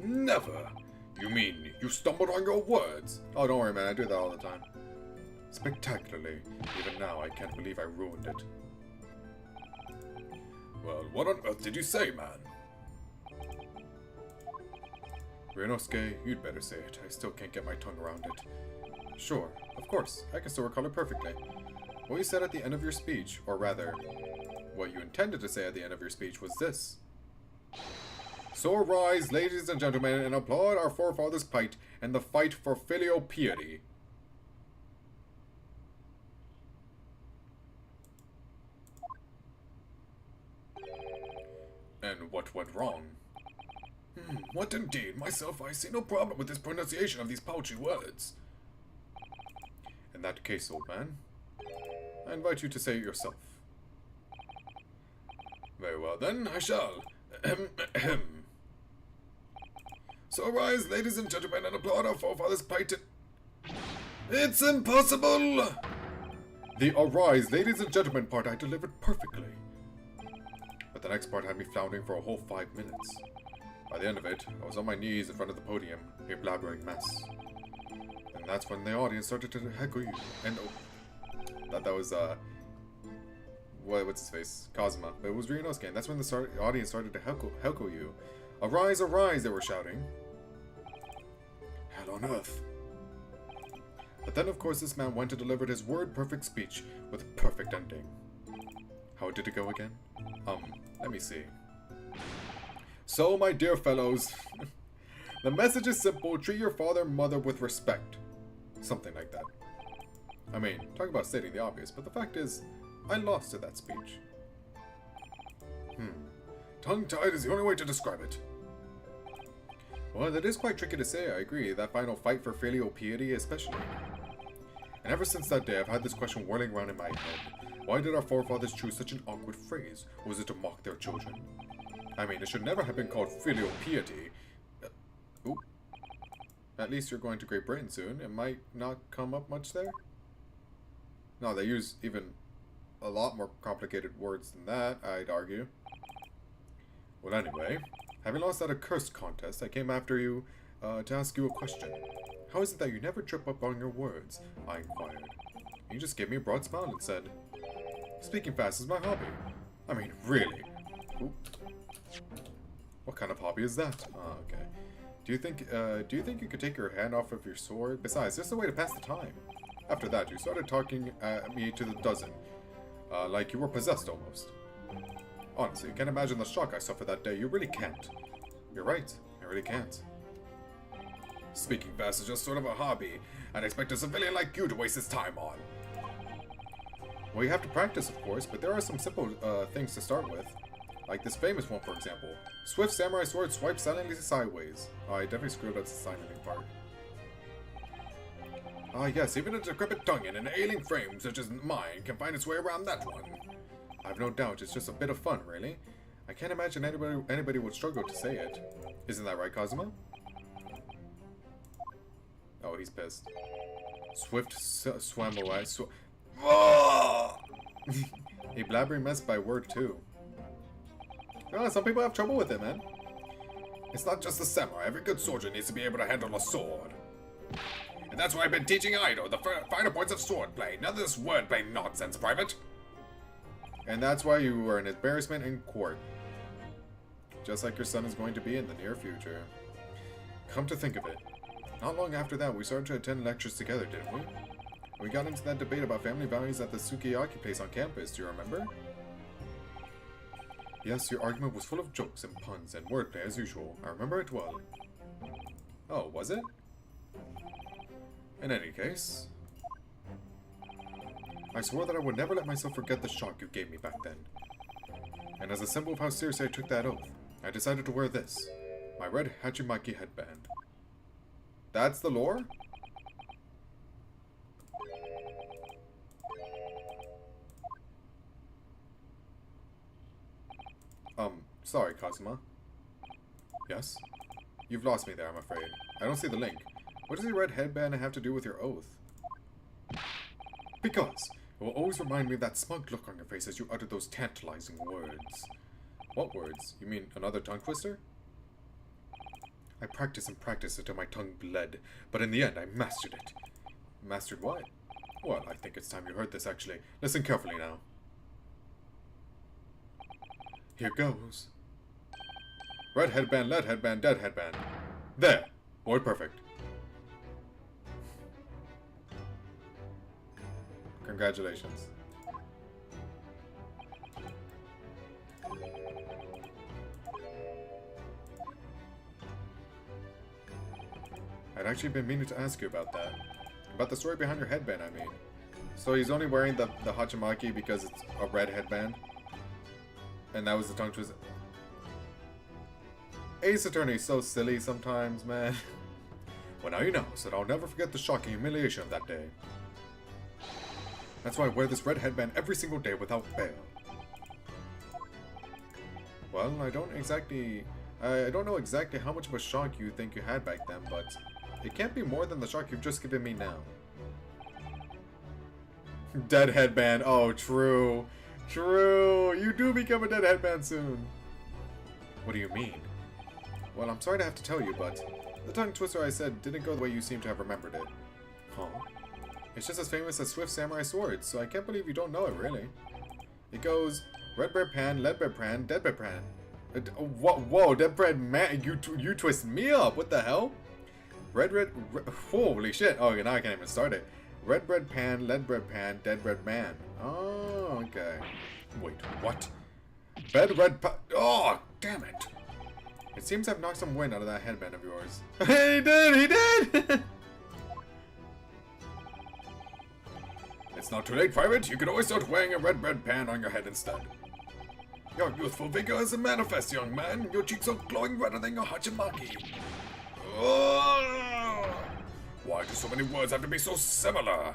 D: Never! You mean you stumbled on your words?
C: Oh, don't worry, man. I do that all the time. Spectacularly. Even now, I can't believe I ruined it.
D: Well, what on earth did you say, man?
C: Ryunosuke, you'd better say it. I still can't get my tongue around it. Sure, of course. I can still recall it perfectly. What you said at the end of your speech, or rather, what you intended to say at the end of your speech was this. So arise, ladies and gentlemen, and applaud our forefathers' plight and the fight for filial piety.
D: And what went wrong? What indeed? Myself, I see no problem with this pronunciation of these paltry words.
C: In that case, old man, I invite you to say it yourself.
D: Very well then, I shall. So arise, ladies and gentlemen, and applaud our forefathers' plight. It's impossible!
C: The arise, ladies and gentlemen part I delivered perfectly. But the next part had me floundering for a whole 5 minutes. By the end of it, I was on my knees in front of the podium, a blabbering mess. And that's when the audience started to heckle you. And that was what's his face? Kazuma. But it was Ryunosuke, and that's when the audience started to heckle you. Arise, arise, they were shouting.
D: Hell on earth.
C: But then, of course, this man went and delivered his word-perfect speech with a perfect ending. How did it go again? Let me see. So, my dear fellows, the message is simple. Treat your father and mother with respect. Something like that. I mean, talk about stating the obvious, but the fact is, I lost at that speech.
D: Tongue-tied is the only way to describe it.
C: Well, that is quite tricky to say, I agree. That final fight for filial piety especially. And ever since that day, I've had this question whirling around in my head. Why did our forefathers choose such an awkward phrase? Was it to mock their children? I mean, it should never have been called filial piety. Oop. At least you're going to Great Britain soon. It might not come up much there. No, they use even a lot more complicated words than that, I'd argue. Well, anyway, having lost that accursed contest, I came after you to ask you a question. How is it that you never trip up on your words? I inquired. You just gave me a broad smile and said, speaking fast is my hobby. I mean, really? Oop. What kind of hobby is that? Ah, okay. Do you think you could take your hand off of your sword? Besides, just a way to pass the time. After that, you started talking at me to the dozen. Like you were possessed almost. Honestly, you can't imagine the shock I suffered that day. You really can't. You're right. I really can't.
D: Speaking fast is just sort of a hobby. I'd expect a civilian like you to waste his time on.
C: Well, you have to practice, of course, but there are some simple things to start with. Like this famous one, for example. Swift samurai sword swipes silently sideways. Oh, I definitely screwed up the silently part.
D: Ah, yes, even a decrepit tongue in an ailing frame such as mine can find its way around that one.
C: I've no doubt it's just a bit of fun, really. I can't imagine anybody would struggle to say it. Isn't that right, Kazuma? Oh, he's pissed. Swift swam away. A blabbering mess by word, too. Oh, some people have trouble with it, man.
D: It's not just the samurai. Every good soldier needs to be able to handle a sword. And that's why I've been teaching Aido the finer points of swordplay. None of this wordplay nonsense, Private.
C: And that's why you were an embarrassment in court. Just like your son is going to be in the near future. Come to think of it, not long after that, we started to attend lectures together, didn't we? We got into that debate about family values at the Sukiyaki place on campus, do you remember? Yes, your argument was full of jokes and puns and wordplay as usual. I remember it well. Oh, was it? In any case, I swore that I would never let myself forget the shock you gave me back then. And as a symbol of how seriously I took that oath, I decided to wear this, my red Hachimaki headband. That's the lore? Sorry, Kazuma. Yes? You've lost me there, I'm afraid. I don't see the link. What does your red headband have to do with your oath? Because it will always remind me of that smug look on your face as you uttered those tantalizing words. What words? You mean another tongue twister? I practiced and practiced until my tongue bled, but in the end I mastered it. Mastered what? Well, I think it's time you heard this, actually. Listen carefully now. Here goes. Red headband, lead headband, dead headband. There! Word perfect. Congratulations. I'd actually been meaning to ask you about that. About the story behind your headband, I mean. So he's only wearing the Hachimaki because it's a red headband? And that was the tongue twister. Ace Attorney is so silly sometimes, man. Well, now you know, so I'll never forget the shocking humiliation of that day. That's why I wear this red headband every single day without fail. Well, I don't know exactly how much of a shock you think you had back then, but it can't be more than the shock you've just given me now. Dead headband. Oh, true. True. You do become a dead headband soon. What do you mean? Well, I'm sorry to have to tell you, but the tongue twister I said didn't go the way you seem to have remembered it. Huh? It's just as famous as Swift Samurai Swords, so I can't believe you don't know it, really. It goes, red bread pan, lead bread pan, dead bread pan. Whoa, dead bread man, you twist me up, what the hell? Holy shit. Oh, now I can't even start it. Red bread pan, lead bread pan, dead bread man. Oh, okay. Wait, what? Bed red pa- Oh, damn it. It seems I've knocked some wind out of that headband of yours. He did!
D: It's not too late, Private. You could always start wearing a red bread pan on your head instead. Your youthful vigor is a manifest, young man. Your cheeks are glowing redder than your Hachimaki. Oh! Why do so many words have to be so similar?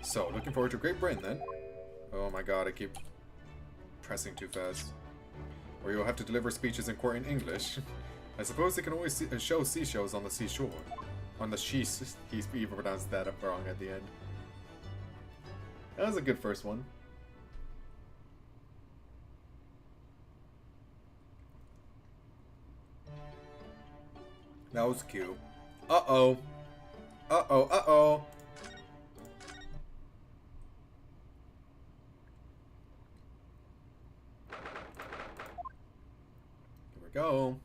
C: So, looking forward to Great Britain, then. Oh my god, I keep pressing too fast. Or you'll have to deliver speeches in court in English. I suppose they can always show seashells on the seashore. On the sheesh, he even pronounced that up wrong at the end. That was a good first one. That was cute. Uh-oh. Uh-oh, uh-oh. Here we go.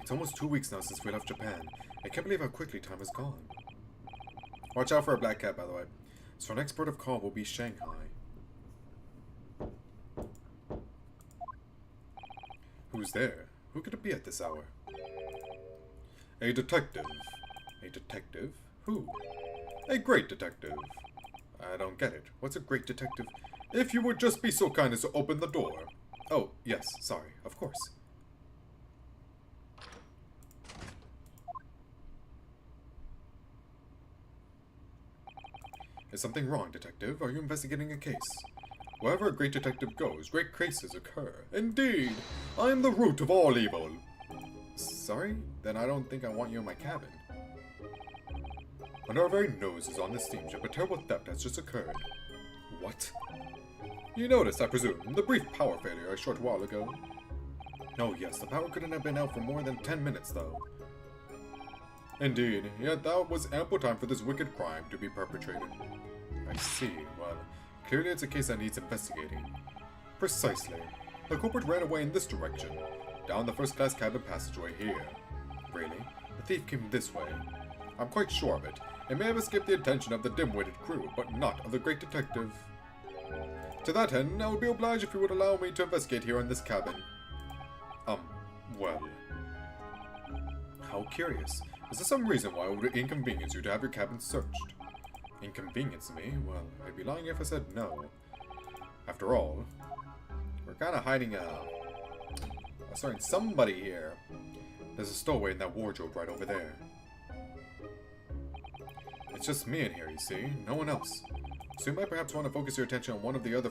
C: It's almost 2 weeks now since we left Japan. I can't believe how quickly time has gone. Watch out for a black cat, by the way. So our next port of call will be Shanghai. Who's there? Who could it be at this hour? A detective. A detective? Who? A great detective. I don't get it. What's a great detective? If you would just be so kind as to open the door. Oh, yes, sorry, of course. Is something wrong, detective? Are you investigating a case? Wherever a great detective goes, great cases occur. Indeed! I am the root of all evil. Sorry? Then I don't think I want you in my cabin. Under our very noses on this steamship, a terrible theft has just occurred. What? You noticed, I presume, the brief power failure a short while ago? Oh yes, the power couldn't have been out for more than 10 minutes, though. Indeed, yet that was ample time for this wicked crime to be perpetrated. I see. Well, clearly it's a case that needs investigating. Precisely. The culprit ran away in this direction, down the first-class cabin passageway here. Really? The thief came this way. I'm quite sure of it. It may have escaped the attention of the dim-witted crew, but not of the great detective. To that end, I would be obliged if you would allow me to investigate here in this cabin. Well... How curious. Is there some reason why it would inconvenience you to have your cabin searched? Inconvenience me? Well, I'd be lying if I said no. After all, we're kind of hiding somebody here. There's a stowaway in that wardrobe right over there. It's just me in here, you see. No one else. So you might perhaps want to focus your attention on one of the other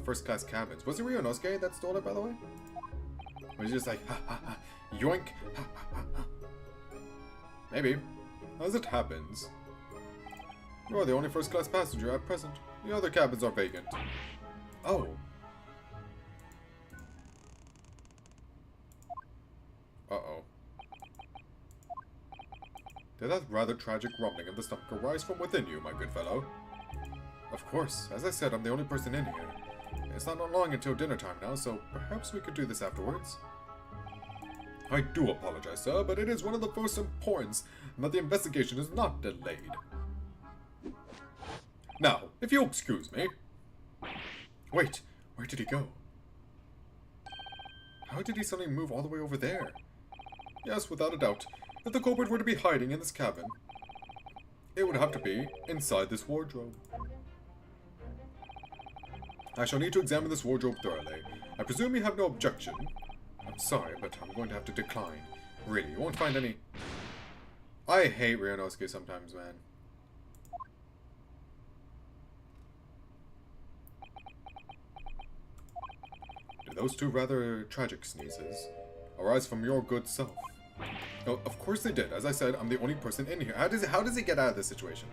C: first-class cabins. Was it Ryunosuke that stole it, by the way? Or was he just like, ha ha ha, yoink, ha ha ha ha? Maybe. As it happens, you are the only first-class passenger at present. The other cabins are vacant. Oh. Uh-oh. Did that rather tragic rumbling of the stomach arise from within you, my good fellow? Of course. As I said, I'm the only person in here. It's not long until dinner time now, so perhaps we could do this afterwards. I do apologize, sir, but it is one of the first importance that the investigation is not delayed. Now, if you'll excuse me... Wait, where did he go? How did he suddenly move all the way over there? Yes, without a doubt. If the culprit were to be hiding in this cabin, it would have to be inside this wardrobe. I shall need to examine this wardrobe thoroughly. I presume you have no objection. I'm sorry, but I'm going to have to decline. Really, you won't find any... I hate Ryunosuke sometimes, man. Do those two rather tragic sneezes arise from your good self? Oh, of course they did. As I said, I'm the only person in here. How does he get out of this situation?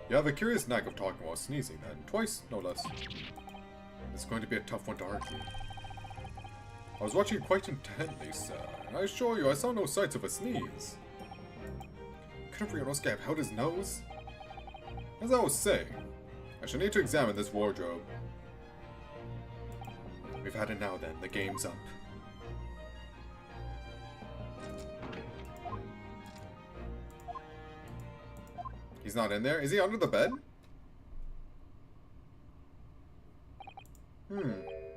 C: You have a curious knack of talking while sneezing, then. Twice, no less. It's going to be a tough one to argue. I was watching quite intently, sir, and I assure you I saw no signs of a sneeze. Couldn't Ryunosuke have held his nose? As I was saying, I shall need to examine this wardrobe. We've had it now then, the game's up. He's not in there? Is he under the bed?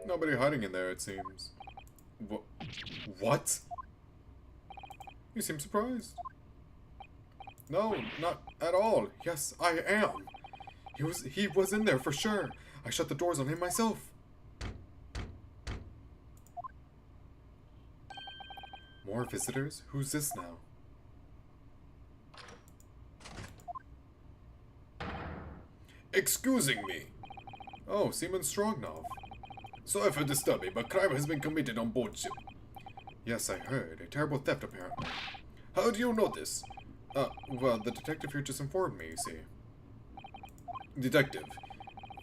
C: Nobody hiding in there, it seems. What? You seem surprised. No, not at all. Yes, I am. He was in there for sure. I shut the doors on him myself. More visitors? Who's this now?
D: Excusing me.
C: Oh, Seaman Strongnov.
D: Sorry for disturbing, but crime has been committed on board ship.
C: Yes, I heard. A terrible theft, apparently.
D: How do you know this?
C: Well, the detective here just informed me, you see.
D: Detective?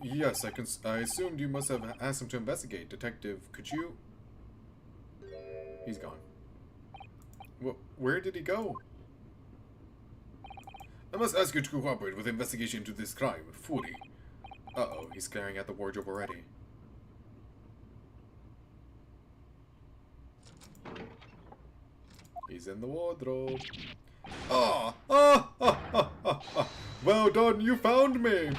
C: Yes, I assumed you must have asked him to investigate. Detective, could you... He's gone. Where did he go?
D: I must ask you to cooperate with the investigation into this crime. Fully.
C: Uh-oh, he's staring at the wardrobe already. He's in the wardrobe. Well done, you found me!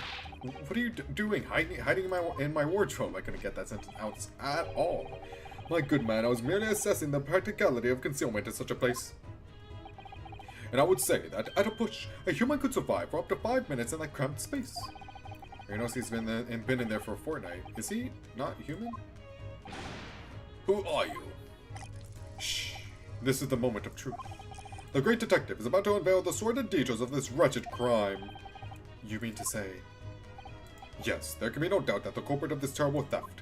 C: What are you doing? Hiding in my wardrobe? I couldn't get that sentence out at all. My good man, I was merely assessing the practicality of concealment in such a place. And I would say that, at a push, a human could survive for up to 5 minutes in that cramped space. You know, he's been in there for a fortnight. Is he not human?
D: Who are you?
C: Shh. This is the moment of truth. The great detective is about to unveil the sordid details of this wretched crime. You mean to say... Yes, there can be no doubt that the culprit of this terrible theft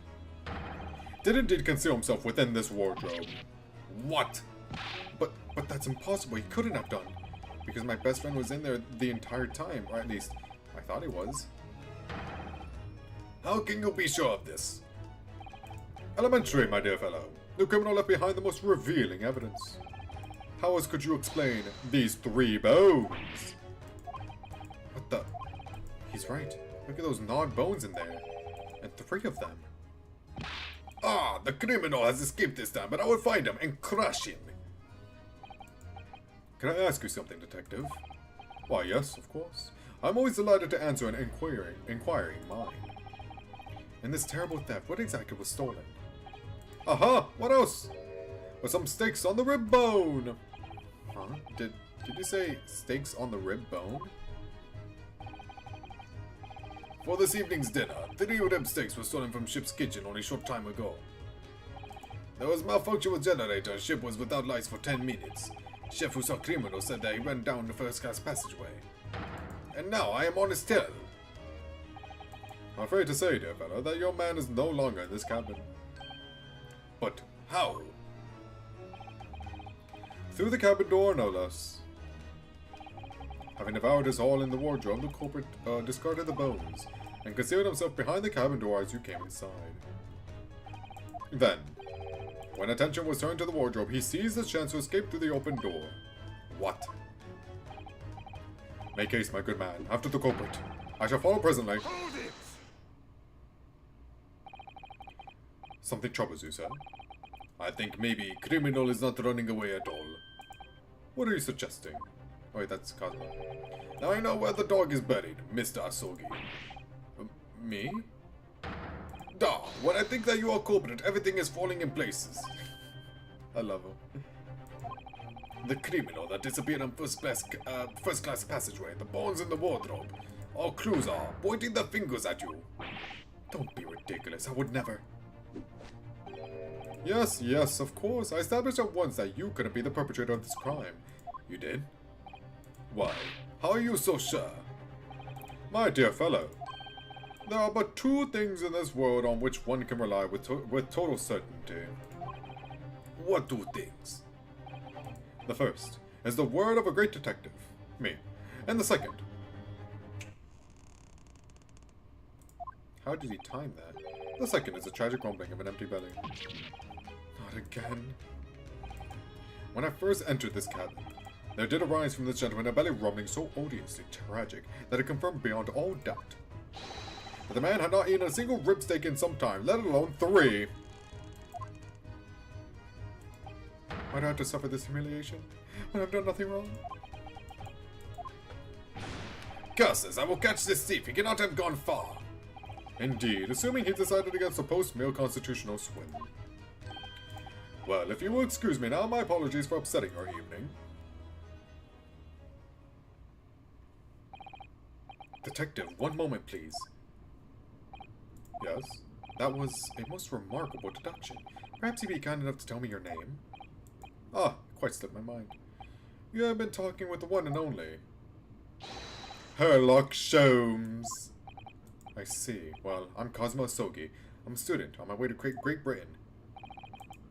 C: did indeed conceal himself within this wardrobe.
D: What?
C: But that's impossible. He couldn't have done. Because my best friend was in there the entire time. Or at least, I thought he was.
D: How can you be sure of this?
C: Elementary, my dear fellow. The criminal left behind the most revealing evidence. How else could you explain these 3 bones? What the? He's right. Look at those gnawed bones in there. And 3 of them.
D: Ah, the criminal has escaped this time, but I will find him and crush him.
C: Can I ask you something, detective? Why, yes, of course. I'm always delighted to answer an inquiring mind. In this terrible theft, what exactly was stolen? Aha! What else? With some steaks on the rib bone! Huh? Did you say steaks on the rib bone?
D: For this evening's dinner, 3 rib steaks were stolen from ship's kitchen only a short time ago. There was malfunction with generator and ship was without lights for 10 minutes. Chef who saw criminal said that he went down the first-class passageway. And now I am on his tail.
C: I'm afraid to say, dear fellow, that your man is no longer in this cabin.
D: But how?
C: Through the cabin door, no less. Having devoured his haul in the wardrobe, the culprit discarded the bones and concealed himself behind the cabin door as you came inside. Then, when attention was turned to the wardrobe, he seized the chance to escape through the open door. What? Make haste, my good man. After the culprit. I shall follow presently.
D: Hold it!
C: Something troubles you, sir?
D: I think maybe criminal is not running away at all.
C: What are you suggesting? Oh, wait, that's Cosmo.
D: Now I know where the dog is buried, Mr. Asogi.
C: Me?
D: Da! When I think that you are culprit, everything is falling in places.
C: I love him.
D: The criminal that disappeared on first-class passageway, the bones in the wardrobe. All clues are pointing their fingers at you.
C: Don't be ridiculous. I would never. Yes, of course. I established at once that you couldn't be the perpetrator of this crime.
D: You did? Why? How are you so sure?
C: My dear fellow, there are but 2 things in this world on which one can rely with total certainty.
D: What 2 things?
C: The first is the word of a great detective, me, and the second... How did he time that? The second is the tragic rumbling of an empty belly. Not again. When I first entered this cabin, there did arise from this gentleman a belly rumbling so odiously tragic that it confirmed beyond all doubt that the man had not eaten a single rib steak in some time, let alone 3. Why do I have to suffer this humiliation when I've done nothing wrong?
D: Curses, I will catch this thief. He cannot have gone far.
C: Indeed, assuming he decided against a post-meal constitutional swim. Well, if you will excuse me now, my apologies for upsetting your evening. Detective, one moment, please. Yes? That was a most remarkable deduction. Perhaps you'd be kind enough to tell me your name? Ah, quite slipped my mind. You have been talking with the one and only Herlock Sholmes. I see. Well, I'm Cosmo Asogi. I'm a student on my way to Great Britain.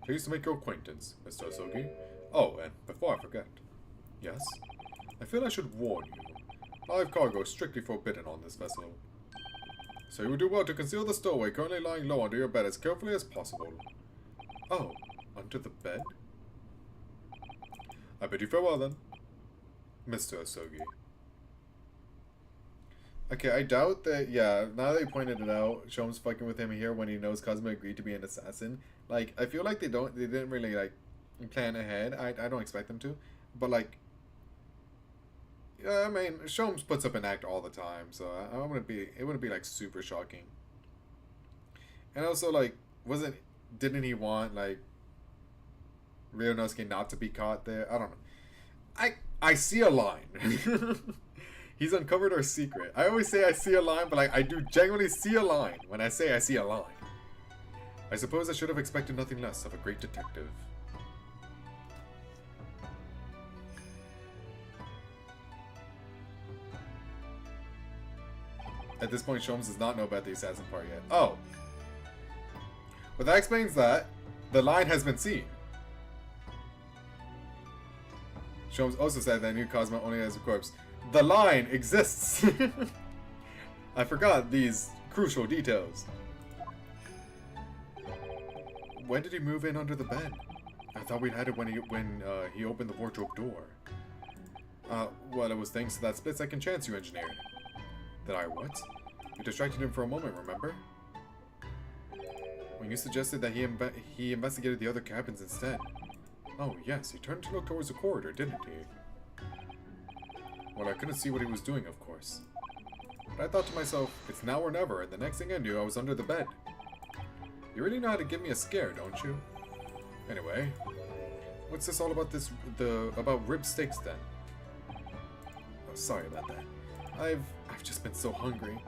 C: Pleased to make your acquaintance, Mr. Asogi. Oh, and before I forget. Yes? I feel I should warn you. Live cargo is strictly forbidden on this vessel. So you would do well to conceal the stowaway currently lying low under your bed as carefully as possible. Oh, under the bed? I bid you farewell then, Mr. Asogi. Okay, I doubt that, yeah, now that they pointed it out, Sholmes fucking with him here when he knows Cosmo agreed to be an assassin. Like, I feel like they didn't really, like, plan ahead. I don't expect them to. But, like, Yeah, I mean, Sholmes puts up an act all the time, so I wouldn't be. It wouldn't be like super shocking. And also, like, didn't he want like Ryunosuke not to be caught there? I don't know. I see a line. He's uncovered our secret. I always say I see a line, but like I do genuinely see a line when I say I see a line. I suppose I should have expected nothing less of a great detective. At this point, Sholmes does not know about the assassin part yet. Oh. Well, that explains that. The line has been seen. Sholmes also said that knew Cosmo only has a corpse. The line exists! I forgot these crucial details. When did he move in under the bed? I thought we'd had it when he opened the wardrobe door. Well, it was thanks to that split-second chance you engineered. That I what? You distracted him for a moment, remember? When you suggested that he investigated the other cabins instead. Oh, yes, he turned to look towards the corridor, didn't he? Well, I couldn't see what he was doing, of course. But I thought to myself, it's now or never, and the next thing I knew, I was under the bed. You really know how to give me a scare, don't you? Anyway, what's this all about about rib steaks then? Oh, sorry about that. I've just been so hungry.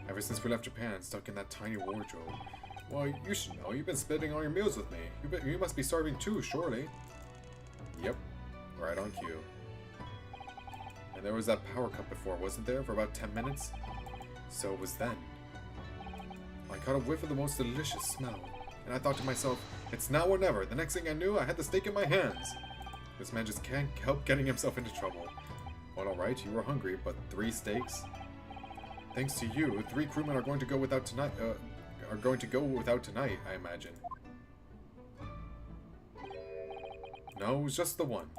C: Ever since we left Japan, stuck in that tiny wardrobe. Well, you should know. You've been splitting all your meals with me. You must be starving too, surely. Yep. Right on cue. And there was that power cut before, wasn't there? For about 10 minutes? So it was then. I caught a whiff of the most delicious smell. And I thought to myself, it's now or never. The next thing I knew, I had the steak in my hands. This man just can't help getting himself into trouble. Well, alright, you were hungry, but 3 steaks? Thanks to you, 3 crewmen are going to go without tonight, I imagine. No, it was just the one.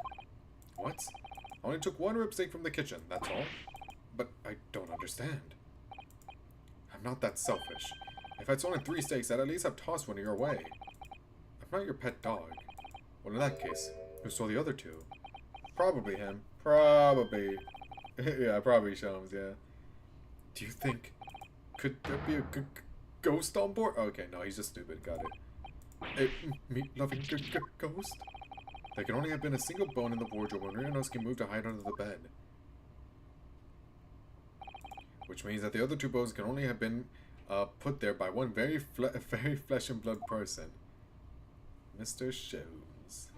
C: What? I only took 1 rib steak from the kitchen, that's all. But I don't understand. I'm not that selfish. If I'd stolen 3 steaks, I'd at least have tossed one your way. I'm not your pet dog. Well, in that case, who stole the other 2? Probably him. Probably. Yeah, probably Sholmes, yeah. Do you think... Could there be a ghost on board? Okay, no, he's just stupid. Got it. A meat-loving ghost? There can only have been a single bone in the wardrobe when Ryunosuke moved to hide under the bed. Which means that the other 2 bones can only have been put there by one very flesh and blood person. Mr. Sholmes.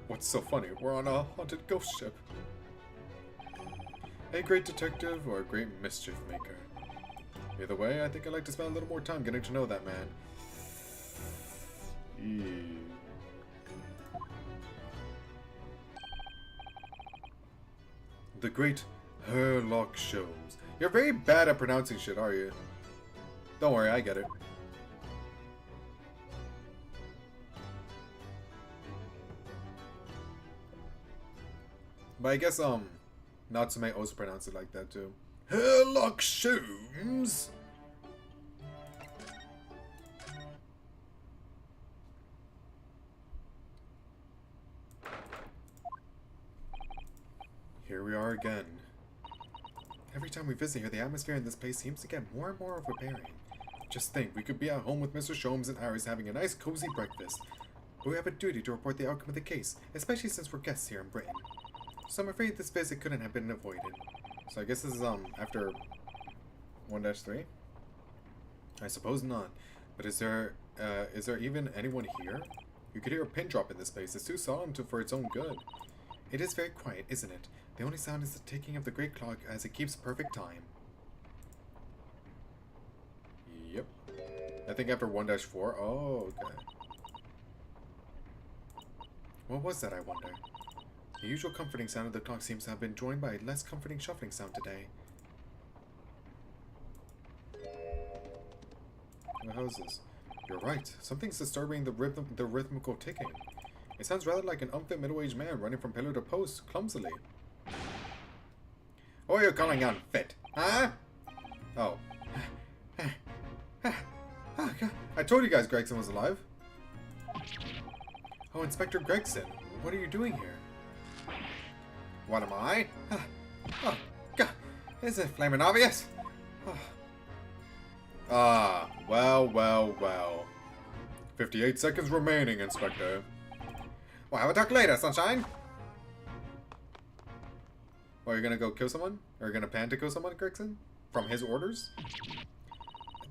C: What's so funny? We're on a haunted ghost ship. A great detective or a great mischief maker. Either way, I think I'd like to spend a little more time getting to know that man. Ew. The great Herlock Sholmes. You're very bad at pronouncing shit, are you? Don't worry, I get it. But I guess, Natsume also pronounced it like that, too. Herlock Sholmes! Here we are again. Every time we visit here, the atmosphere in this place seems to get more and more overbearing. Just think, we could be at home with Mr. Sholmes and Iris having a nice cozy breakfast. But we have a duty to report the outcome of the case, especially since we're guests here in Britain. So I'm afraid this visit couldn't have been avoided. So I guess this is, after 1-3? I suppose not. But is there even anyone here? You could hear a pin drop in this place. It's too solemn for its own good. It is very quiet, isn't it? The only sound is the ticking of the great clock as it keeps perfect time. Yep. I think after 1-4. Oh, okay. What was that, I wonder? The usual comforting sound of the clock seems to have been joined by a less comforting shuffling sound today. What is this? You're right. Something's disturbing the rhythmical ticking. It sounds rather like an unfit middle-aged man running from pillar to post, clumsily. What are you calling unfit? Huh? Oh. Ah, God. I told you guys Gregson was alive. Oh, Inspector Gregson, what are you doing here? What am I? Oh, God. Is it flaming obvious? Ah, well, well, well. 58 seconds remaining, Inspector. Well, have a talk later, sunshine. Well, you're gonna go kill someone? Or you're gonna plan to kill someone, Gregson? From his orders?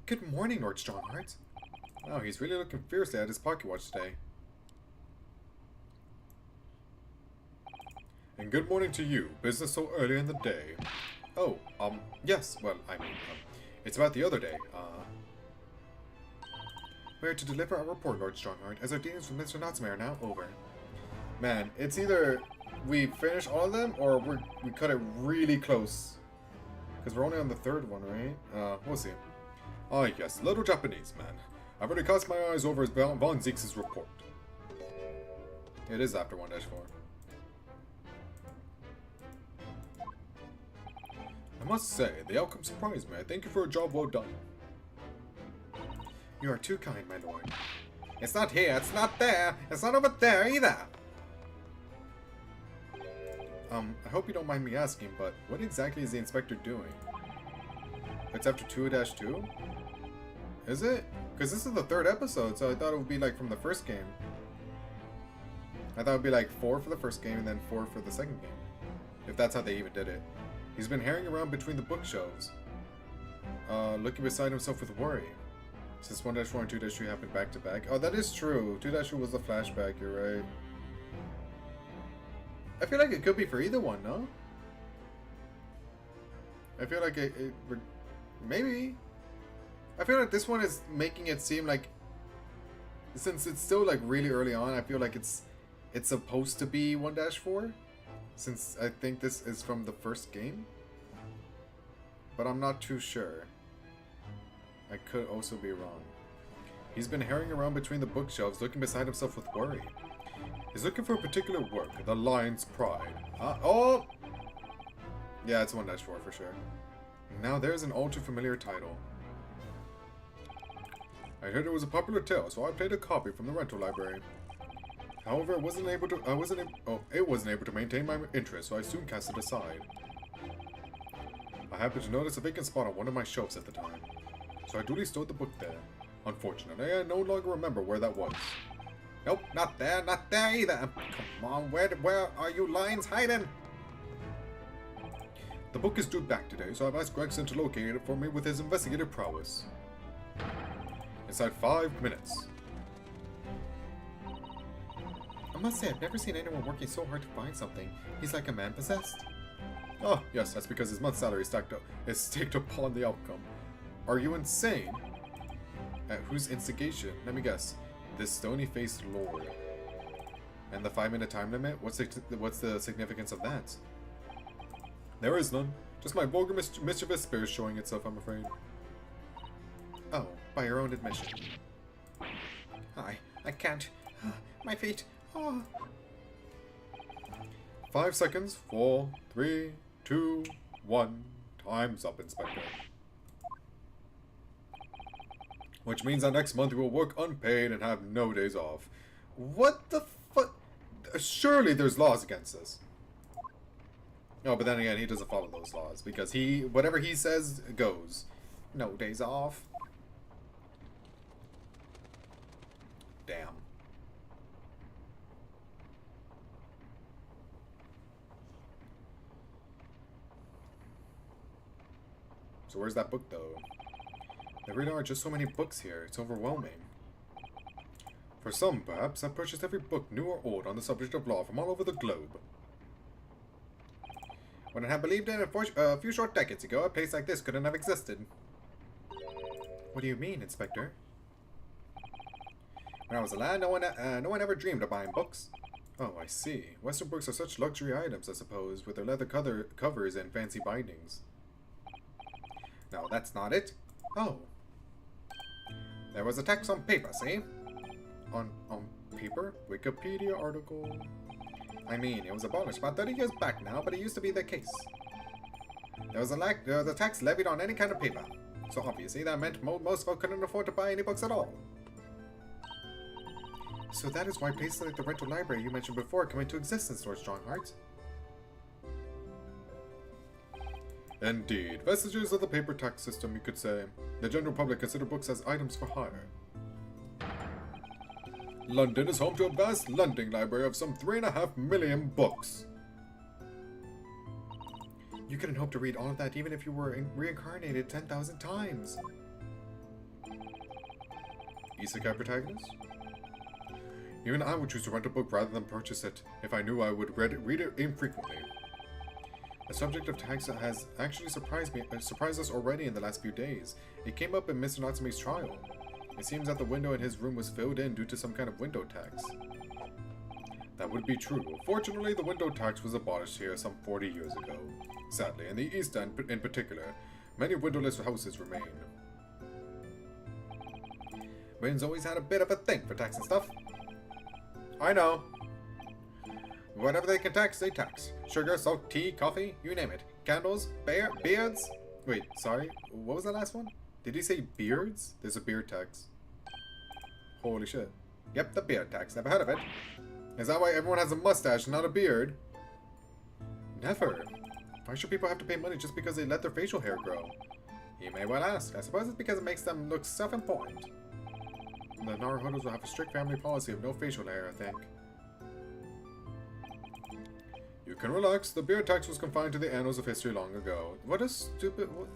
C: Good morning, Lord Strongheart. Wow, he's really looking fiercely at his pocket watch today. And good morning to you. Business so early in the day. Oh, yes, well, I mean, it's about the other day. We are to deliver our report, Lord Strongheart, as our dealings with Mr. Knotsmere are now over. Man, it's either we finish all of them, or we cut it really close. Because we're only on the third one, right? We'll see. Ah, yes, little Japanese man. I've already cast my eyes over his Von Zeke's report. It is after 1-4. I must say, the outcome surprised me. I thank you for a job well done. You are too kind, my lord. It's not here, it's not there, it's not over there either! I hope you don't mind me asking, but what exactly is the inspector doing? It's after 2-2? Is it? Because this is the third episode, so I thought it would be like from the first game. I thought it would be like 4 for the first game and then 4 for the second game. If that's how they even did it. He's been herring around between the bookshelves, looking beside himself with worry. Since 1-4 and 2-3 happened back to back. Oh, that is true. 2-2 was the flashback, you're right. I feel like it could be for either one, no? I feel like maybe. I feel like this one is making it seem like, since it's still like really early on, I feel like it's supposed to be 1-4. Since I think this is from the first game. But I'm not too sure. I could also be wrong. He's been herring around between the bookshelves, looking beside himself with worry. He's looking for a particular work, The Lion's Pride. Oh! Yeah, it's 1-4 for sure. Now there's an all too familiar title. I heard it was a popular tale, so I played a copy from the rental library. However, it wasn't able to maintain my interest, so I soon cast it aside. I happened to notice a vacant spot on one of my shelves at the time, so I duly stowed the book there. Unfortunately, I no longer remember where that was. Nope, not there either. Come on, where are you lions hiding? The book is due back today, so I've asked Gregson to locate it for me with his investigative prowess. Inside 5 minutes. I must say, I've never seen anyone working so hard to find something. He's like a man possessed. Oh, yes, that's because his month's salary is staked upon the outcome. Are you insane? At whose instigation? Let me guess. This stony-faced lord. And the 5-minute time limit? What's the significance of that? There is none. Just my vulgar mischievous spirit showing itself, I'm afraid. Oh, by your own admission. I can't. My feet. Oh. 5 seconds. 4, 3, 2, 1. Time's up, Inspector. Which means that next month we will work unpaid and have no days off. What the fuck? Surely there's laws against this. No, but then again, he doesn't follow those laws because whatever he says goes. No days off. Damn. So where's that book though? There really are just so many books here, it's overwhelming. For some, perhaps, I've purchased every book, new or old, on the subject of law from all over the globe. When I had believed in a few short decades ago, a place like this couldn't have existed. What do you mean, Inspector? When I was a lad, no one ever dreamed of buying books. Oh, I see. Western books are such luxury items, I suppose, with their leather covers and fancy bindings. No, that's not it. Oh. There was a text on paper, see? On paper? Wikipedia article? I mean, it was abolished about 30 years back now, but it used to be the case. There was a tax levied on any kind of paper. So obviously that meant most folk couldn't afford to buy any books at all. So that is why places like the rental library you mentioned before come into existence, Lord Strongheart. Indeed. Vestiges of the paper tax system, you could say. The general public consider books as items for hire. London is home to a vast lending library of some 3.5 million books. You couldn't hope to read all of that even if you were reincarnated 10,000 times. Isekai protagonist? Even I would choose to rent a book rather than purchase it if I knew I would read it infrequently. The subject of tax has actually surprised us already in the last few days. It came up in Mr. Natsume's trial. It seems that the window in his room was filled in due to some kind of window tax. That would be true. Fortunately, the window tax was abolished here some 40 years ago. Sadly, in the East End in particular, many windowless houses remain. Wayne's always had a bit of a thing for tax and stuff. I know. Whatever they can tax, they tax. Sugar, salt, tea, coffee, you name it. Candles, beards. Wait, sorry. What was the last one? Did he say beards? There's a beard tax. Holy shit. Yep, the beard tax. Never heard of it. Is that why everyone has a mustache, not a beard? Never. Why should people have to pay money just because they let their facial hair grow? You may well ask. I suppose it's because it makes them look self-important. The Naruhodos will have a strict family policy of no facial hair, I think. You can relax. The beard tax was confined to the annals of history long ago. What a stupid... What?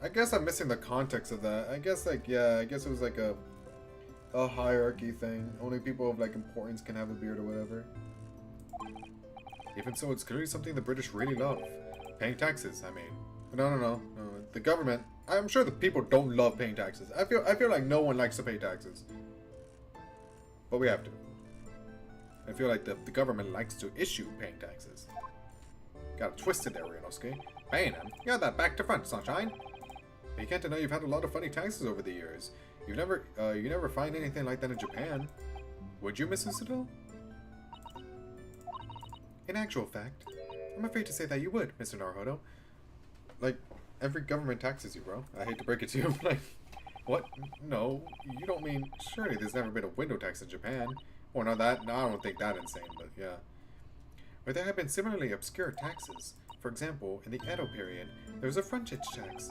C: I guess I'm missing the context of that. I guess, like, yeah, I guess it was like a hierarchy thing. Only people of, like, importance can have a beard or whatever. Even so, it's clearly something the British really love. Paying taxes, I mean. No. The government... I'm sure the people don't love paying taxes. I feel like no one likes to pay taxes. But we have to. I feel like the government likes to issue paying taxes. Got it twisted there, Ryunosuke. Paying them? You got that back to front, sunshine. But you can't deny you've had a lot of funny taxes over the years. You never find anything like that in Japan. Would you, Mrs. Citadel? In actual fact, I'm afraid to say that you would, Mr. Naruhodo. Like, every government taxes you, bro. I hate to break it to you. Like, what? No, you don't mean... Surely there's never been a window tax in Japan. Or not that... No, I don't think that insane, but yeah. But there have been similarly obscure taxes. For example, in the Edo period, there was a frontage tax.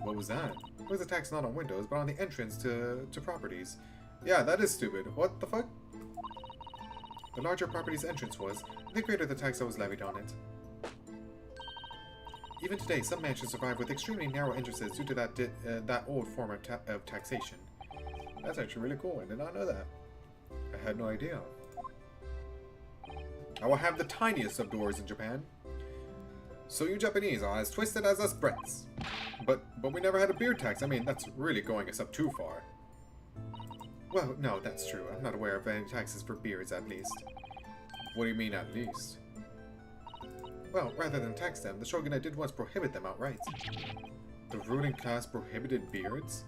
C: What was that? It was a tax not on windows, but on the entrance to properties. Yeah, that is stupid. What the fuck? The larger property's entrance was, the greater the tax that was levied on it. Even today, some mansions survive with extremely narrow entrances due to that old form of taxation. That's actually really cool. I did not know that. I had no idea. I will have the tiniest of doors in Japan. So you Japanese are as twisted as us Brits. But we never had a beard tax. I mean, that's really going us up too far. Well, no, that's true. I'm not aware of any taxes for beards, at least. What do you mean, at least? Well, rather than tax them, the shogunate did once prohibit them outright. The ruling class prohibited beards?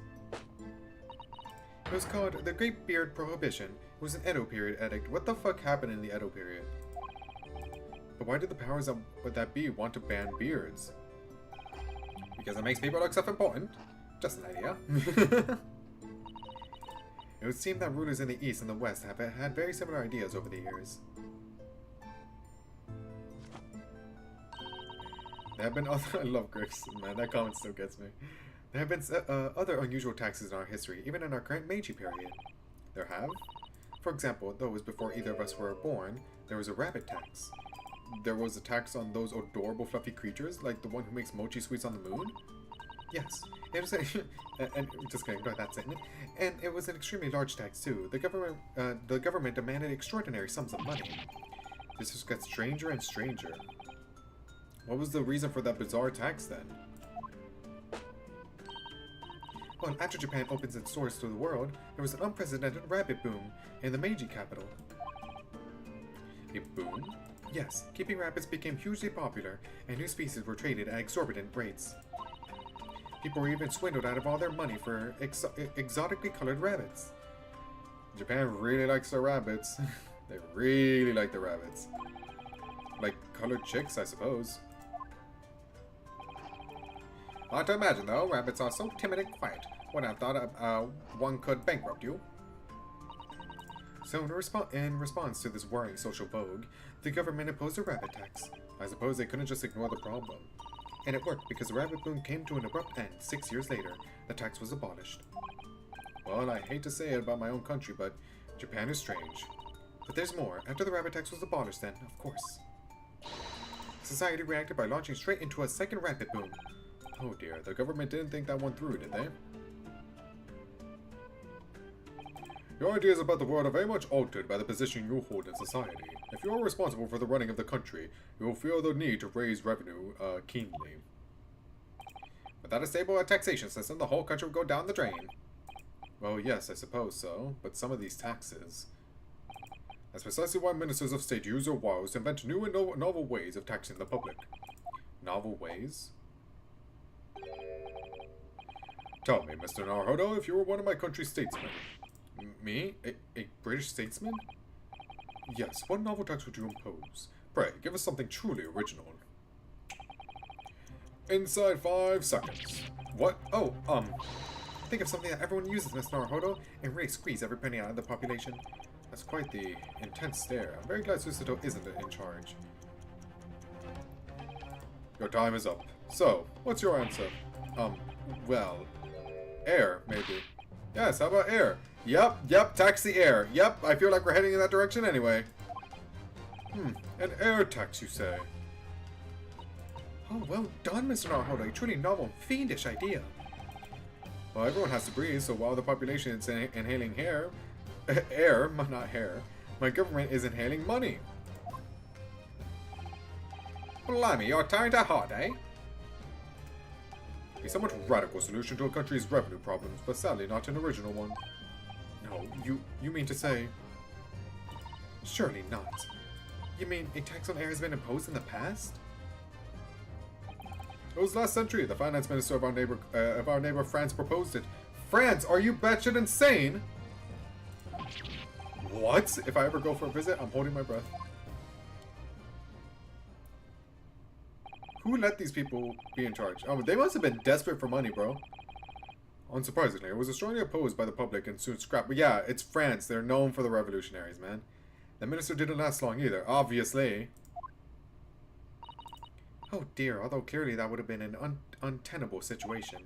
C: It was called the Great Beard Prohibition. It was an Edo period edict. What the fuck happened in the Edo period? But why did the powers that be want to ban beards? Because it makes people look self-important. Just an idea. It would seem that rulers in the East and the West have had very similar ideas over the years. There have been other... I love Griff's, man. That comment still gets me. There have been other unusual taxes in our history, even in our current Meiji period. There have? For example, those before either of us were born, there was a rabbit tax. There was a tax on those adorable fluffy creatures, like the one who makes mochi sweets on the moon. Yes, it was and just kidding, ignore that statement. And it was an extremely large tax too. The government demanded extraordinary sums of money. This just got stranger and stranger. What was the reason for that bizarre tax then? Well, after Japan opens its doors to the world, there was an unprecedented rabbit boom in the Meiji capital. A boom? Yes, keeping rabbits became hugely popular, and new species were traded at exorbitant rates. People were even swindled out of all their money for exotically colored rabbits. Japan really likes their rabbits. They really like the rabbits. Like colored chicks, I suppose. Hard to imagine, though. Rabbits are so timid and quiet. Would have thought one could bankrupt you. So, in response to this worrying social vogue, the government imposed a rabbit tax. I suppose they couldn't just ignore the problem. And it worked because the rabbit boom came to an abrupt end 6 years later. The tax was abolished. Well, I hate to say it about my own country, but Japan is strange. But there's more. After the rabbit tax was abolished then, of course. Society reacted by launching straight into a second rabbit boom. Oh dear, the government didn't think that one through, did they? Your ideas about the world are very much altered by the position you hold in society. If you are responsible for the running of the country, you will feel the need to raise revenue keenly. Without a stable taxation system, the whole country would go down the drain. Well, yes, I suppose so, but some of these taxes... That's precisely why ministers of state use their wiles to invent new and novel ways of taxing the public. Novel ways? Tell me, Mr. Naruhodo, if you were one of my country's statesmen. Me? A British statesman? Yes, what novel tax would you impose? Pray, give us something truly original. Inside 5 seconds. What? Oh, think of something that everyone uses, Mr. Naruhodo, and really squeeze every penny out of the population. That's quite the intense stare. I'm very glad Susato isn't in charge. Your time is up. So, what's your answer? Well, air, maybe. Yes, how about air? Yep, tax the air. Yep, I feel like we're heading in that direction anyway. An air tax, you say? Oh, well done, Mr. Naruhodo. A truly novel, fiendish idea. Well, everyone has to breathe, so while the population is inhaling air, not hair, my government is inhaling money. Blimey, you're tired at heart, eh? A somewhat radical solution to a country's revenue problems, but sadly not an original one. No, you mean to say... Surely not. You mean a tax on air has been imposed in the past? It was last century. The finance minister of our neighbor France proposed it. France, are you batshit insane? What? If I ever go for a visit, I'm holding my breath. Who let these people be in charge? Oh, they must have been desperate for money, bro. Unsurprisingly, it was strongly opposed by the public and soon scrapped. But yeah, it's France. They're known for the revolutionaries, man. The minister didn't last long either, obviously. Oh dear, although clearly that would have been an untenable situation.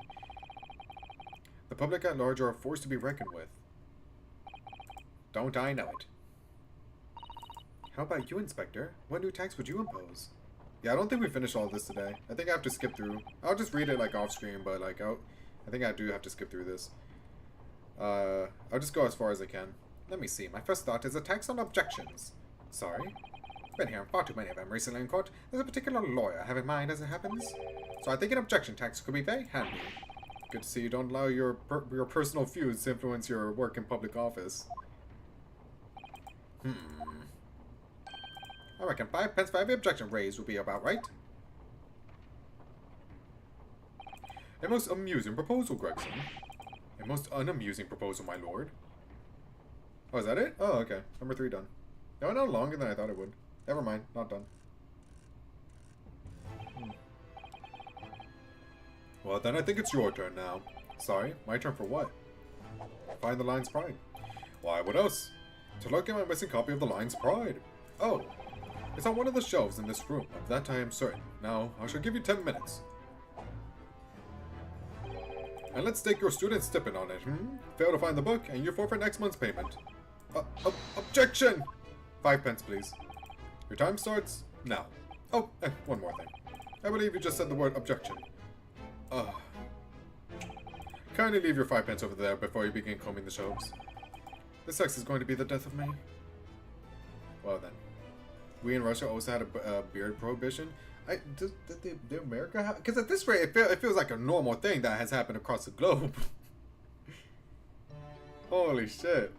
C: The public at large are a force to be reckoned with. Don't I know it? How about you, Inspector? What new tax would you impose? Yeah, I don't think we finished all this today. I think I have to skip through. I'll just read it like off screen, but like I think I do have to skip through this. I'll just go as far as I can. Let me see. My first thought is a tax on objections. Sorry? Been hearing far too many of them recently in court. There's a particular lawyer I have in mind as it happens. So I think an objection tax could be very handy. Good to see you don't allow your personal feuds to influence your work in public office. I reckon 5 pence for every objection raised would be about right. A most amusing proposal, Gregson. A most unamusing proposal, my lord. Oh, is that it? Oh, okay. Number 3 done. That went on longer than I thought it would. Never mind. Not done. Well, then I think it's your turn now. Sorry, my turn for what? Find the Lion's Pride. Why, what else? To look at my missing copy of the Lion's Pride. Oh, it's on one of the shelves in this room. Of that I am certain. Now, I shall give you 10 minutes. And let's take your student stipend on it, Fail to find the book, and you forfeit next month's payment. Objection! 5 pence, please. Your time starts now. Oh, one more thing. I believe you just said the word objection. Kindly leave your 5 pence over there before you begin combing the shelves. This sex is going to be the death of me. Well then. We in Russia also had a beard prohibition. Did America have... Because at this rate, it feels like a normal thing that has happened across the globe. Holy shit.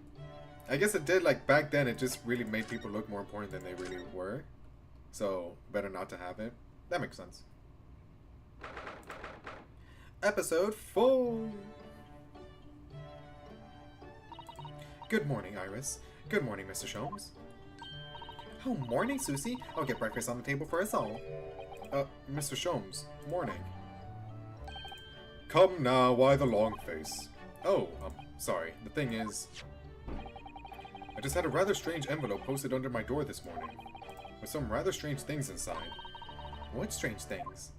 C: I guess it did, like, back then, it just really made people look more important than they really were. So, better not to have it. That makes sense. Episode 4. Good morning, Iris. Good morning, Mr. Sholmes. Oh, morning, Susie. I'll get breakfast on the table for us all. Mr. Sholmes, morning. Come now, why the long face? Oh, sorry. The thing is, I just had a rather strange envelope posted under my door this morning, with some rather strange things inside. What strange things?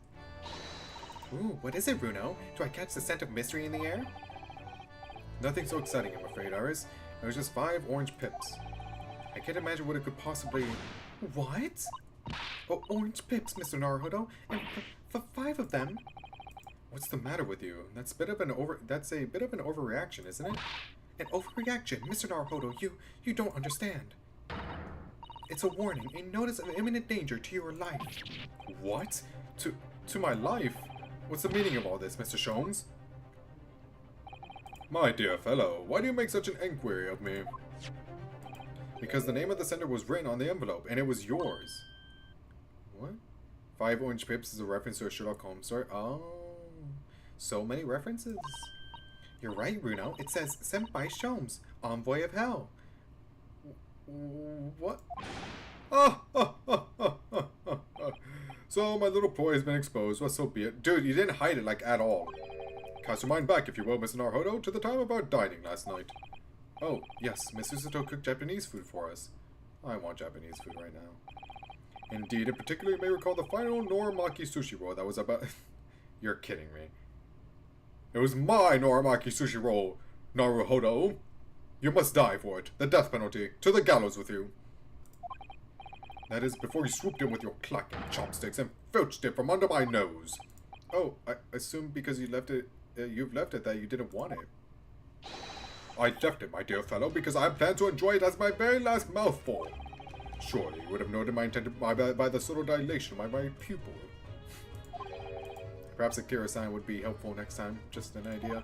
C: Ooh, what is it, Bruno? Do I catch the scent of mystery in the air? Nothing so exciting, I'm afraid, Iris. It was just 5 orange pips. I can't imagine what it could possibly... What? Oh, orange pips, Mr. Naruhodo? And for 5 of them? What's the matter with you? That's a bit of an overreaction, isn't it? An overreaction, Mr. Naruhodo. You don't understand. It's a warning, a notice of imminent danger to your life. What? To my life? What's the meaning of all this, Mr. Sholmes?
D: My dear fellow, why do you make such an inquiry of me?
C: Because the name of the sender was written on the envelope, and it was yours. What? 5 orange pips is a reference to a Sherlock Holmes story? Oh. So many references. You're right, Bruno. It says, sent by Sholmes, envoy of hell. What?
D: So my little ploy has been exposed, well, so be it. Dude, you didn't hide it, like, at all. Cast your mind back, if you will, Mr. Naruhodo, to the time of our dining last night.
C: Oh, yes, Mr. Sato cooked Japanese food for us. I want Japanese food right now.
D: Indeed, in particular, you may recall the final Norimaki sushi roll that was about...
C: You're kidding me.
D: It was my Norimaki sushi roll, Naruhodo. You must die for it. The death penalty. To the gallows with you. That is before you swooped in with your clacking chopsticks and filched it from under my nose.
C: Oh, I assume because you've left it that you didn't want it.
D: I left it, my dear fellow, because I plan to enjoy it as my very last mouthful. Surely you would have noted my intent by the subtle dilation of my pupil.
C: Perhaps a clearer sign would be helpful next time. Just an idea.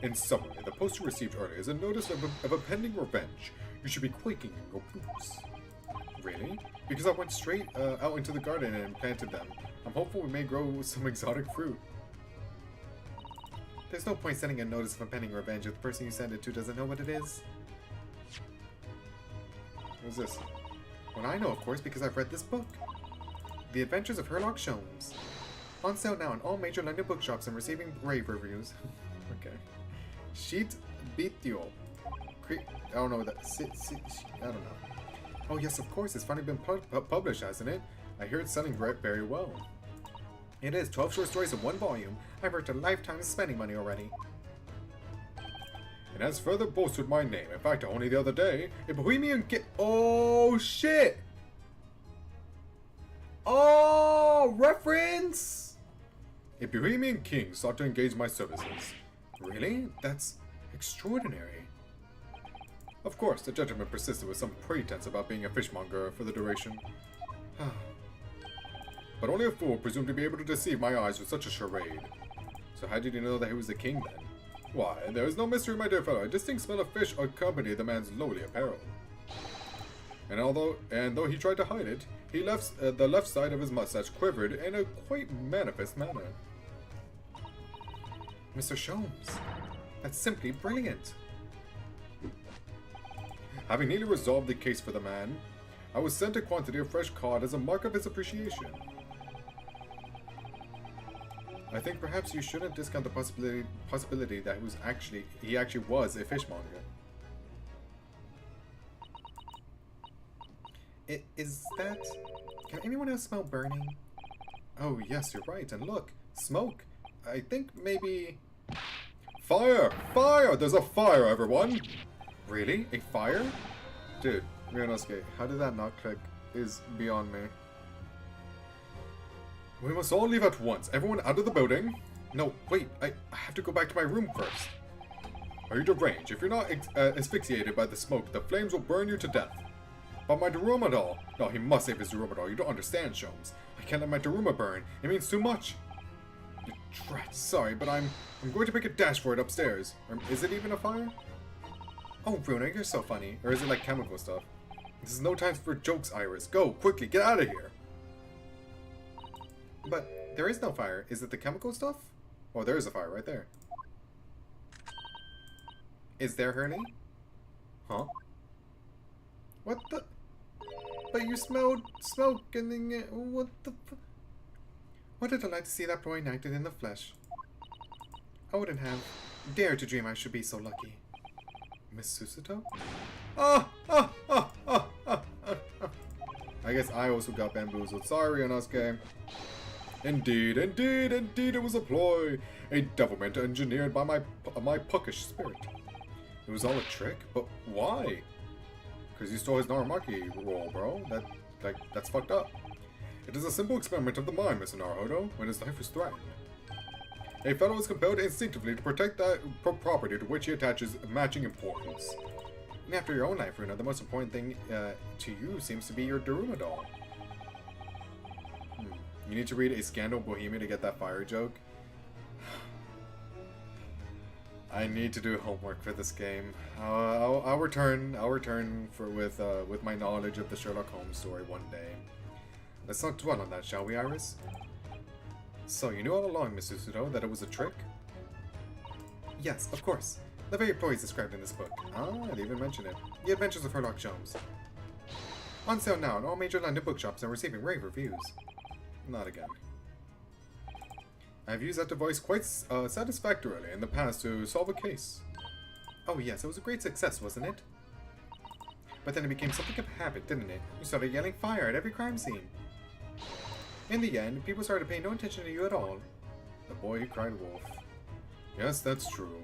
D: In summary, the post you received earlier is a notice of a pending revenge. You should be quaking in your boots.
C: Really? Because I went straight out into the garden and planted them. I'm hopeful we may grow some exotic fruit. There's no point sending a notice of impending revenge if the person you send it to doesn't know what it is. What's this? Well, I know, of course, because I've read this book. The Adventures of Sherlock Holmes. On sale now in all major London bookshops and receiving rave reviews. Okay. Sheet Bitio. I don't know what that... I don't know. Oh yes, of course, it's finally been published, hasn't it? I hear it's selling very well. It is. 12 short stories in 1 volume. I've earned a lifetime of spending money already.
D: And has further bolstered my name. In fact, only the other day, a Bohemian Oh, shit! Oh, reference! A Bohemian king sought to engage my services.
C: Really? That's extraordinary.
D: Of course, the gentleman persisted with some pretense about being a fishmonger for the duration. But only a fool presumed to be able to deceive my eyes with such a charade.
C: So how did you know that he was the king then?
D: Why, there is no mystery, my dear fellow. A distinct smell of fish accompanied the man's lowly apparel. And though he tried to hide it, the left side of his mustache quivered in a quite manifest manner.
C: Mr. Sholmes, that's simply brilliant.
D: Having nearly resolved the case for the man, I was sent a quantity of fresh cod as a mark of his appreciation.
C: I think perhaps you shouldn't discount the possibility that he actually was a fishmonger. Is that... Can anyone else smell burning? Oh yes, you're right, and look, smoke. I think maybe...
D: Fire! Fire! There's a fire, everyone!
C: Really? A fire? Dude, Ryunosuke, how did that not click is beyond me.
D: We must all leave at once. Everyone out of the building.
C: No, wait, I have to go back to my room first.
D: Are you deranged? If you're not asphyxiated by the smoke, the flames will burn you to death. But my Daruma doll. No, he must save his Daruma doll. You don't understand, Sholmes. I can't let my Daruma burn. It means too much.
C: You drat. Sorry, but I'm going to make a dash for it upstairs. Or is it even a fire? Oh, Bruno, you're so funny. Or is it like chemical stuff? This is no time for jokes, Iris. Go, quickly, get out of here. But there is no fire. Is it the chemical stuff? Oh, there is a fire right there. Is there, Hurley? Huh? What the? But you smelled smoke and then... What the... What a delight to see that boy enacted in the flesh. I wouldn't have dared to dream I should be so lucky. Miss Susato? Ah! Ah! Ah! Ah! Ah! Ah! I guess I also got bamboozled. Sorry, Inosuke. Indeed, it was a ploy. A devilment engineered by my puckish spirit. It was all a trick, but why? Because you stole his Naramaki role, bro. That's fucked up. It is a simple experiment of the mind, Mr. Naruhodo, when his life is threatened. A fellow is compelled instinctively to protect that property to which he attaches matching importance. And after your own life, Runa, the most important thing to you seems to be your Daruma doll. You need to read A Scandal Bohemia to get that fire joke. I need to do homework for this game. I'll return with my knowledge of the Sherlock Holmes story one day. Let's not dwell on that, shall we, Iris? So, you knew all along, Miss Susato, that it was a trick? Yes, of course. The very ploys described in this book. Ah, they even mention it. The Adventures of Sherlock Holmes. On sale now in all major London bookshops and receiving rave reviews. Not again. I've used that device quite satisfactorily in the past to solve a case. Oh yes, it was a great success, wasn't it? But then it became something of a habit, didn't it? You started yelling fire at every crime scene. In the end, people started paying no attention to you at all. The boy who cried wolf. Yes, that's true.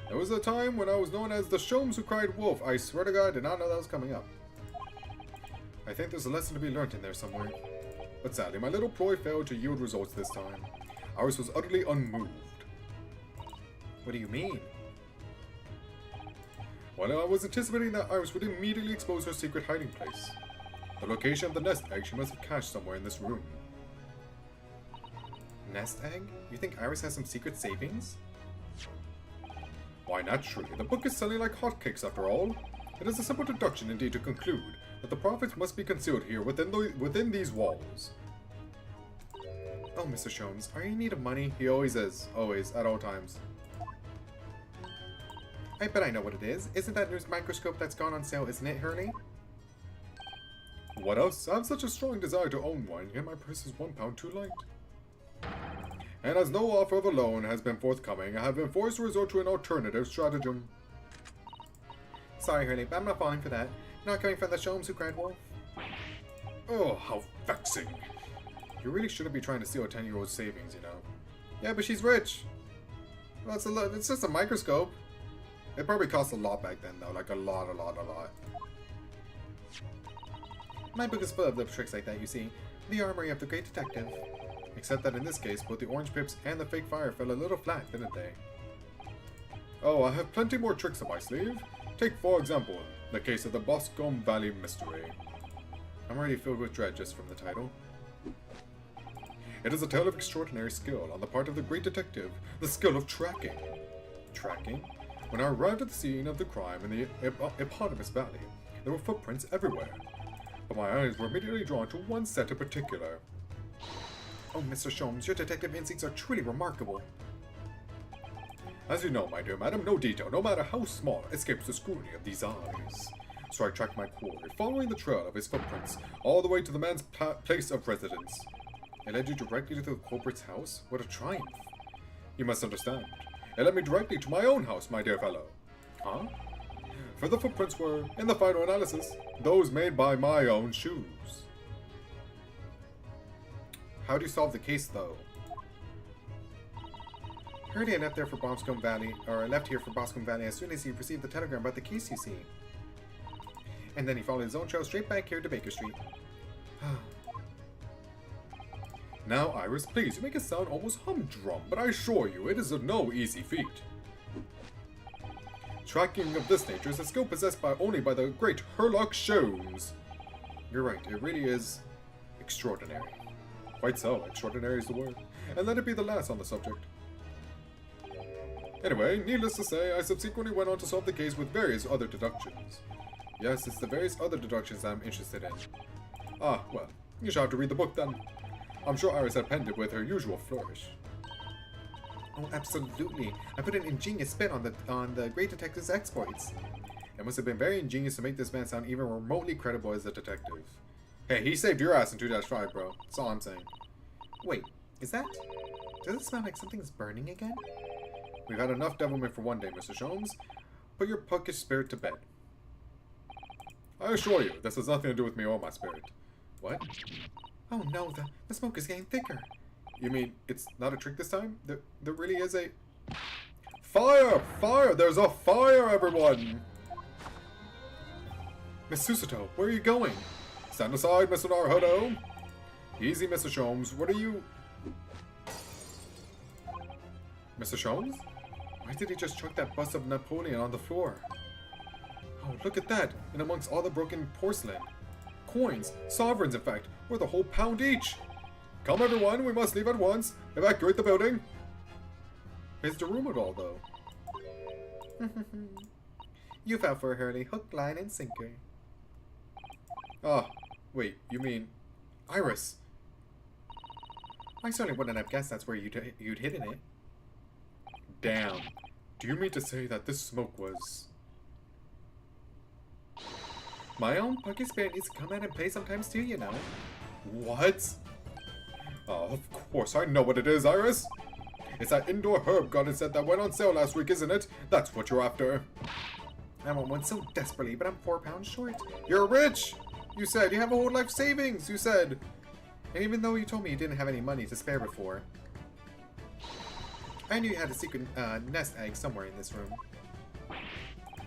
C: There was a time when I was known as the Sholmes who cried wolf. I swear to God, I did not know that was coming up. I think there's a lesson to be learnt in there somewhere. But sadly, my little ploy failed to yield results this time. Iris was utterly unmoved. What do you mean? Well, I was anticipating that Iris would immediately expose her secret hiding place. The location of the nest egg she must have cached somewhere in this room. Nest egg? You think Iris has some secret savings? Why, naturally. The book is selling like hotcakes after all. It is a simple deduction indeed to conclude that the profits must be concealed here within these walls. Oh, Mr. Sholmes, are you in need of money? He always is. Always. At all times. I bet I know what it is. Isn't that new microscope that's gone on sale, isn't it, Hurley? What else? I have such a strong desire to own one, yet my purse is £1 too light. And as no offer of a loan has been forthcoming, I have been forced to resort to an alternative stratagem. Sorry, Hurley, but I'm not falling for that. Not coming from the Sholmes who cried wolf.
D: Oh, how vexing.
C: You really shouldn't be trying to steal a 10-year-old's savings, you know. Yeah, but she's rich. Well, it's just a microscope. It probably cost a lot back then, though. Like, a lot. My book is full of little tricks like that, you see. The armory of the great detective. Except that in this case, both the orange pips and the fake fire fell a little flat, didn't they? Oh, I have plenty more tricks up my sleeve. Take, for example, the case of the Boscombe Valley Mystery. I'm already filled with dread just from the title. It is a tale of extraordinary skill on the part of the great detective, the skill of tracking. Tracking? When I arrived at the scene of the crime in the eponymous valley, there were footprints everywhere. But my eyes were immediately drawn to one set in particular. Oh, Mr. Sholmes, your detective instincts are truly remarkable. As you know, my dear madam, no detail, no matter how small, escapes the scrutiny of these eyes. So I tracked my quarry, following the trail of his footprints, all the way to the man's place of residence. It led you directly to the culprit's house? What a triumph! You must understand. It led me directly to my own house, my dear fellow. Huh? For the footprints were, in the final analysis, those made by my own shoes. How do you solve the case, though? Heard he left here for Boscombe Valley as soon as he received the telegram about the case, you see. And then he followed his own trail straight back here to Baker Street. Now, Iris, please, you make it sound almost humdrum, but I assure you, it is no easy feat. Tracking of this nature is a skill possessed only by the great Sherlock Holmes. You're right, it really is extraordinary. Quite so, extraordinary is the word. And let it be the last on the subject. Anyway, needless to say, I subsequently went on to solve the case with various other deductions. Yes, it's the various other deductions I'm interested in. Ah, well, you shall have to read the book then. I'm sure Iris had penned it with her usual flourish. Oh, absolutely. I put an ingenious spin on the great detective's exploits. It must have been very ingenious to make this man sound even remotely credible as a detective. Hey, he saved your ass in 2-5, bro. That's all I'm saying. Wait, is that? Does it smell like something's burning again? We've had enough devilment for one day, Mr. Sholmes. Put your puckish spirit to bed. I assure you, this has nothing to do with me or my spirit. What? Oh no, the smoke is getting thicker. You mean it's not a trick this time? There really is a... Fire! Fire! There's a fire, everyone! Miss Susato, where are you going? Stand aside, Mr. Naruhodo. Easy, Mr. Sholmes. What are you... Mr. Sholmes? Why did he just chuck that bust of Napoleon on the floor? Oh, look at that! And amongst all the broken porcelain. Coins, sovereigns in fact, worth a whole pound each! Come everyone, we must leave at once! Evacuate the building! Where's the room at all, though? You fell for a Hurley, hook, line, and sinker. Ah, wait, you mean... Iris! I certainly wouldn't have guessed that's where you'd hidden it. Damn. Do you mean to say that this smoke was... My own Pucky Spirit needs to come out and play sometimes too, you know. What? Oh, of course, I know what it is, Iris. It's that indoor herb garden set that went on sale last week, isn't it? That's what you're after. I want one so desperately, but I'm £4 short. You're rich! You said you have a whole life savings, you said. And even though you told me you didn't have any money to spare before, I knew you had a secret nest egg somewhere in this room.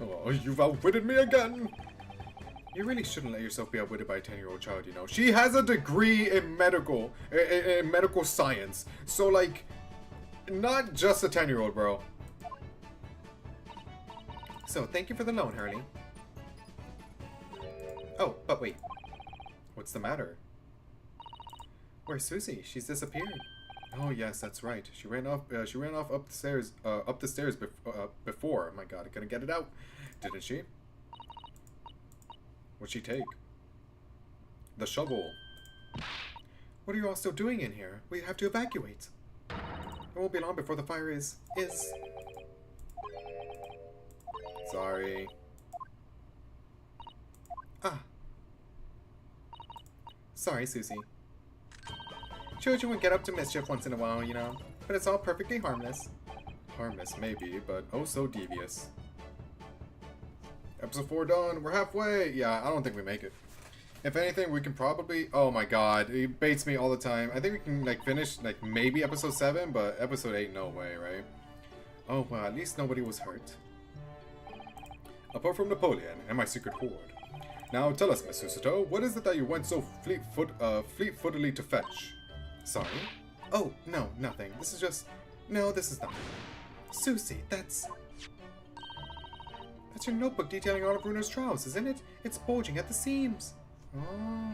C: Oh, you've outwitted me again! You really shouldn't let yourself be outwitted by a 10-year-old child, you know. She has a degree in medical science. So, like, not just a 10-year-old, bro. So, thank you for the loan, Hurley. Oh, but wait. What's the matter? Where's Susie? She's disappeared. Oh yes, that's right. She ran off. Up the stairs before. Oh my God, I couldn't get it out, didn't she? What'd she take? The shovel. What are you all still doing in here? We have to evacuate. It won't be long before the fire is. Sorry. Ah. Sorry, Susie. Children would get up to mischief once in a while, you know, but it's all perfectly harmless. Harmless, maybe, but oh so devious. Episode 4 done. We're halfway. Yeah, I don't think we make it. If anything, we can probably... Oh my God, he baits me all the time. I think we can, like, finish, like, maybe episode 7, but episode 8, no way, right? Oh, well, at least nobody was hurt. Apart from Napoleon and my secret hoard. Now, tell us, Miss Susato, what is it that you went so fleet-footedly to fetch? Sorry? Oh, no, nothing. This is just... No, this is nothing. Susie, that's your notebook detailing all of Bruno's trials, isn't it? It's bulging at the seams. Oh.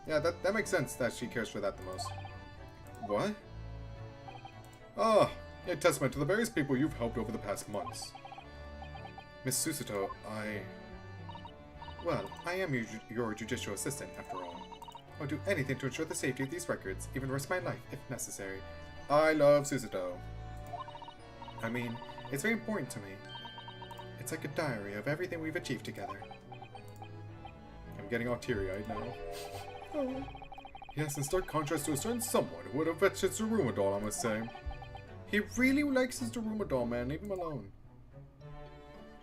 C: Yeah, that makes sense that she cares for that the most. What? Ah, a testament to the various people you've helped over the past months. Miss Susato, Well, I am your judicial assistant, after all. I'll do anything to ensure the safety of these records, even risk my life if necessary. I love Susato. I mean, it's very important to me. It's like a diary of everything we've achieved together. I'm getting all teary-eyed now. Oh. Yes, in stark contrast to a certain someone who would have fetched his Daruma doll, I must say. He really likes his Daruma doll, man. Leave him alone.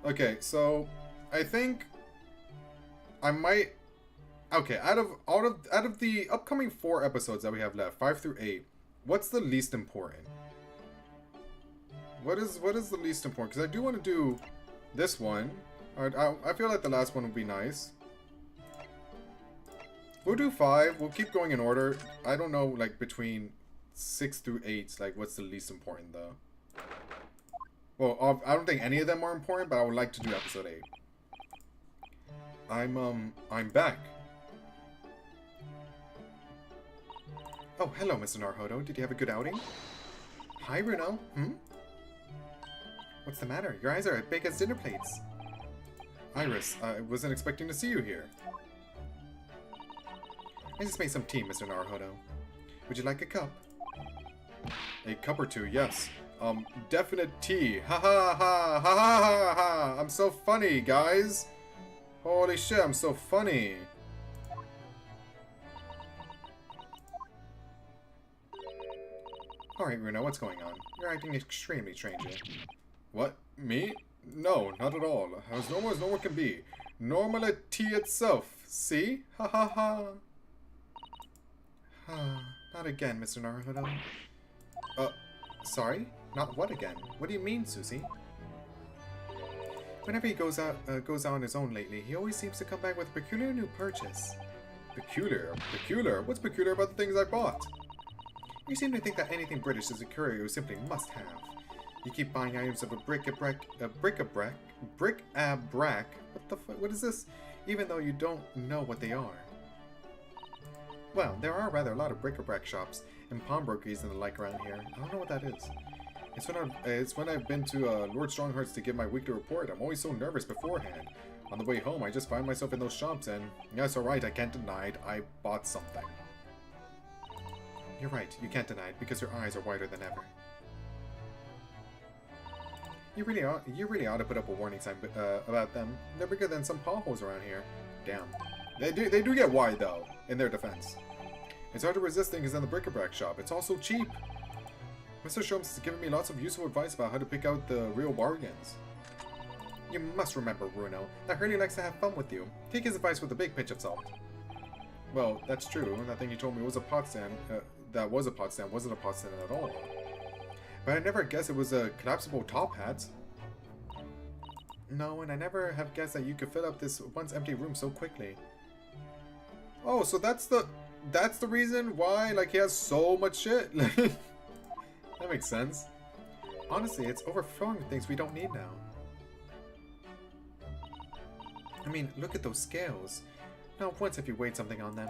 C: Okay, so I think I might. Okay, out of the upcoming 4 episodes that we have left, 5 through 8, what's the least important? What is the least important? Because I do want to do this one. I feel like the last one would be nice. We'll do 5. We'll keep going in order. I don't know, like, between 6 through 8, like, what's the least important, though. Well, I don't think any of them are important, but I would like to do episode 8. I'm back. Oh, hello, Mr. Naruhodo. Did you have a good outing? Hi, Bruno. What's the matter? Your eyes are as big as dinner plates. Iris, I wasn't expecting to see you here. I just made some tea, Mr. Naruhodo. Would you like a cup? A cup or two, yes. Definite tea. Ha ha ha ha ha ha ha! I'm so funny, guys. Holy shit, I'm so funny. Alright, Bruno, what's going on? You're acting extremely strange here.
A: What? Me? No, not at all. As normal can be. Normality itself. See? Ha ha ha.
C: Not again, Mr. Naruhodo. Sorry? Not what again? What do you mean, Susie? Whenever he goes out on his own lately, he always seems to come back with a peculiar new purchase.
A: Peculiar? Peculiar? What's peculiar about the things I bought?
C: You seem to think that anything British is a courier who simply must have. You keep buying items of a bric-a-brac, what the fuck, what is this? Even though you don't know what they are. Well, there are rather a lot of bric-a-brac shops and pawnbrokeries and the like around here. I don't know what that is. It's when I've been to Lord Strongheart's to give my weekly report. I'm always so nervous beforehand. On the way home, I just find myself in those shops and, yes, alright, I can't deny it, I bought something. You're right, you can't deny it, because your eyes are wider than ever. You really ought to put up a warning sign about them. They're bigger than some potholes around here. Damn.
A: They do get wide, though, in their defense. It's hard to resist things in the bric-a-brac shop. It's also cheap. Mr. Sholmes has given me lots of useful advice about how to pick out the real bargains.
C: You must remember, Bruno, that Hurley likes to have fun with you. Take his advice with a big pinch of salt.
A: Well, that's true. That thing you told me was a pot stand. That was a pot stand. Wasn't a pot stand at all. But I never guessed it was a collapsible top hat.
C: No, and I never have guessed that you could fill up this once empty room so quickly.
A: Oh, so that's the reason why, like, he has so much shit? That makes sense.
C: Honestly, it's overflowing with things we don't need now. I mean, look at those scales. Not once have you weighed something on them.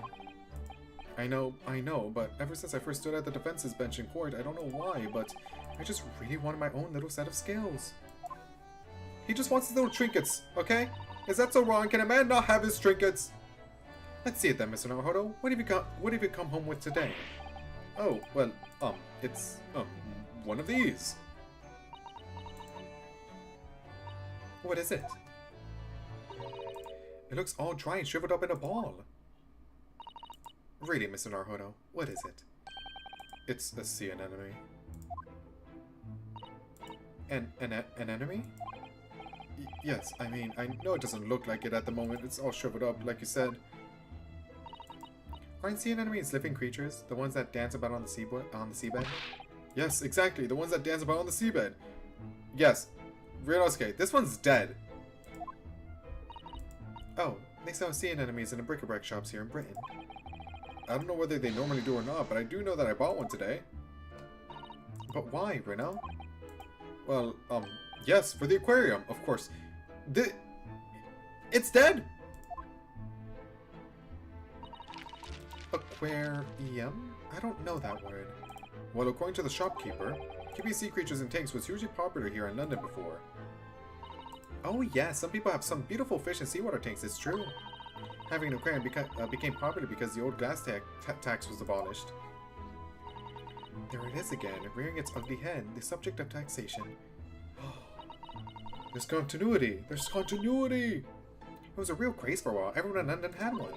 A: I know, but ever since I first stood at the defense's bench in court, I don't know why, but I just really wanted my own little set of scales. He just wants his little trinkets, okay? Is that so wrong? Can a man not have his trinkets?
C: Let's see it then, Mr. Naruhodo. What have you come home with today?
A: Oh, well, it's, one of these.
C: What is it? It looks all dry and shriveled up in a ball. Really, Mr. Naruhodo, what is it?
A: It's a sea anemone.
C: An enemy?
A: Yes, I mean, I know it doesn't look like it at the moment. It's all shriveled up, like you said.
C: Aren't sea anemones living creatures? The ones that dance about on the seabed?
A: Yes, exactly. The ones that dance about on the seabed. Yes. Ryunosuke, this one's dead.
C: Oh, they sell sea anemones in the bric-a-brac shops here in Britain.
A: I don't know whether they normally do or not, but I do know that I bought one today.
C: But why, Reno?
A: Well, yes, for the aquarium, of course. It's dead!
C: Aquarium? I don't know that word.
A: Well, according to the shopkeeper, keeping sea creatures in tanks was hugely popular here in London before.
C: Oh yeah, some people have some beautiful fish in seawater tanks, it's true. Having an aquarium became popular because the old glass tax was abolished. There it is again, rearing its ugly head, the subject of taxation.
A: There's continuity! There's continuity!
C: It was a real craze for a while. Everyone in London had one.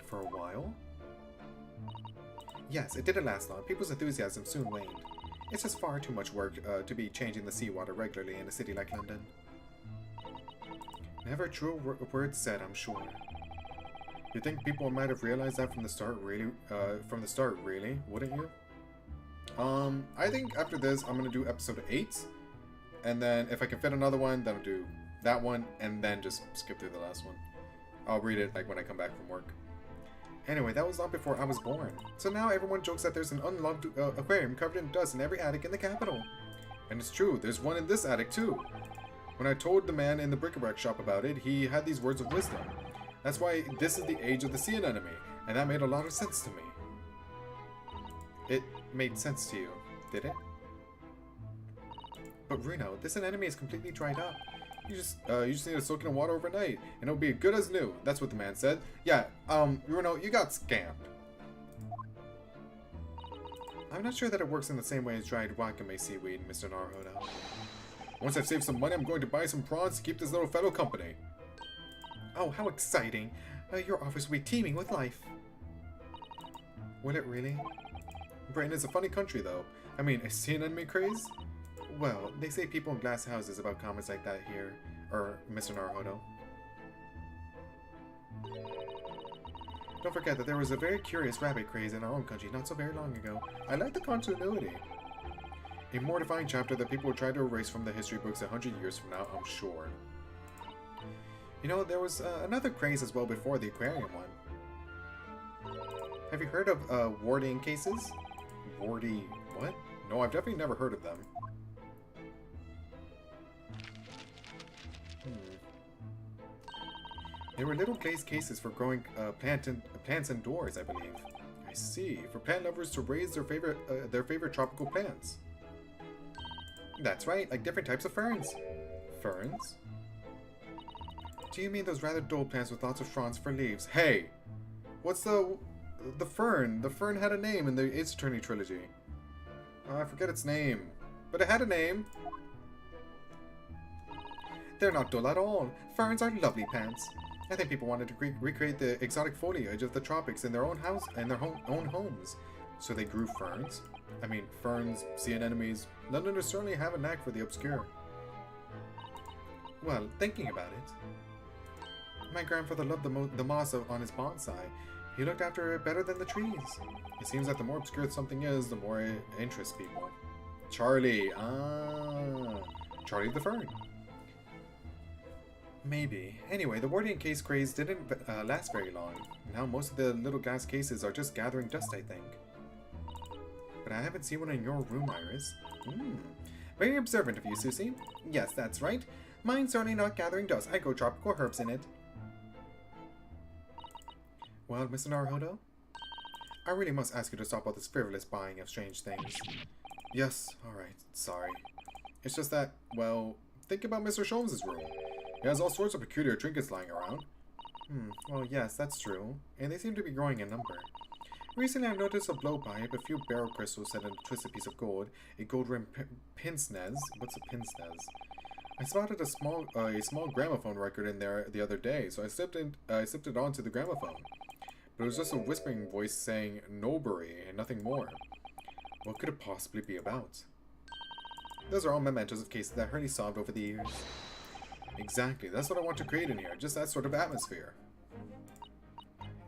C: For a while? Yes, it didn't last long. People's enthusiasm soon waned. It's just far too much work to be changing the seawater regularly in a city like London. Never true word said, I'm sure.
A: You think people might have realized that from the start, really? Wouldn't you? I think after this, I'm gonna do episode 8, and then if I can fit another one, then I'll do that one, and then just skip through the last one. I'll read it like when I come back from work.
C: Anyway, that was long before I was born. So now everyone jokes that there's an unloved aquarium covered in dust in every attic in the capital.
A: And it's true, there's one in this attic too. When I told the man in the bric-a-brac shop about it, he had these words of wisdom. That's why this is the age of the sea anemone, and that made a lot of sense to me.
C: It made sense to you, did it? But Bruno, this anemone is completely dried up.
A: You just need to soak it in water overnight, and it'll be good as new. That's what the man said. Yeah, Bruno, you got scammed.
C: I'm not sure that it works in the same way as dried wakame seaweed, Mr. Naruhodo.
A: Once I've saved some money, I'm going to buy some prawns to keep this little fellow company.
C: Oh, how exciting! Your office will be teeming with life. Will it really? Britain is a funny country, though. I mean, is sea enemy craze? Well, they say people in glass houses about comments like that here. Or, Mr. Naruhodo. Don't forget that there was a very curious rabbit craze in our own country not so very long ago. I like the continuity. A mortifying chapter that people will try to erase from the history books 100 years from now, I'm sure. You know, there was another craze as well before the aquarium one. Have you heard of Wardian cases? Wardy... what? No, I've definitely never heard of them. They were little glazed cases for growing plants indoors, I believe. I see. For plant lovers to raise their favorite tropical plants. That's right, like different types of ferns. Ferns? Do you mean those rather dull plants with lots of fronds for leaves? Hey! What's the fern? The fern had a name in the Ace Attorney trilogy. Oh, I forget its name. But it had a name. They're not dull at all. Ferns are lovely plants. I think people wanted to recreate the exotic foliage of the tropics in their own house and their own homes. So they grew ferns. I mean, ferns, sea anemones, Londoners certainly have a knack for the obscure. Well, thinking about it, my grandfather loved the moss on his bonsai. He looked after it better than the trees. It seems that the more obscure something is, the more it interests people. Charlie, Charlie the Fern. Maybe. Anyway, the Wardian case craze didn't last very long. Now most of the little glass cases are just gathering dust, I think. But I haven't seen one in your room, Iris. Very observant of you, Susie. Yes, that's right. Mine's certainly not gathering dust. I grow tropical herbs in it. Well, Mr. Naruhodo? I really must ask you to stop all this frivolous buying of strange things. Yes, alright, sorry. It's just that, well, think about Mr. Sholmes' room. He has all sorts of peculiar trinkets lying around. Well, yes, that's true. And they seem to be growing in number. Recently, I've noticed a blowpipe, a few barrel crystals set in a twisted piece of gold, a gold-rimmed pince nez. What's a pince nez? I spotted a small gramophone record in there the other day, so I slipped it onto the gramophone. But it was just a whispering voice saying "Nobody" and nothing more. What could it possibly be about? Those are all mementos of cases that Hurley solved over the years. Exactly, that's what I want to create in here, just that sort of atmosphere.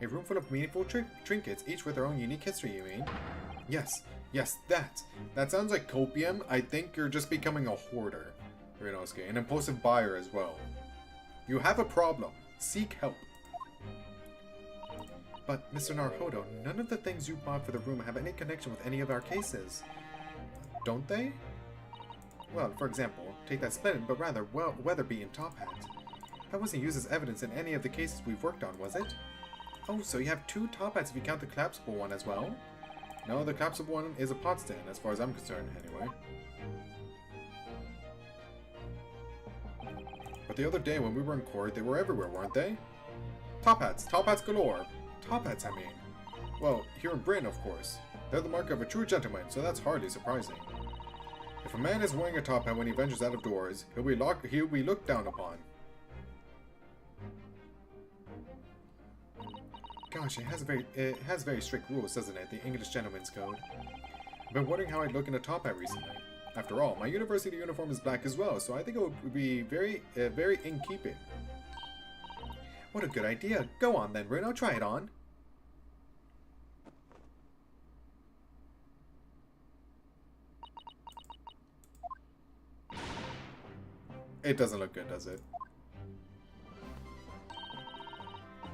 C: A room full of meaningful trinkets, each with their own unique history, you mean? Yes, that. That sounds like copium. I think you're just becoming a hoarder, Ryunosuke, an impulsive buyer as well. You have a problem. Seek help. But, Mr. Naruhodo, none of the things you bought for the room have any connection with any of our cases. Don't they? Well, for example, take that splendid but rather weather-beaten top hat. That wasn't used as evidence in any of the cases we've worked on, was it? Oh, so you have two top hats if you count the collapsible one as well? No, the collapsible one is a pot stand, as far as I'm concerned, anyway. But the other day when we were in court, they were everywhere, weren't they? Top hats galore. Top hats, I mean. Well, here in Britain, of course. They're the mark of a true gentleman, so that's hardly surprising. If a man is wearing a top hat when he ventures out of doors, he'll be looked down upon. Gosh, it has very strict rules, doesn't it? The English Gentleman's Code. I've been wondering how I'd look in a top hat recently. After all, my university uniform is black as well, so I think it would be very in keeping. What a good idea. Go on then, Bruno. Try it on. It doesn't look good, does it?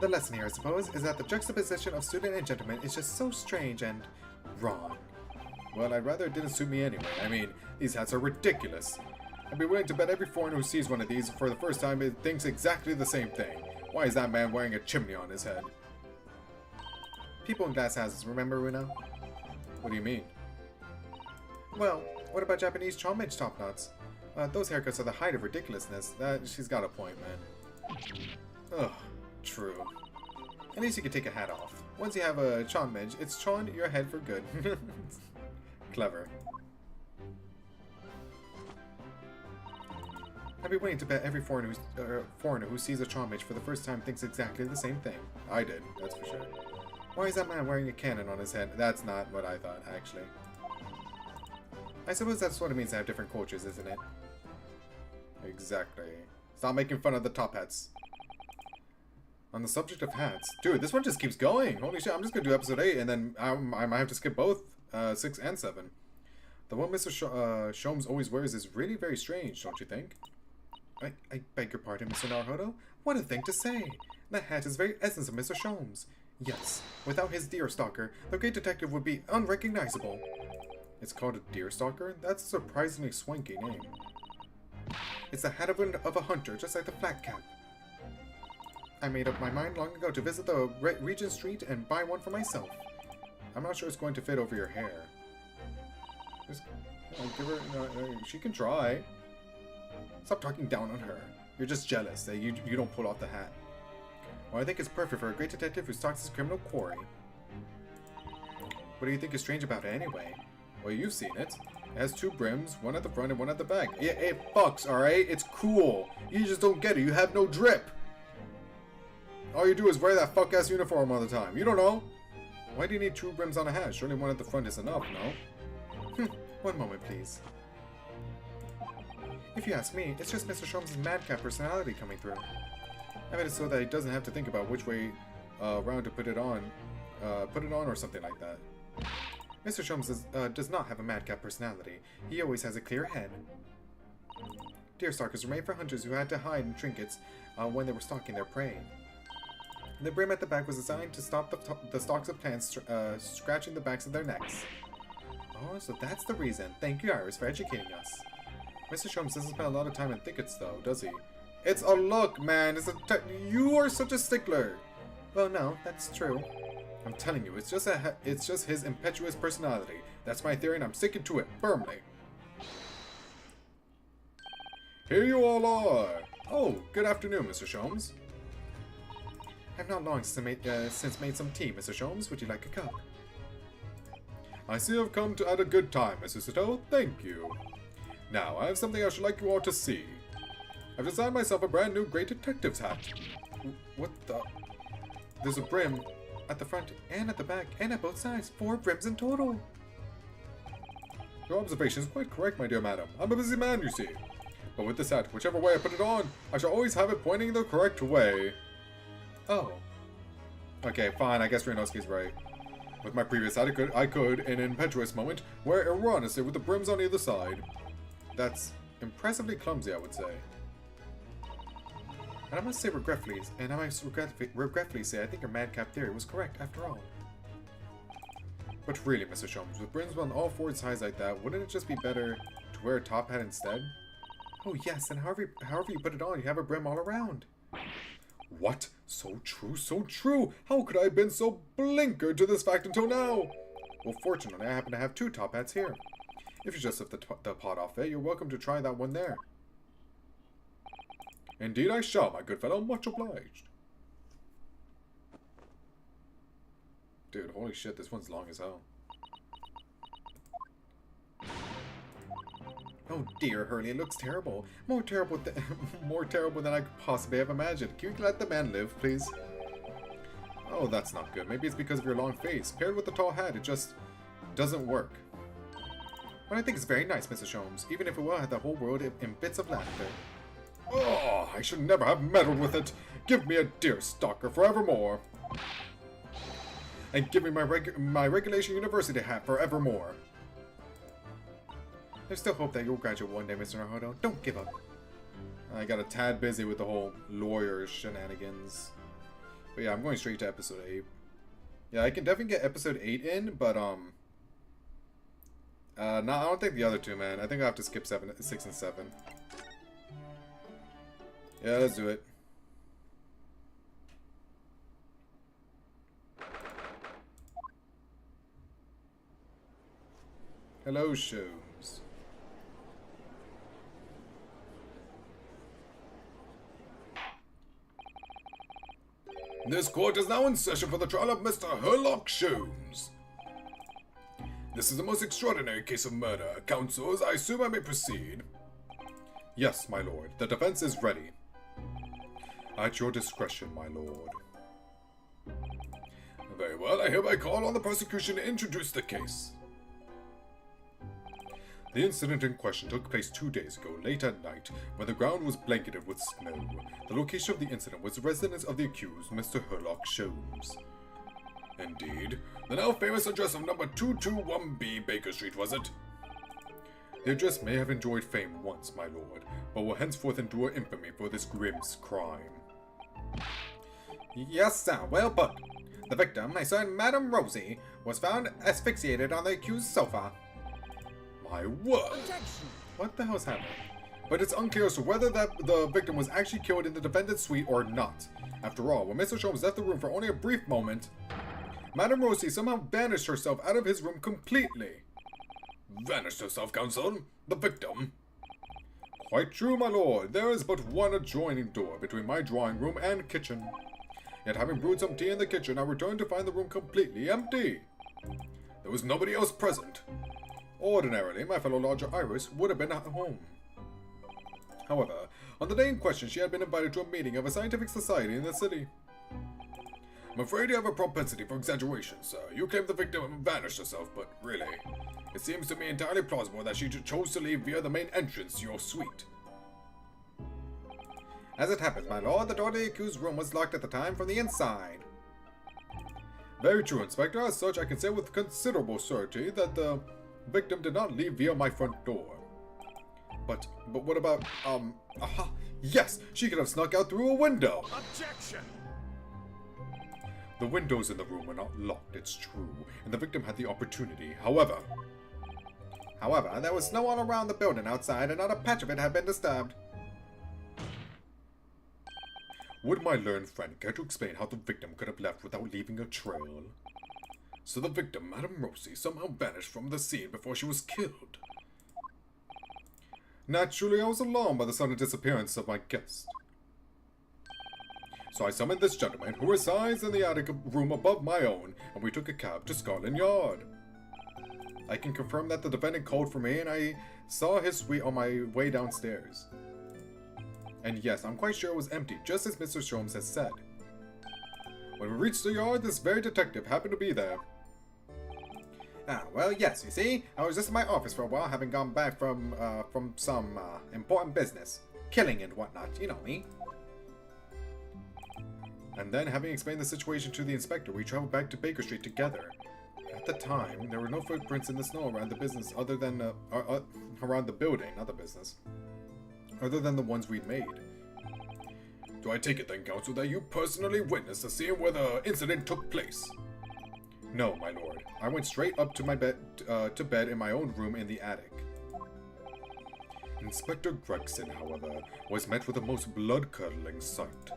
C: The lesson here, I suppose, is that the juxtaposition of student and gentleman is just so strange and wrong. Well, I'd rather it didn't suit me anyway. I mean, these hats are ridiculous. I'd be willing to bet every foreigner who sees one of these for the first time it thinks exactly the same thing. Why is that man wearing a chimney on his head? People in glass houses, remember, Runa? What do you mean? Well, what about Japanese chomage top knots? Those haircuts are the height of ridiculousness. She's got a point, man. Ugh, true. At least you can take a hat off. Once you have a chomage, it's chon your head for good. Clever. I'd be willing to bet every foreigner who sees a chomage for the first time thinks exactly the same thing. I did, that's for sure. Why is that man wearing a cannon on his head? That's not what I thought, actually. I suppose that's what it means to have different cultures, isn't it? Exactly. Stop making fun of the top hats. On the subject of hats. Dude, this one just keeps going. Holy shit, I'm just gonna do episode 8 and then I might have to skip both 6 and 7. The one Mr. Sholmes always wears is really very strange, don't you think? I beg your pardon, Mr. Naruhodo? What a thing to say! The hat is the very essence of Mr. Sholmes. Yes, without his deerstalker, the great detective would be unrecognizable. It's called a deerstalker? That's a surprisingly swanky name. It's the hat of a hunter, just like the flat cap. I made up my mind long ago to visit the Regent Street and buy one for myself. I'm not sure it's going to fit over your hair. Just give her. She can try. Stop talking down on her. You're just jealous that you don't pull off the hat. Well, I think it's perfect for a great detective who stalks his criminal quarry. What do you think is strange about it anyway? Well, you've seen it. It has 2 brims, one at the front and one at the back. It fucks, alright? It's cool. You just don't get it. You have no drip. All you do is wear that fuck-ass uniform all the time. You don't know. Why do you need 2 brims on a hat? Surely one at the front is enough, no? One moment, please. If you ask me, it's just Mr. Sholmes' madcap personality coming through. I made it so that he doesn't have to think about which way around to put it on or something like that. Mr. Sholmes does not have a madcap personality. He always has a clear head. Deerstalkers were made for hunters who had to hide in trinkets when they were stalking their prey. The brim at the back was designed to stop the stalks of plants scratching the backs of their necks. Oh, so that's the reason. Thank you, Iris, for educating us. Mr. Sholmes doesn't spend a lot of time in thickets, though, does he? It's a look, man. You are such a stickler. Well, no, that's true. I'm telling you, it's just his impetuous personality. That's my theory, and I'm sticking to it firmly. Here you all are. Oh, good afternoon, Mr. Sholmes. I've not long since made some tea, Mr. Sholmes. Would you like a cup? I see you've come at a good time, Mrs. Sato. Thank you. Now, I have something I should like you all to see. I've designed myself a brand new Great Detective's hat. What the? There's a brim at the front and at the back and at both sides. 4 brims in total. Your observation is quite correct, my dear madam. I'm a busy man, you see. But with this hat, whichever way I put it on, I shall always have it pointing the correct way. Oh. Okay, fine. I guess Ryunosuke's right. With my previous hat, I could, in an impetuous moment, wear erroneously with the brims on either side. That's impressively clumsy, I would say. And I must regretfully say I think your madcap theory was correct, after all. But really, Mr. Sholmes, with brims on all 4 sides like that, wouldn't it just be better to wear a top hat instead? Oh yes, and however you put it on, you have a brim all around. What? So true, so true! How could I have been so blinkered to this fact until now? Well, fortunately, I happen to have 2 top hats here. If you just lift the pot off it, you're welcome to try that one there. Indeed I shall, my good fellow. Much obliged. Dude, holy shit, this one's long as hell. Oh dear, Hurley, it looks terrible. More terrible than I could possibly have imagined. Can you let the man live, please? Oh, that's not good. Maybe it's because of your long face. Paired with the tall hat, it just doesn't work. But I think it's very nice, Mrs. Sholmes, even if it will have the whole world in bits of laughter. Oh, I should never have meddled with it. Give me a deerstalker forevermore. And give me my regulation university hat forevermore. I still hope that you'll graduate one day, Mr. Naruhodo. Don't give up. I got a tad busy with the whole lawyer shenanigans. But yeah, I'm going straight to episode 8. Yeah, I can definitely get episode 8 in, but no, I don't think the other 2, man. I think I have to skip 6 and 7. Yeah, let's do it. Hello, Sholmes.
D: This court is now in session for the trial of Mr. Herlock Sholmes. This is the most extraordinary case of murder. Counsels, I assume I may proceed.
C: Yes, my lord. The defense is ready. At your discretion, my lord.
D: Very well, I hereby call on the prosecution to introduce the case.
C: The incident in question took place 2 days ago, late at night, when the ground was blanketed with snow. The location of the incident was the residence of the accused, Mr. Herlock Sholmes.
D: Indeed. The now famous address of number 221B Baker Street, was it?
C: The address may have enjoyed fame once, my lord, but will henceforth endure infamy for this grim crime.
A: Yes, sir, well put. The victim, a certain Madame Rosie, was found asphyxiated on the accused sofa.
C: My word! What the hell's happening? But it's unclear as to whether the victim was actually killed in the defendant's suite or not. After all, when Mr. Sholmes left the room for only a brief moment, Madame Rosie somehow banished herself out of his room completely.
D: Vanished herself, counsel? The victim?
C: Quite true, my lord. There is but one adjoining door between my drawing room and kitchen. Yet having brewed some tea in the kitchen, I returned to find the room completely empty.
D: There was nobody else present.
C: Ordinarily, my fellow lodger Iris would have been at home. However, on the day in question, she had been invited to a meeting of a scientific society in the city.
D: I'm afraid you have a propensity for exaggeration, sir. You claim the victim vanished herself, but really, it seems to me entirely plausible that she chose to leave via the main entrance to your suite.
A: As it happens, my lord, the door to the accused's room was locked at the time from the inside.
C: Very true, Inspector. As such, I can say with considerable certainty that the victim did not leave via my front door. But what about, aha! Yes! She could have snuck out through a window!
D: Objection!
C: The windows in the room were not locked, it's true, and the victim had the opportunity. However,
A: there was snow all around the building outside, and not a patch of it had been disturbed.
C: Would my learned friend care to explain how the victim could have left without leaving a trail?
D: So the victim, Madame Rosie, somehow vanished from the scene before she was killed.
C: Naturally, I was alarmed by the sudden disappearance of my guest. So I summoned this gentleman, who resides in the attic room above my own, and we took a cab to Scotland Yard. I can confirm that the defendant called for me, and I saw his suite on my way downstairs. And yes, I'm quite sure it was empty, just as Mr. Sholmes has said. When we reached the yard, this very detective happened to be there.
A: Ah, well, yes, you see, I was just in my office for a while, having gone back from some, important business. Killing and whatnot, you know me.
C: And then, having explained the situation to the inspector, we traveled back to Baker Street together. At the time, there were no footprints in the snow around the business other than, around the building, not the business. Other than the ones we'd made.
D: Do I take it then, counsel, that you personally witnessed the scene where the incident took place?
C: No, my lord. I went straight up to my bed, in my own room in the attic. Inspector Gregson, however, was met with a most blood-curdling sight.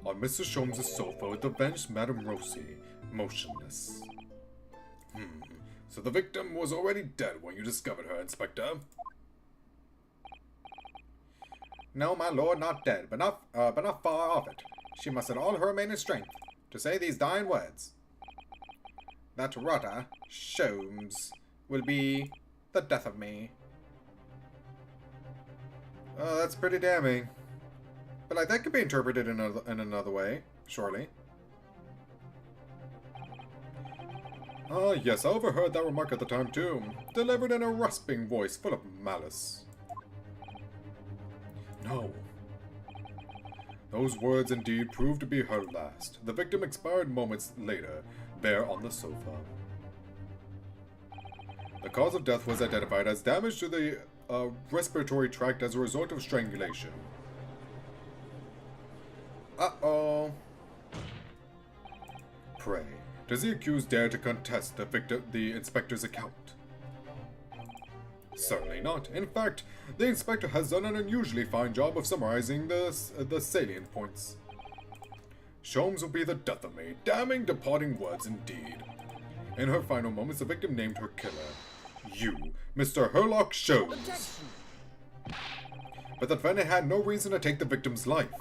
C: On Mr. Sholmes' sofa, the vanished Madame Rosie, motionless.
D: So the victim was already dead when you discovered her, Inspector?
A: No, my lord, not dead, but not far off it. She mustered all her remaining strength to say these dying words. That rotter, Sholmes, will be the death of me.
C: Oh, that's pretty damning. But like, that could be interpreted in another way, surely. Ah, yes, I overheard that remark at the time too, delivered in a rasping voice full of malice. No. Those words indeed proved to be her last. The victim expired moments later, there on the sofa. The cause of death was identified as damage to the respiratory tract as a result of strangulation. Uh-oh. Pray, does the accused dare to contest the inspector's account? Certainly not. In fact, the inspector has done an unusually fine job of summarizing the salient points. Sholmes will be the death of me. Damning departing words indeed. In her final moments, the victim named her killer. You, Mr. Herlock Sholmes. But the defendant had no reason to take the victim's life.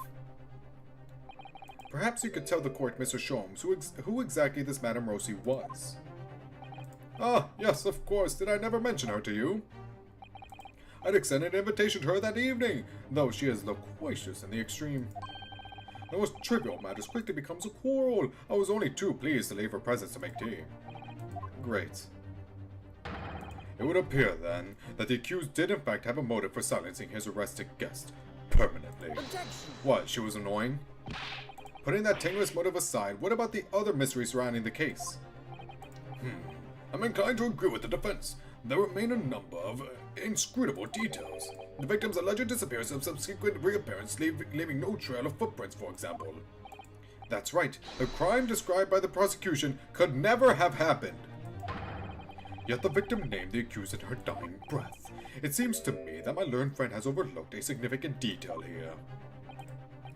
C: Perhaps you could tell the court, Mr. Sholmes, who exactly this Madame Rosie was. Ah, yes, of course. Did I never mention her to you? I'd extended an invitation to her that evening, though she is loquacious in the extreme. The most trivial matters quickly becomes a quarrel. I was only too pleased to leave her presence to make tea. Great. It would appear, then, that the accused did in fact have a motive for silencing his arrested guest. Permanently.
G: Objection!
C: What, she was annoying? Putting that tenuous motive aside, what about the other mystery surrounding the case?
D: I'm inclined to agree with the defense. There remain a number of inscrutable details. The victim's alleged disappearance and subsequent reappearance, leaving no trail of footprints, for example.
C: That's right. The crime described by the prosecution could never have happened. Yet the victim named the accused in her dying breath. It seems to me that my learned friend has overlooked a significant detail here.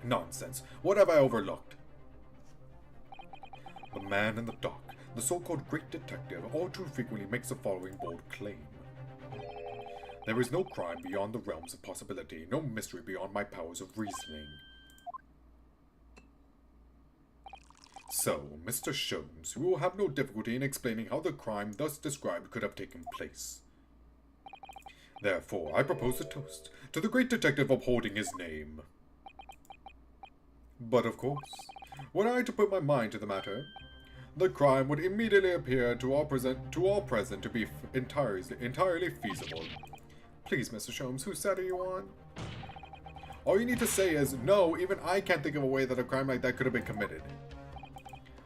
C: Nonsense. What have I overlooked? The man in the dock, the so-called great detective, all too frequently makes the following bold claim. There is no crime beyond the realms of possibility, no mystery beyond my powers of reasoning. So, Mr. Sholmes, we will have no difficulty in explaining how the crime thus described could have taken place. Therefore, I propose a toast to the great detective upholding his name. But of course, were I to put my mind to the matter, the crime would immediately appear to all present to be entirely feasible. Please, Mr. Sholmes, whose side are you on? All you need to say is, no, even I can't think of a way that a crime like that could have been committed.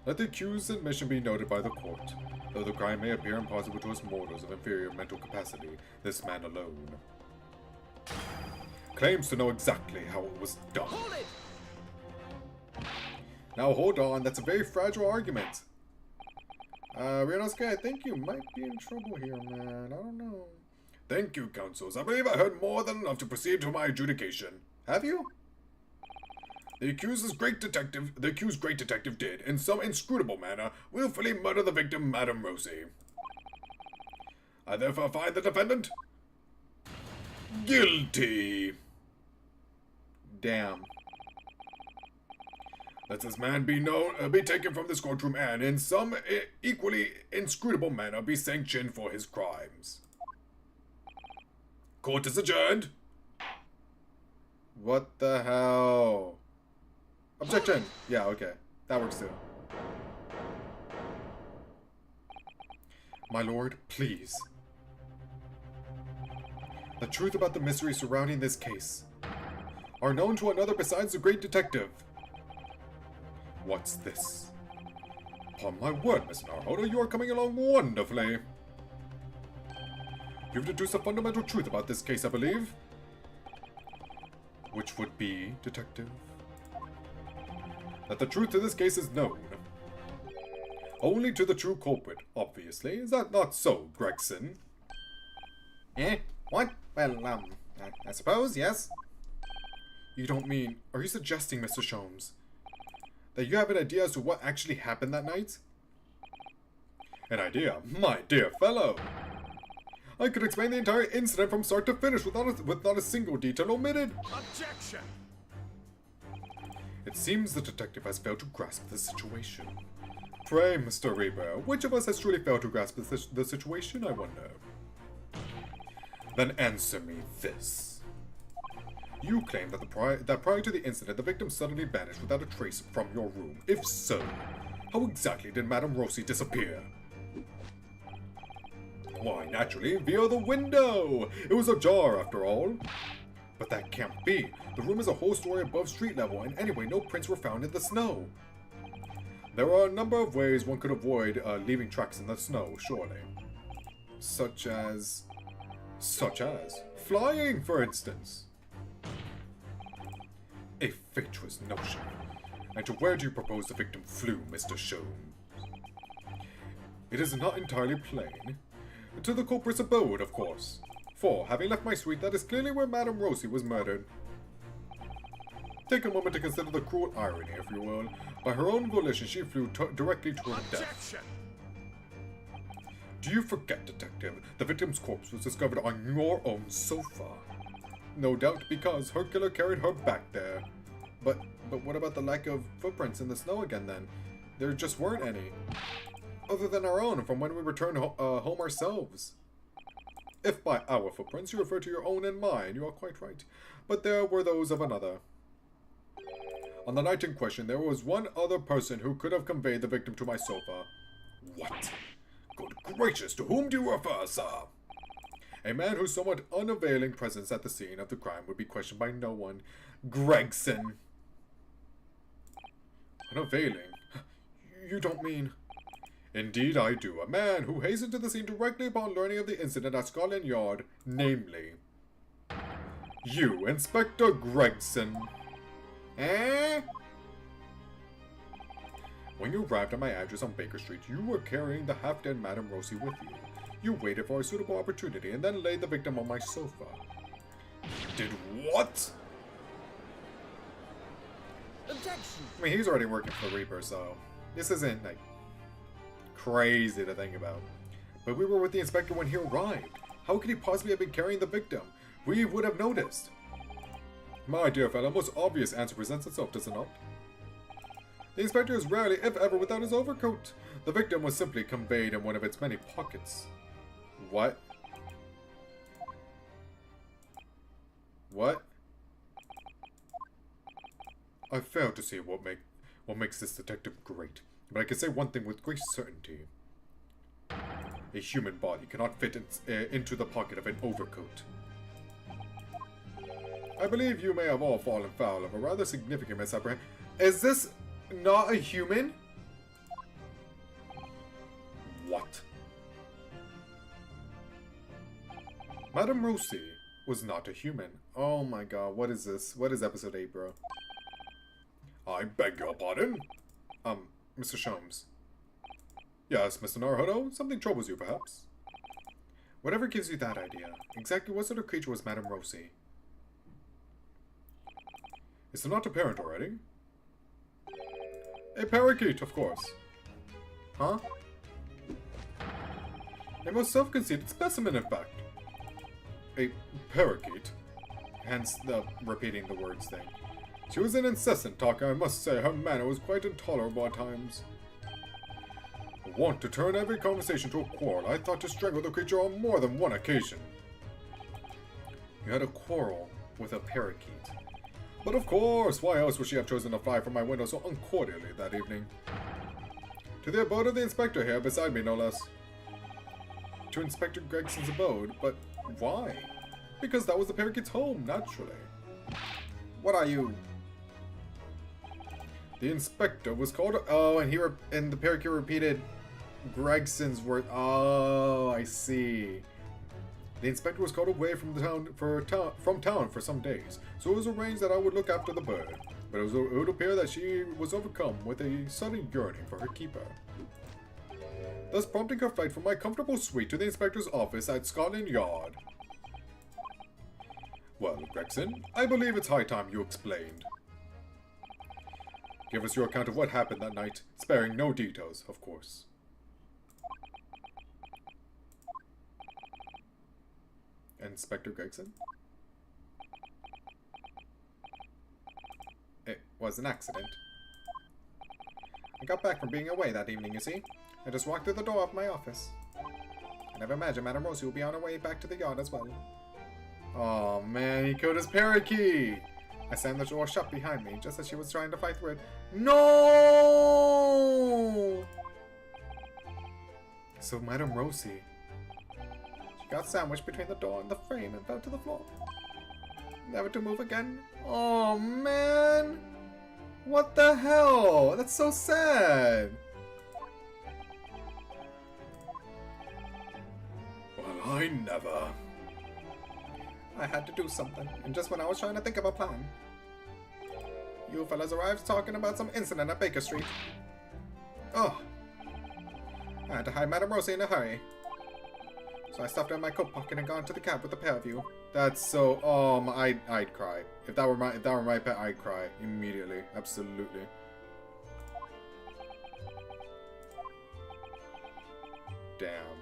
C: Let the accused's admission be noted by the court. Though the crime may appear impossible to us mortals of inferior mental capacity, this man alone claims to know exactly how it was done.
G: Hold it!
C: Now hold on, that's a very fragile argument. Ryunosuke, I think you might be in trouble here, man. I don't know.
D: Thank you, counsels. I believe I heard more than enough to proceed to my adjudication.
C: Have you?
D: The accused great detective did, in some inscrutable manner, willfully murder the victim, Madame Rosie. I therefore find the defendant guilty.
C: Damn.
D: Let this man be taken from this courtroom and, in some equally inscrutable manner, be sanctioned for his crimes. Court is adjourned.
C: What the hell? Objection! Yeah, okay. That works too. My lord, please. The truth about the mystery surrounding this case are known to another besides the great detective. What's this? Upon my word, Miss Naruhodo, you are coming along wonderfully. You've deduced a fundamental truth about this case, I believe. Which would be, detective? That the truth to this case is known. Only to the true culprit, obviously. Is that not so, Gregson? Eh? What? Well, I suppose, yes. You don't mean... Are you suggesting, Mr. Sholmes, that you have an idea as to what actually happened that night? An idea? My dear fellow! I could explain the entire incident from start to finish with not a single detail omitted.
G: Objection!
C: It seems the detective has failed to grasp the situation. Pray, Mr. Reber, which of us has truly failed to grasp the situation, I wonder? Then answer me this. You claim that prior to the incident, the victim suddenly vanished without a trace from your room. If so, how exactly did Madame Rosie disappear? Why, naturally, via the window! It was ajar, after all. But that can't be. The room is a whole story above street level, and anyway, no prints were found in the snow. There are a number of ways one could avoid leaving tracks in the snow, surely. Such as flying, for instance. A fatuous notion. And to where do you propose the victim flew, Mr. Sholmes? It is not entirely plain. To the culprit's abode, of course. For, having left my suite, that is clearly where Madame Rosie was murdered. Take a moment to consider the cruel irony, if you will. By her own volition, she flew directly to her death. Do you forget, detective, the victim's corpse was discovered on your own sofa? No doubt because her killer carried her back there. But what about the lack of footprints in the snow again, then? There just weren't any. Other than our own, from when we returned home ourselves. If by our footprints you refer to your own and mine, you are quite right. But there were those of another. On the night in question, there was one other person who could have conveyed the victim to my sofa. What? Good gracious, to whom do you refer, sir? A man whose somewhat unavailing presence at the scene of the crime would be questioned by no one. Gregson. Unavailing? You don't mean... Indeed I do. A man who hastened to the scene directly upon learning of the incident at Scotland Yard, namely... You, Inspector Gregson. Eh? When you arrived at my address on Baker Street, you were carrying the half-dead Madame Rosie with you. You waited for a suitable opportunity and then laid the victim on my sofa. Did what?
G: Objection!
C: I mean, he's already working for Reaper, so this isn't, like, crazy to think about. But we were with the inspector when he arrived. How could he possibly have been carrying the victim? We would have noticed. My dear fellow, a most obvious answer presents itself, does it not? The inspector is rarely, if ever, without his overcoat. The victim was simply conveyed in one of its many pockets. What? What? I fail to see what makes this detective great, but I can say one thing with great certainty. A human body cannot fit into the pocket of an overcoat. I believe you may have all fallen foul of a rather significant misapprehension. Is this not a human? What? Madame Rosie was not a human. Oh my god, what is this? What is episode 8, bro? I beg your pardon? Mr. Sholmes. Yes, Mr. Naruhodo? Something troubles you, perhaps? Whatever gives you that idea. Exactly what sort of creature was Madame Rosie? Is it not apparent already? A parakeet, of course. Huh? A most self-conceited specimen, in fact. A parakeet. Hence the repeating the words thing. She was an incessant talker, I must say. Her manner was quite intolerable at times. Wont to turn every conversation to a quarrel. I thought to strangle the creature on more than one occasion. You had a quarrel with a parakeet. But of course, why else would she have chosen to fly from my window so uncordially that evening? To the abode of the inspector here, beside me no less. To Inspector Gregson's abode, but why? Because that was the parakeet's home, naturally. What are you? The inspector was called. Oh, and the parakeet repeated Gregson's word. Oh, I see. The inspector was called away from town for some days, so it was arranged that I would look after the bird. But it would appear that she was overcome with a sudden yearning for her keeper, thus prompting her flight from my comfortable suite to the inspector's office at Scotland Yard. Well, Gregson, I believe it's high time you explained. Give us your account of what happened that night, sparing no details, of course. Inspector Gregson? It was an accident. I got back from being away that evening, you see. I just walked through the door of my office. I never imagined Madame Rosie would be on her way back to the yard as well. Oh man, he killed his parakeet! I slammed the door shut behind me just as she was trying to fight through it. No! So Madame Rosie... She got sandwiched between the door and the frame and fell to the floor. Never to move again. Oh man! What the hell? That's so sad!
D: Well, I never...
C: I had to do something, and just when I was trying to think of a plan, you fellas arrived talking about some incident at Baker Street. Oh, I had to hide Madame Rosie in a hurry, so I stuffed her in my coat pocket and got into the cab with the pair of you. That's so. I'd cry if that were my pet. I'd cry immediately. Absolutely. Damn.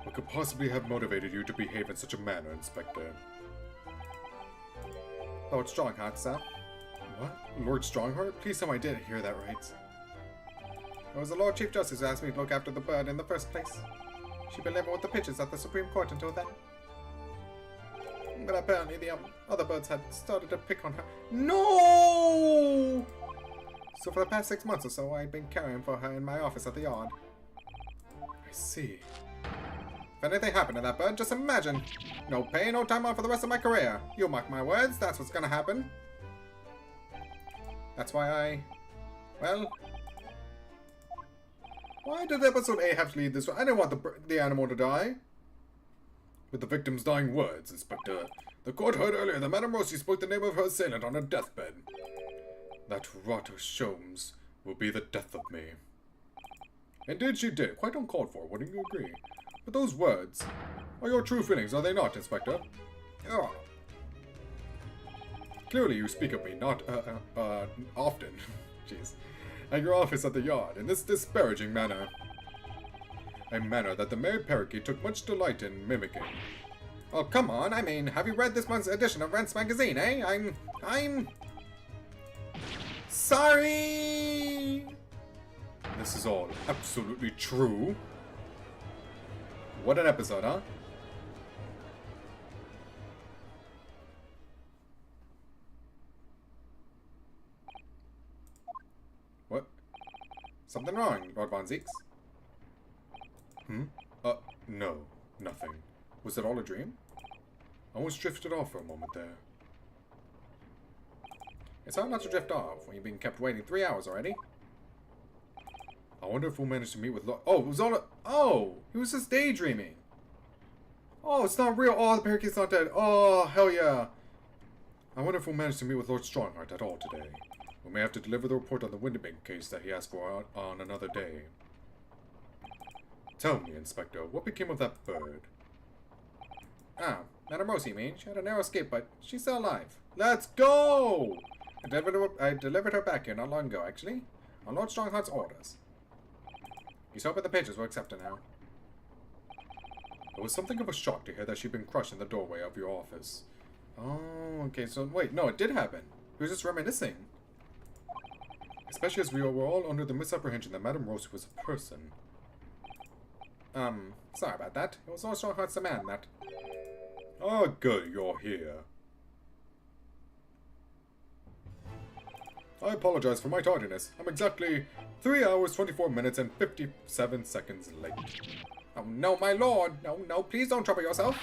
C: What could possibly have motivated you to behave in such a manner, Inspector? Lord Strongheart, sir. What? Lord Strongheart? Please tell me I didn't hear that right. It was the Lord Chief Justice who asked me to look after the bird in the first place. She'd been living with the pitches at the Supreme Court until then. but apparently the other birds had started to pick on her. No! So for the past 6 months or so, I've been caring for her in my office at the yard. I see. If anything happened to that bird, just imagine. No pay, no time off for the rest of my career. You mark my words, that's what's gonna happen. That's why well... Why did episode 8 have to lead this way? I didn't want the animal to die.
D: With the victim's dying words, Inspector. The court heard earlier that Madame Rosie spoke the name of her assailant on her deathbed. That rotter Sholmes will be the death of me. Indeed she did. Quite uncalled for, wouldn't you agree? But those words are your true feelings, are they not, Inspector? Oh. Clearly you speak of me not, often. Jeez. At your office at the yard, in this disparaging manner. A manner that the Merry Parakeet took much delight in mimicking. Oh, come on, I mean, have you read this month's edition of Rent's magazine, eh? I'm... sorry! This is all absolutely true. What an episode, huh? What? Something wrong, Lord Von Zeeks? No, nothing. Was it all a dream? I almost drifted off for a moment there. It's hard not to drift off when you've been kept waiting 3 hours already. I wonder if we'll manage to meet with oh, it was all oh, he was just daydreaming. Oh, it's not real. Oh, the parakeet's not dead. Oh, hell yeah. I wonder if we'll manage to meet with Lord Strongheart at all today. We may have to deliver the report on the Winterbank case that he asked for on another day. Tell me, Inspector, what became of that bird? Ah, Madame Rosie, you mean? She had a narrow escape, but she's still alive. Let's go! I delivered her back here not long ago, actually, on Lord Strongheart's orders. He's hoping the pages will accept her now. It was something of a shock to hear that she'd been crushed in the doorway of your office. Oh, okay, so wait, no, it did happen. He was just reminiscing. Especially as we were all under the misapprehension that Madame Rosie was a person. Sorry about that. It was Lord Strongheart's demand that... Oh, good, you're here. I apologize for my tardiness. I'm exactly 3 hours, 24 minutes, and 57 seconds late. Oh no, my lord! No, no, please don't trouble yourself!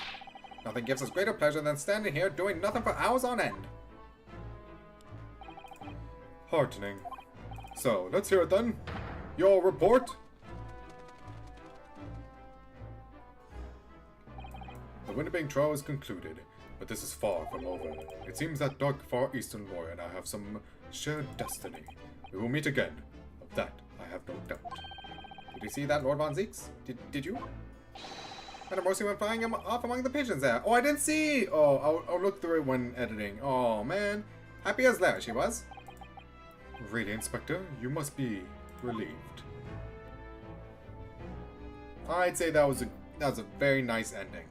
D: Nothing gives us greater pleasure than standing here doing nothing for hours on end. Heartening. So, let's hear it then. Your report? The Winterbank trial is concluded, but this is far from over. It seems that dark Far Eastern lawyer and I have some shared destiny. We will meet again. Of that, I have no doubt. Did you see that, Lord Von Zeeks? Did you? Madame Rosie went flying off among the pigeons there. Oh, I didn't see! Oh, I'll look through it when editing. Oh, man. Happy as Larry she was. Really, Inspector? You must be relieved. I'd say that was a very nice ending.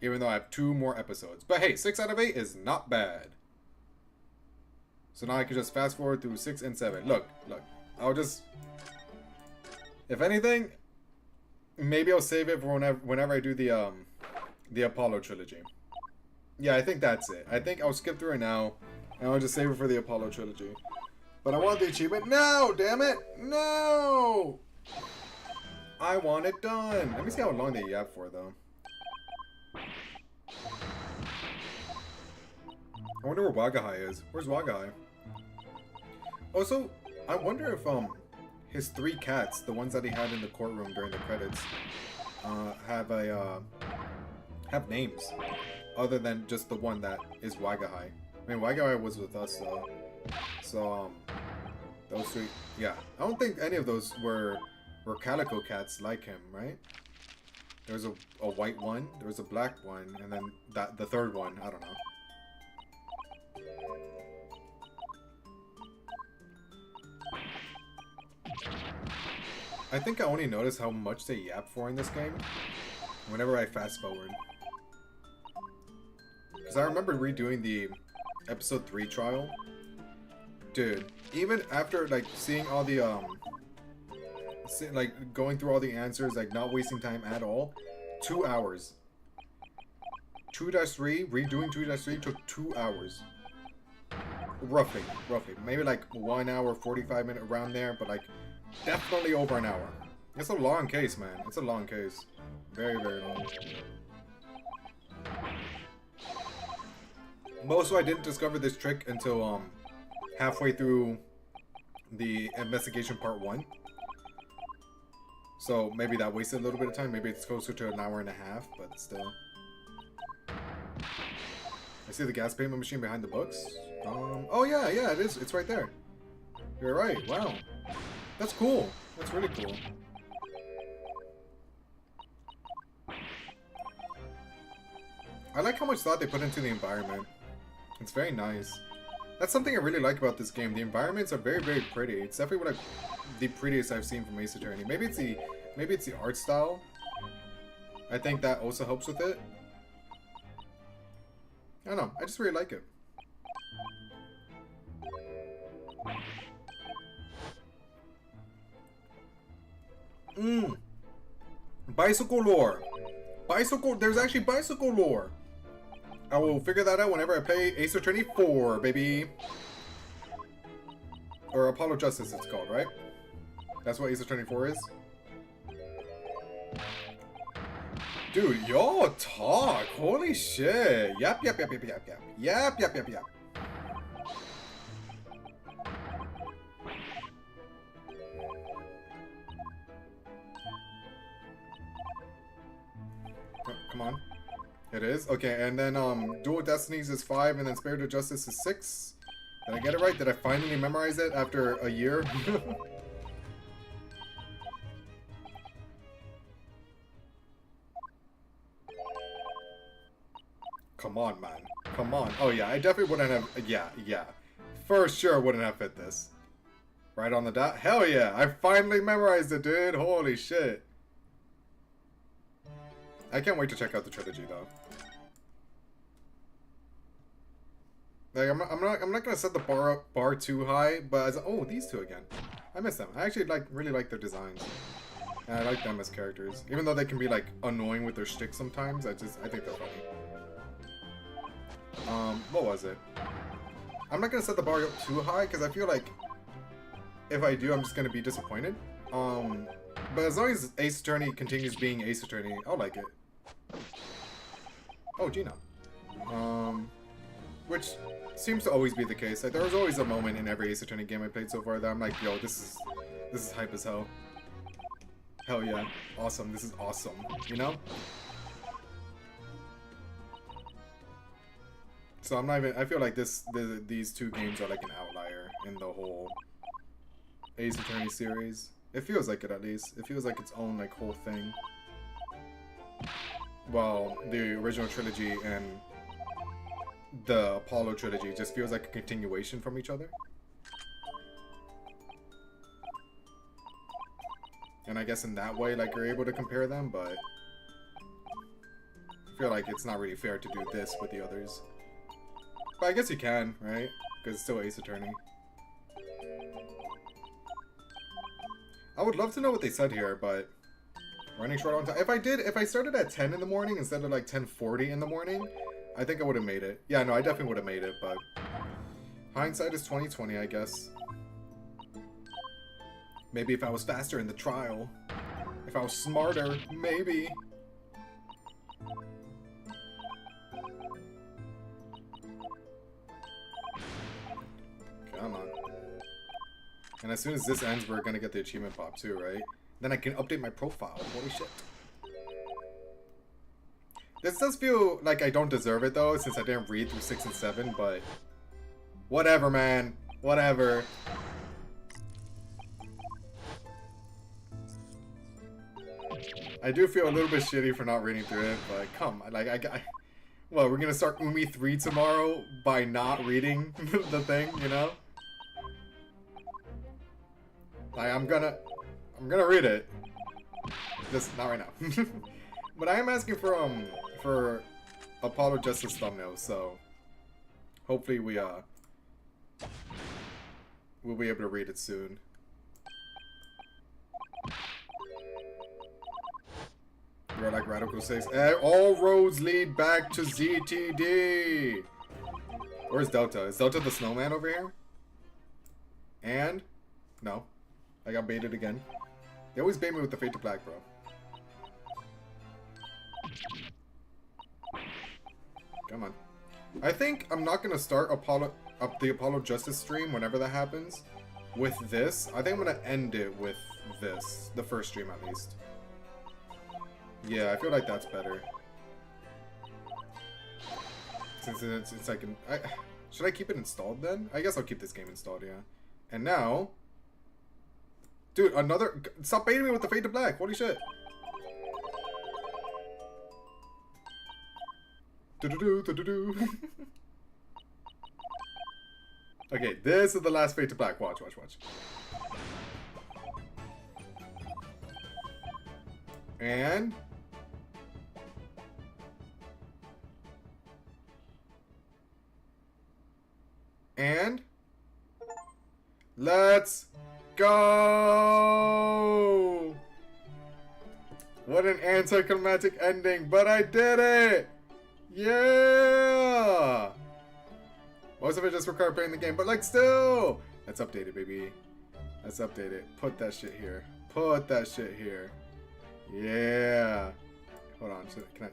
D: Even though I have 2 more episodes. But hey, 6 out of 8 is not bad. So now I can just fast forward through 6 and 7. Look. I'll just... If anything, maybe I'll save it for whenever I do the Apollo trilogy. Yeah, I think that's it. I think I'll skip through it now, and I'll just save it for the Apollo trilogy. But I want the achievement. No! Damn it! No! I want it done. Let me see how long they have for, though. I wonder where Wagahai is. Where's Wagahai? Also, I wonder if his 3 cats, the ones that he had in the courtroom during the credits, have names other than just the one that is Wagahai. I mean, Wagahai was with us though, so those 3, yeah. I don't think any of those were calico cats like him, right? There was a white one, there was a black one, and then the third one, I don't know. I think I only notice how much they yap for in this game whenever I fast forward. Because I remember redoing the episode 3 trial. Dude, even after like seeing all the like going through all the answers, like not wasting time at all, 2 hours.
C: 2-3, redoing 2-3 took 2 hours. Roughly. Maybe like 1 hour, 45 minutes around there, but like definitely over an hour. It's a long case, man. It's a long case. Very, very long. Also, I didn't discover this trick until halfway through the investigation part 1. So maybe that wasted a little bit of time. Maybe it's closer to an hour and a half, but still. I see the gas payment machine behind the books. Oh yeah, it is. It's right there. You're right. Wow. That's cool. That's really cool. I like how much thought they put into the environment. It's very nice. That's something I really like about this game. The environments are very, very pretty. It's definitely like the prettiest I've seen from Ace Attorney. Maybe it's the art style. I think that also helps with it. I don't know. I just really like it. Bicycle lore. There's actually bicycle lore. I will figure that out whenever I play Ace Attorney 4, baby. Or Apollo Justice, it's called, right? That's what Ace Attorney 4 is? Dude, y'all talk. Holy shit. Yap. Come on. It is? Okay, and then Dual Destinies is 5, and then Spirit of Justice is 6. Did I get it right? Did I finally memorize it after a year? Come on, man. Come on. Oh yeah, I definitely wouldn't have... Yeah. For sure wouldn't have fit this. Right on the dot? Hell yeah! I finally memorized it, dude! Holy shit. I can't wait to check out the trilogy, though. Like, I'm not gonna set the bar too high, but oh, these two again. I miss them. I actually really like their designs. And I like them as characters, even though they can be like annoying with their shtick sometimes. I think they're funny. What was it? I'm not gonna set the bar up too high because I feel like if I do, I'm just gonna be disappointed. But as long as Ace Attorney continues being Ace Attorney, I'll like it. Oh, Gina. Which seems to always be the case. Like, there was always a moment in every Ace Attorney game I played so far that I'm like, yo, this is hype as hell. Hell yeah. Awesome. This is awesome. You know? So I'm not even... I feel like these two games are like an outlier in the whole Ace Attorney series. It feels like it, at least. It feels like its own, like, whole thing. While the original trilogy and the Apollo trilogy just feels like a continuation from each other. And I guess in that way, like, you're able to compare them, but I feel like it's not really fair to do this with the others. But I guess you can, right? Because it's still Ace Attorney. I would love to know what they said here, but running short on time. If I started at 10 in the morning instead of like 10:40 in the morning, I think I would have made it. Yeah, no, I definitely would have made it, but hindsight is 20/20, I guess. Maybe if I was faster in the trial, if I was smarter, maybe. Come on. And as soon as this ends, we're gonna get the achievement pop too, right? Then I can update my profile. Holy shit. This does feel like I don't deserve it though, since I didn't read through 6 and 7, but whatever, man. Whatever. I do feel a little bit shitty for not reading through it, but come on, like well, we're gonna start Umi 3 tomorrow by not reading the thing, you know? Like, I'm gonna read it. Just not right now. But I am asking for Apollo Justice thumbnails, so hopefully we'll be able to read it soon.
A: You're like Radical 6. All roads lead back to ZTD. Where's Delta? Is Delta the snowman over here? And? No. I got baited again. They always bait me with the Fate to Black, bro. Come on. I think I'm not gonna start the Apollo Justice stream whenever that happens with this. I think I'm gonna end it with this. The first stream at least. Yeah, I feel like that's better. Since it's like should I keep it installed then? I guess I'll keep this game installed, yeah. And now, dude, another. Stop baiting me with the Fade to Black. Holy shit. Okay, this is the last Fade to Black. Watch, watch, watch. And let's go! What an anticlimactic ending, but I did it! Yeah! Most of it just required playing the game, but like still! Let's update it, baby. Let's update it. Put that shit here. Put that shit here. Yeah. Hold on. Can I?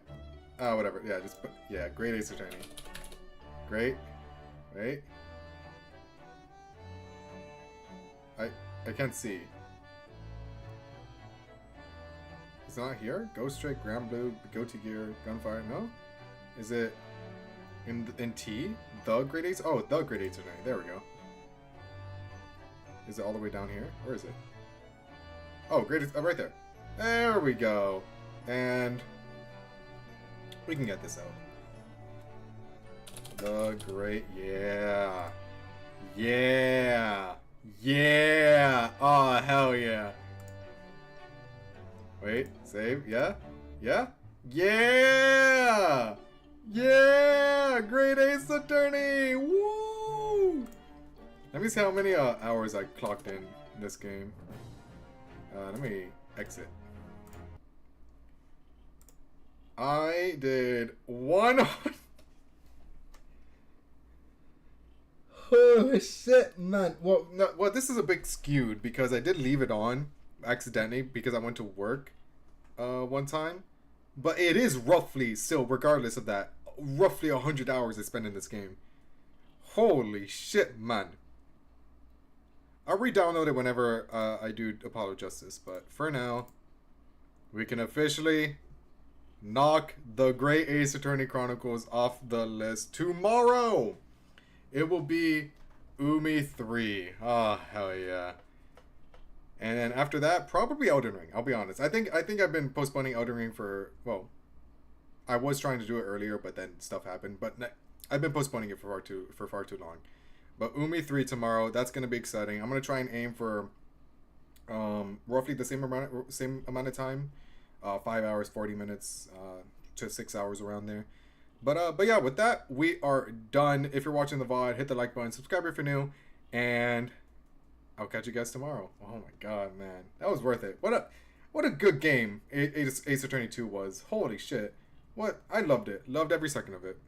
A: Oh, whatever. Yeah, just put. Yeah, great Ace Attorney. Great. Wait. I can't see. It's not here? Ghost Trick, Grand Blue, Goatee Gear, Gunfire. No? Is it in T? The Great Ace? Oh, the Great Ace Attorney. There we go. Is it all the way down here? Where is it? Oh, Great Ace. Oh, right there. There we go. And we can get this out. The Great. Yeah. Yeah. Yeah. Oh, hell yeah. Wait. Save. Yeah. Yeah. Yeah. Yeah. Great Ace Attorney. Woo. Let me see how many hours I clocked in this game. Let me exit. I did 100. Holy shit, man. Well, no, well, this is a bit skewed because I did leave it on accidentally because I went to work one time. But it is roughly, still, regardless of that, roughly 100 hours I spent in this game. Holy shit, man. I'll re-download it whenever I do Apollo Justice, but for now, we can officially knock the Great Ace Attorney Chronicles off the list. Tomorrow, it will be Umi 3. Oh, hell yeah. And then after that, probably Elden Ring, I'll be honest. I think I've been postponing Elden Ring for, well, I was trying to do it earlier, but then stuff happened. But I've been postponing it for far too long. But Umi 3 tomorrow, that's going to be exciting. I'm going to try and aim for roughly the same amount of time. 5 hours, 40 minutes to 6 hours around there. But yeah, with that, we are done. If you're watching the VOD, hit the like button, subscribe if you're new, and I'll catch you guys tomorrow. Oh my god, man. That was worth it. What a good game Ace Attorney 2 was. Holy shit. I loved it. Loved every second of it.